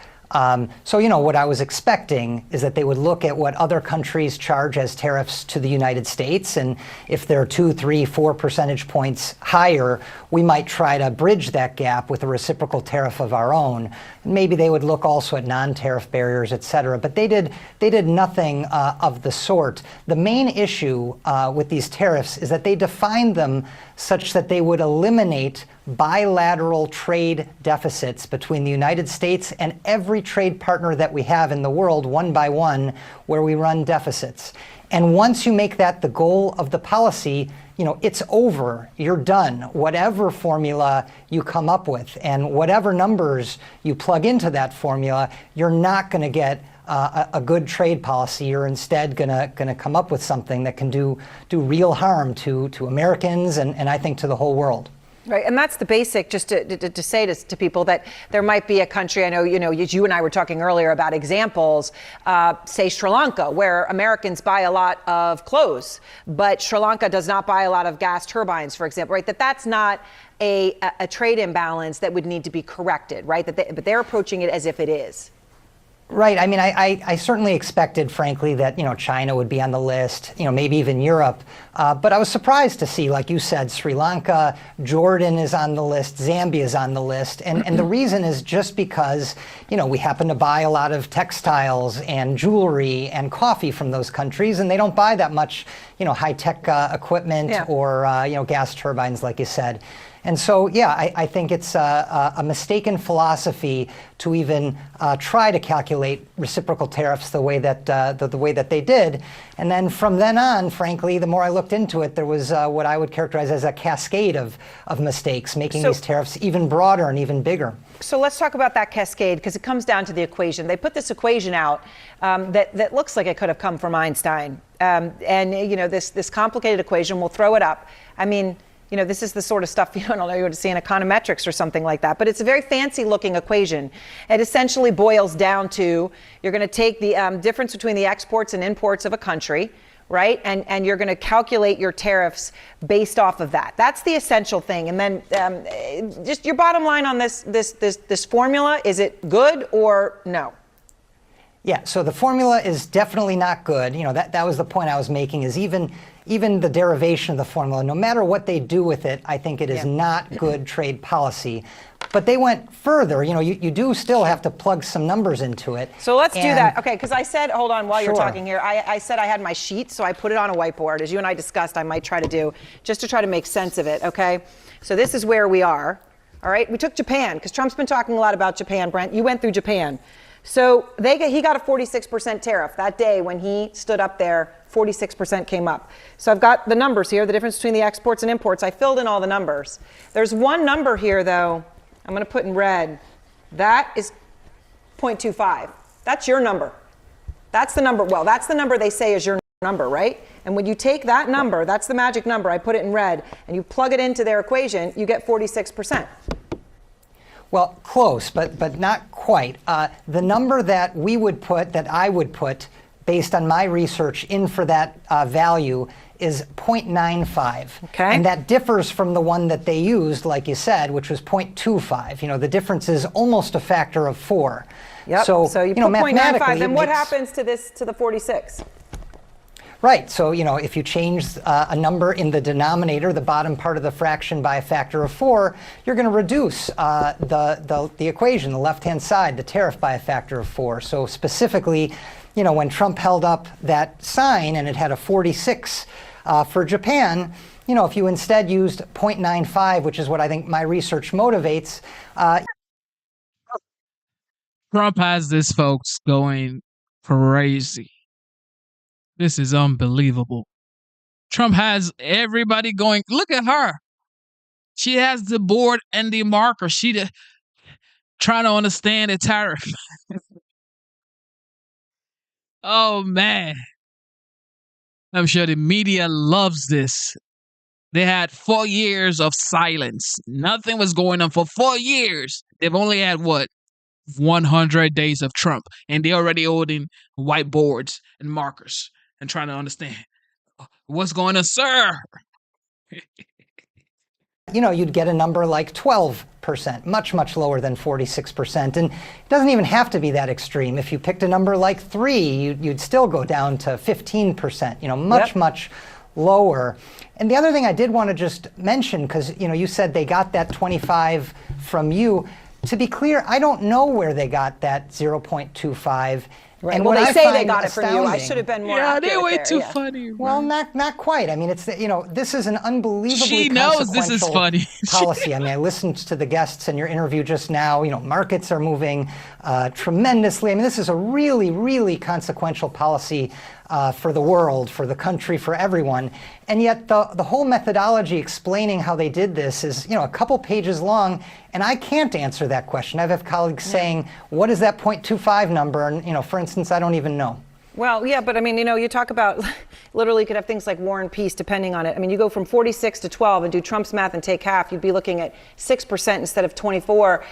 So, what I was expecting is that they would look at what other countries charge as tariffs to the United States, and if they're 2, 3, 4 percentage points higher, we might try to bridge that gap with a reciprocal tariff of our own. Maybe they would look also at non-tariff barriers, et cetera, but they did nothing of the sort. The main issue with these tariffs is that they defined them such that they would eliminate bilateral trade deficits between the United States and every trade partner that we have in the world, one by one, where we run deficits. And once you make that the goal of the policy, it's over. You're done. Whatever formula you come up with and whatever numbers you plug into that formula, you're not going to get a good trade policy. You're instead going to come up with something that can do real harm to Americans and I think to the whole world. Right, and that's the basic, just to say to people that there might be a country, I know, you and I were talking earlier about examples, say Sri Lanka, where Americans buy a lot of clothes, but Sri Lanka does not buy a lot of gas turbines, for example, right? That's not a trade imbalance that would need to be corrected, right? But they're approaching it as if it is. Right. I mean, I certainly expected, frankly, that, China would be on the list, maybe even Europe. But I was surprised to see, like you said, Sri Lanka, Jordan is on the list, Zambia is on the list. And the reason is just because, we happen to buy a lot of textiles and jewelry and coffee from those countries, and they don't buy that much, high-tech equipment or, gas turbines, like you said. And so, I think it's a mistaken philosophy to even try to calculate reciprocal tariffs the way that the way that they did. And then from then on, frankly, the more I looked into it, there was what I would characterize as a cascade of mistakes, making these tariffs even broader and even bigger. So let's talk about that cascade, because it comes down to the equation. They put this equation out that looks like it could have come from Einstein. This complicated equation, we'll throw it up. I mean, this is the sort of stuff you don't know you would see in econometrics or something like that. But it's a very fancy looking equation. It essentially boils down to, you're going to take the difference between the exports and imports of a country, right? And you're going to calculate your tariffs based off of that. That's the essential thing. And then just your bottom line on this formula, is it good or no? Yeah, so the formula is definitely not good. That was the point I was making, is even the derivation of the formula, no matter what they do with it, I think it is not good trade policy. But they went further. You do still have to plug some numbers into it. So let's do that. Okay, because I said, hold on, while you're talking here, I said I had my sheet, so I put it on a whiteboard. As you and I discussed, I might try to do, just to try to make sense of it, okay? So this is where we are, all right? We took Japan, because Trump's been talking a lot about Japan, Brent. You went through Japan. So he got a 46% tariff. That day when he stood up there, 46% came up. So I've got the numbers here, the difference between the exports and imports. I filled in all the numbers. There's one number here, though, I'm going to put in red. That is 0.25. That's your number. That's the number. Well, that's the number they say is your number, right? And when you take that number, that's the magic number, I put it in red, and you plug it into their equation, you get 46%. Well, close, but not quite. The number that I would put, based on my research, in for that value is 0.95. Okay. And that differs from the one that they used, like you said, which was 0.25. The difference is almost a factor of 4. Yep. So you put 0.95, then what happens to the 46? Right. So, if you change a number in the denominator, the bottom part of the fraction, by a factor of 4, you're going to reduce the equation, the left-hand side, the tariff, by a factor of 4. So specifically, when Trump held up that sign and it had a 46 for Japan, if you instead used 0.95, which is what I think my research motivates. Trump has this folks going crazy. This is unbelievable. Trump has everybody going, look at her. She has the board and the marker. She trying to understand the tariff. Oh, man. I'm sure the media loves this. They had 4 years of silence. Nothing was going on for 4 years. They've only had, 100 days of Trump. And they're already holding whiteboards and markers and trying to understand what's going on, sir. You'd get a number like 12%, much, much lower than 46%. And it doesn't even have to be that extreme. If you picked a number like 3, you'd still go down to 15%, much lower. And the other thing I did want to just mention, because, you said they got that 25 from you. To be clear, I don't know where they got that 0.25. Right. And well, they say they got it from you. I should have been more accurate. Yeah, they're way too funny. funny. Well, not quite. I mean, it's this is an unbelievably she knows this is funny. policy. I mean, I listened to the guests in your interview just now. Markets are moving tremendously. I mean, this is a really, really consequential policy for the world, for the country, for everyone. And yet the whole methodology explaining how they did this is, a couple pages long, and I can't answer that question. I have colleagues saying, what is that 0.25 number? And, for instance, I don't even know. Well, yeah, but I mean, you talk about literally could have things like war and peace depending on it. I mean, you go from 46 to 12 and do Trump's math and take half, you'd be looking at 6% instead of 24.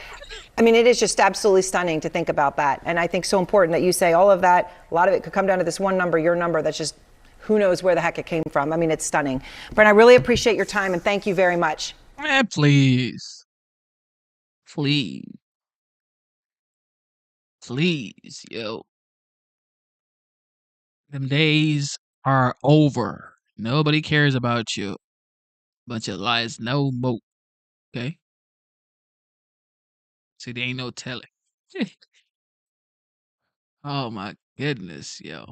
I mean, it is just absolutely stunning to think about that. And I think so important that you say all of that. A lot of it could come down to this one number, your number, that's just who knows where the heck it came from. I mean, it's stunning. Brent, I really appreciate your time and thank you very much. Please. Please. Please, yo. Them days are over. Nobody cares about you. Bunch of lies, no more. Okay? See, there ain't no telling. Oh my goodness, yo.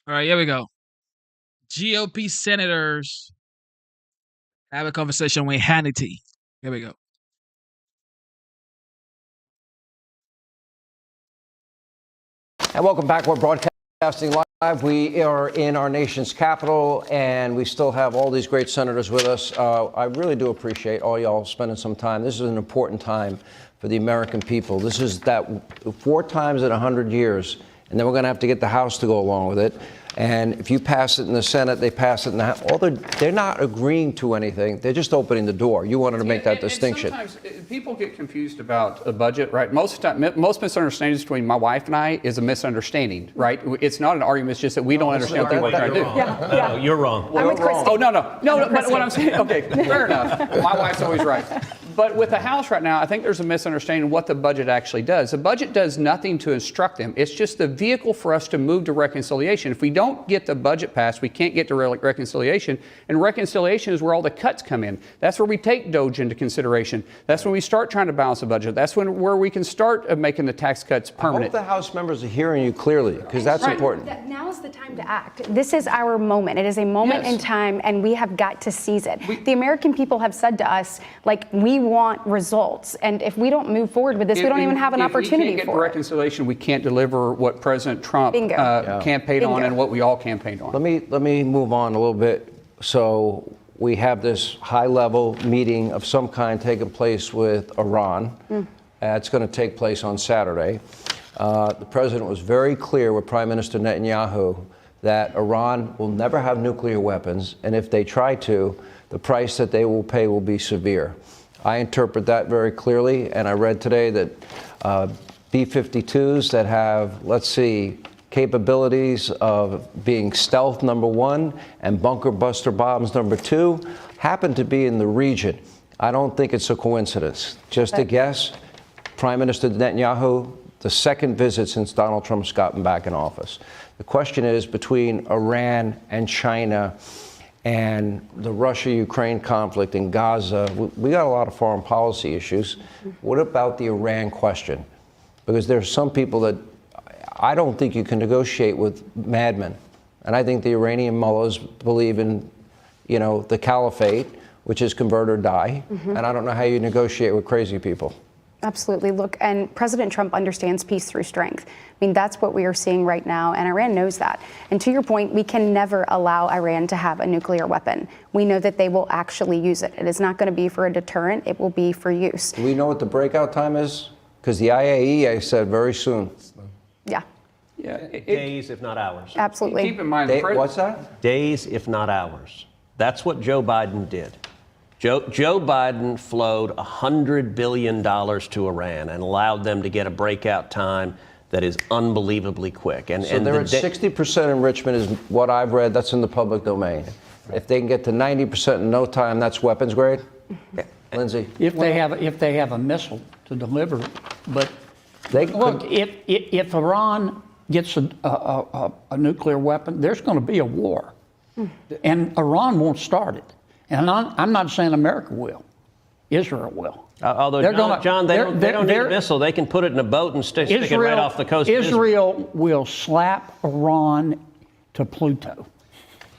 All right, here we go. GOP senators have a conversation with Hannity. Here we go. And welcome back. We're broadcasting live. We are in our nation's capital, and we still have all these great senators with us. I really do appreciate all y'all spending some time. This is an important time for the American people. This is that 4 times in 100 years, and then we're going to have to get the House to go along with it. And if you pass it in the Senate, they pass it in the House. They're not agreeing to anything. They're just opening the door. You wanted to make that distinction. Sometimes people get confused about a budget, right? Most misunderstandings between my wife and I is a misunderstanding, right? It's not an argument. It's just that we don't understand what we're trying to do. No, you're wrong. I'm with Christy. Oh, no. But what I'm saying, okay, fair enough. My wife's always right. But with the House right now, I think there's a misunderstanding of what the budget actually does. The budget does nothing to instruct them. It's just the vehicle for us to move to reconciliation. If we don't get the budget passed, we can't get to reconciliation. And reconciliation is where all the cuts come in. That's where we take DOGE into consideration. That's when we start trying to balance the budget. That's where we can start making the tax cuts permanent. I hope the House members are hearing you clearly, because that's important. Now is the time to act. This is our moment. It is a moment in time, and we have got to seize it. The American people have said to us, like, we want results. And if we don't move forward with this, we don't even have an opportunity for it. If we can't get for reconciliation, we can't deliver what President Trump campaigned on and what we all campaigned on. Let me move on a little bit. So we have this high-level meeting of some kind taking place with Iran. It's going to take place on Saturday. The president was very clear with Prime Minister Netanyahu that Iran will never have nuclear weapons, and if they try to, the price that they will pay will be severe. I interpret that very clearly, and I read today that B-52s that have, let's see, capabilities of being stealth, number 1, and bunker buster bombs, number 2, happen to be in the region. I don't think it's a coincidence. Just a guess, Prime Minister Netanyahu, the second visit since Donald Trump's gotten back in office. The question is, between Iran and China and the Russia-Ukraine conflict in Gaza, we got a lot of foreign policy issues. What about the Iran question? Because there's some people that I don't think you can negotiate with madmen. And I think the Iranian mullahs believe in, the caliphate, which is convert or die. And I don't know how you negotiate with crazy people. Absolutely. Look, and President Trump understands peace through strength. I mean, that's what we are seeing right now, and Iran knows that. And to your point, we can never allow Iran to have a nuclear weapon. We know that they will actually use it. It is not going to be for a deterrent. It will be for use. Do we know what the breakout time is? Because the IAEA said very soon. Yeah. Days, if not hours. Absolutely. Keep in mind, what's that? Days, if not hours. That's what Joe Biden did. Joe Biden flowed $100 billion to Iran and allowed them to get a breakout time that is unbelievably quick. And they're at 60% enrichment is what I've read. That's in the public domain. If they can get to 90% in no time, that's weapons grade? Lindsay? If they have a missile to deliver. But look, if Iran gets a nuclear weapon, there's going to be a war. And Iran won't start it. And I'm not saying America will. Israel will. Although, John, they don't need a missile. They can put it in a boat and stick it right off the coast of Israel. Will slap Iran to Pluto.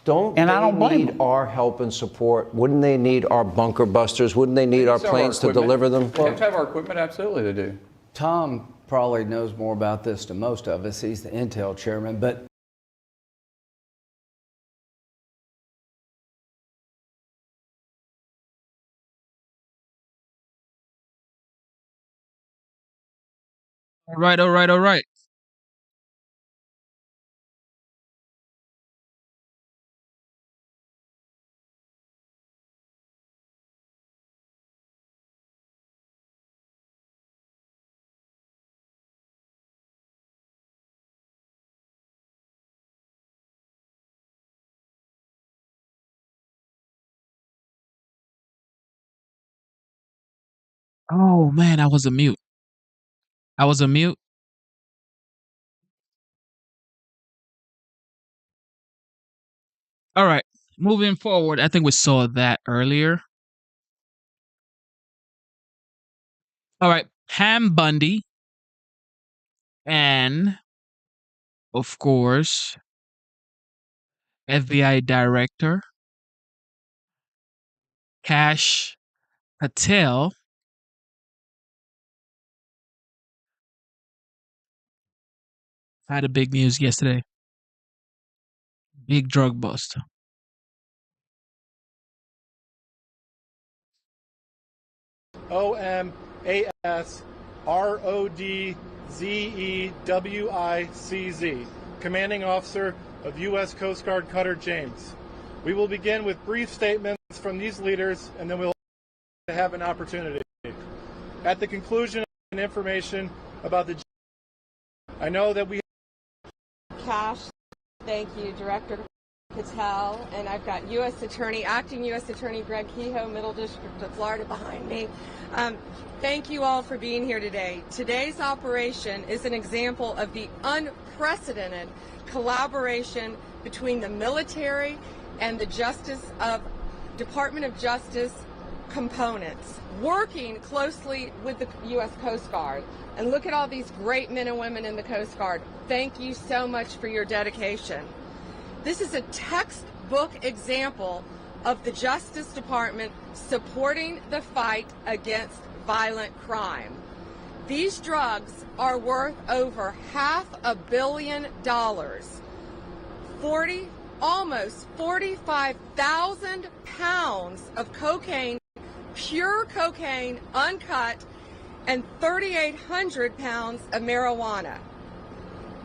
I don't need our help and support? Wouldn't they need our bunker busters? Wouldn't they need our planes to deliver them? We have to have our equipment. Absolutely, they do. Tom probably knows more about this than most of us. He's the Intel chairman. But All right. Oh man, I was a mute. I was a mute. All right. Moving forward, I think we saw that earlier. All right. Pam Bundy and, of course, FBI Director Kash Patel had a big news yesterday. Big drug bust. OMASRODZEWICZ, Commanding Officer of U.S. Coast Guard Cutter James. We will begin with brief statements from these leaders, and then we'll have an opportunity. At the conclusion of information about the... I know that we... Cash, thank you, Director Patel, and I've got Acting U.S. Attorney Greg Kehoe, Middle District of Florida, behind me. Thank you all for being here today. Today's operation is an example of the unprecedented collaboration between the military and the Department of Justice components, working closely with the U.S. Coast Guard. And look at all these great men and women in the Coast Guard. Thank you so much for your dedication. This is a textbook example of the Justice Department supporting the fight against violent crime. These drugs are worth over $500 million. Almost 45,000 pounds of cocaine, pure cocaine, uncut, and 3,800 pounds of marijuana.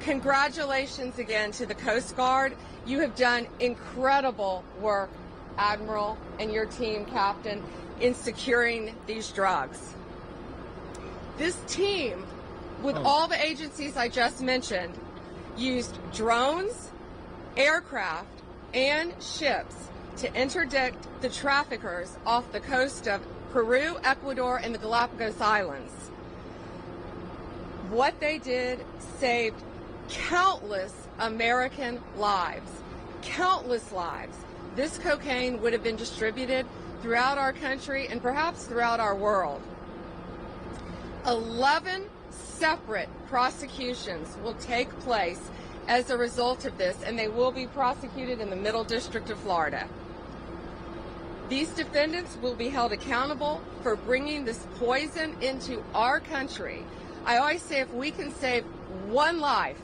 Congratulations again to the Coast Guard. You have done incredible work, Admiral, and your team, Captain, in securing these drugs. This team, with all the agencies I just mentioned, used drones, aircraft, and ships to interdict the traffickers off the coast of Peru, Ecuador, and the Galapagos Islands. What they did saved countless American lives. Countless lives. This cocaine would have been distributed throughout our country and perhaps throughout our world. 11 separate prosecutions will take place as a result of this, and they will be prosecuted in the Middle District of Florida. These defendants will be held accountable for bringing this poison into our country. I always say if we can save one life,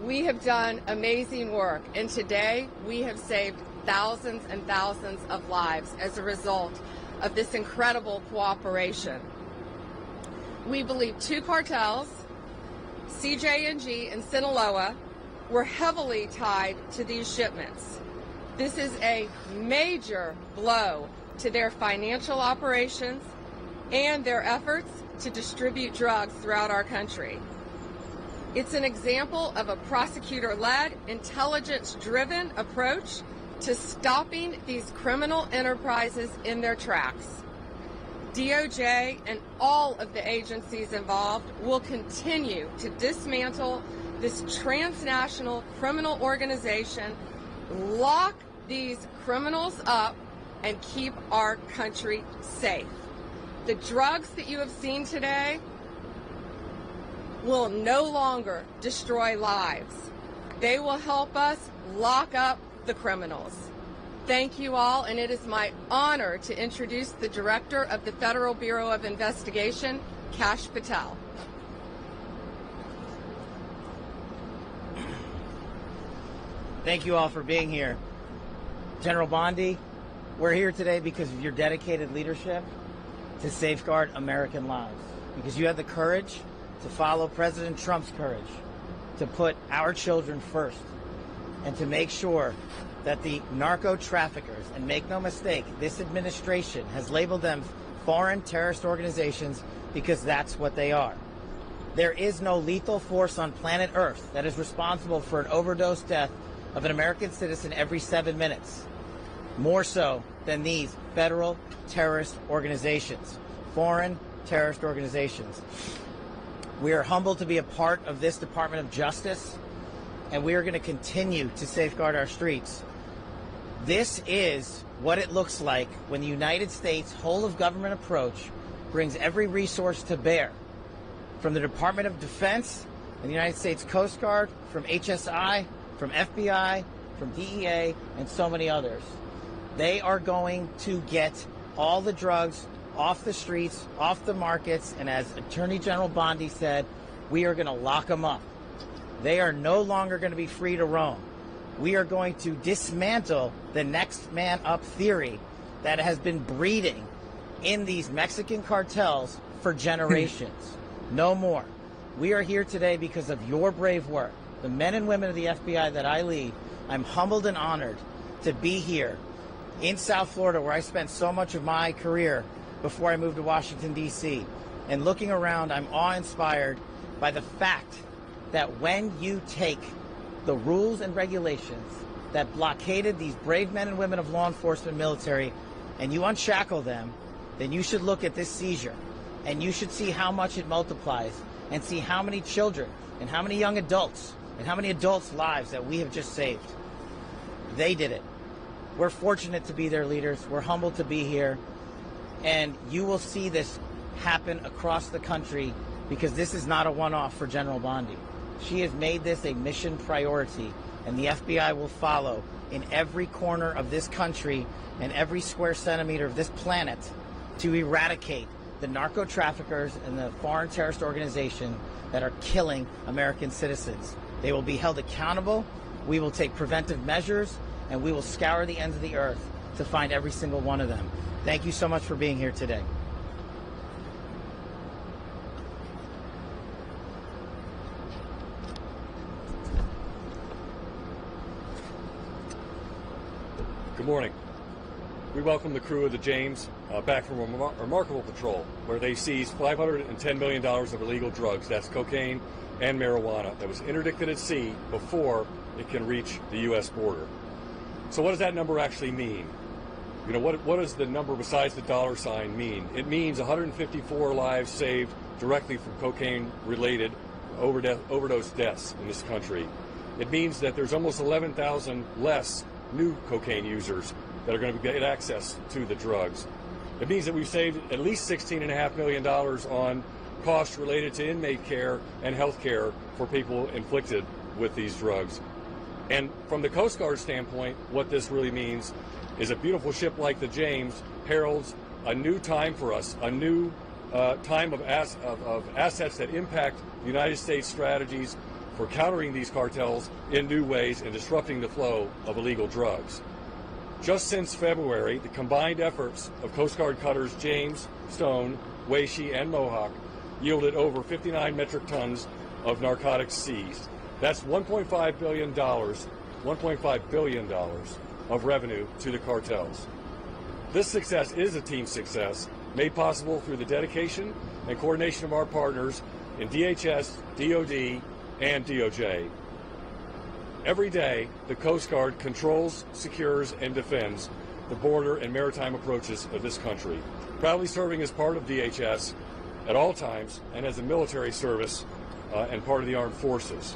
we have done amazing work. And today we have saved thousands and thousands of lives as a result of this incredible cooperation. We believe two cartels, CJ&G and Sinaloa, were heavily tied to these shipments. This is a major blow to their financial operations and their efforts to distribute drugs throughout our country. It's an example of a prosecutor-led, intelligence-driven approach to stopping these criminal enterprises in their tracks. DOJ and all of the agencies involved will continue to dismantle this transnational criminal organization, lock these criminals up, and keep our country safe. The drugs that you have seen today will no longer destroy lives. They will help us lock up the criminals. Thank you all, and it is my honor to introduce the Director of the Federal Bureau of Investigation, Kash Patel. Thank you all for being here. General Bondi, we're here today because of your dedicated leadership to safeguard American lives, because you had the courage to follow President Trump's courage to put our children first and to make sure that the narco traffickers, and make no mistake, this administration has labeled them foreign terrorist organizations because that's what they are. There is no lethal force on planet Earth that is responsible for an overdose death of an American citizen every 7 minutes, more so than these federal terrorist organizations, foreign terrorist organizations. We are humbled to be a part of this Department of Justice, and we are going to continue to safeguard our streets. This is what it looks like when the United States whole-of-government approach brings every resource to bear, from the Department of Defense and the United States Coast Guard, from HSI, from FBI, from DEA, and so many others. They are going to get all the drugs off the streets, off the markets, and as Attorney General Bondi said, we are going to lock them up. They are no longer going to be free to roam. We are going to dismantle the next man up theory that has been breeding in these Mexican cartels for generations. No more. We are here today because of your brave work. The men and women of the FBI that I lead, I'm humbled and honored to be here in South Florida, where I spent so much of my career before I moved to Washington, D.C. And looking around, I'm awe-inspired by the fact that when you take the rules and regulations that blockaded these brave men and women of law enforcement military and you unshackle them, then you should look at this seizure and you should see how much it multiplies and see how many children and how many young adults and how many adults' lives that we have just saved. They did it. We're fortunate to be their leaders. We're humbled to be here. And you will see this happen across the country because this is not a one-off for General Bondi. She has made this a mission priority, and the FBI will follow in every corner of this country and every square centimeter of this planet to eradicate the narco traffickers and the foreign terrorist organization that are killing American citizens. They will be held accountable. We will take preventive measures, and we will scour the ends of the earth to find every single one of them. Thank you so much for being here today. Good morning. We welcome the crew of the James back from a remarkable patrol where they seized $510 million of illegal drugs, that's cocaine and marijuana, that was interdicted at sea before it can reach the U.S. border. So what does that number actually mean? You know, what does the number besides the dollar sign mean? It means 154 lives saved directly from cocaine-related overdose deaths in this country. It means that there's almost 11,000 less new cocaine users that are going to get access to the drugs. It means that we've saved at least $16.5 million on costs related to inmate care and health care for people inflicted with these drugs. And from the Coast Guard standpoint, what this really means is a beautiful ship like the James heralds a new time for us, a new time of assets that impact the United States strategies for countering these cartels in new ways and disrupting the flow of illegal drugs. Just since February, the combined efforts of Coast Guard cutters James, Stone, Weishi, and Mohawk yielded over 59 metric tons of narcotics seized. That's $1.5 billion of revenue to the cartels. This success is a team success made possible through the dedication and coordination of our partners in DHS, DOD, and DOJ. Every day, the Coast Guard controls, secures, and defends the border and maritime approaches of this country, proudly serving as part of DHS at all times and as a military service and part of the armed forces.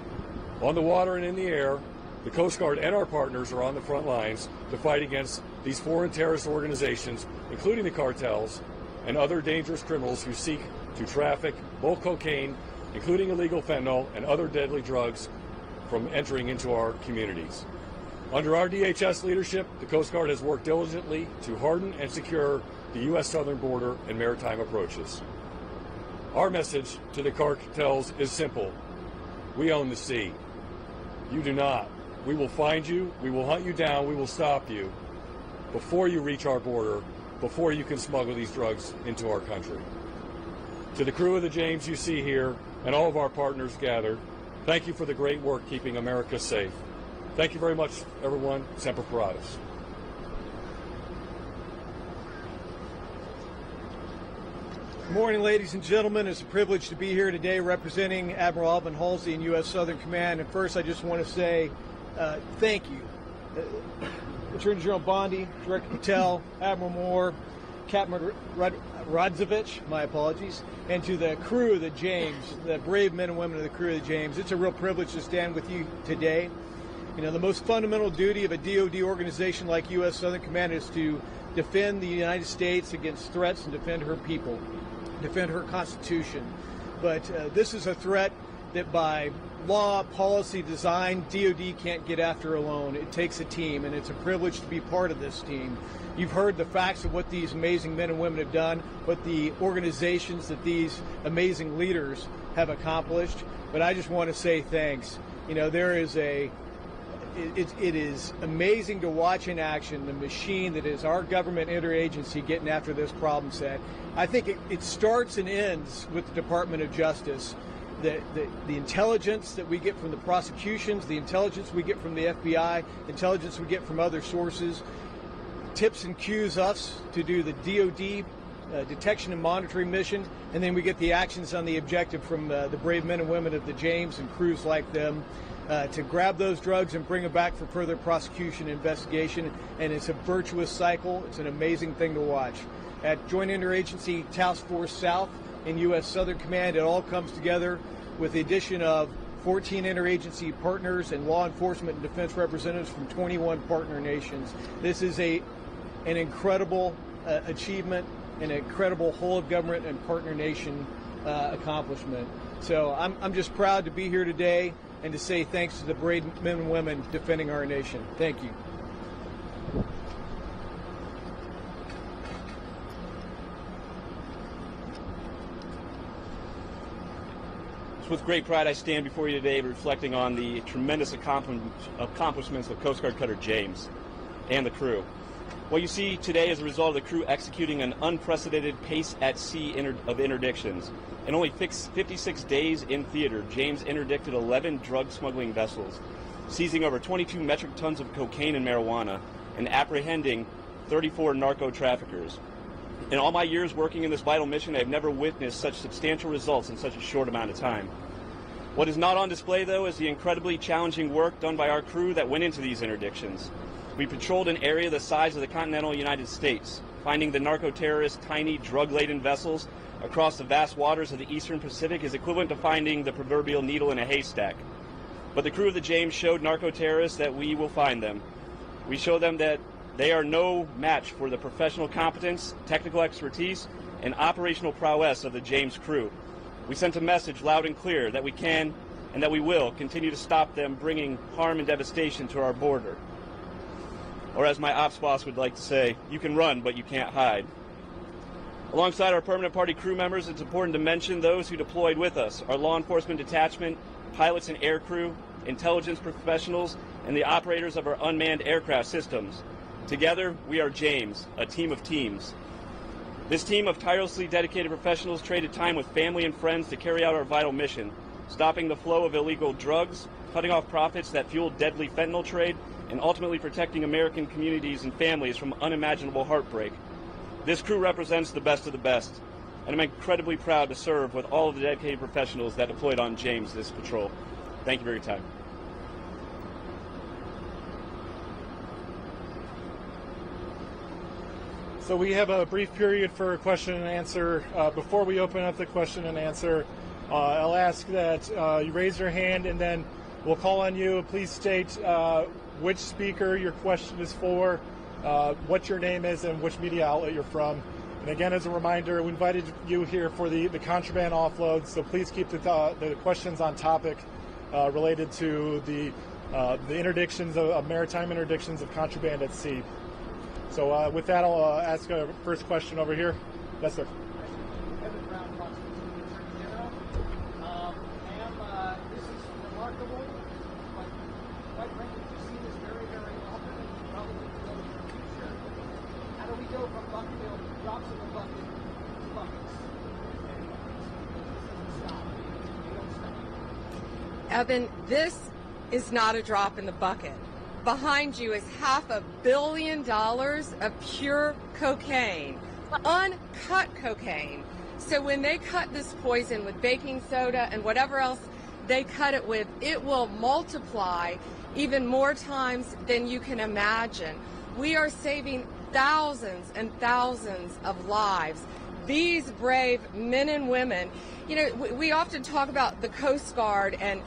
On the water and in the air, the Coast Guard and our partners are on the front lines to fight against these foreign terrorist organizations, including the cartels and other dangerous criminals who seek to traffic bulk cocaine, including illegal fentanyl and other deadly drugs, from entering into our communities. Under our DHS leadership, the Coast Guard has worked diligently to harden and secure the U.S. southern border and maritime approaches. Our message to the cartels is simple. We own the sea. You do not. We will find you, we will hunt you down, we will stop you before you reach our border, before you can smuggle these drugs into our country. To the crew of the James you see here and all of our partners gathered, thank you for the great work keeping America safe. Thank you very much, everyone. Semper Paratus. Good morning, ladies and gentlemen. It's a privilege to be here today representing Admiral Alvin Halsey and U.S. Southern Command. And first, I just want to say thank you. Attorney General Bondi, Director Patel, Admiral Moore, Captain Rodzovich, my apologies, and to the crew of the James, the brave men and women of the crew of the James. It's a real privilege to stand with you today. You know, the most fundamental duty of a DoD organization like U.S. Southern Command is to defend the United States against threats and defend her people, defend her Constitution. But this is a threat that by law, policy, design, DoD can't get after alone. It takes a team, and it's a privilege to be part of this team. You've heard the facts of what these amazing men and women have done, what the organizations that these amazing leaders have accomplished. But I just want to say thanks. You know, there is it is amazing to watch in action the machine that is our government interagency getting after this problem set. I think it starts and ends with the Department of Justice. The intelligence that we get from the prosecutions, the intelligence we get from the FBI, intelligence we get from other sources, tips and cues us to do the DoD detection and monitoring mission, and then we get the actions on the objective from the brave men and women of the James and crews like them to grab those drugs and bring them back for further prosecution and investigation. And it's a virtuous cycle. It's an amazing thing to watch. At Joint Interagency Task Force South in U.S. Southern Command, it all comes together with the addition of 14 interagency partners and law enforcement and defense representatives from 21 partner nations. This is an incredible achievement, an incredible whole of government and partner nation accomplishment. So I'm just proud to be here today and to say thanks to the brave men and women defending our nation. Thank you. It's with great pride I stand before you today reflecting on the tremendous accomplishments of Coast Guard Cutter James and the crew. What you see today is a result of the crew executing an unprecedented pace at sea of interdictions. In only 56 days in theater, James interdicted 11 drug smuggling vessels, seizing over 22 metric tons of cocaine and marijuana, and apprehending 34 narco traffickers. In all my years working in this vital mission, I have never witnessed such substantial results in such a short amount of time. What is not on display, though, is the incredibly challenging work done by our crew that went into these interdictions. We patrolled an area the size of the continental United States, finding the narco-terrorists' tiny, drug-laden vessels across the vast waters of the eastern Pacific is equivalent to finding the proverbial needle in a haystack. But the crew of the James showed narco-terrorists that we will find them. We show them that they are no match for the professional competence, technical expertise, and operational prowess of the James crew. We sent a message loud and clear that we can and that we will continue to stop them bringing harm and devastation to our border. Or as my ops boss would like to say, you can run, but you can't hide. Alongside our permanent party crew members, it's important to mention those who deployed with us, our law enforcement detachment, pilots and air crew, intelligence professionals, and the operators of our unmanned aircraft systems. Together, we are James, a team of teams. This team of tirelessly dedicated professionals traded time with family and friends to carry out our vital mission, stopping the flow of illegal drugs, cutting off profits that fueled deadly fentanyl trade, and ultimately protecting American communities and families from unimaginable heartbreak. This crew represents the best of the best, and I'm incredibly proud to serve with all of the dedicated professionals that deployed on James this patrol. Thank you for your time. So we have a brief period for question and answer. Before we open up the question and answer, I'll ask that you raise your hand and then we'll call on you. Please state which speaker your question is for, what your name is, and which media outlet you're from. And again, as a reminder, we invited you here for the contraband offload, so please keep the questions on topic related to the interdictions of maritime interdictions of contraband at sea. So with that, I'll ask a first question over here. Yes, sir. This is remarkable, but quite frankly, we see this very, very often, and we probably will in the future. How do we go from bucket drops in the bucket to buckets? They don't stop. Evan, this is not a drop in the bucket. Behind you is $500 million of pure cocaine, uncut cocaine. So when they cut this poison with baking soda and whatever else they cut it with, it will multiply even more times than you can imagine. We are saving thousands and thousands of lives. These brave men and women, you know, we often talk about the Coast Guard and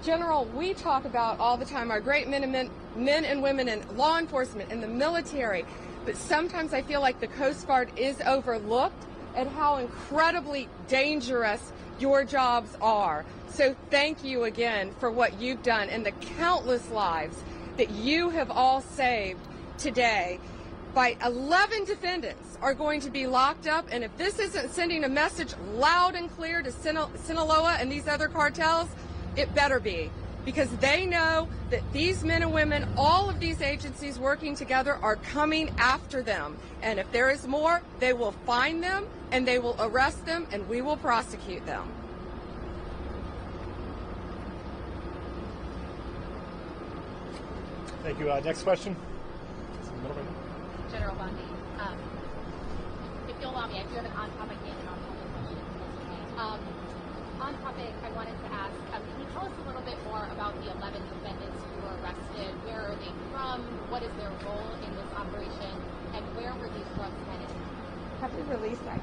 General, we talk about all the time our great men and women in law enforcement and the military, but sometimes I feel like the Coast Guard is overlooked at how incredibly dangerous your jobs are. So thank you again for what you've done and the countless lives that you have all saved today. By 11 defendants are going to be locked up, and if this isn't sending a message loud and clear to Sinaloa and these other cartels, it better be, because they know that these men and women, all of these agencies working together, are coming after them. And if there is more, they will find them and they will arrest them and we will prosecute them. Thank you. Next question. General Bundy, if you'll allow me, I do have an on-topic and an off-topic question. On topic, I wanted to ask, can you tell us a little bit more about the 11 defendants who were arrested? Where are they from? What is their role in this operation? And where were these drugs headed? Have we released that?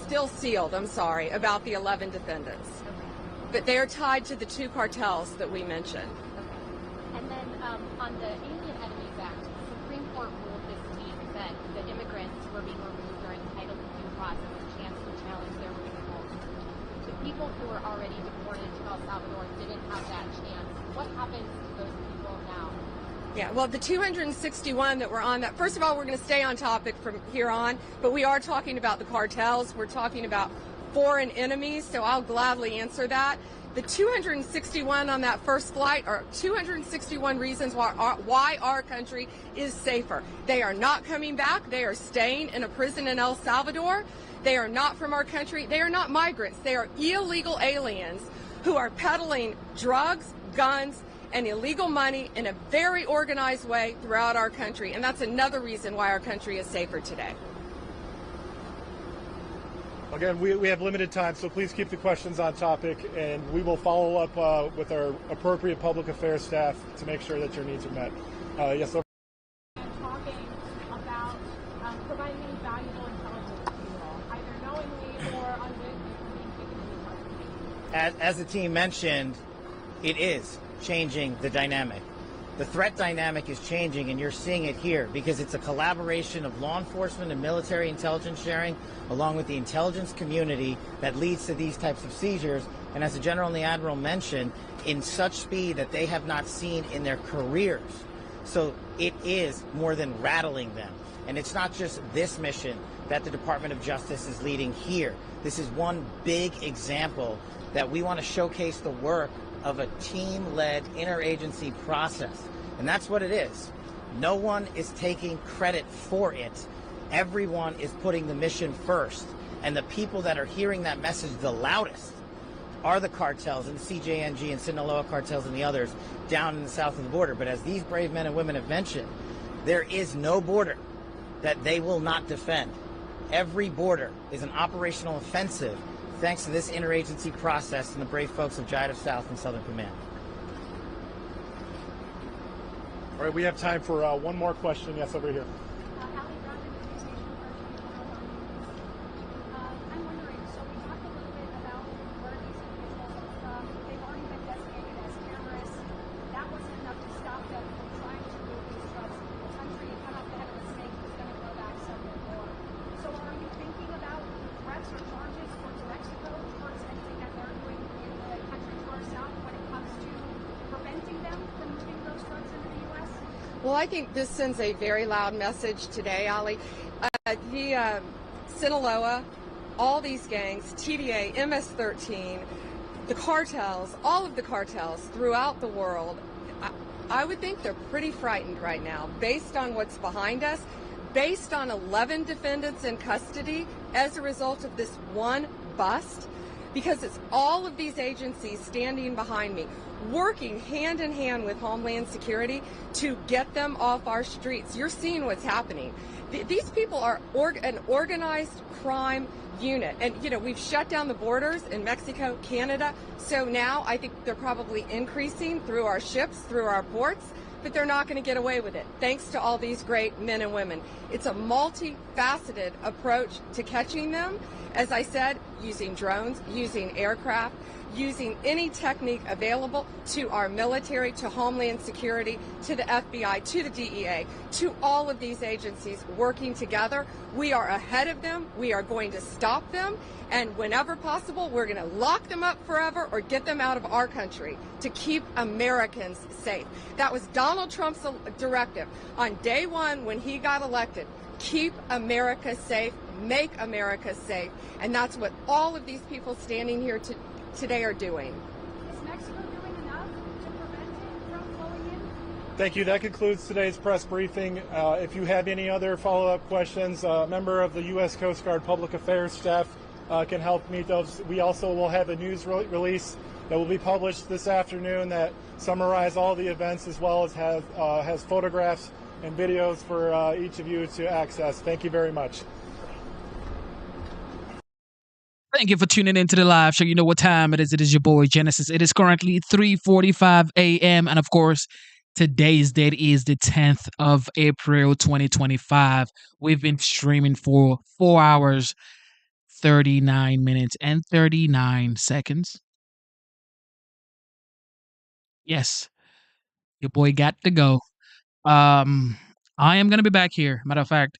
Still sealed, I'm sorry, about the 11 defendants. Okay. But they are tied to the 2 cartels that we mentioned. Okay. And then on the Alien Enemies Act, the Supreme Court ruled this week that the immigrants were being removed or entitled to due process a chance to challenge their removal. The people who were already deported to El Salvador didn't have that chance. What happens to those people now? Yeah, well, the 261 that were on that, first of all, we're going to stay on topic from here on, but we are talking about the cartels. We're talking about foreign enemies, so I'll gladly answer that. The 261 on that first flight are 261 reasons why our country is safer. They are not coming back. They are staying in a prison in El Salvador. They are not from our country. They are not migrants. They are illegal aliens who are peddling drugs, guns, and illegal money in a very organized way throughout our country. And that's another reason why our country is safer today. Again, we have limited time, so please keep the questions on topic, and we will follow up with our appropriate public affairs staff to make sure that your needs are met. Yes, sir. Talking about providing any valuable intelligence to you all, either knowingly or unwittingly from being taken into custody. As the team mentioned, it is changing the dynamic. The threat dynamic is changing, and you're seeing it here because it's a collaboration of law enforcement and military intelligence sharing along with the intelligence community that leads to these types of seizures. And as the General and the Admiral mentioned, in such speed that they have not seen in their careers. So it is more than rattling them. And it's not just this mission that the Department of Justice is leading here. This is one big example that we want to showcase the work of a team-led interagency process. And that's what it is. No one is taking credit for it. Everyone is putting the mission first. And the people that are hearing that message the loudest are the cartels and the CJNG and Sinaloa cartels and the others down in the south of the border. But as these brave men and women have mentioned, there is no border that they will not defend. Every border is an operational offensive thanks to this interagency process and the brave folks of JIDF South and Southern Command. All right, we have time for one more question. Yes, over here. I'm wondering, so we talked a little bit about where these individuals are from. They've already been designated as terrorists. That wasn't enough to stop them from trying to move these drugs into the country and come up the head of a snake who's going to grow back several more. So are you thinking about threats or charges towards Mexico, towards anything that they're doing in the country to our south when it comes to preventing them from moving those drugs into the U.S.? Well, I think this sends a very loud message today, Ali. The Sinaloa, all these gangs, TVA, MS-13, the cartels, all of the cartels throughout the world, I would think they're pretty frightened right now based on what's behind us, based on 11 defendants in custody as a result of this one bust, because it's all of these agencies standing behind me, working hand in hand with Homeland Security to get them off our streets. You're seeing what's happening. These people are an organized crime unit. And, we've shut down the borders in Mexico, Canada. So now I think they're probably increasing through our ships, through our ports, but they're not going to get away with it, thanks to all these great men and women. It's a multifaceted approach to catching them. As I said, using drones, using aircraft, using any technique available to our military, to Homeland Security, to the FBI, to the DEA, to all of these agencies working together. We are ahead of them. We are going to stop them. And whenever possible, we're going to lock them up forever or get them out of our country to keep Americans safe. That was Donald Trump's directive on day one when he got elected. Keep America safe, make America safe. And that's what all of these people standing here today are doing. Is Mexico doing enough to prevent it from flowing in? Thank you. That concludes today's press briefing. If you have any other follow-up questions, a member of the U.S. Coast Guard Public Affairs staff can help meet those. We also will have a news release that will be published this afternoon that summarize all the events as well as has photographs and videos for each of you to access. Thank you very much. Thank you for tuning in to the live show. You know what time it is. It is your boy Genesis. It is currently 3:45 a.m. And of course, today's date is the 10th of April, 2025. We've been streaming for 4 hours, 39 minutes, and 39 seconds. Yes, your boy got to go. I am going to be back here. Matter of fact,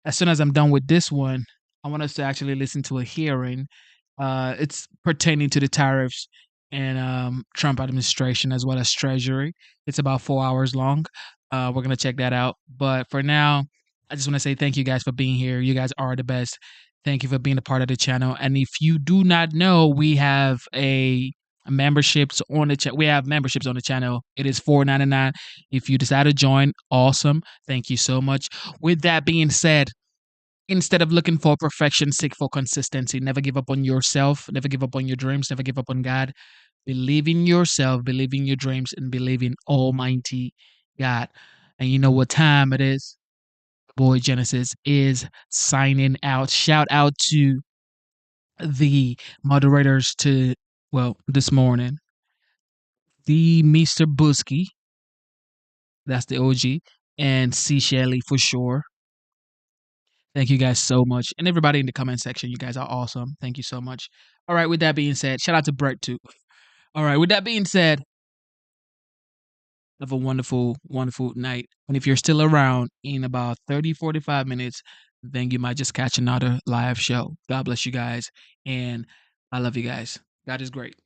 as soon as I'm done with this one, I want us to actually listen to a hearing. It's pertaining to the tariffs and Trump administration as well as Treasury. It's about 4 hours long. We're going to check that out. But for now, I just want to say thank you guys for being here. You guys are the best. Thank you for being a part of the channel. And if you do not know, we have memberships on the channel. We have memberships on the channel. It is $4.99. If you decide to join, awesome. Thank you so much. With that being said, instead of looking for perfection, seek for consistency. Never give up on yourself. Never give up on your dreams. Never give up on God. Believe in yourself. Believe in your dreams. And believe in Almighty God. And you know what time it is? Boy Genesis is signing out. Shout out to the moderators this morning. The Mr. Busky. That's the OG. And C. Shelley for sure. Thank you guys so much. And everybody in the comment section, you guys are awesome. Thank you so much. All right, with that being said, shout out to Brett too. All right, with that being said, have a wonderful, wonderful night. And if you're still around in about 30, 45 minutes, then you might just catch another live show. God bless you guys. And I love you guys. God is great.